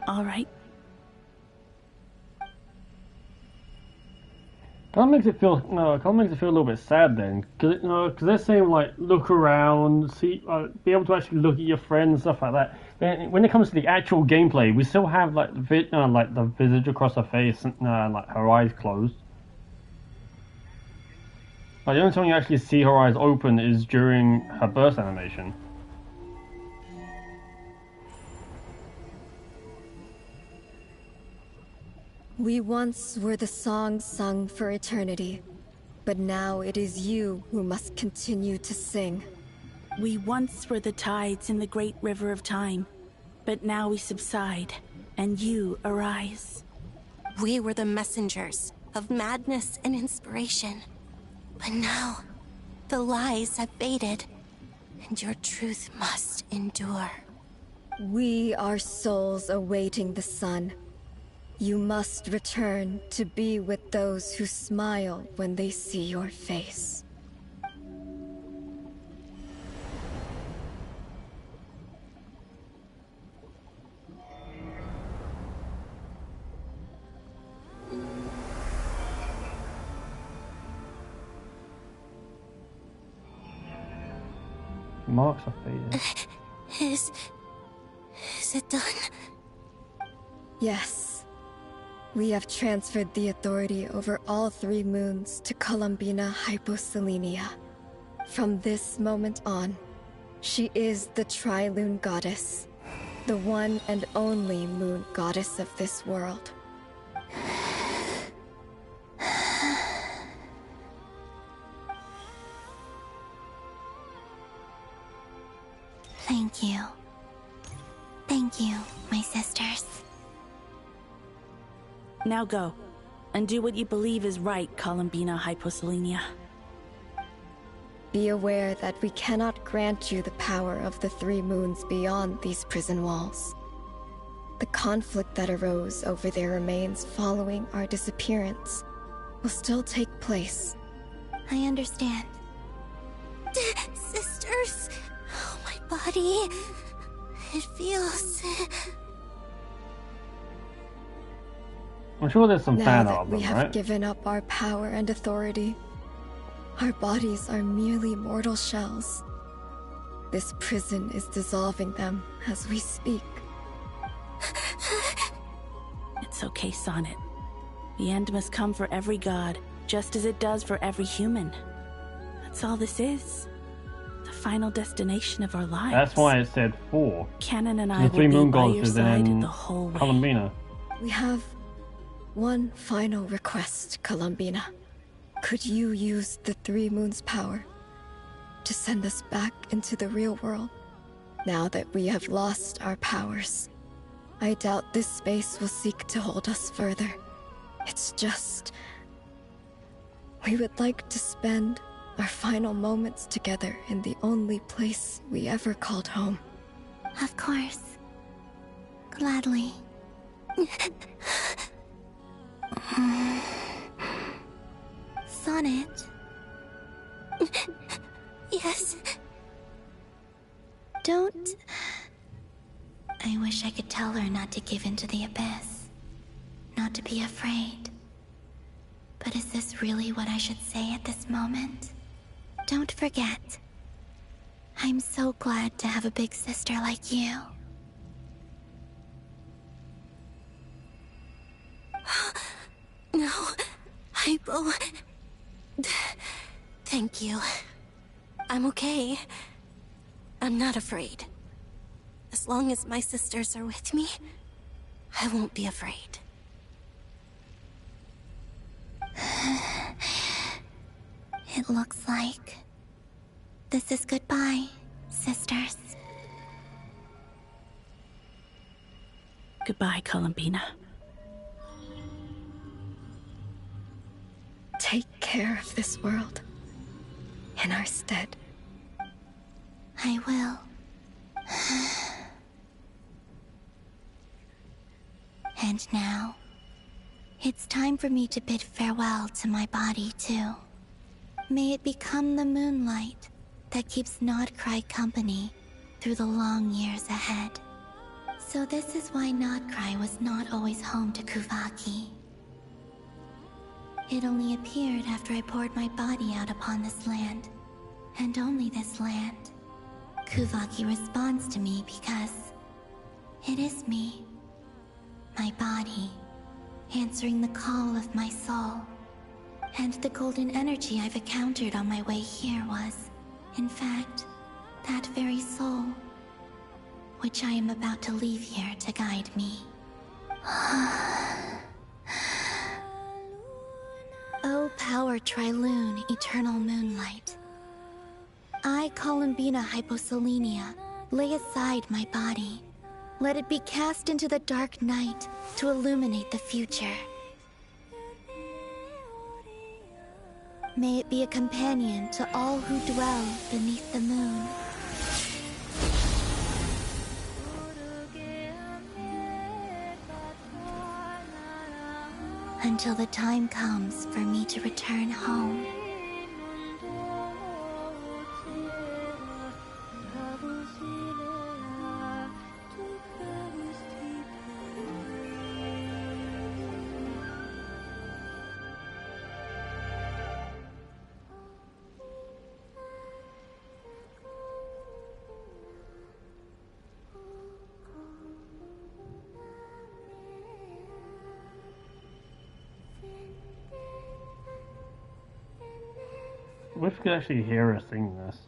All right. Kind of makes it feel a little bit sad then, because they're saying like look around, see, be able to actually look at your friends, stuff like that. Then when it comes to the actual gameplay, we still have like the visage across her face, and like her eyes closed. Like, the only time you actually see her eyes open is during her burst animation. We once were the songs sung for eternity, but now it is you who must continue to sing. We once were the tides in the great river of time, but now we subside, and you arise. We were the messengers of madness and inspiration. But now, the lies have faded, and your truth must endure. We are souls awaiting the sun. You must return to be with those who smile when they see your face. Marks are faded. Is it done? Yes. We have transferred the authority over all 3 moons to Columbina Hyposelenia. From this moment on, she is the Tri-Lune Goddess, the one and only moon goddess of this world. Thank you. Thank you, my sisters. Now go, and do what you believe is right, Columbina Hyposelenia. Be aware that we cannot grant you the power of the 3 moons beyond these prison walls. The conflict that arose over their remains following our disappearance will still take place. I understand. Sisters! Oh, my body... It feels... I'm sure there's some now fan that art of we them, have right? given up our power and authority, our bodies are merely mortal shells. This prison is dissolving them as we speak. It's okay, Sonnet. The end must come for every god, just as it does for every human. That's all this is. The final destination of our lives. That's why it said 4. Canon and So I the will 3 be moon by your goddesses side and the whole way. Columbina. We have one final request, Columbina. Could you use the 3 moons' power to send us back into the real world? Now that we have lost our powers, I doubt this space will seek to hold us further. It's just... we would like to spend our final moments together in the only place we ever called home. Of course. Gladly. Sonnet? Yes? Don't... I wish I could tell her not to give in to the abyss. Not to be afraid. But is this really what I should say at this moment? Don't forget. I'm so glad to have a big sister like you. No, Hypo. Thank you. I'm okay. I'm not afraid. As long as my sisters are with me, I won't be afraid. It looks like this is goodbye, sisters. Goodbye, Columbina. Take care of this world in our stead. I will. And now, it's time for me to bid farewell to my body, too. May it become the moonlight that keeps Nodcry company through the long years ahead. So this is why Nodcry was not always home to Kuvaki. It only appeared after I poured my body out upon this land, and only this land. Kuvaki responds to me because it is me, my body, answering the call of my soul. And the golden energy I've encountered on my way here was, in fact, that very soul, which I am about to leave here to guide me. O power Tri-Lune, eternal moonlight. I, Columbina Hyposelenia, lay aside my body. Let it be cast into the dark night to illuminate the future. May it be a companion to all who dwell beneath the moon. Until the time comes for me to return home. wish we could actually hear her sing this.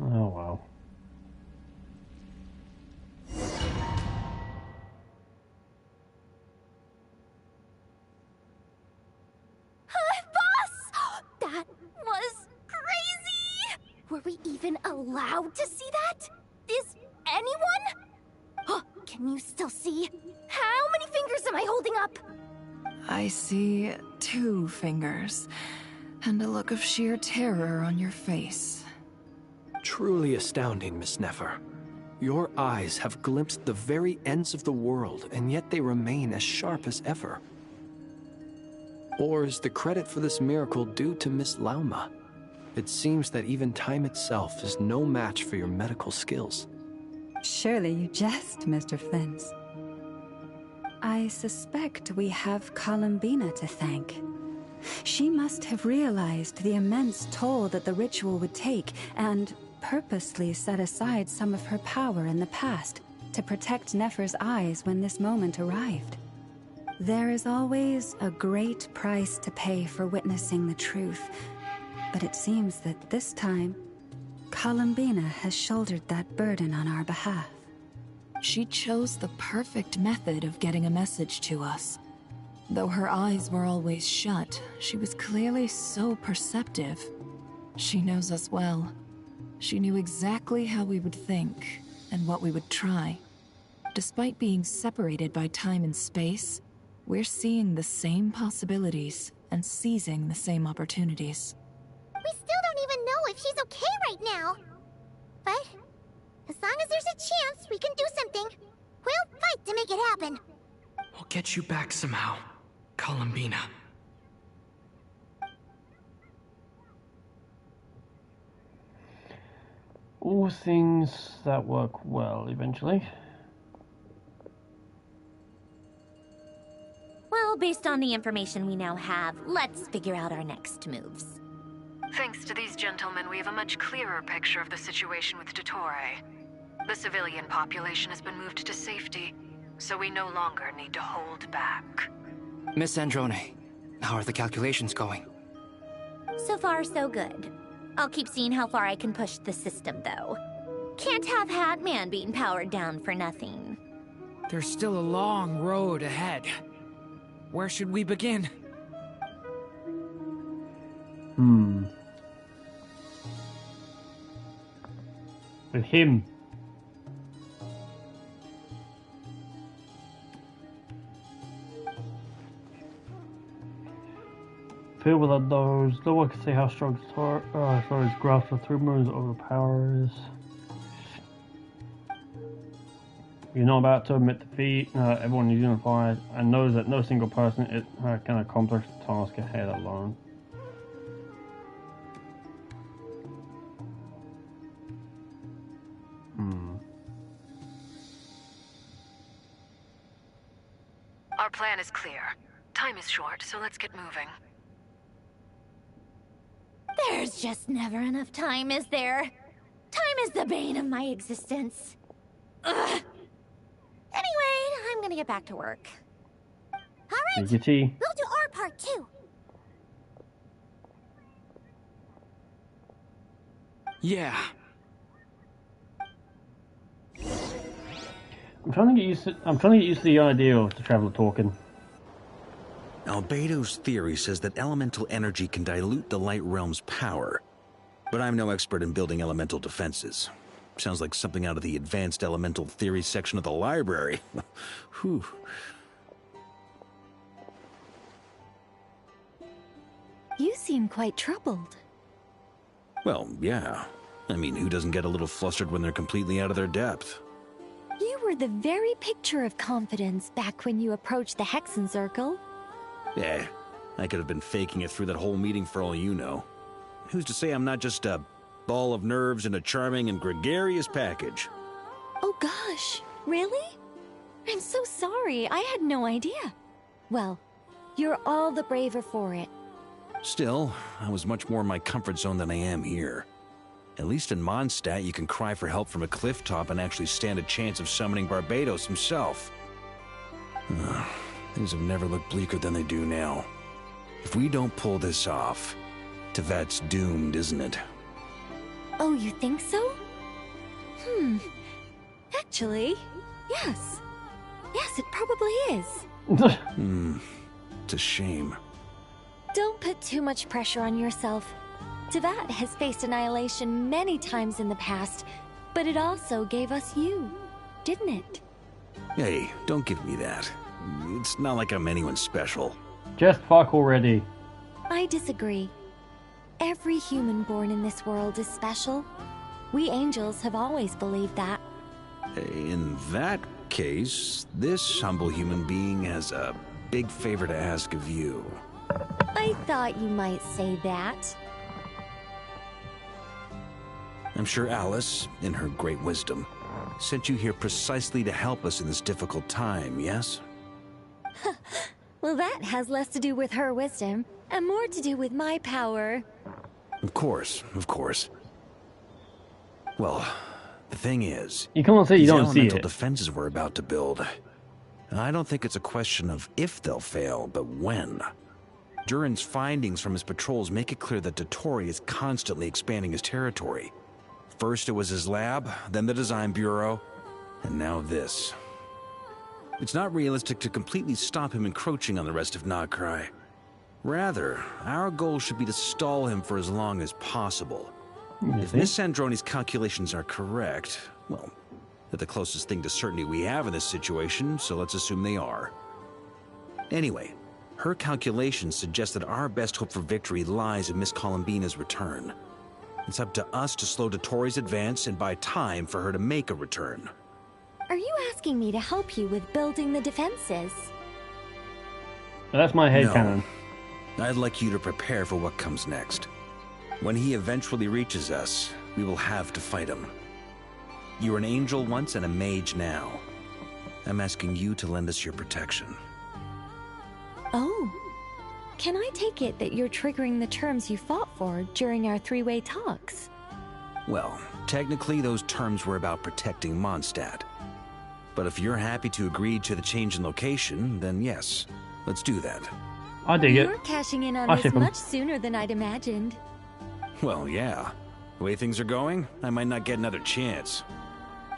Oh wow. Boss! That was crazy! Were we even allowed to see that? Is anyone? Oh, can you still see? How many fingers am I holding up? I see 2 fingers, and a look of sheer terror on your face. Truly astounding, Miss Nefer. Your eyes have glimpsed the very ends of the world, and yet they remain as sharp as ever. Or is the credit for this miracle due to Miss Lauma? It seems that even time itself is no match for your medical skills. Surely you jest, Mr. Flintz. I suspect we have Columbina to thank. She must have realized the immense toll that the ritual would take and purposely set aside some of her power in the past to protect Nefer's eyes when this moment arrived. There is always a great price to pay for witnessing the truth, but it seems that this time, Columbina has shouldered that burden on our behalf. She chose the perfect method of getting a message to us. Though her eyes were always shut, she was clearly so perceptive. She knows us well. She knew exactly how we would think and what we would try. Despite being separated by time and space, we're seeing the same possibilities and seizing the same opportunities. We still don't even know if she's okay right now. But as long as there's a chance we can do something, we'll fight to make it happen. We'll get you back somehow, Columbina. All things that work well eventually. Well, based on the information we now have, let's figure out our next moves. Thanks to these gentlemen, we have a much clearer picture of the situation with Dottore. The civilian population has been moved to safety, so we no longer need to hold back. Miss Androne, how are the calculations going? So far, so good. I'll keep seeing how far I can push the system, though. Can't have Hatman being powered down for nothing. There's still a long road ahead. Where should we begin? With him. Feel with those. No one can say how strong his grasp of 3 moons overpowers. You're not about to admit defeat. Everyone is unified and knows that no single person can accomplish the task ahead alone. Our plan is clear. Time is short, so let's get moving. There's just never enough time, is there? Time is the bane of my existence. Ugh. Anyway, I'm gonna get back to work. Alright, we'll do our part too. Yeah. I'm trying to get used to the idea of the Traveler talking. Albedo's theory says that elemental energy can dilute the Light Realm's power. But I'm no expert in building elemental defenses. Sounds like something out of the Advanced Elemental Theory section of the library. Whew. You seem quite troubled. Well, yeah. I mean, who doesn't get a little flustered when they're completely out of their depth? You were the very picture of confidence back when you approached the Hexen Circle. I could have been faking it through that whole meeting for all you know. Who's to say I'm not just a Ball of nerves in a charming and gregarious package. Oh gosh, really? I'm so sorry, I had no idea. Well, you're all the braver for it. Still, I was much more in my comfort zone than I am here. At least in Mondstadt, you can cry for help from a cliff top and actually stand a chance of summoning Barbados himself. Things have never looked bleaker than they do now. If we don't pull this off, Tevat's doomed, isn't it? Oh, you think so? Actually, yes. Yes, it probably is. It's a shame. Don't put too much pressure on yourself. Tevat has faced annihilation many times in the past, but it also gave us you, didn't it? Hey, don't give me that. It's not like I'm anyone special. Just fuck already. I disagree. Every human born in this world is special. We angels have always believed that. In that case, this humble human being has a big favor to ask of you. I thought you might say that. I'm sure Alice, in her great wisdom, sent you here precisely to help us in this difficult time, yes? Well, that has less to do with her wisdom, and more to do with my power. Of course, of course. Well, the thing is, you can't say you don't see elemental it. defenses we're about to build. I don't think it's a question of if they'll fail, but when. Durin's findings from his patrols make it clear that Dottore is constantly expanding his territory. First it was his lab, then the design bureau, and now this. It's not realistic to completely stop him encroaching on the rest of Nagrai. Rather, our goal should be to stall him for as long as possible. If Miss Sandroni's calculations are correct, well, they're the closest thing to certainty we have in this situation, so let's assume they are. Anyway, her calculations suggest that our best hope for victory lies in Miss Columbina's return. It's up to us to slow Dottore's advance and buy time for her to make a return. Are you asking me to help you with building the defenses? That's my headcanon. No. I'd like you to prepare for what comes next. When he eventually reaches us, we will have to fight him. You were an angel once and a mage now. I'm asking you to lend us your protection. Oh. Can I take it that you're triggering the terms you fought for during our three-way talks? Well, technically those terms were about protecting Mondstadt. But if you're happy to agree to the change in location, then yes, let's do that. I dig it. You're cashing in on this much sooner than I'd imagined. Well, yeah. The way things are going, I might not get another chance.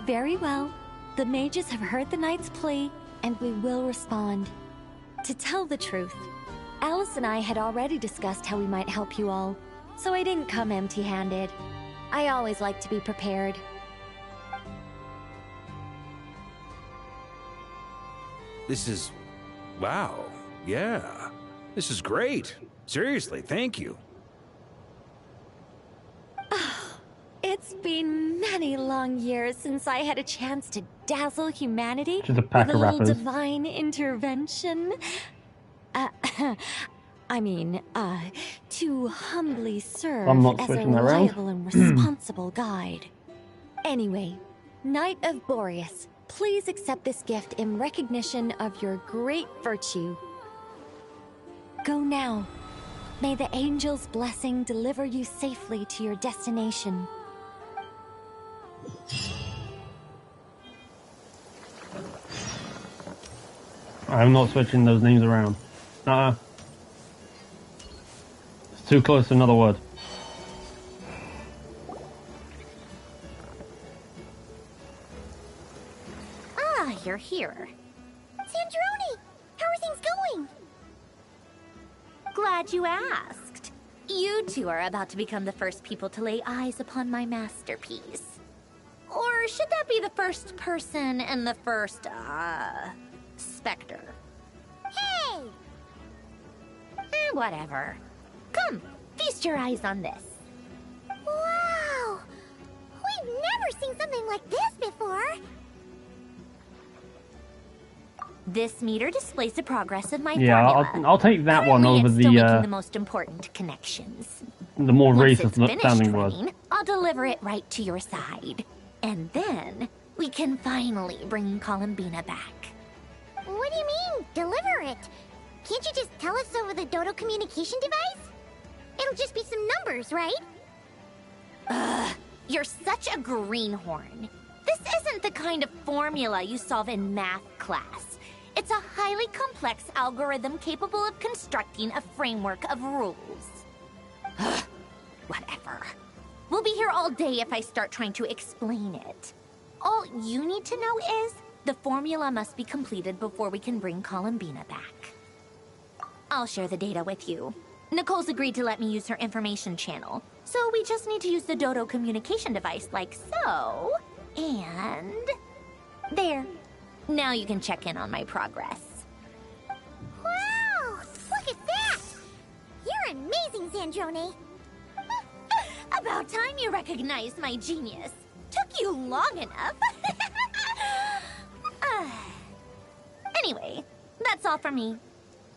Very well. The mages have heard the knight's plea, and we will respond. To tell the truth, Alice and I had already discussed how we might help you all, so I didn't come empty-handed. I always like to be prepared. This is... wow. Yeah. This is great. Seriously, thank you. It's been many long years since I had a chance to dazzle humanity Just a pack with a of little rappers. divine intervention. To humbly serve I'm not as a switching that around. reliable and responsible guide. Anyway, Knight of Boreas, please accept this gift in recognition of your great virtue. Go now. May the angel's blessing deliver you safely to your destination. I'm not switching those names around. It's too close to another word. Ah, you're here. Sandroni! How are things going? Glad you asked. You two are about to become the first people to lay eyes upon my masterpiece. Or should that be the first person and the first, specter? Hey! Whatever. Come, feast your eyes on this. Wow! We've never seen something like this before! This meter displays the progress of my Yeah, formula. I'll take that one Currently, over it's still making the the most important connections. more Once racist it's finished sounding word. running, I'll deliver it right to your side. And then we can finally bring Columbina back. What do you mean, deliver it? Can't you just tell us over the Dodo communication device? It'll just be some numbers, right? Ugh, you're such a greenhorn. This isn't the kind of formula you solve in math class. It's a highly complex algorithm capable of constructing a framework of rules. Ugh, whatever. We'll be here all day if I start trying to explain it. All you need to know is the formula must be completed before we can bring Columbina back. I'll share the data with you. Nicole's agreed to let me use her information channel, so we just need to use the Dodo communication device like so. And there. Now you can check in on my progress. Wow! Look at that! You're amazing, Zandrone. About time you recognized my genius. Took you long enough. Anyway, that's all from me.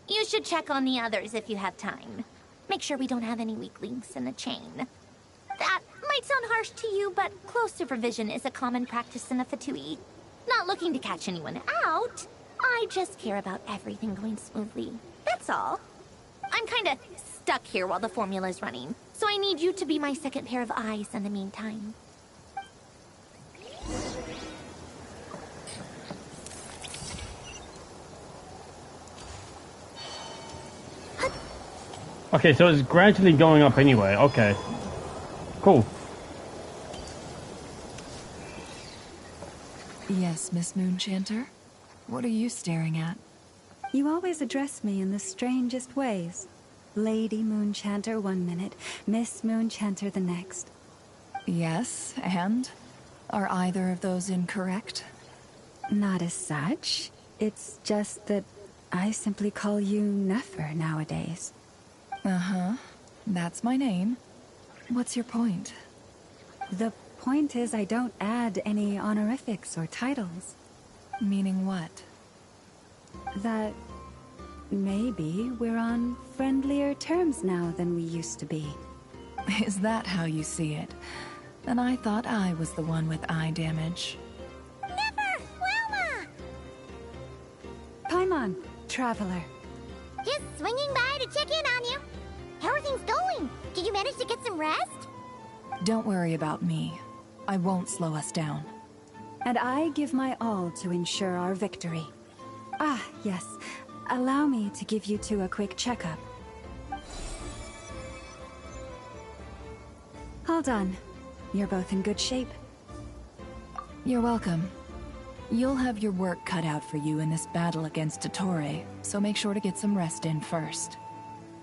You should check on the others if you have time. Make sure we don't have any weak links in the chain. That might sound harsh to you, but close supervision is a common practice in the Fatui. Not looking to catch anyone out. I just care about everything going smoothly. That's all. I'm kinda stuck here while the formula's running, so I need you to be my second pair of eyes in the meantime. Okay, so it's gradually going up anyway. Okay. Cool. Yes, Miss Moonchanter? What are you staring at? You always address me in the strangest ways. Lady Moonchanter 1 minute, Miss Moonchanter the next. Yes, and? Are either of those incorrect? Not as such. It's just that I simply call you Nefer nowadays. Uh-huh. That's my name. What's your point? The point is I don't add any honorifics or titles. Meaning what? That maybe we're on friendlier terms now than we used to be. Is that how you see it? Then I thought I was the one with eye damage. Never! Wilma! Paimon, traveler. Just swinging by to check in on you. How are things going? Did you manage to get some rest? Don't worry about me. I won't slow us down. And I give my all to ensure our victory. Ah, yes. Allow me to give you two a quick checkup. Hold on. You're both in good shape. You're welcome. You'll have your work cut out for you in this battle against Dottore, so make sure to get some rest in first.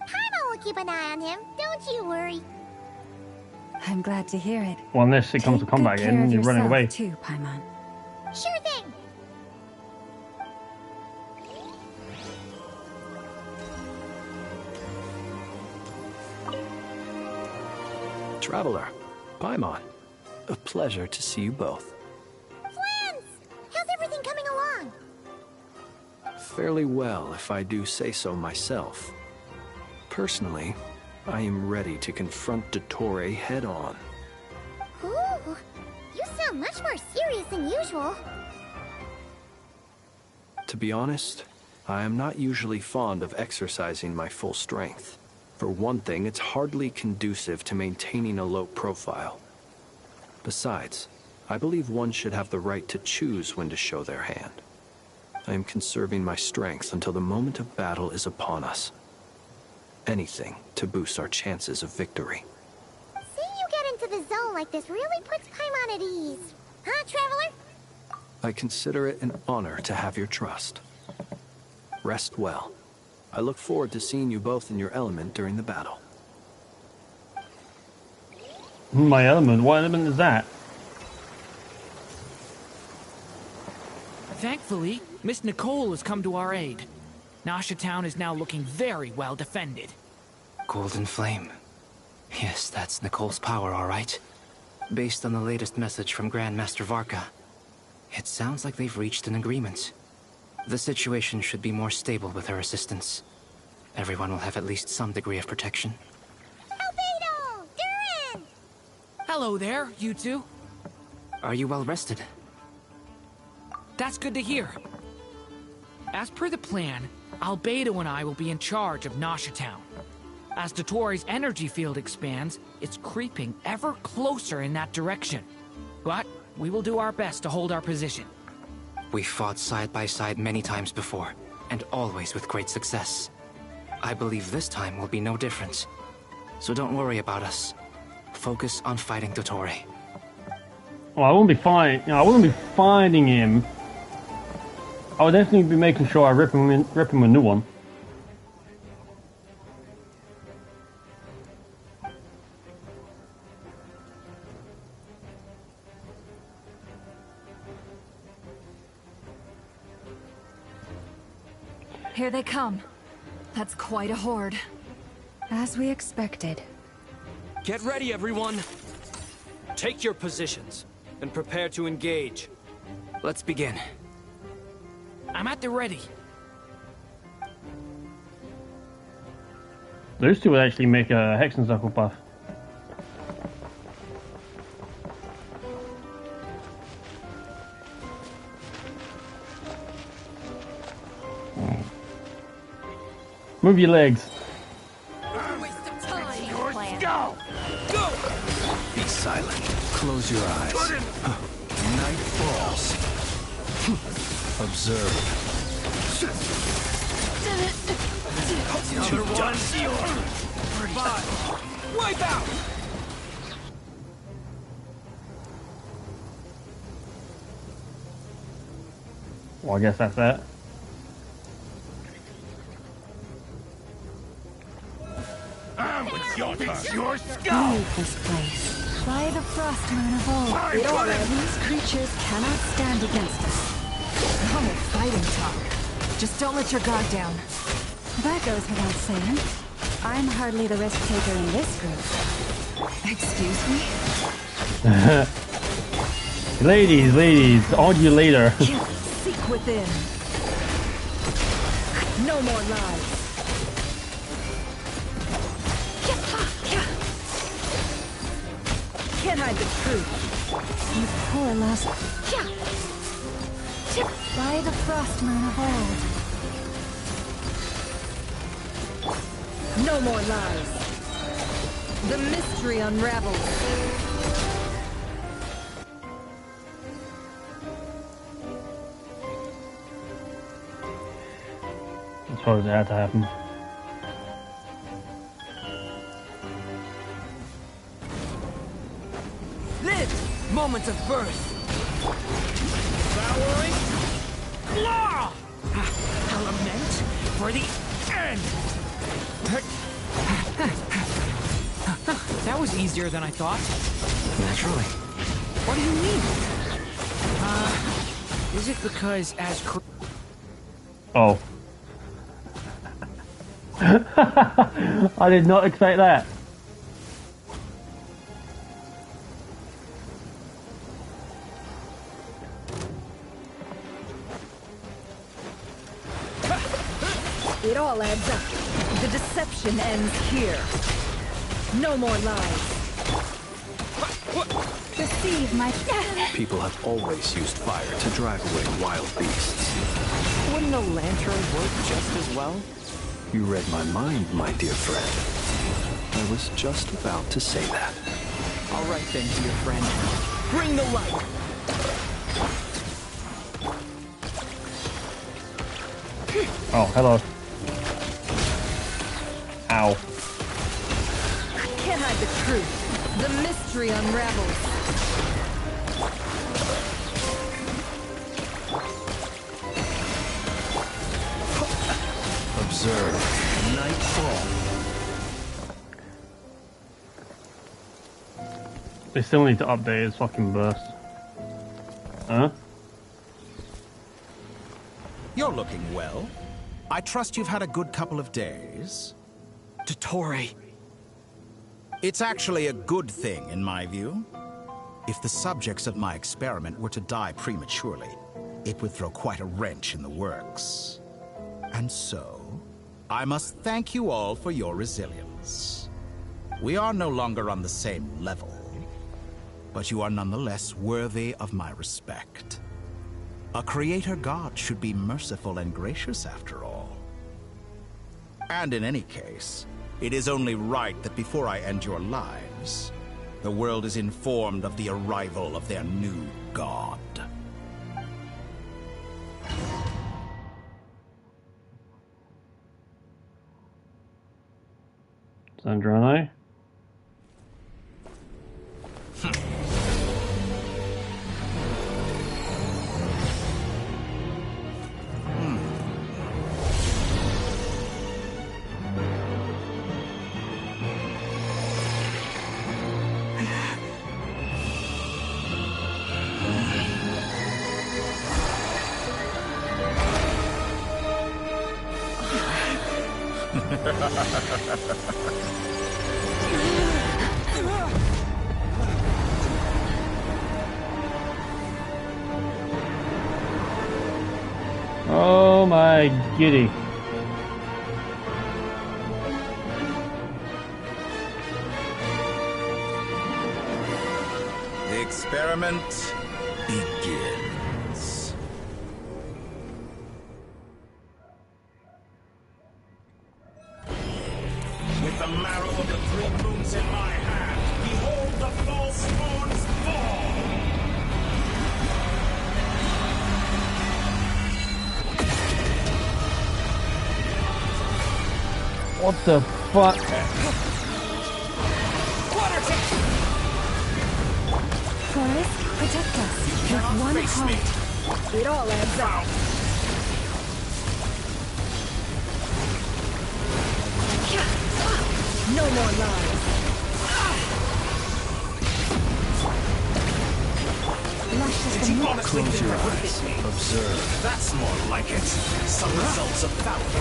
Paimon will keep an eye on him, don't you worry. I'm glad to hear it. Well, unless it comes to combat again and you're running away. Too, Paimon. Sure thing. Traveler, Paimon, a pleasure to see you both. Flans! How's everything coming along? Fairly well, if I do say so myself. Personally, I am ready to confront Dottore head-on. Ooh, you sound much more serious than usual. To be honest, I am not usually fond of exercising my full strength. For one thing, it's hardly conducive to maintaining a low profile. Besides, I believe one should have the right to choose when to show their hand. I am conserving my strength until the moment of battle is upon us. Anything to boost our chances of victory. Seeing you get into the zone like this really puts Paimon at ease. Huh, Traveler? I consider it an honor to have your trust. Rest well. I look forward to seeing you both in your element during the battle. My element? What element is that? Thankfully, Miss Nicole has come to our aid. Nasha Town is now looking very well defended. Golden Flame. Yes, that's Nicole's power, all right. Based on the latest message from Grandmaster Varka, it sounds like they've reached an agreement. The situation should be more stable with her assistance. Everyone will have at least some degree of protection. Albedo! Durin! Hello there, you two. Are you well rested? That's good to hear. As per the plan, Albedo and I will be in charge of Nasha Town. As Dottoro's energy field expands, it's creeping ever closer in that direction. But we will do our best to hold our position. We fought side by side many times before, and always with great success. I believe this time will be no different. So don't worry about us. Focus on fighting Dottore. Well, I wouldn't be fighting. I wouldn't be finding him. I would definitely be making sure I rip him a new one. Here they come. That's quite a horde. As we expected. Get ready, everyone. Take your positions and prepare to engage. Let's begin. I'm at the ready. Those two would actually make a Hexen Circle path. Move your legs. Be silent. Close your eyes. Night falls. Observe. Another one. Five. Wipe out. Well, I guess that's that. It's your turn. Your skull. Leave this place. By the frost moon of old. These creatures cannot stand against us. Oh, fighting talk. Just don't let your guard down. That goes without saying. I'm hardly the risk taker in this group. Excuse me? Ladies, argue later. Seek within. No more lies. Can't hide the truth. You poor lost. By the frost moon of old. No more lies. The mystery unravels. As far as it had to happen. Live! Moment of birth. Devouring. Claw! Element for the end. That was easier than I thought. Naturally. What do you mean? Is it because as Oh. I did not expect that. It all adds up. The deception ends here. No more lies. Deceive my People have always used fire to drive away wild beasts. Wouldn't a lantern work just as well? You read my mind, my dear friend. I was just about to say that. All right then, dear friend. Bring the light. Oh, hello. Ow. Can't hide the truth. The mystery unravels. Observe. Nightfall. They still need to update his fucking burst. Huh? You're looking well. I trust you've had a good couple of days. Dottore. It's actually a good thing, in my view. If the subjects of my experiment were to die prematurely, it would throw quite a wrench in the works. And so, I must thank you all for your resilience. We are no longer on the same level, but you are nonetheless worthy of my respect. A creator god should be merciful and gracious after all. And in any case, it is only right that before I end your lives, the world is informed of the arrival of their new god. Sandrano? Oh my giddy. The experiment begins. With the marrow of the 3 moons in my hand, behold the false moons fall! What the fuck? Forest, protect us. With one heart. It all adds up. No more lies. Did you honestly Close think your that would eyes. hit me? Observe. That's more like it. Some results of valor.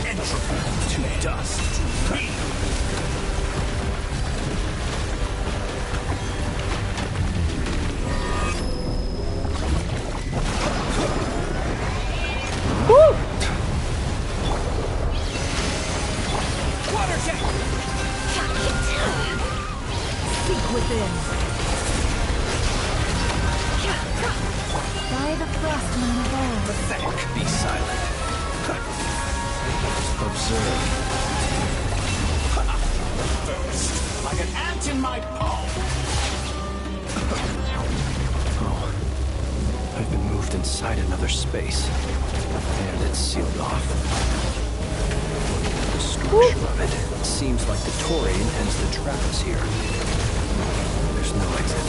Entropy to dust to me. Woo! Water jet! Seek within. By the frost moon of old. Pathetic. Be silent. Observe. First, like an ant in my palm. Oh. I've been moved inside another space. And it's sealed off. Looking at the structure of it, it seems like the Torii intends to trap us here. There's no exit.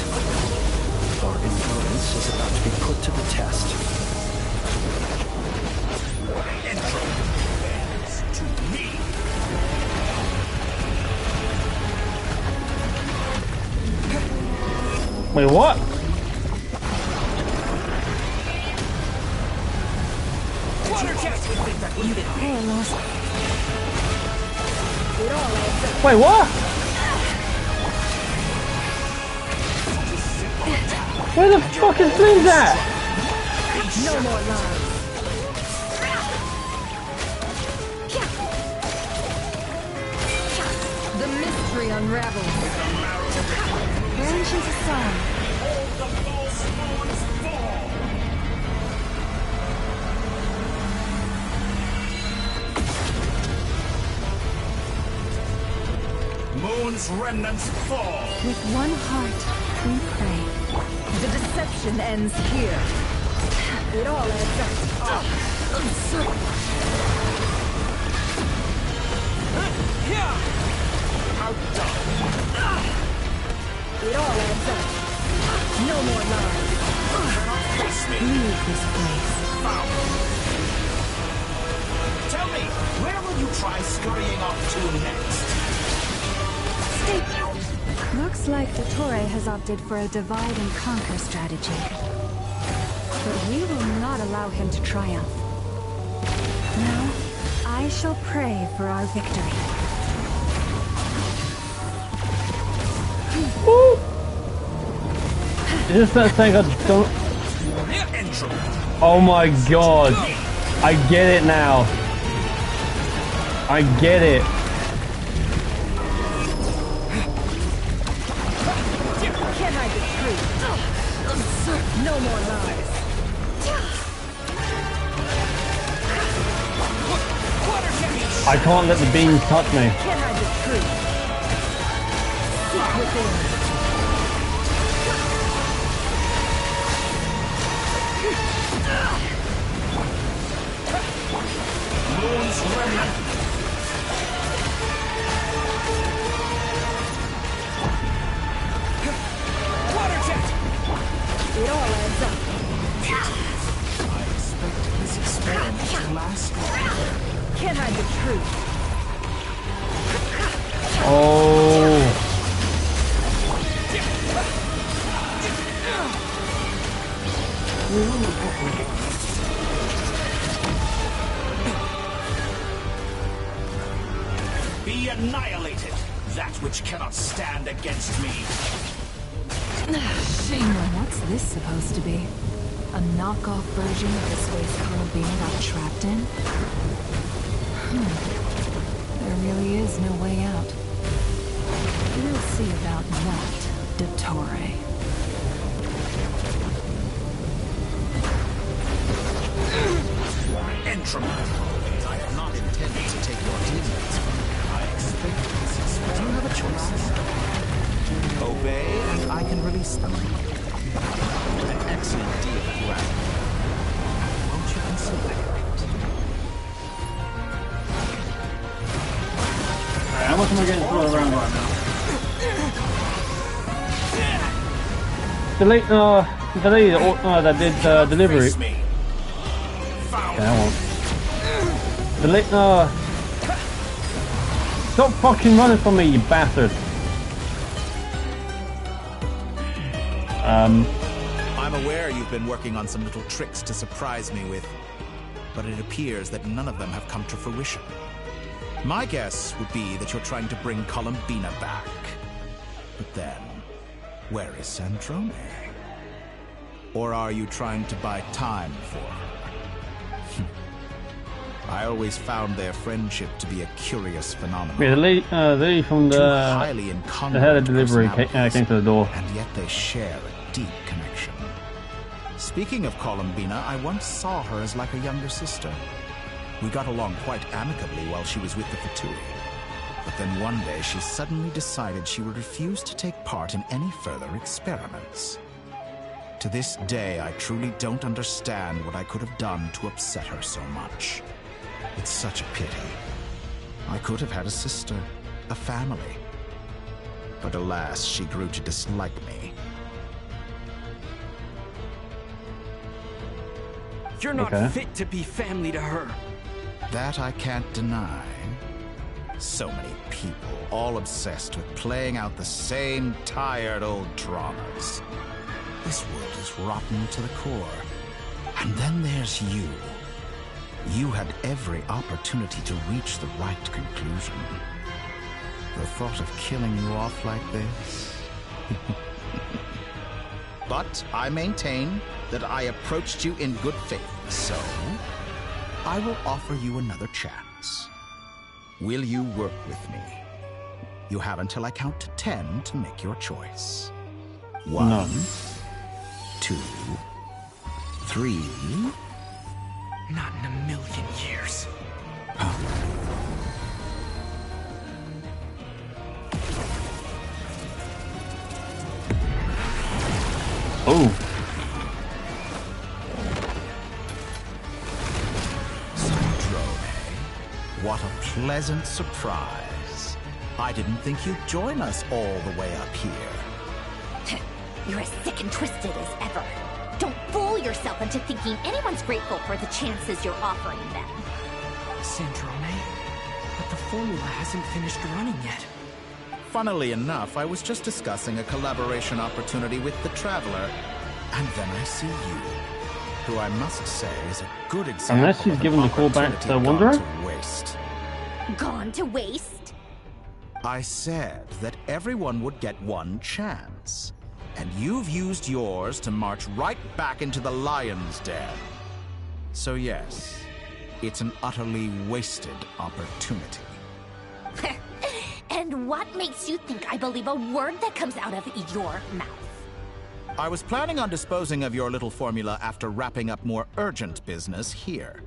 Our influence is about to be put to the test. Entropy bends to me. Wait, what? Water jet! Think that would hit me? It all adds up. Wait, what? Where the fuck is Bloom's at? No more lies. The mystery unravels. Branches a song. Behold the false moons fall! Moon's remnants fall! With one heart, we pray. The deception ends here. It all adds up. It all adds up. No more lies. Leave this place. Tell me, where will you try scurrying off to next? Looks like the Torii has opted for a divide and conquer strategy. But we will not allow him to triumph. Now, I shall pray for our victory. Woo! Is this that thing I don't... Oh my god. I get it now. I get it. Can I I can't let the beans touch me. Can't hide the truth. Seek within. Moon's remnant. Water jet. It all adds up. I expect this experiment to last long. Can't hide the truth. Oh. Be annihilated, that which cannot stand against me. Shinra, what's this supposed to be? A knockoff version of the space Columbine got trapped in? There really is no way out. We'll see about that, Dottore. Entrum. I have not intended to take your demons from you. I expect this experiment. Do you have a choice? Obey, and I can release them. An excellent deal, if you ask me. Won't you consider it? Alright, how much am I getting thrown around right now? Delete, that did delivery. Okay, I won't. Delete, stop fucking running from me, you bastard. I'm aware you've been working on some little tricks to surprise me with, but it appears that none of them have come to fruition. My guess would be that you're trying to bring Columbina back. But then, where is Sandrone? Or are you trying to buy time for her? I always found their friendship to be a curious phenomenon. Yeah, the lady from the head of delivery came to the door. And yet they share a deep connection. Speaking of Columbina, I once saw her as like a younger sister. We got along quite amicably while she was with the Fatui. But then one day she suddenly decided she would refuse to take part in any further experiments. To this day, I truly don't understand what I could have done to upset her so much. It's such a pity. I could have had a sister, a family. But alas, she grew to dislike me. You're not fit to be family to her. That I can't deny. So many people, all obsessed with playing out the same tired old dramas. This world is rotten to the core. And then there's you. You had every opportunity to reach the right conclusion. The thought of killing you off like this? But I maintain that I approached you in good faith, so I will offer you another chance. Will you work with me? You have until I count to 10 to make your choice. 1, 2, 3. Not in a million years. Oh. What a pleasant surprise. I didn't think you'd join us all the way up here. You're as sick and twisted as ever. Don't fool yourself into thinking anyone's grateful for the chances you're offering them. Sandrone, but the formula hasn't finished running yet. Funnily enough, I was just discussing a collaboration opportunity with the Traveler, and then I see you, who I must say is a good example. Unless she's given the call back to Wanderer? To waste. Gone to waste? I said that everyone would get one chance. And you've used yours to march right back into the lion's den. So yes, it's an utterly wasted opportunity. And what makes you think I believe a word that comes out of your mouth? I was planning on disposing of your little formula after wrapping up more urgent business here.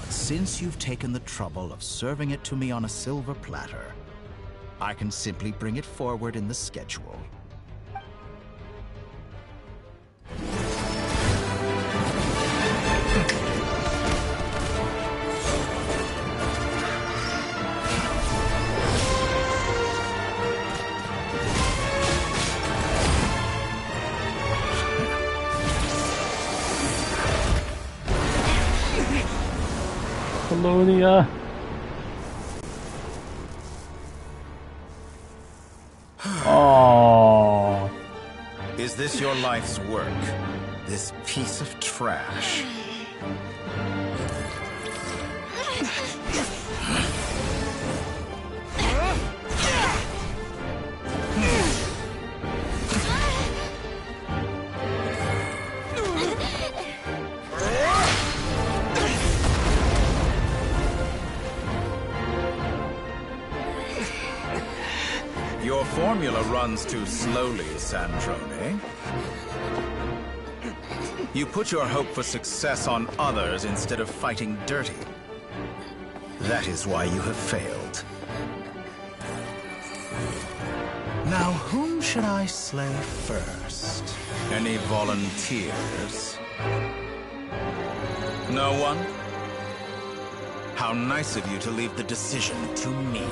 But since you've taken the trouble of serving it to me on a silver platter, I can simply bring it forward in the schedule. Colonia. Oh. Is this your life's work? This piece of trash? Your formula runs too slowly, Sandrone. You put your hope for success on others instead of fighting dirty. That is why you have failed. Now, whom should I slay first? Any volunteers? No one? How nice of you to leave the decision to me.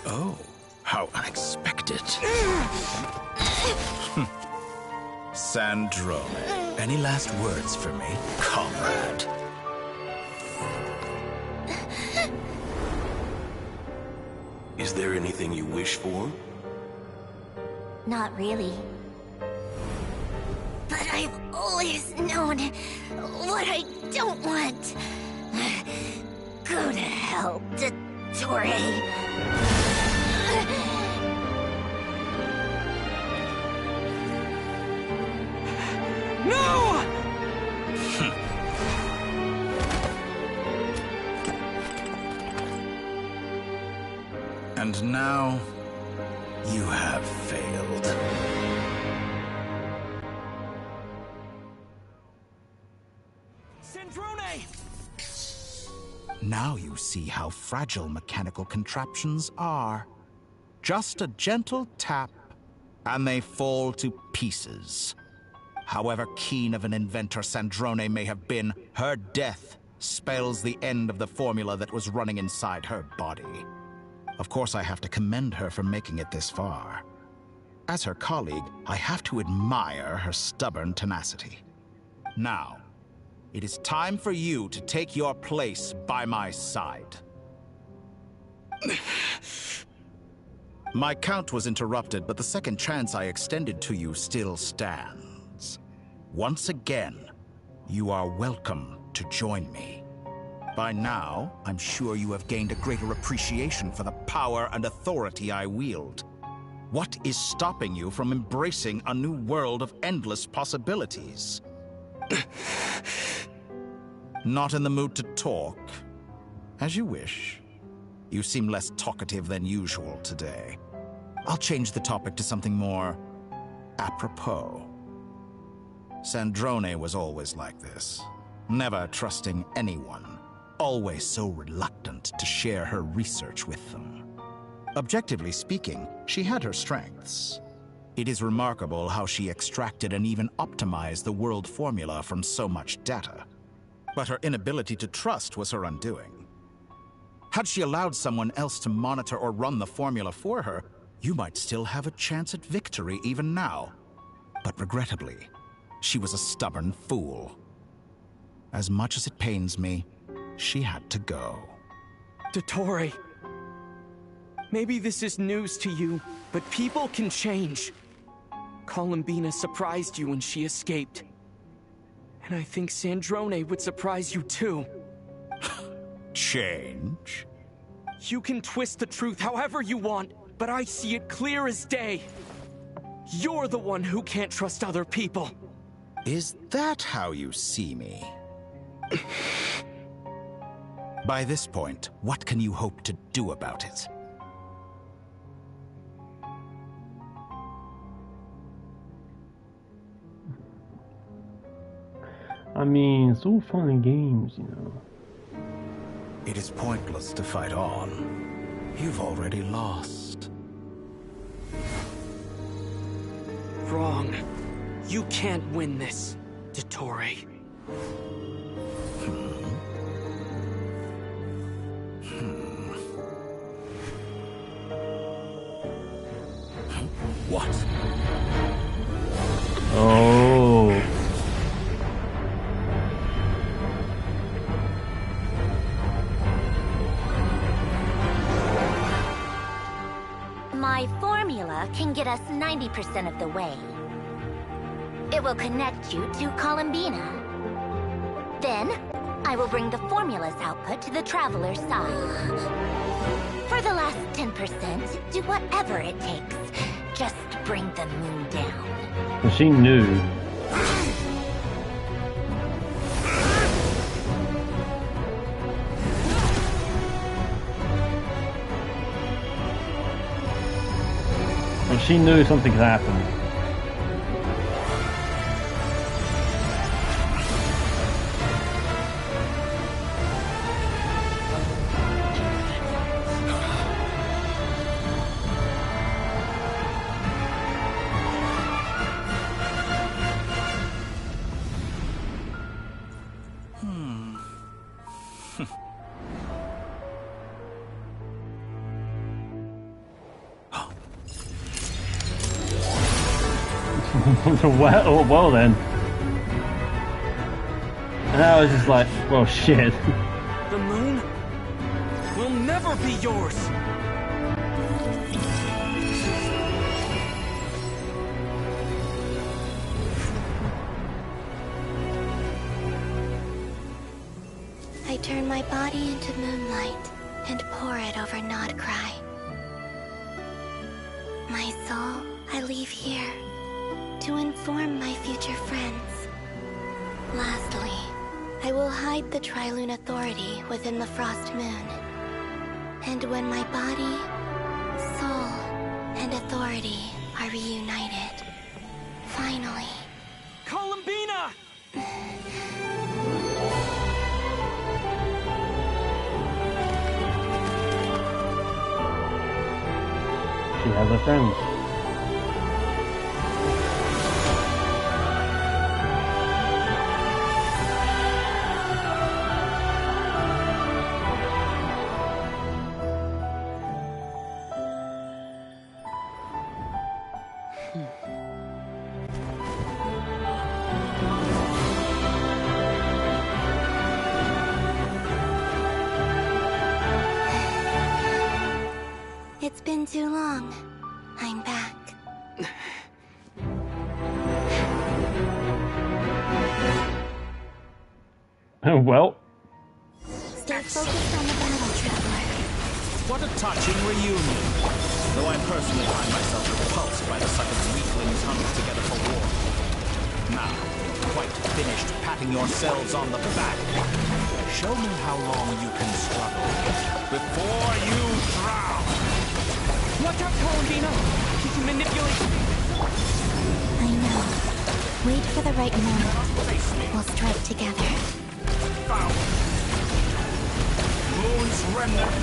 Oh, how unexpected. Sandrone, any last words for me, comrade? Is there anything you wish for? Not really. But I've always known what I don't want. Go to hell, Dottore. No! And now, you have failed. Sandrone! Now you see how fragile mechanical contraptions are. Just a gentle tap, and they fall to pieces. However keen of an inventor Sandrone may have been, her death spells the end of the formula that was running inside her body. Of course, I have to commend her for making it this far. As her colleague, I have to admire her stubborn tenacity. Now, it is time for you to take your place by my side. My count was interrupted, but the second chance I extended to you still stands. Once again, you are welcome to join me. By now, I'm sure you have gained a greater appreciation for the power and authority I wield. What is stopping you from embracing a new world of endless possibilities? Not in the mood to talk? As you wish. You seem less talkative than usual today. I'll change the topic to something more apropos. Sandrone was always like this, never trusting anyone, always so reluctant to share her research with them. Objectively speaking, she had her strengths. It is remarkable how she extracted and even optimized the world formula from so much data. But her inability to trust was her undoing. Had she allowed someone else to monitor or run the formula for her, you might still have a chance at victory even now. But regrettably, she was a stubborn fool. As much as it pains me, she had to go. Dottore. Maybe this is news to you, but people can change. Columbina surprised you when she escaped. And I think Sandrone would surprise you too. Change? You can twist the truth however you want, but I see it clear as day. You're the one who can't trust other people. Is that how you see me? By this point, what can you hope to do about it? I mean, it's all fun and games, you know. It is pointless to fight on. You've already lost. Wrong. You can't win this, Dottore. What? Oh. My formula can get us 90% of the way. It will connect you to Columbina. Then, I will bring the formula's output to the Traveler's side. For the last 10%, do whatever it takes. Just bring the moon down. She knew. Well, she knew something could happen. well then. And I was just like, well, shit. The moon will never be yours. I turn my body into moonlight and pour it over Nodcry. My soul, I leave here to inform my future friends. Lastly, I will hide the Trilune Authority within the Frost Moon. And when my body, soul, and authority are reunited, finally... Columbina! She has her friends. It's been too long. I'm back. Well. Stay focused on the battle, Traveler. What a touching reunion. Though I personally find myself repulsed by the sight of weaklings huddled together for war. Now, quite finished patting yourselves on the back, show me how long you can struggle before you drown. Watch out, Columbina! He can manipulate... I know. Wait for the right moment. We'll strike together. Moon's remnant.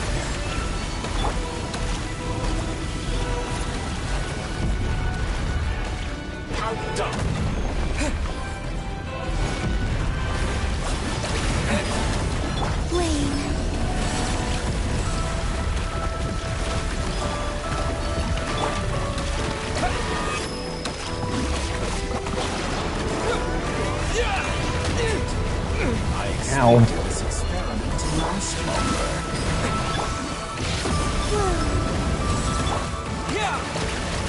Outdone. Flame. Ow. This experiment to last longer.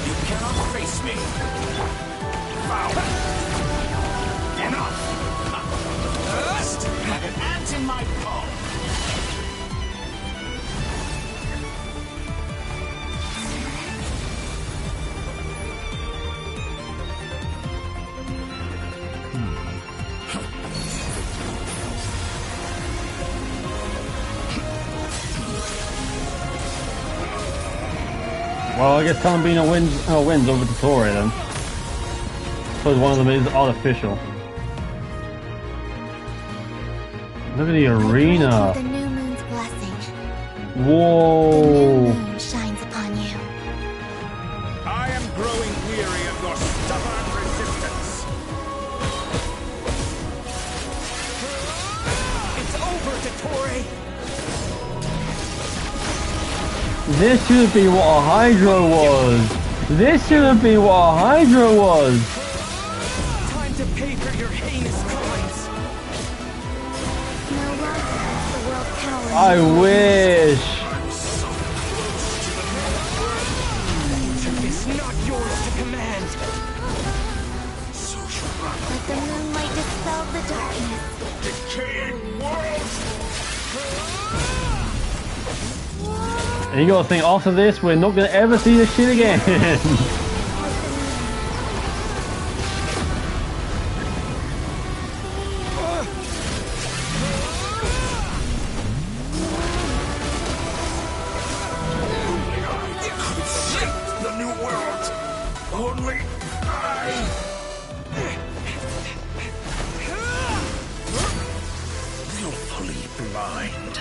You cannot face me. Foul. Enough. Like an ant in my palm. Well, I guess Columbina wins over Dottore then. I suppose one of them is artificial. Look at the arena. The new moon's blessing. Whoa. The new moon shines upon you. I am growing weary of your stubborn resistance. It's over, Dottore! This should be what a Hydra was. This should have been what a Hydra was. Time to pay for your heinous crimes. No longer is the world cowering. I wish. It's not yours to command. Let the moonlight dispel the darkness. Decaying world! And you gotta think, after this, we're not gonna ever see this shit again. The new world! Only I! Willfully blind.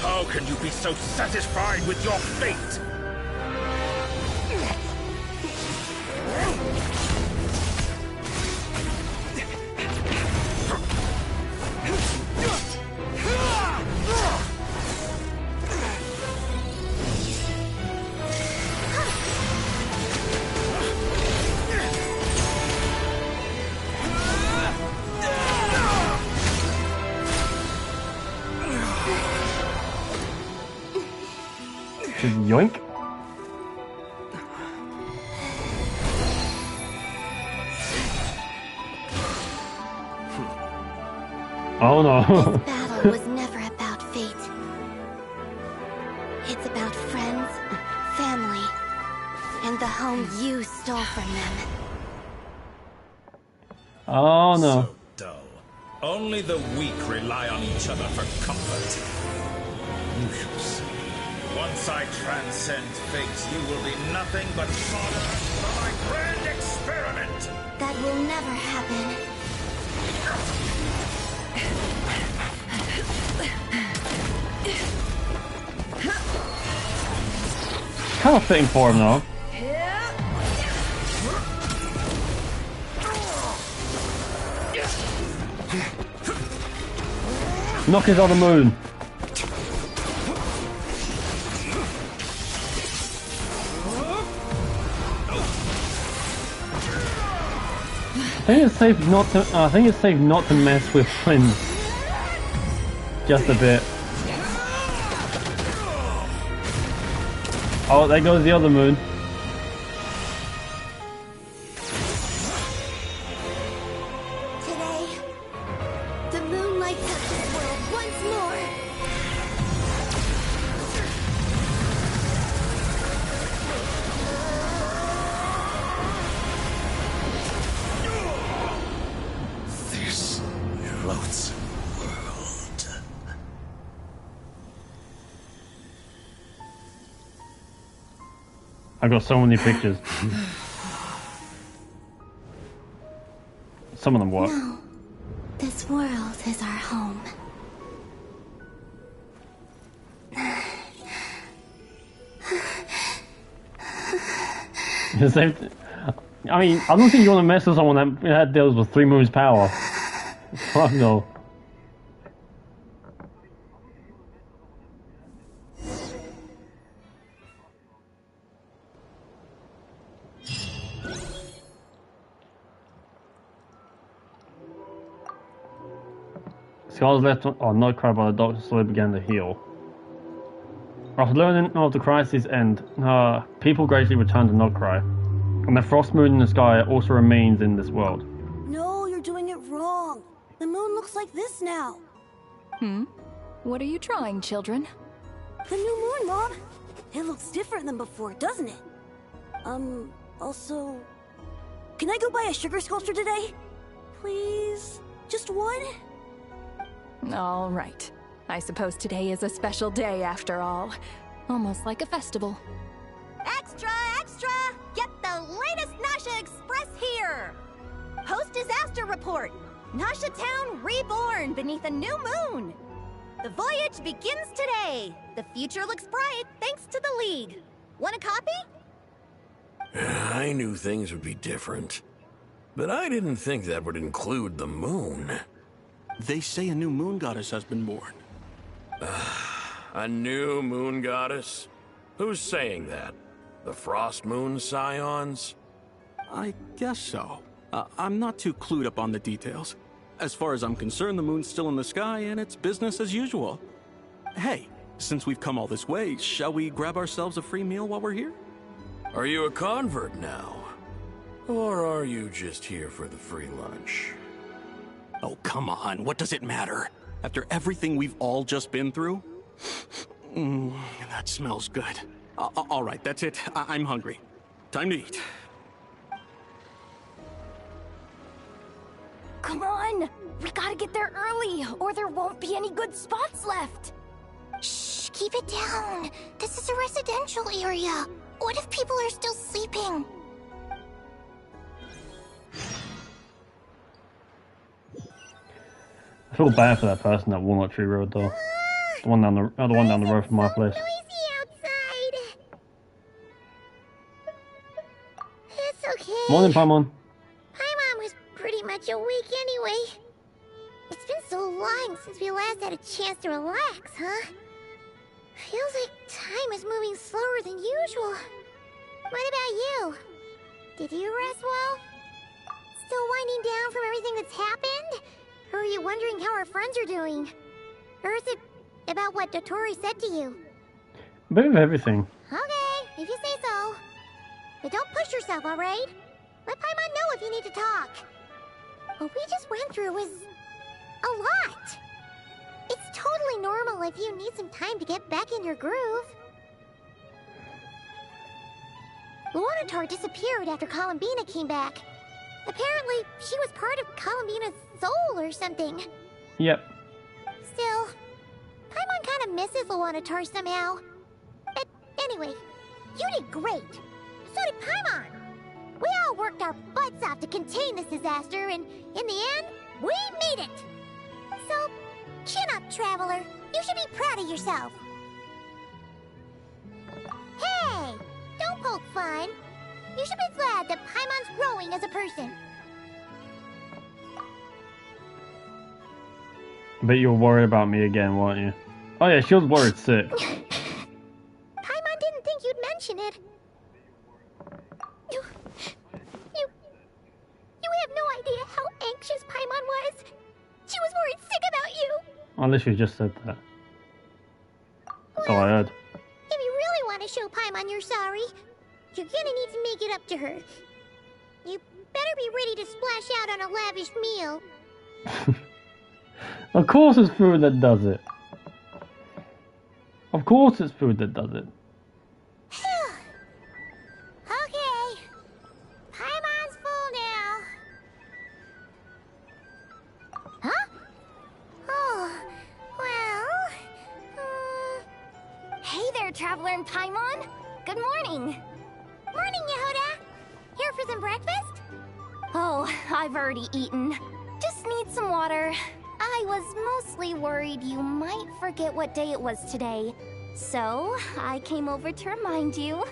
How can you be so satisfied with your fate? Yoink. Oh no. This battle was never about fate. It's about friends, family, and the home you stole from them. Oh no. So dull. Only the weak rely on each other for comfort. You shall see. Once I transcend fate, you will be nothing but fodder for my grand experiment! That will never happen. Kind of fitting for him though. Knock his on the moon. I think it's safe not to. I think it's safe not to mess with twins. Just a bit. Oh, there goes the other moon. Today, the moon lights up this world once more. This loathsome world. I got so many pictures. Some of them work. No, this world is our home. I mean, I don't think you want to mess with someone that deals with 3 moons power. Fuck no. Scars left on not cried by the doctor slowly began to heal. After learning of the crisis end, people gradually return to Notcry, and the frost moon in the sky also remains in this world. No, you're doing it wrong. The moon looks like this now. What are you drawing, children? The new moon, Mom. It looks different than before, doesn't it? Also... Can I go buy a sugar sculpture today? Please? Just one? All right. I suppose today is a special day after all. Almost like a festival. Extra, extra! Get the latest Nasha Express here! Post-disaster report! Nasha Town reborn beneath a new moon! The voyage begins today! The future looks bright thanks to the League. Want a copy? I knew things would be different. But I didn't think that would include the moon. They say a new moon goddess has been born. A new moon goddess? Who's saying that? The Frost Moon Scions? I guess so. I'm not too clued up on the details. As far as I'm concerned, the moon's still in the sky and it's business as usual. Hey, since we've come all this way, shall we grab ourselves a free meal while we're here? Are you a convert now? Or are you just here for the free lunch? Oh, come on. What does it matter? After everything we've all just been through? That smells good. All right, that's it. I'm hungry. Time to eat. Come on! We gotta get there early, or there won't be any good spots left! Shh, keep it down. This is a residential area. What if people are still sleeping? I feel bad for that person at Walnut Tree Road, though. The one down the road from my place. It's okay. Morning, Paimon. Paimon was pretty much awake anyway. It's been so long since we last had a chance to relax, huh? Feels like time is moving slower than usual. What about you? Did you rest well? Still winding down from everything that's happened? Or are you wondering how our friends are doing? Or is it about what Dotori said to you? A bit of everything. Okay, if you say so. But don't push yourself, alright? Let Paimon know if you need to talk. What we just went through was a lot. It's totally normal if you need some time to get back in your groove. Luanatar disappeared after Columbina came back. Apparently, she was part of Columbina's soul or something. Yep. Still, Paimon kind of misses Luanatar somehow. But anyway, you did great. So did Paimon. We all worked our butts off to contain this disaster, and in the end, we made it. So, chin up, Traveler. You should be proud of yourself. Hey, don't poke fun. You should be glad that Paimon's growing as a person. But you were worried about me again, weren't you? Oh yeah, she was worried sick. Paimon didn't think you'd mention it. You have no idea how anxious Paimon was. She was worried sick about you. I literally just said that. That's all I heard. If you really want to show Paimon you're sorry, you're gonna need to make it up to her. You better be ready to splash out on a lavish meal. Of course it's food that does it. Of course it's food that does it. Okay. Paimon's full now. Huh? Oh, well... Hey there, Traveler and Paimon! Good morning! Morning, Yehuda! Here for some breakfast? Oh, I've already eaten. Just need some water. I was mostly worried you might forget what day it was today. So, I came over to remind you.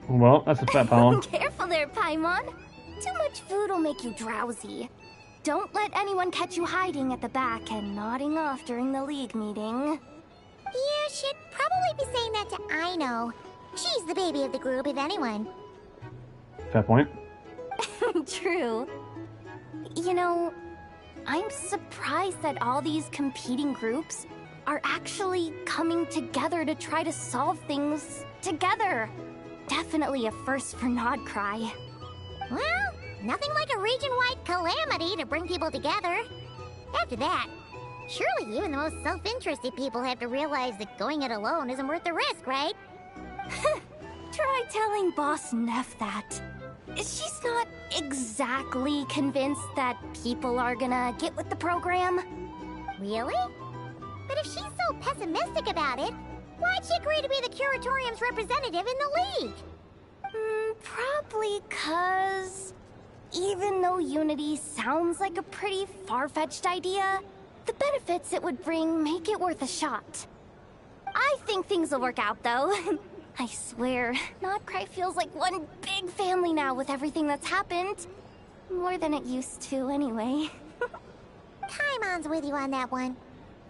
Well, that's a fat pound. Careful there, Paimon. Too much food will make you drowsy. Don't let anyone catch you hiding at the back and nodding off during the League meeting. You should probably be saying that to Aino. She's the baby of the group, if anyone. Fair point. True. You know, I'm surprised that all these competing groups are actually coming together to try to solve things together. Definitely a first for Nodcry. Well, nothing like a region-wide calamity to bring people together. After that, surely even the most self-interested people have to realize that going it alone isn't worth the risk, right? Try telling Boss Neff that. She's not exactly convinced that people are gonna get with the program. Really? But if she's so so pessimistic about it, why'd she agree to be the Curatorium's representative in the League? Probably 'cause even though Unity sounds like a pretty far-fetched idea, the benefits it would bring make it worth a shot. I think things will work out, though. I swear, Notcry feels like one big family now with everything that's happened. More than it used to, anyway. Paimon's with you on that one.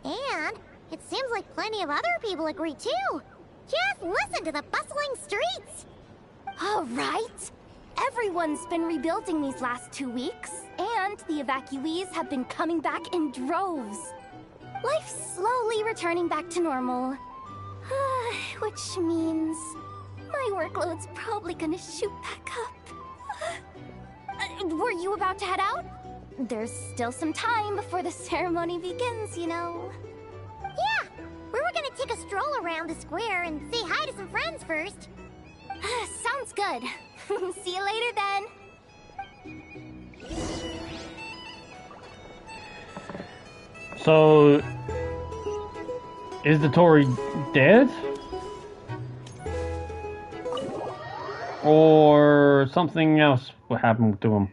And it seems like plenty of other people agree, too. Just listen to the bustling streets. All right. Everyone's been rebuilding these last 2 weeks, and the evacuees have been coming back in droves. Life's slowly returning back to normal. Which means my workload's probably gonna shoot back up. Were you about to head out? There's still some time before the ceremony begins, you know. Yeah, we were gonna take a stroll around the square and say hi to some friends first. Sounds good. See you later then. So, is the Tory dead? Or something else will happen to him?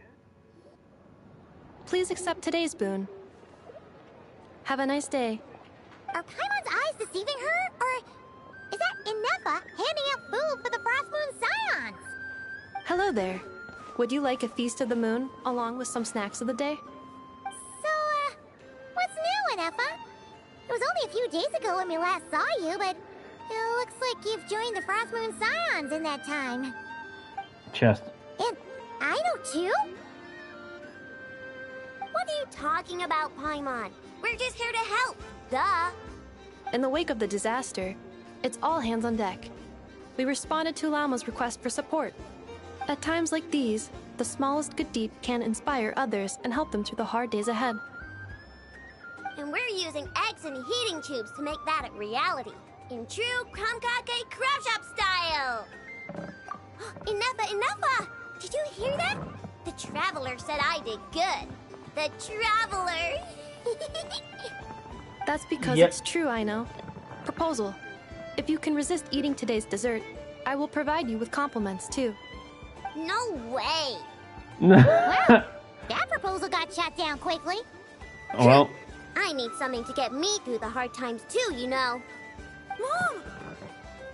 Please accept today's boon. Have a nice day. Are Paimon's eyes deceiving her? Or is that Inefa handing out food for the Frost Moon Scions? Hello there. Would you like a feast of the moon, along with some snacks of the day? So, what's new, Inefa? It was only a few days ago when we last saw you, but it looks like you've joined the Frost Moon Scions in that time. Chest. And I know too? What are you talking about, Paimon? We're just here to help, duh. In the wake of the disaster, it's all hands on deck. We responded to Lama's request for support. At times like these, the smallest good deed can inspire others and help them through the hard days ahead. And we're using eggs and heating tubes to make that a reality. In true Kromkake Crab Shop style! Enough! Did you hear that? The Traveler said I did good. The Traveler! That's because it's true, I know. Proposal. If you can resist eating today's dessert, I will provide you with compliments, too. No way! Well, that proposal got shot down quickly. Well, I need something to get me through the hard times too, you know. Mom!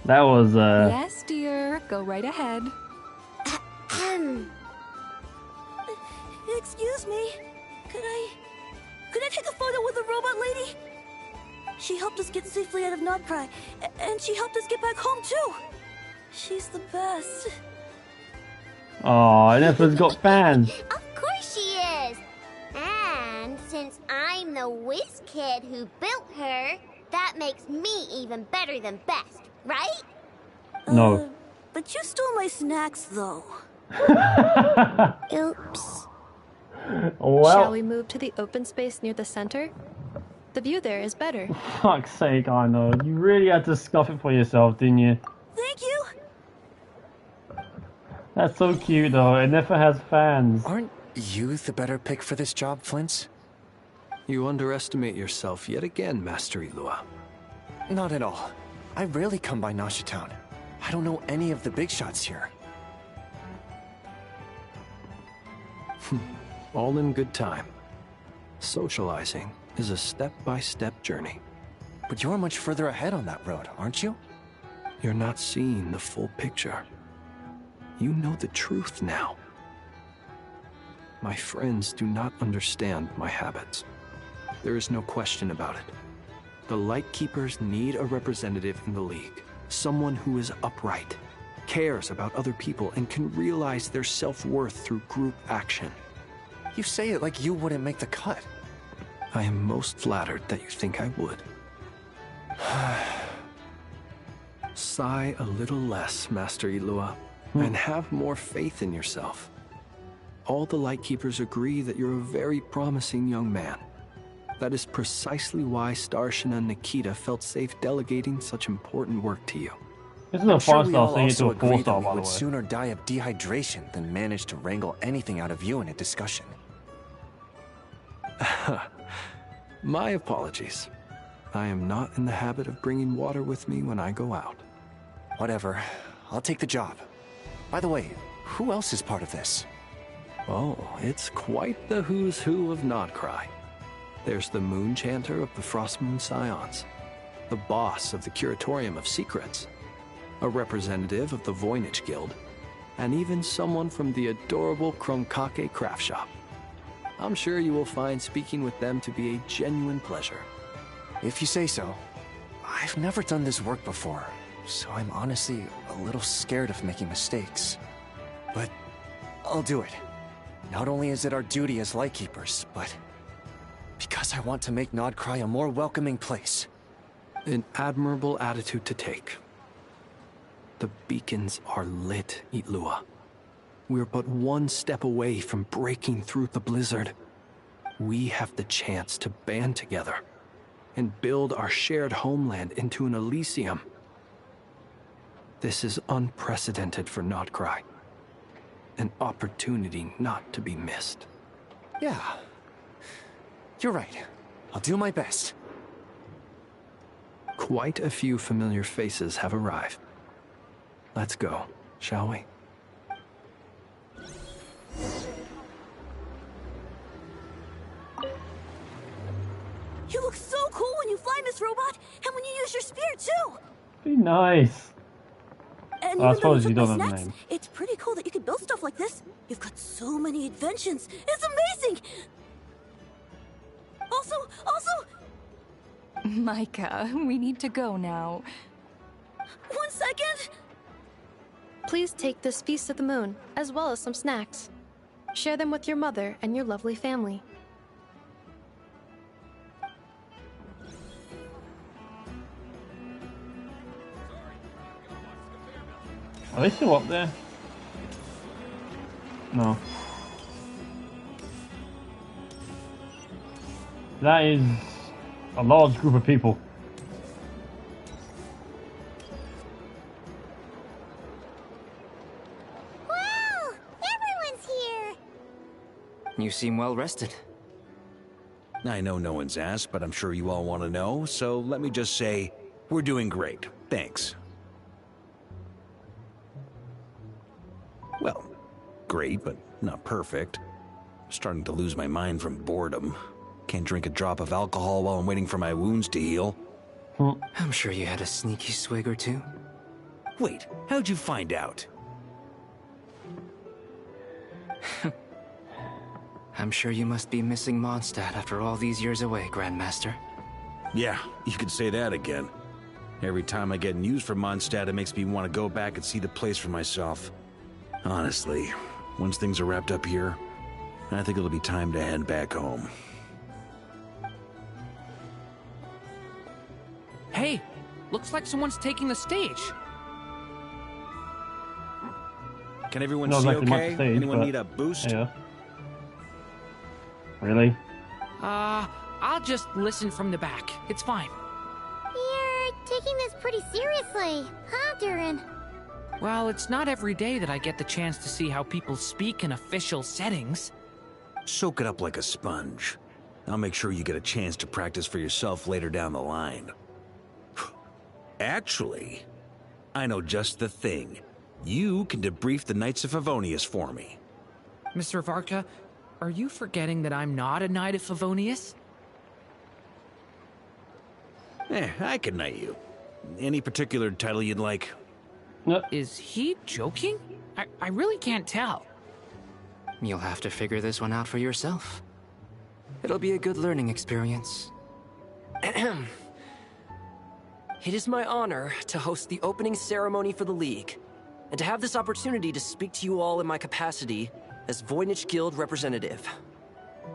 that was, Yes, dear. Go right ahead. Excuse me. Could I take a photo with the robot lady? She helped us get safely out of Notcry, and she helped us get back home too. She's the best. oh, Inefa's got fans. Of course she is! And since I'm the whiz kid who built her, that makes me even better than best, right? No. But you stole my snacks, though. Oops. Well, Shall we move to the open space near the center? The view there is better. fuck's sake, I know. You really had to scuff it for yourself, didn't you? Thank you. That's so cute, though. Inefa has fans. Aren't you the better pick for this job, Flint? You underestimate yourself yet again, Master Ilua. Not at all. I rarely come by Nasha Town. I don't know any of the big shots here. All in good time. Socializing is a step-by-step journey. But you're much further ahead on that road, aren't you? You're not seeing the full picture. You know the truth now. My friends do not understand my habits. There is no question about it. The Lightkeepers need a representative in the League. Someone who is upright, cares about other people, and can realize their self-worth through group action. You say it like you wouldn't make the cut. I am most flattered that you think I would. Sigh a little less, Master Ilua, and have more faith in yourself. All the Lightkeepers agree that you're a very promising young man. That is precisely why Starshina and Nikita felt safe delegating such important work to you. This is a I'm sure 5-star we all thing to also a agree 4-star, that we by the would way. sooner die of dehydration than manage to wrangle anything out of you in a discussion. My apologies. I am not in the habit of bringing water with me when I go out. Whatever. I'll take the job. By the way, who else is part of this? Oh, it's quite the who's who of Nodcry. There's the Moon Chanter of the Frostmoon Scions, the boss of the Curatorium of Secrets, a representative of the Voynich Guild, and even someone from the adorable Kronkake craft shop. I'm sure you will find speaking with them to be a genuine pleasure. If you say so. I've never done this work before, so I'm honestly a little scared of making mistakes. But I'll do it. Not only is it our duty as Lightkeepers, but because I want to make Nodcry a more welcoming place. An admirable attitude to take. The beacons are lit, Itlua. We're but one step away from breaking through the blizzard. We have the chance to band together and build our shared homeland into an Elysium. This is unprecedented for Nodcry. An opportunity not to be missed. Yeah. You're right. I'll do my best. Quite a few familiar faces have arrived. Let's go, shall we? You look so cool when you fly, Miss Robot, and when you use your spear too. Be nice. And I even though suppose you you don't took my have a snacks, name. it's pretty cool that you can build stuff like this. You've got so many inventions. It's amazing. Also, Micah, we need to go now. 1 second. Please take this Feast of the Moon, as well as some snacks. Share them with your mother and your lovely family. Are they still up there? No. That is a large group of people. Wow! Everyone's here! You seem well rested. I know no one's asked, but I'm sure you all want to know, so let me just say, we're doing great. Thanks. Well, great, but not perfect. I'm starting to lose my mind from boredom. Can't drink a drop of alcohol while I'm waiting for my wounds to heal. I'm sure you had a sneaky swig or two. Wait, how'd you find out? I'm sure you must be missing Mondstadt after all these years away, Grandmaster. Yeah, you could say that again. Every time I get news from Mondstadt, it makes me want to go back and see the place for myself. Honestly, once things are wrapped up here, I think it'll be time to head back home. Hey, looks like someone's taking the stage. Can everyone Not see exactly much okay? stage, Anyone but- need a boost? Yeah. Really? I'll just listen from the back. It's fine. You're taking this pretty seriously, huh, Durin? Well, it's not every day that I get the chance to see how people speak in official settings. Soak it up like a sponge. I'll make sure you get a chance to practice for yourself later down the line. Actually, I know just the thing. You can debrief the Knights of Favonius for me. Mr. Varka, are you forgetting that I'm not a Knight of Favonius? I can knight you. Any particular title you'd like? Is he joking? I really can't tell. You'll have to figure this one out for yourself. It'll be a good learning experience. It is my honor to host the opening ceremony for the League, and to have this opportunity to speak to you all in my capacity as Voynich Guild representative.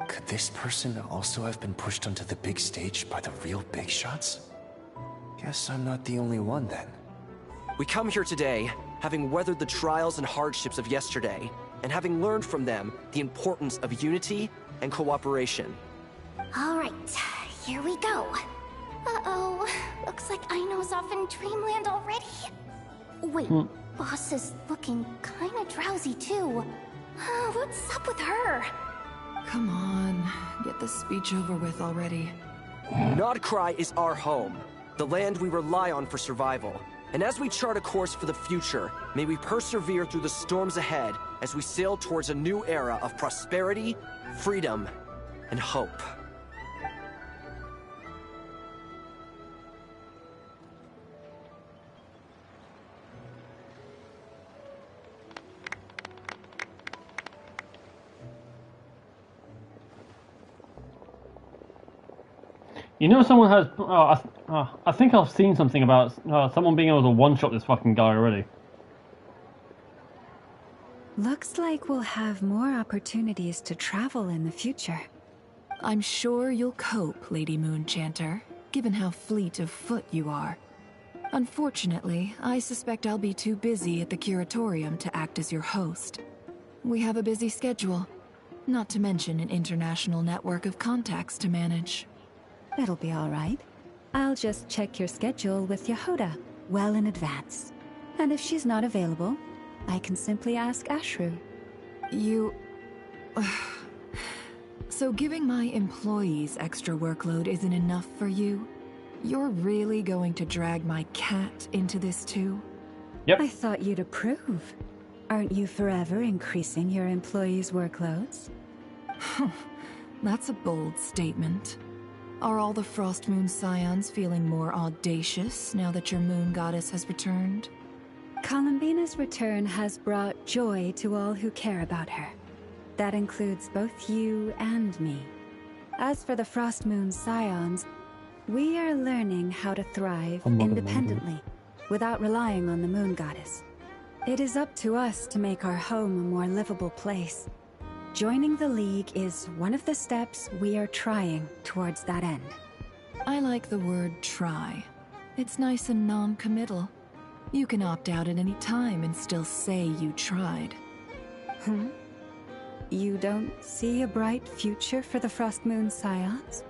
Could this person also have been pushed onto the big stage by the real big shots? Guess I'm not the only one then. We come here today, having weathered the trials and hardships of yesterday, and having learned from them the importance of unity and cooperation. All right, here we go. Uh-oh, looks like Aino's off in Dreamland already. Wait, Boss is looking kinda drowsy too. What's up with her? Come on, get this speech over with already. Nodcry is our home, the land we rely on for survival. And as we chart a course for the future, may we persevere through the storms ahead as we sail towards a new era of prosperity, freedom, and hope. You know, someone has. I think I've seen something about someone being able to one-shot this fucking guy already. Looks like we'll have more opportunities to travel in the future. I'm sure you'll cope, Lady Moonchanter, given how fleet of foot you are. Unfortunately, I suspect I'll be too busy at the Curatorium to act as your host. We have a busy schedule, not to mention an international network of contacts to manage. It'll be all right. I'll just check your schedule with Yehoda well in advance. And if she's not available, I can simply ask Ashru. You... So giving my employees extra workload isn't enough for you? You're really going to drag my cat into this too? Yep. I thought you'd approve. Aren't you forever increasing your employees' workloads? That's a bold statement. Are all the Frost Moon Scions feeling more audacious now that your moon goddess has returned? Columbina's return has brought joy to all who care about her. That includes both you and me. As for the Frost Moon Scions, we are learning how to thrive independently, without relying on the moon goddess. It is up to us to make our home a more livable place. Joining the League is one of the steps we are trying towards that end. I like the word try. It's nice and non-committal. You can opt out at any time and still say you tried. You don't see a bright future for the Frost Moon Scions?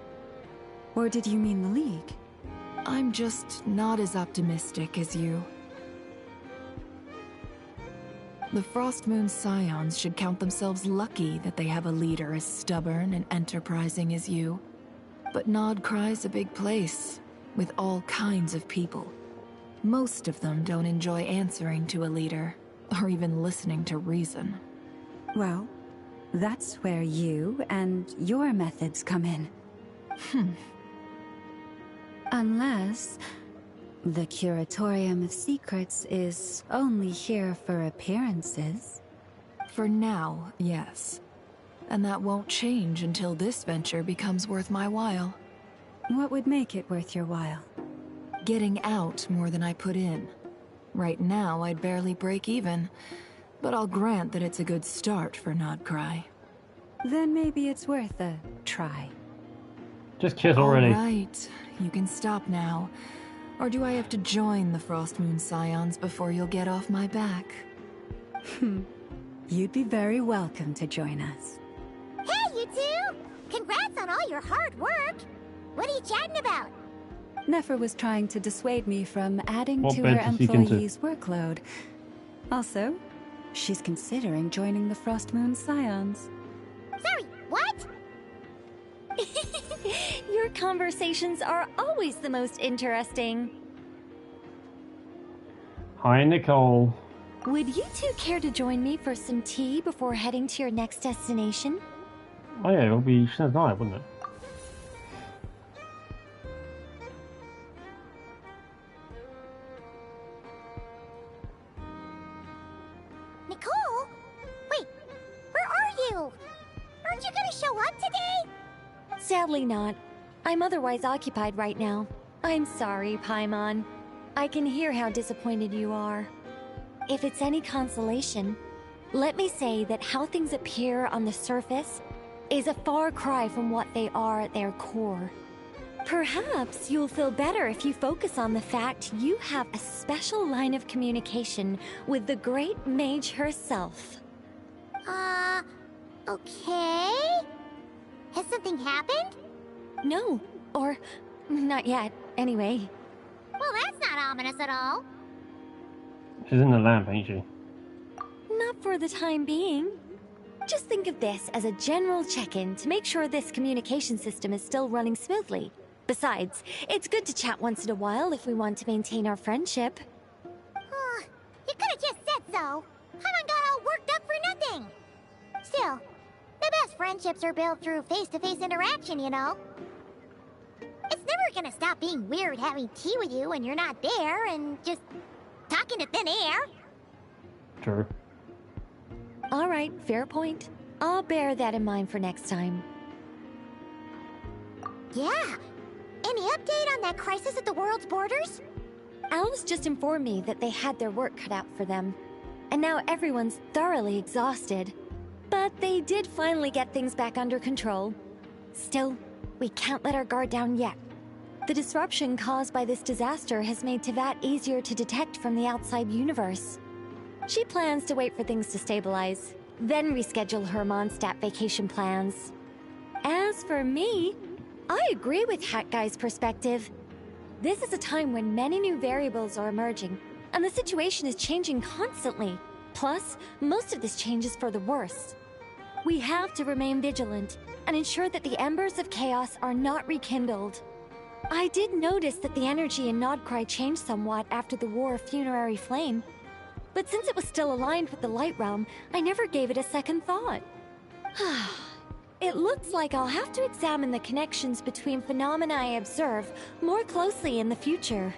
Or did you mean the League? I'm just not as optimistic as you. The Frost Moon Scions should count themselves lucky that they have a leader as stubborn and enterprising as you. But Nodcry's a big place, with all kinds of people. Most of them don't enjoy answering to a leader, or even listening to reason. Well, that's where you and your methods come in. Unless the Curatorium of Secrets is only here for appearances. For now, yes. And that won't change until this venture becomes worth my while. What would make it worth your while? Getting out more than I put in. Right now, I'd barely break even, but I'll grant that it's a good start for Nodcry. Then maybe it's worth a try. Just kiss already. All right, you can stop now. Or do I have to join the Frost Moon Scions before you'll get off my back? You'd be very welcome to join us. Hey, you two! Congrats on all your hard work! What are you chatting about? Nefer was trying to dissuade me from adding What to bed her does he get to? employees' workload. Also, she's considering joining the Frost Moon Scions. Sorry, what? Your conversations are always the most interesting. Hi, Nicole. Would you two care to join me for some tea before heading to your next destination? Oh yeah, it'll be Shen's night, wouldn't it? Nicole? Wait, where are you? Aren't you gonna show up today? Sadly not. I'm otherwise occupied right now. I'm sorry, Paimon. I can hear how disappointed you are. If it's any consolation, let me say that how things appear on the surface is a far cry from what they are at their core. Perhaps you'll feel better if you focus on the fact you have a special line of communication with the great mage herself. Okay? Has something happened? No, or not yet, anyway. Well, that's not ominous at all. She's in the lamp, ain't she? Not for the time being. Just think of this as a general check-in to make sure this communication system is still running smoothly. Besides, it's good to chat once in a while if we want to maintain our friendship. You could have just said so. Paimon got all worked up for nothing. Still, the best friendships are built through face-to-face interaction, you know. It's never gonna stop being weird having tea with you when you're not there and just talking to thin air. True. All right, fair point. I'll bear that in mind for next time. Yeah. Any update on that crisis at the world's borders? Elves just informed me that they had their work cut out for them. And now everyone's thoroughly exhausted. But they did finally get things back under control. Still, we can't let our guard down yet. The disruption caused by this disaster has made Teyvat easier to detect from the outside universe. She plans to wait for things to stabilize, then reschedule her Mondstadt vacation plans. As for me, I agree with Hat Guy's perspective. This is a time when many new variables are emerging, and the situation is changing constantly. Plus, most of this change is for the worse. We have to remain vigilant and ensure that the embers of chaos are not rekindled. I did notice that the energy in Nodcry changed somewhat after the War of Funerary Flame, but since it was still aligned with the Light Realm, I never gave it a second thought. It looks like I'll have to examine the connections between phenomena I observe more closely in the future.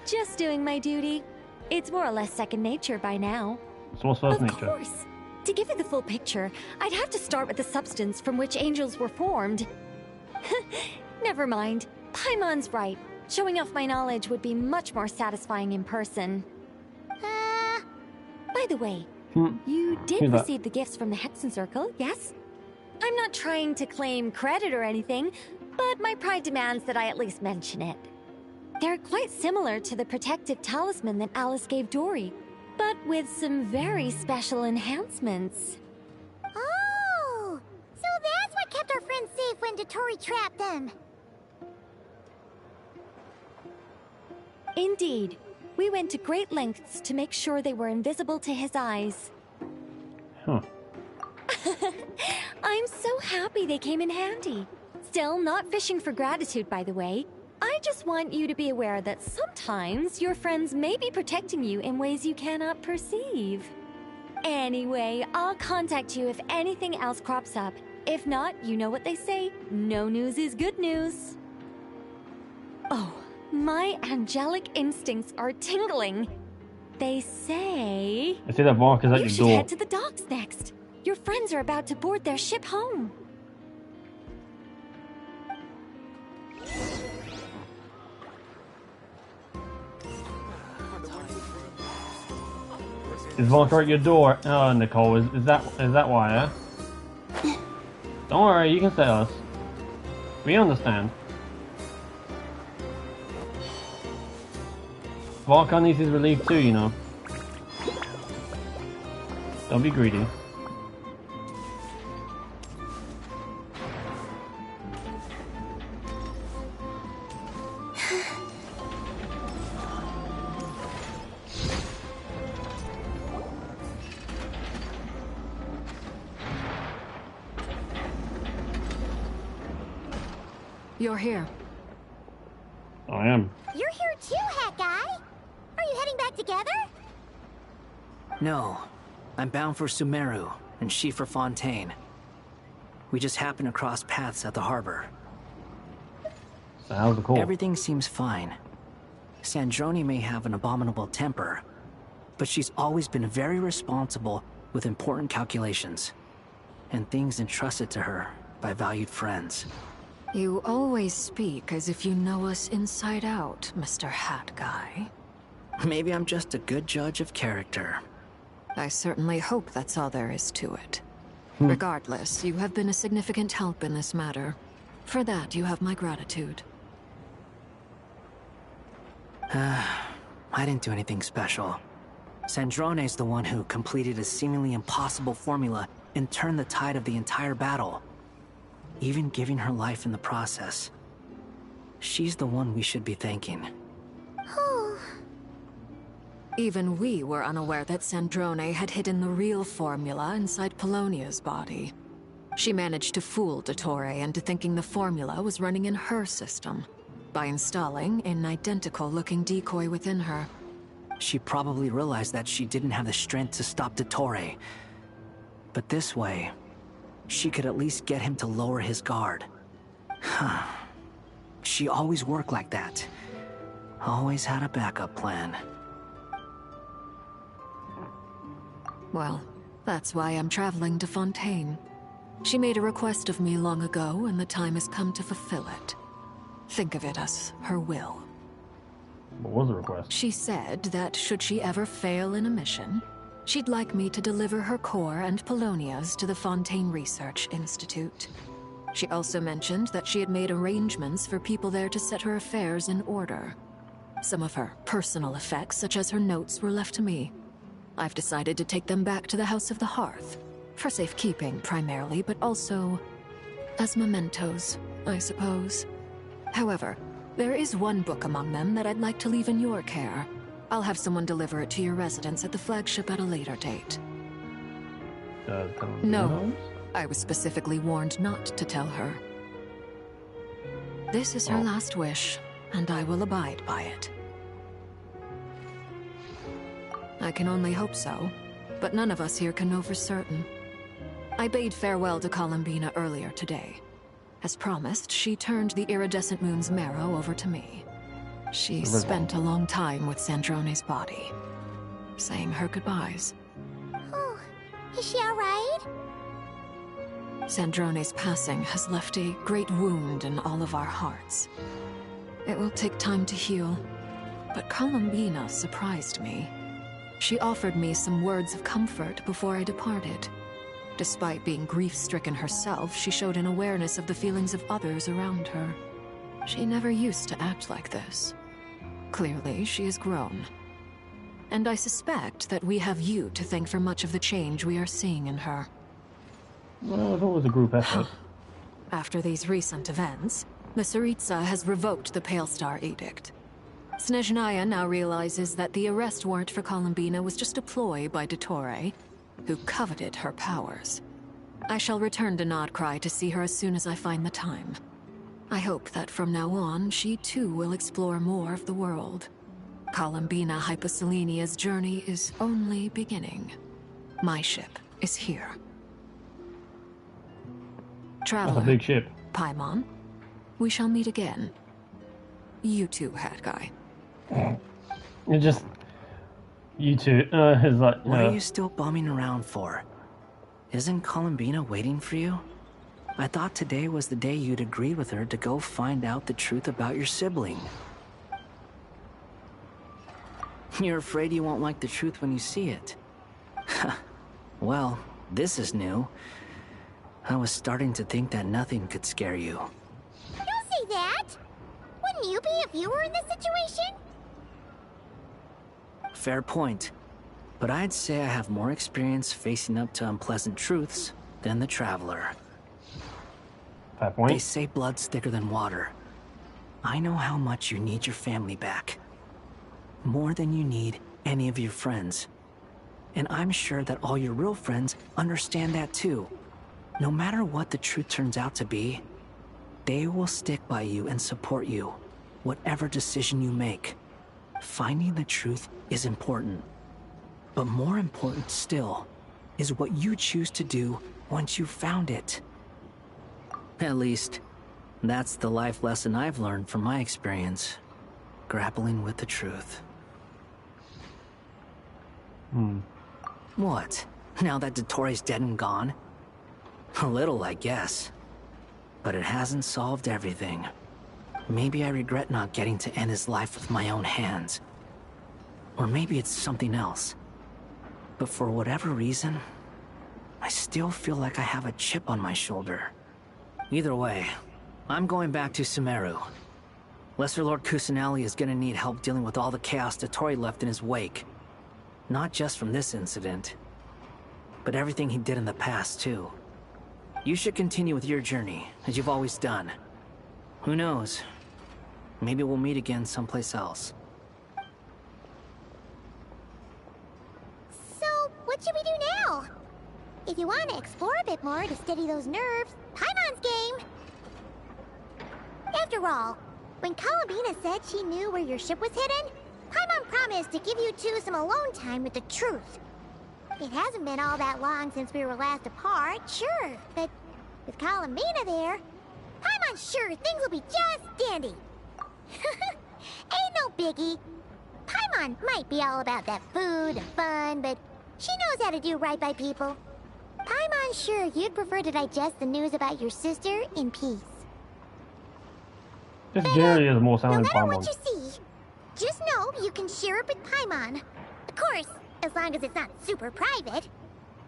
Just doing my duty. It's more or less second nature by now. So what's first nature? Of course. To give you the full picture, I'd have to start with the substance from which angels were formed. Never mind. Paimon's right. Showing off my knowledge would be much more satisfying in person. By the way, you did receive the gifts from the Hexen Circle, yes? I'm not trying to claim credit or anything, but my pride demands that I at least mention it. They're quite similar to the protective talisman that Alice gave Dory, but with some very special enhancements. Oh! So that's what kept our friends safe when Dotori trapped them. Indeed. We went to great lengths to make sure they were invisible to his eyes. Huh. I'm so happy they came in handy. Still, not fishing for gratitude, by the way. I just want you to be aware that sometimes your friends may be protecting you in ways you cannot perceive. Anyway, I'll contact you if anything else crops up. If not, you know what they say, no news is good news. Oh, my angelic instincts are tingling. They say... I see that Vark is at you your should door. head to the docks next. Your friends are about to board their ship home. Is Vark at your door? Oh, Nicole, is that why, eh? Don't worry, you can say us. We understand. Vark needs his relief too, you know. Don't be greedy. You're here. I am. You're here too, Hat Guy. Are you heading back together? No. I'm bound for Sumeru, and she for Fontaine. We just happened to cross paths at the harbor. So how's the call? Everything seems fine. Sandrone may have an abominable temper, but she's always been very responsible with important calculations, and things entrusted to her by valued friends. You always speak as if you know us inside out, Mr. Hat Guy. Maybe I'm just a good judge of character. I certainly hope that's all there is to it. Regardless, you have been a significant help in this matter. For that, you have my gratitude. I didn't do anything special. Sandrone's the one who completed a seemingly impossible formula and turned the tide of the entire battle, even giving her life in the process. She's the one we should be thanking. Even we were unaware that Sandrone had hidden the real formula inside Polonia's body. She managed to fool Dottore into thinking the formula was running in her system by installing an identical-looking decoy within her. She probably realized that she didn't have the strength to stop Dottore. But this way, she could at least get him to lower his guard. She always worked like that. Always had a backup plan. Well, that's why I'm traveling to Fontaine. She made a request of me long ago, and the time has come to fulfill it. Think of it as her will. What was the request? She said that should she ever fail in a mission, she'd like me to deliver her core and Polonia's to the Fontaine Research Institute. She also mentioned that she had made arrangements for people there to set her affairs in order. Some of her personal effects, such as her notes, were left to me. I've decided to take them back to the House of the Hearth, for safekeeping primarily, but also as mementos, I suppose. However, there is one book among them that I'd like to leave in your care. I'll have someone deliver it to your residence at the flagship at a later date. No, I was specifically warned not to tell her. This is her last wish, and I will abide by it. I can only hope so, but none of us here can know for certain. I bade farewell to Columbina earlier today. As promised, she turned the iridescent moon's marrow over to me. She spent a long time with Sandrone's body, saying her goodbyes. Oh, is she alright? Sandrone's passing has left a great wound in all of our hearts. It will take time to heal, but Columbina surprised me. She offered me some words of comfort before I departed. Despite being grief-stricken herself, she showed an awareness of the feelings of others around her. She never used to act like this. Clearly, she has grown. And I suspect that we have you to thank for much of the change we are seeing in her. Well, it's always a group effort. After these recent events, the Tsaritsa has revoked the Pale Star Edict. Snezhnaya now realizes that the arrest warrant for Columbina was just a ploy by Dottore, who coveted her powers. I shall return to Nodcry to see her as soon as I find the time. I hope that from now on, she too will explore more of the world. Columbina Hyposelenia's journey is only beginning. My ship is here. Traveler, That's a big ship. Paimon, we shall meet again. You too, Hat Guy. You just... You two, is like... What are you still bumming around for? Isn't Columbina waiting for you? I thought today was the day you'd agree with her to go find out the truth about your sibling. You're afraid you won't like the truth when you see it. Well, this is new. I was starting to think that nothing could scare you. Don't say that! Wouldn't you be if you were in this situation? Fair point. But I'd say I have more experience facing up to unpleasant truths than the Traveler. Fair point. They say blood's thicker than water. I know how much you need your family back. More than you need any of your friends. And I'm sure that all your real friends understand that too. No matter what the truth turns out to be, they will stick by you and support you, whatever decision you make. Finding the truth is important. But more important still is what you choose to do once you've found it. At least, that's the life lesson I've learned from my experience, grappling with the truth. What? Now that Dottore's dead and gone? A little, I guess. But it hasn't solved everything. Maybe I regret not getting to end his life with my own hands. Or maybe it's something else. But for whatever reason, I still feel like I have a chip on my shoulder. Either way, I'm going back to Sumeru. Lesser Lord Kusanali is gonna need help dealing with all the chaos Dottore left in his wake. Not just from this incident, but everything he did in the past, too. You should continue with your journey, as you've always done. Who knows? Maybe we'll meet again someplace else. So, what should we do now? If you want to explore a bit more to steady those nerves, Paimon's game. After all, when Columbina said she knew where your ship was hidden, Paimon promised to give you two some alone time with the truth. It hasn't been all that long since we were last apart, sure, but with Columbina there, Paimon's sure things will be just dandy. Ain't no biggie. Paimon might be all about that food and fun, but she knows how to do right by people. Paimon's sure you'd prefer to digest the news about your sister in peace. This generally is more sounding No matter Paimon. what you see, just know you can share it with Paimon. Of course, as long as it's not super private.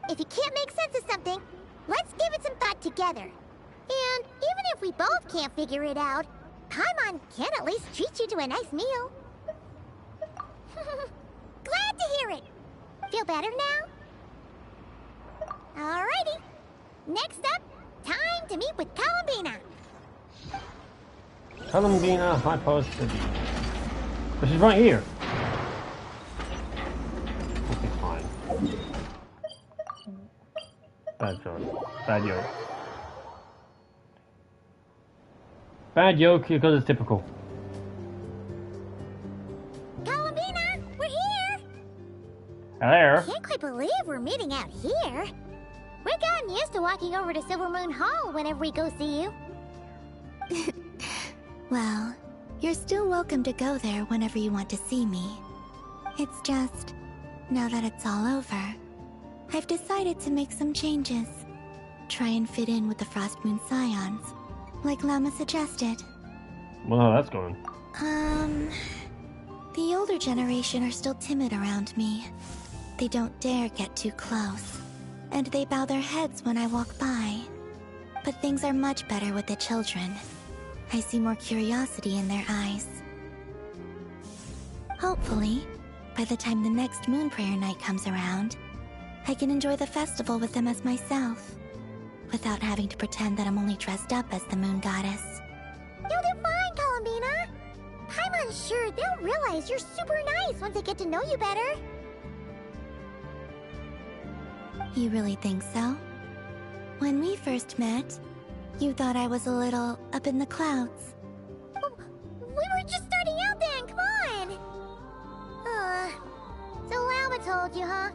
If you can't make sense of something, let's give it some thought together. And even if we both can't figure it out, Paimon can at least treat you to a nice meal. Glad to hear it. Feel better now? Alrighty. Next up, time to meet with Columbina. Columbina Hypothesis. Which is right here. Okay, fine. Bad joke. Bad yoke. Bad yoke because it's typical. Columbina, we're here. Hello. Can't quite believe we're meeting out here. We've gotten used to walking over to Silver Moon Hall whenever we go see you. Well, you're still welcome to go there whenever you want to see me. It's just, now that it's all over, I've decided to make some changes. Try and fit in with the Frost Moon Scions, like Lama suggested. Well, how that's going. The older generation are still timid around me. They don't dare get too close, and they bow their heads when I walk by. But things are much better with the children. I see more curiosity in their eyes. Hopefully, by the time the next Moon Prayer Night comes around, I can enjoy the festival with them as myself, without having to pretend that I'm only dressed up as the Moon Goddess. You'll do fine, Columbina. Paimon's sure they'll realize you're super nice once they get to know you better. You really think so? When we first met, you thought I was a little up in the clouds. We were just starting out then, come on! So Lama told you, huh?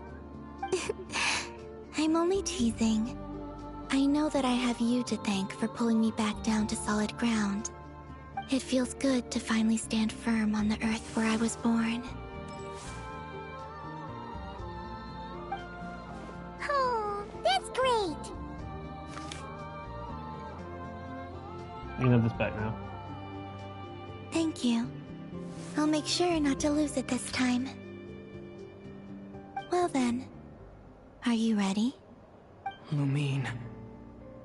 I'm only teasing. I know that I have you to thank for pulling me back down to solid ground. It feels good to finally stand firm on the earth where I was born. Oh, that's great! You can have this back now. Thank you. I'll make sure not to lose it this time. Well then, are you ready? Lumine,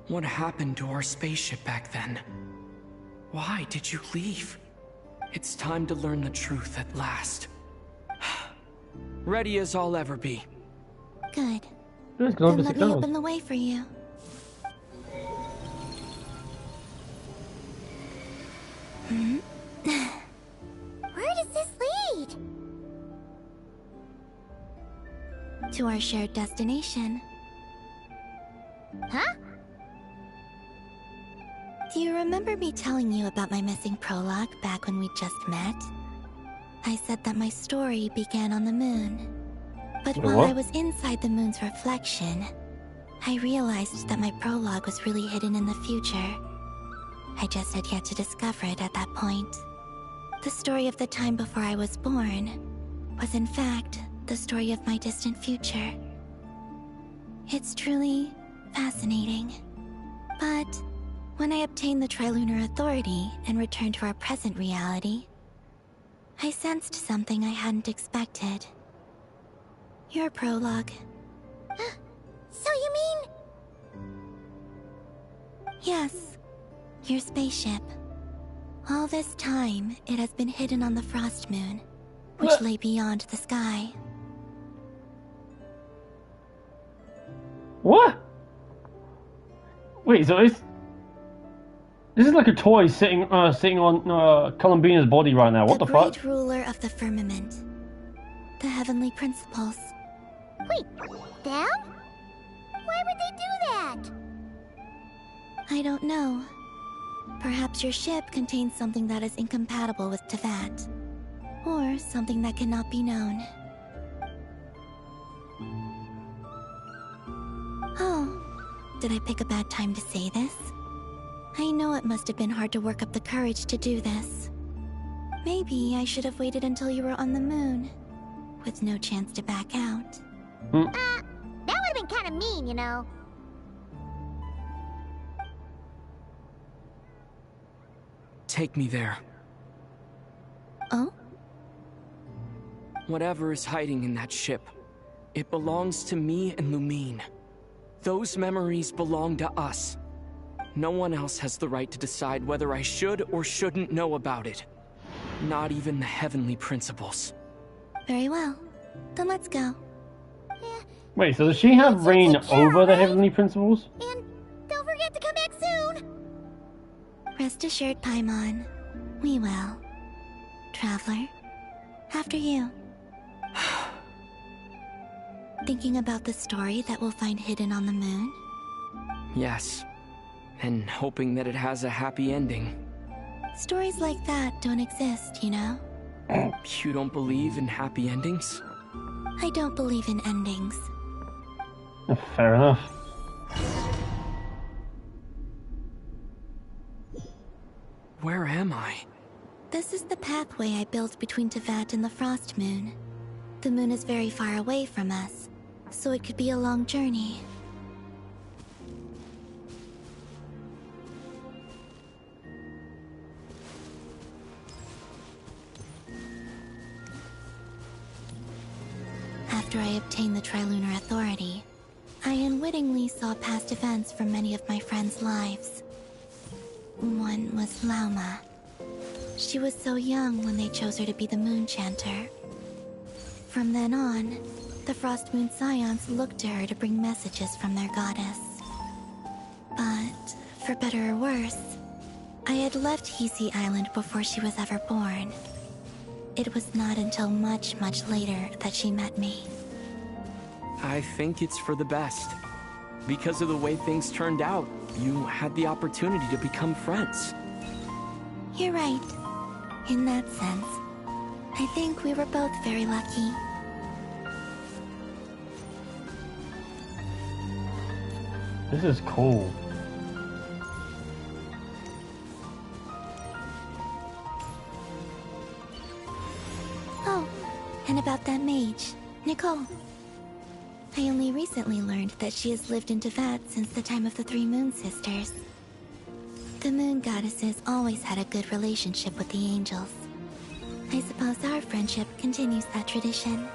what happened to our spaceship back then? Why did you leave? It's time to learn the truth at last. Ready as I'll ever be. Good. Let's go Then to let me open the way for you. Where does this lead? To our shared destination. Huh? Do you remember me telling you about my missing prologue back when we just met? I said that my story began on the moon. But while I was inside the moon's reflection, I realized that my prologue was really hidden in the future. I just had yet to discover it at that point. The story of the time before I was born was in fact the story of my distant future. It's truly fascinating. But when I obtained the Trilunar Authority and returned to our present reality, I sensed something I hadn't expected. Your prologue. So you mean... Yes, your spaceship. All this time, it has been hidden on the Frost Moon, which lay beyond the sky. What? Wait, so this is like a toy sitting on Columbina's body right now. What the fuck? The great ruler of the firmament. The heavenly principles. Wait, them? Why Why would they do that? I don't know. Perhaps your ship contains something that is incompatible with Teyvat. Or something that cannot be known. Oh, did I pick a bad time to say this? I know it must have been hard to work up the courage to do this. Maybe I should have waited until you were on the moon, with no chance to back out. That would have been kind of mean, you know. Take me there. Oh? Whatever is hiding in that ship, it belongs to me and Lumine. Those memories belong to us. No one else has the right to decide whether I should or shouldn't know about it. Not even the Heavenly Principles. Very well. Then let's go. Wait, so does she have reign over the Heavenly Principles? And don't forget to come back soon! Rest assured, Paimon. We will. Traveler, after you. Thinking about the story that we'll find hidden on the moon? Yes. And hoping that it has a happy ending. Stories like that don't exist, you know? You don't believe in happy endings? I don't believe in endings. Fair enough. Where am I? This is the pathway I built between Teyvat and the Frost Moon. The moon is very far away from us, so it could be a long journey. After I obtained the Trilunar Authority, I unwittingly saw past events from many of my friends' lives. One was Lauma. She was so young when they chose her to be the Moon Chanter. From then on, the Frost Moon Scions looked to her to bring messages from their goddess. But, for better or worse, I had left Hisi Island before she was ever born. It was not until much, much later that she met me. I think it's for the best. Because of the way things turned out, you had the opportunity to become friends. You're right. In that sense, I think we were both very lucky. This is cool. Oh, and about that mage, Nicole. I only recently learned that she has lived in Teyvat since the time of the Three Moon Sisters. The Moon Goddesses always had a good relationship with the angels. I suppose our friendship continues that tradition.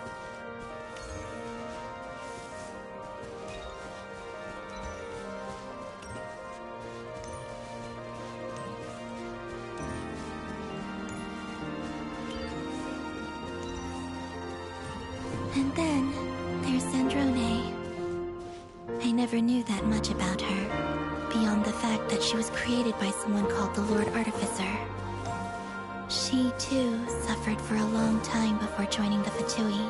And then, there's Sandrone. I never knew that much about her, beyond the fact that she was created by someone called the Lord Artificer. She, too, suffered for a long time before joining the Fatui.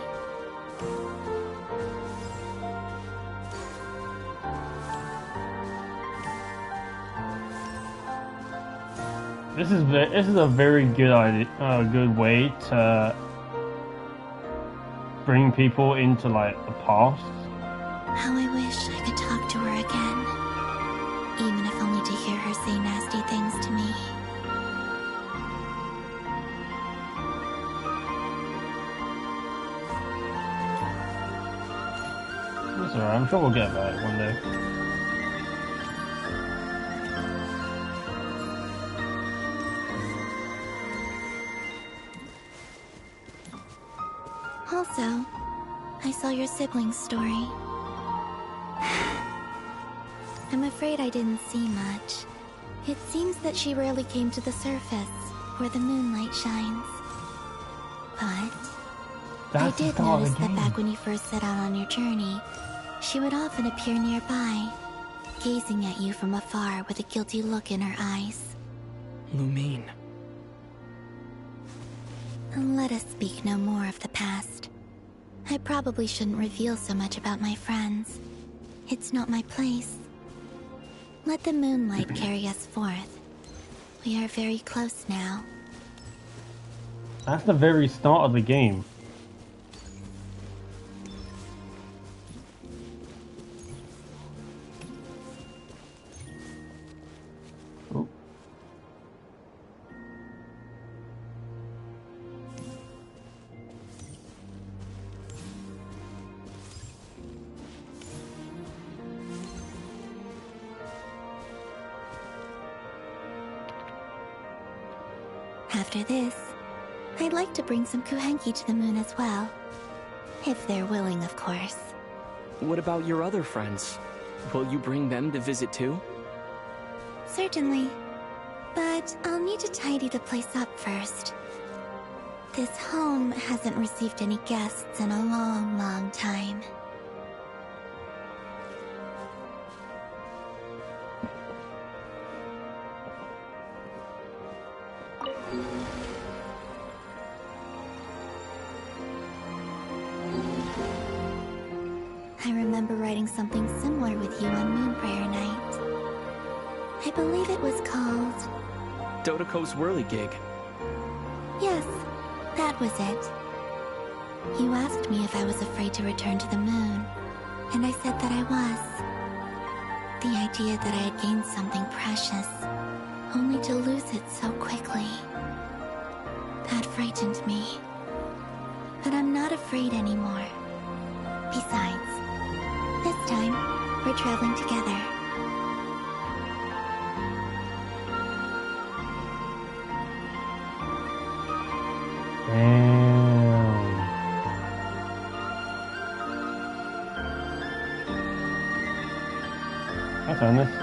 This is a very good idea, good way to bring people into like the past. How I wish I could talk to her again, even if only to hear her say nasty things to me. It's alright, I'm sure we'll get back one day. Also, I saw your siblings' story. I'm afraid I didn't see much. It seems that she rarely came to the surface, where the moonlight shines. But I did notice that back when you first set out on your journey, she would often appear nearby, gazing at you from afar with a guilty look in her eyes. Lumine. Let us speak no more of the past. I probably shouldn't reveal so much about my friends. It's not my place. Let the moonlight carry us forth. We are very close now. That's the very start of the game. Oh. After this, I'd like to bring some kuhenki to the moon as well. If they're willing, of course. What about your other friends? Will you bring them to visit too? Certainly. But I'll need to tidy the place up first. This home hasn't received any guests in a long, long time. I remember writing something similar with you on Moonprayer Night. I believe it was called... Dodoko's Whirligig. Yes, that was it. You asked me if I was afraid to return to the moon, and I said that I was. The idea that I had gained something precious, only to lose it so quickly. That frightened me. But I'm not afraid anymore. Besides, this time, we're traveling together. Damn. That's honest.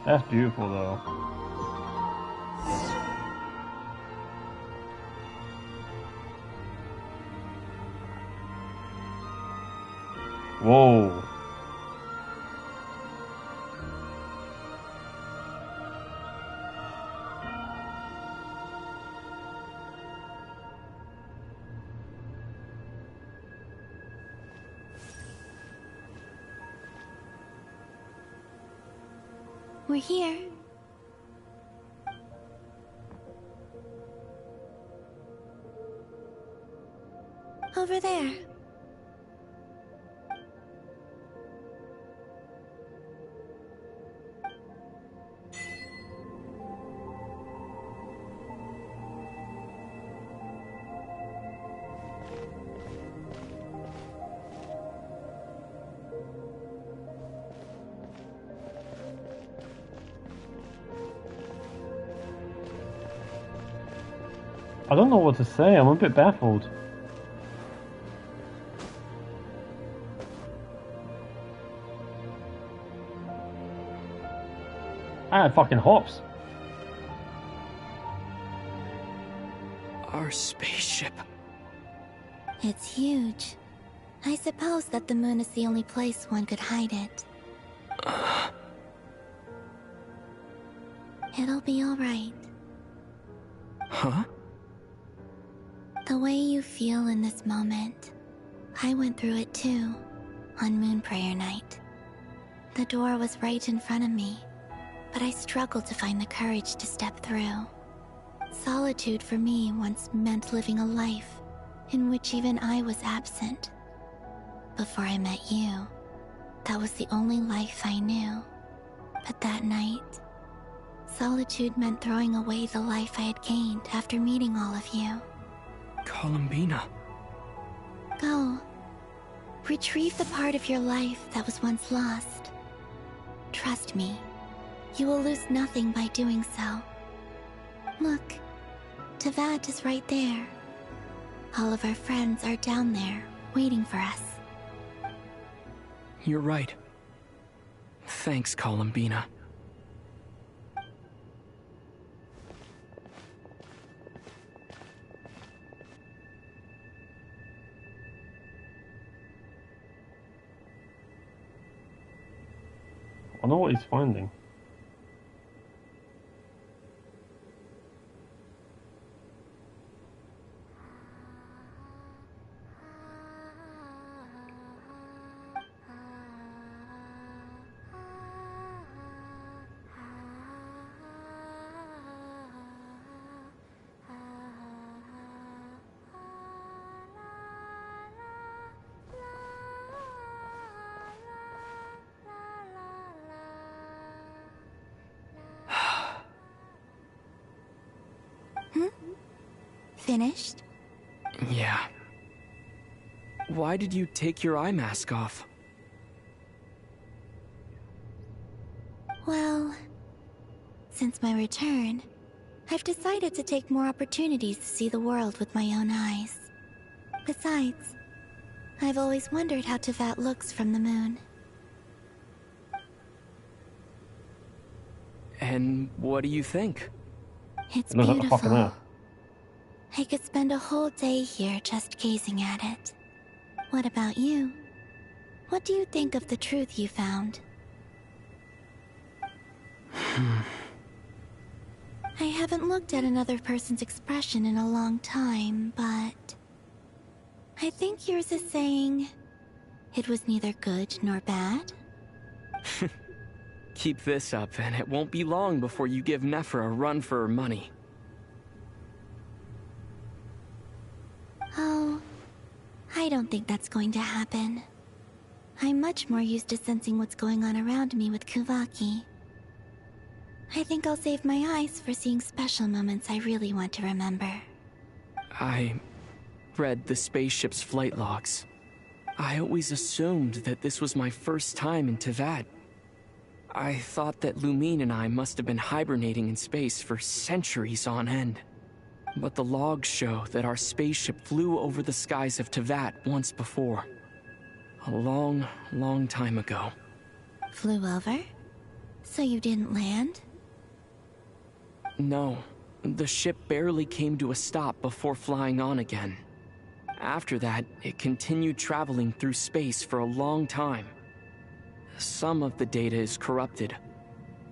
That's beautiful though. Whoa. We're here. Over there. I don't know what to say, I'm a bit baffled. I had fucking hops. Our spaceship. It's huge. I suppose that the moon is the only place one could hide it. It'll be alright. Huh? The way you feel in this moment, I went through it too, on Moonprayer Night. The door was right in front of me, but I struggled to find the courage to step through. Solitude for me once meant living a life in which even I was absent. Before I met you, that was the only life I knew. But that night, solitude meant throwing away the life I had gained after meeting all of you. Columbina. Go. Retrieve the part of your life that was once lost. Trust me, you will lose nothing by doing so. Look, Tavad is right there. All of our friends are down there, waiting for us. You're right. Thanks, Columbina. I know what he's finding. finished? Yeah. Why did you take your eye mask off? Well, since my return, I've decided to take more opportunities to see the world with my own eyes. Besides, I've always wondered how Tevat looks from the moon. And what do you think? It's It looks like the fucking beautiful. Earth. I could spend a whole day here just gazing at it. What about you? What do you think of the truth you found? I haven't looked at another person's expression in a long time, but I think yours is saying it was neither good nor bad. Keep this up, and it won't be long before you give Nephra a run for her money. Oh, I don't think that's going to happen. I'm much more used to sensing what's going on around me with Kuvaki. I think I'll save my eyes for seeing special moments I really want to remember. I read the spaceship's flight logs. I always assumed that this was my first time in Tevat. I thought that Lumine and I must have been hibernating in space for centuries on end. But the logs show that our spaceship flew over the skies of Tevat once before. A long, long time ago. Flew over? So you didn't land? No, the ship barely came to a stop before flying on again. After that, it continued traveling through space for a long time. Some of the data is corrupted,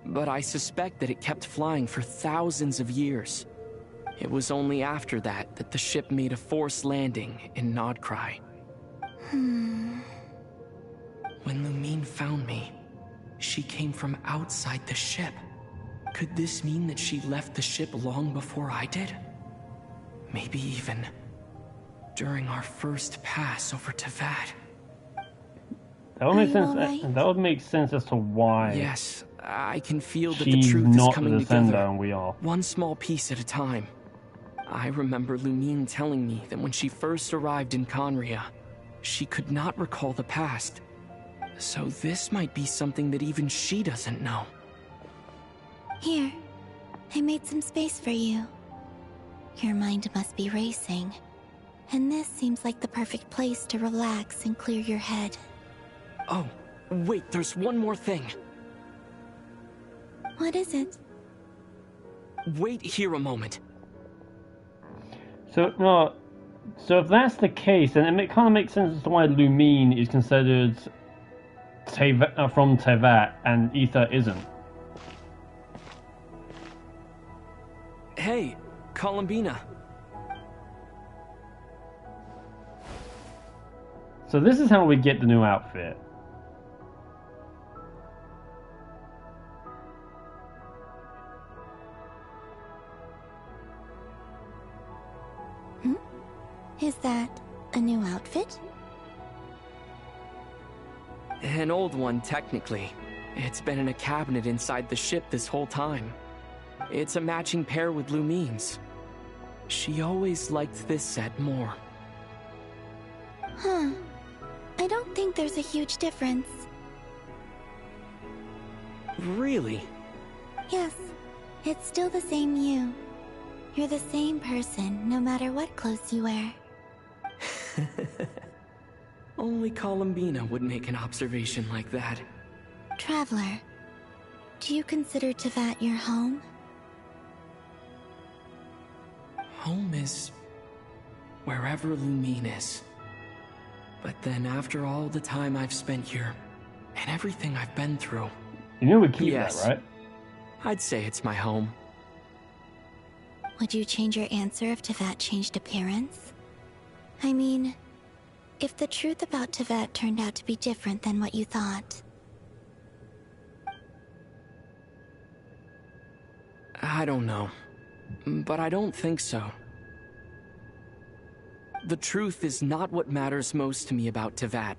but I suspect that it kept flying for thousands of years. It was only after that that the ship made a forced landing in Nodcry. When Lumine found me, she came from outside the ship. Could this mean that she left the ship long before I did? Maybe even during our first pass over Tevat. That would make sense. That would make sense as to why. Yes, I can feel that the she's truth is not coming the descender together, and we are. one small piece at a time. I remember Lumine telling me that when she first arrived in Conria, she could not recall the past. So this might be something that even she doesn't know. Here, I made some space for you. Your mind must be racing, and this seems like the perfect place to relax and clear your head. Oh, wait, there's one more thing. What is it? Wait here a moment. So no, so if that's the case, then it kind of makes sense as to why Lumine is considered from Tevat and Ether isn't. Hey, Columbina. So this is how we get the new outfit. Is that a new outfit? An old one, technically. It's been in a cabinet inside the ship this whole time. It's a matching pair with Lumine's. She always liked this set more. Huh. I don't think there's a huge difference. Really? Yes, it's still the same you. You're the same person, no matter what clothes you wear. Only Columbina would make an observation like that. Traveler, do you consider Tevat your home? Home is wherever Lumine is. But then after all the time I've spent here, and everything I've been through... You knew we'd keep yes, that, right? I'd say it's my home. Would you change your answer if Tevat changed appearance? I mean, if the truth about Tevat turned out to be different than what you thought. I don't know, but I don't think so. The truth is not what matters most to me about Tevat.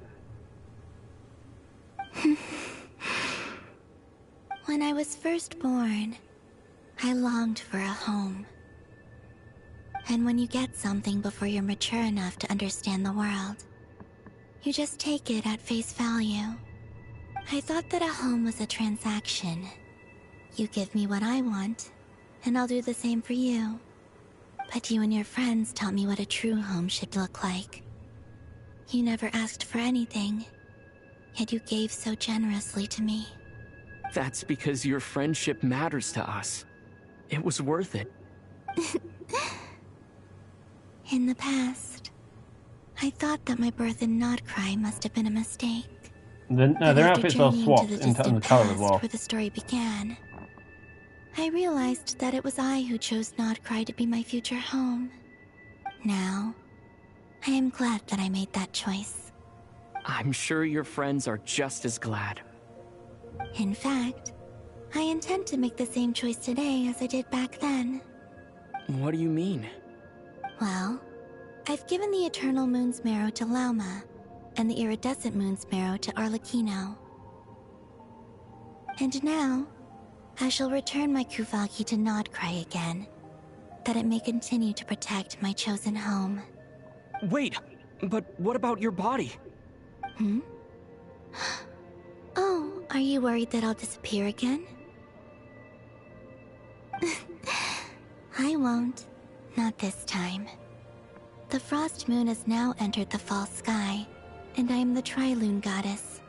When I was first born, I longed for a home. And when you get something before you're mature enough to understand the world, you just take it at face value. I thought that a home was a transaction. You give me what I want, and I'll do the same for you. But you and your friends taught me what a true home should look like. You never asked for anything, yet you gave so generously to me. That's because your friendship matters to us. It was worth it. In the past, I thought that my birth in Nodcry must have been a mistake. Their outfits are swapped in terms of color as well. Where the story began, I realized that it was I who chose Nodcry to be my future home. Now, I am glad that I made that choice. I'm sure your friends are just as glad. In fact, I intend to make the same choice today as I did back then. What do you mean? Well, I've given the Eternal Moon's Marrow to Lauma, and the Iridescent Moon's Marrow to Arlecchino. And now, I shall return my Kuvaki to Nodcry again, that it may continue to protect my chosen home. Wait, but what about your body? Hmm? Oh, are you worried that I'll disappear again? I won't. Not this time. The Frost Moon has now entered the fall sky, and I am the Trilune Goddess.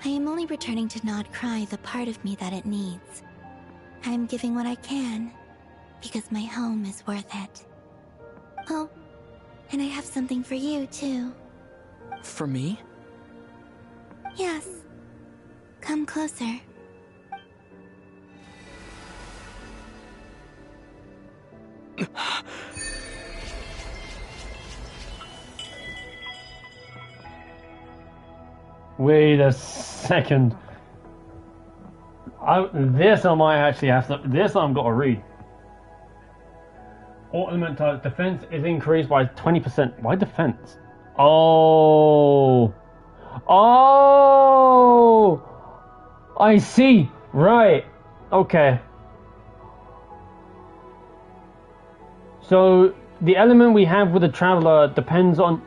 I am only returning to Nodcry the part of me that it needs. I am giving what I can, because my home is worth it. Oh, and I have something for you, too. For me? Yes. Come closer. Wait a second. This I might actually have to. This I've got to read. All element type defense is increased by 20%. Why defense? Oh. Oh. I see. Right. Okay. So the element we have with the traveler depends on.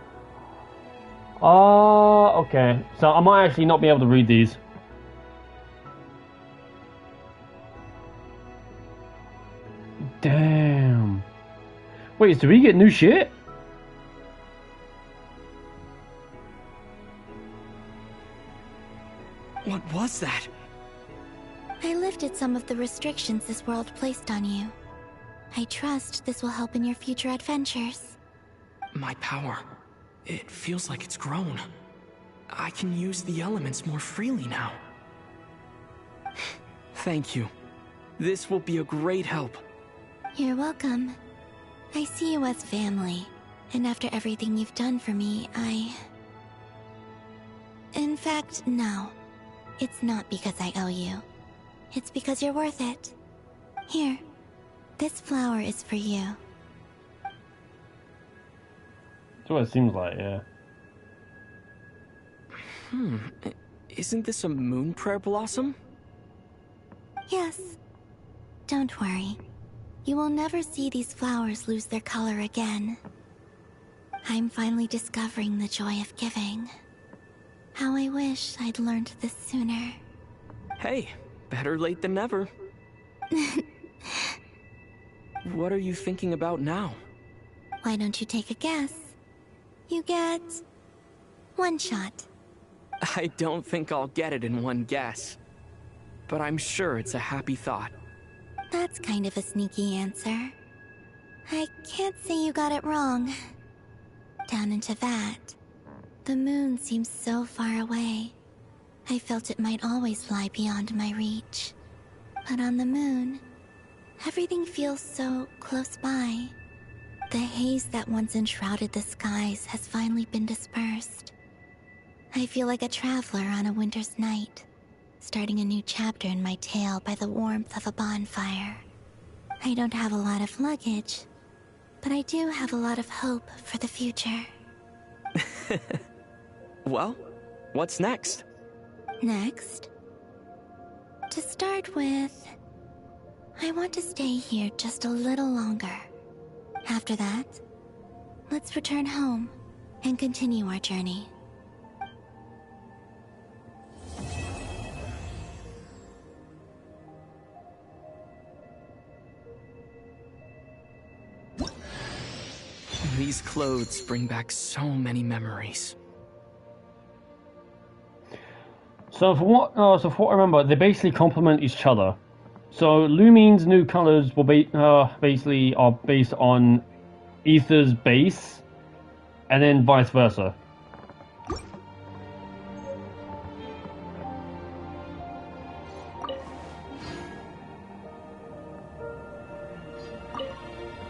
Oh, okay. So I might actually not be able to read these. Damn. Wait, do we get new shit? What was that? I lifted some of the restrictions this world placed on you. I trust this will help in your future adventures. My power. It feels like it's grown. I can use the elements more freely now. Thank you. This will be a great help. You're welcome. I see you as family, and after everything you've done for me, In fact, no. It's not because I owe you. It's because you're worth it. Here, this flower is for you. That's what it seems like, yeah. Isn't this a moon prayer blossom? Yes. Don't worry. You will never see these flowers lose their color again. I'm finally discovering the joy of giving. How I wish I'd learned this sooner. Hey, better late than never. What are you thinking about now? Why don't you take a guess? You get one shot. I don't think I'll get it in one guess. But I'm sure it's a happy thought. That's kind of a sneaky answer. I can't say you got it wrong. Down into that, the moon seems so far away. I felt it might always lie beyond my reach. But on the moon, everything feels so close by. The haze that once enshrouded the skies has finally been dispersed. I feel like a traveler on a winter's night, starting a new chapter in my tale by the warmth of a bonfire. I don't have a lot of luggage, but I do have a lot of hope for the future. Well, what's next? Next? To start with, I want to stay here just a little longer. After that, let's return home and continue our journey. These clothes bring back so many memories. So from what I remember, they basically complement each other. So Lumine's new colors will basically are based on Aether's base, and then vice versa.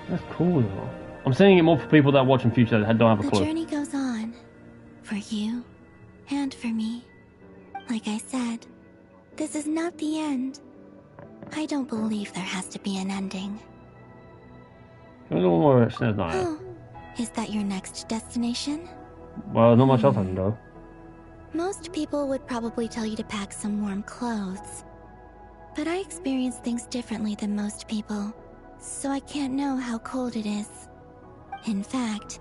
That's cool though. I'm saying it more for people that watch in future that don't have a clue. The journey goes on. For you. And for me. Like I said, this is not the end. I don't believe there has to be an ending. A little more Snezniah. Oh, is that your next destination? Well, not much else I can go. Most people would probably tell you to pack some warm clothes. But I experience things differently than most people, so I can't know how cold it is. In fact,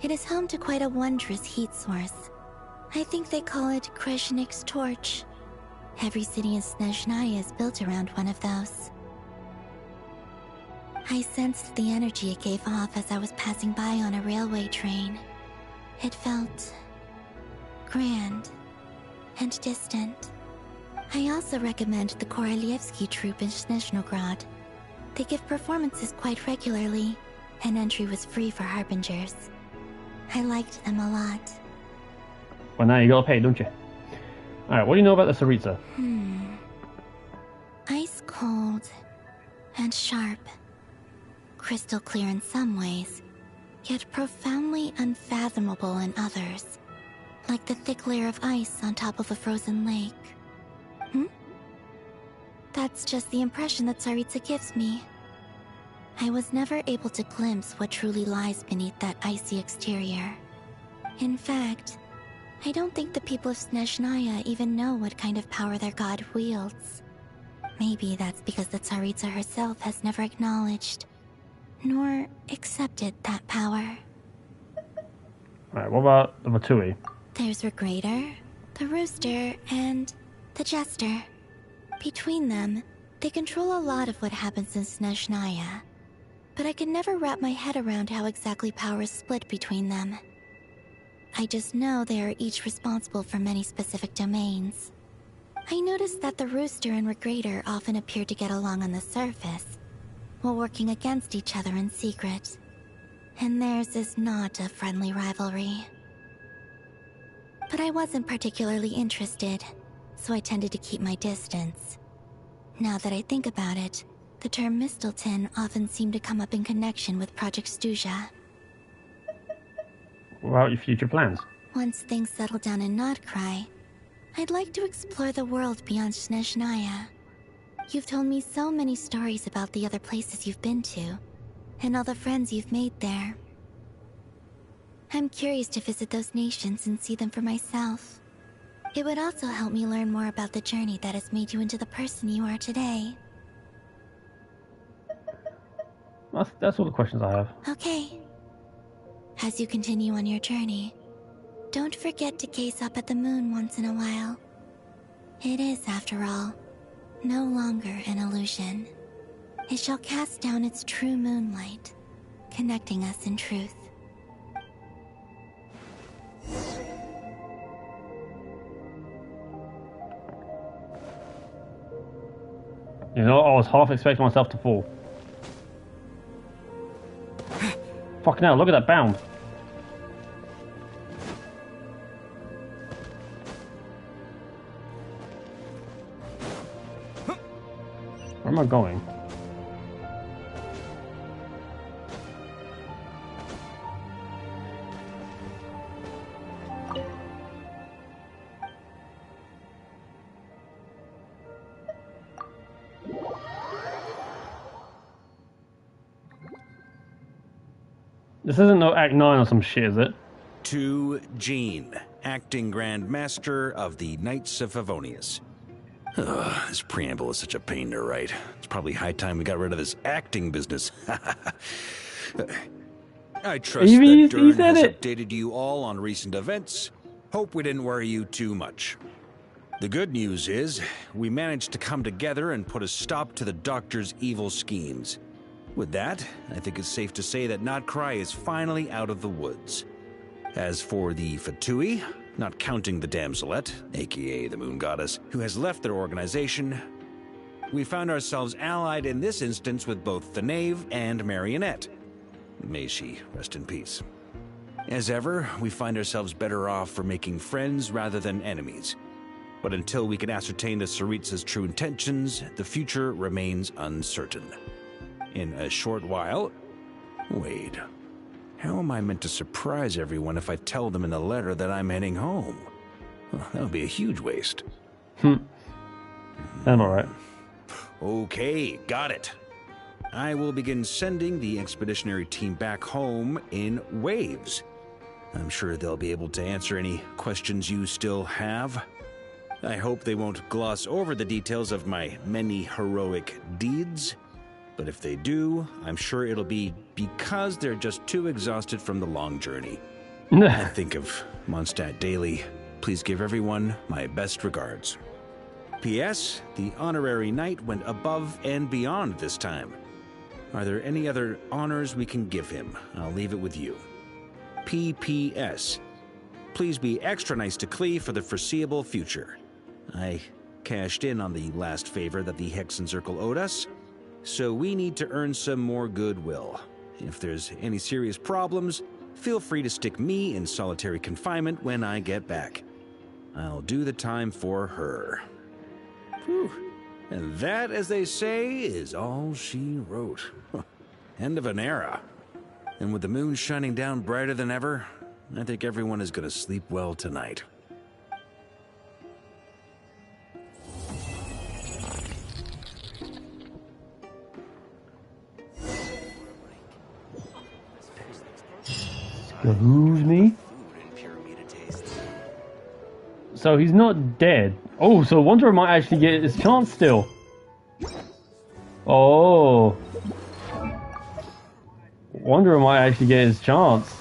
it is home to quite a wondrous heat source. I think they call it Kreshnik's torch. Every city in Snezhnaya is built around one of those. I sensed the energy it gave off as I was passing by on a railway train. It felt grand and distant. I also recommend the Korolievsky troupe in Snezhnograd. They give performances quite regularly, and entry was free for Harbingers. I liked them a lot. Well, now you gotta pay, don't you? Alright, what do you know about the Tsaritsa? Ice cold and sharp. Crystal clear in some ways, yet profoundly unfathomable in others. Like the thick layer of ice on top of a frozen lake. That's just the impression that Tsaritsa gives me. I was never able to glimpse what truly lies beneath that icy exterior. In fact, I don't think the people of Snezhnaya even know what kind of power their god wields. Maybe that's because the Tsaritsa herself has never acknowledged, nor accepted that power. Alright, what about the Vatui? There's Regrator, the Rooster, and the Jester. Between them, they control a lot of what happens in Snezhnaya. But I can never wrap my head around how exactly power is split between them. I just know they are each responsible for many specific domains. I noticed that the Rooster and Regrator often appear to get along on the surface, while working against each other in secret. And theirs is not a friendly rivalry. But I wasn't particularly interested, so I tended to keep my distance. Now that I think about it, the term Mistelton often seemed to come up in connection with Project Stuja. What about your future plans? Once things settle down in Notcry, I'd like to explore the world beyond Snezhnaya. You've told me so many stories about the other places you've been to, and all the friends you've made there. I'm curious to visit those nations and see them for myself. It would also help me learn more about the journey that has made you into the person you are today. That's all the questions I have. Okay. As you continue on your journey, don't forget to gaze up at the moon once in a while. It is, after all, no longer an illusion. It shall cast down its true moonlight, connecting us in truth. You know, I was half expecting myself to fall. Fucking hell, look at that bound. Where am I going? This isn't no Act 9 or some shit, is it? To Jean, acting Grand Master of the Knights of Favonius. Ugh, this preamble is such a pain to write. It's probably high time we got rid of this acting business. I trust that Dern has updated you all on recent events. Hope we didn't worry you too much. The good news is, we managed to come together and put a stop to the Doctor's evil schemes. With that, I think it's safe to say that Notcry is finally out of the woods. As for the Fatui, not counting the Damselette, aka the Moon Goddess, who has left their organization, we found ourselves allied in this instance with both the Knave and Marionette. May she rest in peace. As ever, we find ourselves better off for making friends rather than enemies. But until we can ascertain the Tsaritsa's true intentions, the future remains uncertain. In a short while... Wait. How am I meant to surprise everyone if I tell them in the letter that I'm heading home? Well, that would be a huge waste. I'm alright. Okay, got it. I will begin sending the expeditionary team back home in waves. I'm sure they'll be able to answer any questions you still have. I hope they won't gloss over the details of my many heroic deeds. But if they do, I'm sure it'll be because they're just too exhausted from the long journey. I think of Mondstadt daily. Please give everyone my best regards. P.S. The honorary knight went above and beyond this time. Are there any other honors we can give him? I'll leave it with you. P.P.S. Please be extra nice to Klee for the foreseeable future. I cashed in on the last favor that the Hexen Circle owed us, so we need to earn some more goodwill. If there's any serious problems, feel free to stick me in solitary confinement when I get back. I'll do the time for her. Whew. And that, as they say, is all she wrote. End of an era. And with the moon shining down brighter than ever, I think everyone is going to sleep well tonight. Excuse me? So he's not dead. Oh, so Wanderer might actually get his chance still. Oh. Wanderer might actually get his chance.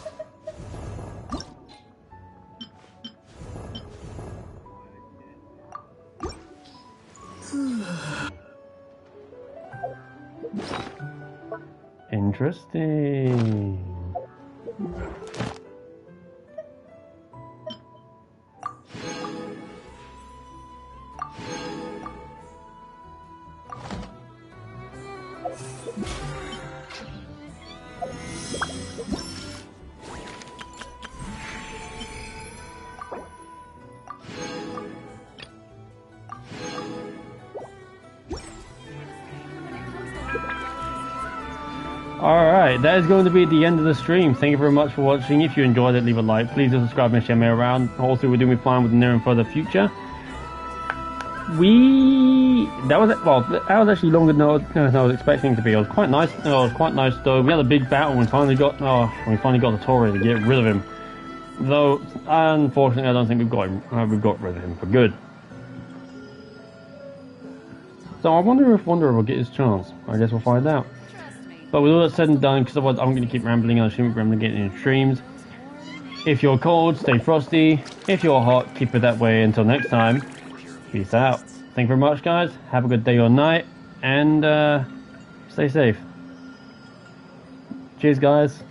Interesting. Alright, that is going to be the end of the stream. Thank you very much for watching. If you enjoyed it, leave a like. Please do subscribe and share me around. Also, we're doing fine with the near and further future. That was actually longer than I was expecting it to be. It was quite nice. It was quite nice though. We had a big battle and we finally got the Tory to get rid of him. Though, unfortunately, I don't think we've got rid of him for good. So I wonder if Wanderer will get his chance. I guess we'll find out. But with all that said and done, because otherwise I'm going to keep rambling, I shouldn't be rambling getting in streams. If you're cold, stay frosty. If you're hot, keep it that way until next time. Peace out. Thank you very much, guys. Have a good day or night, and stay safe. Cheers, guys.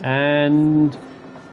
And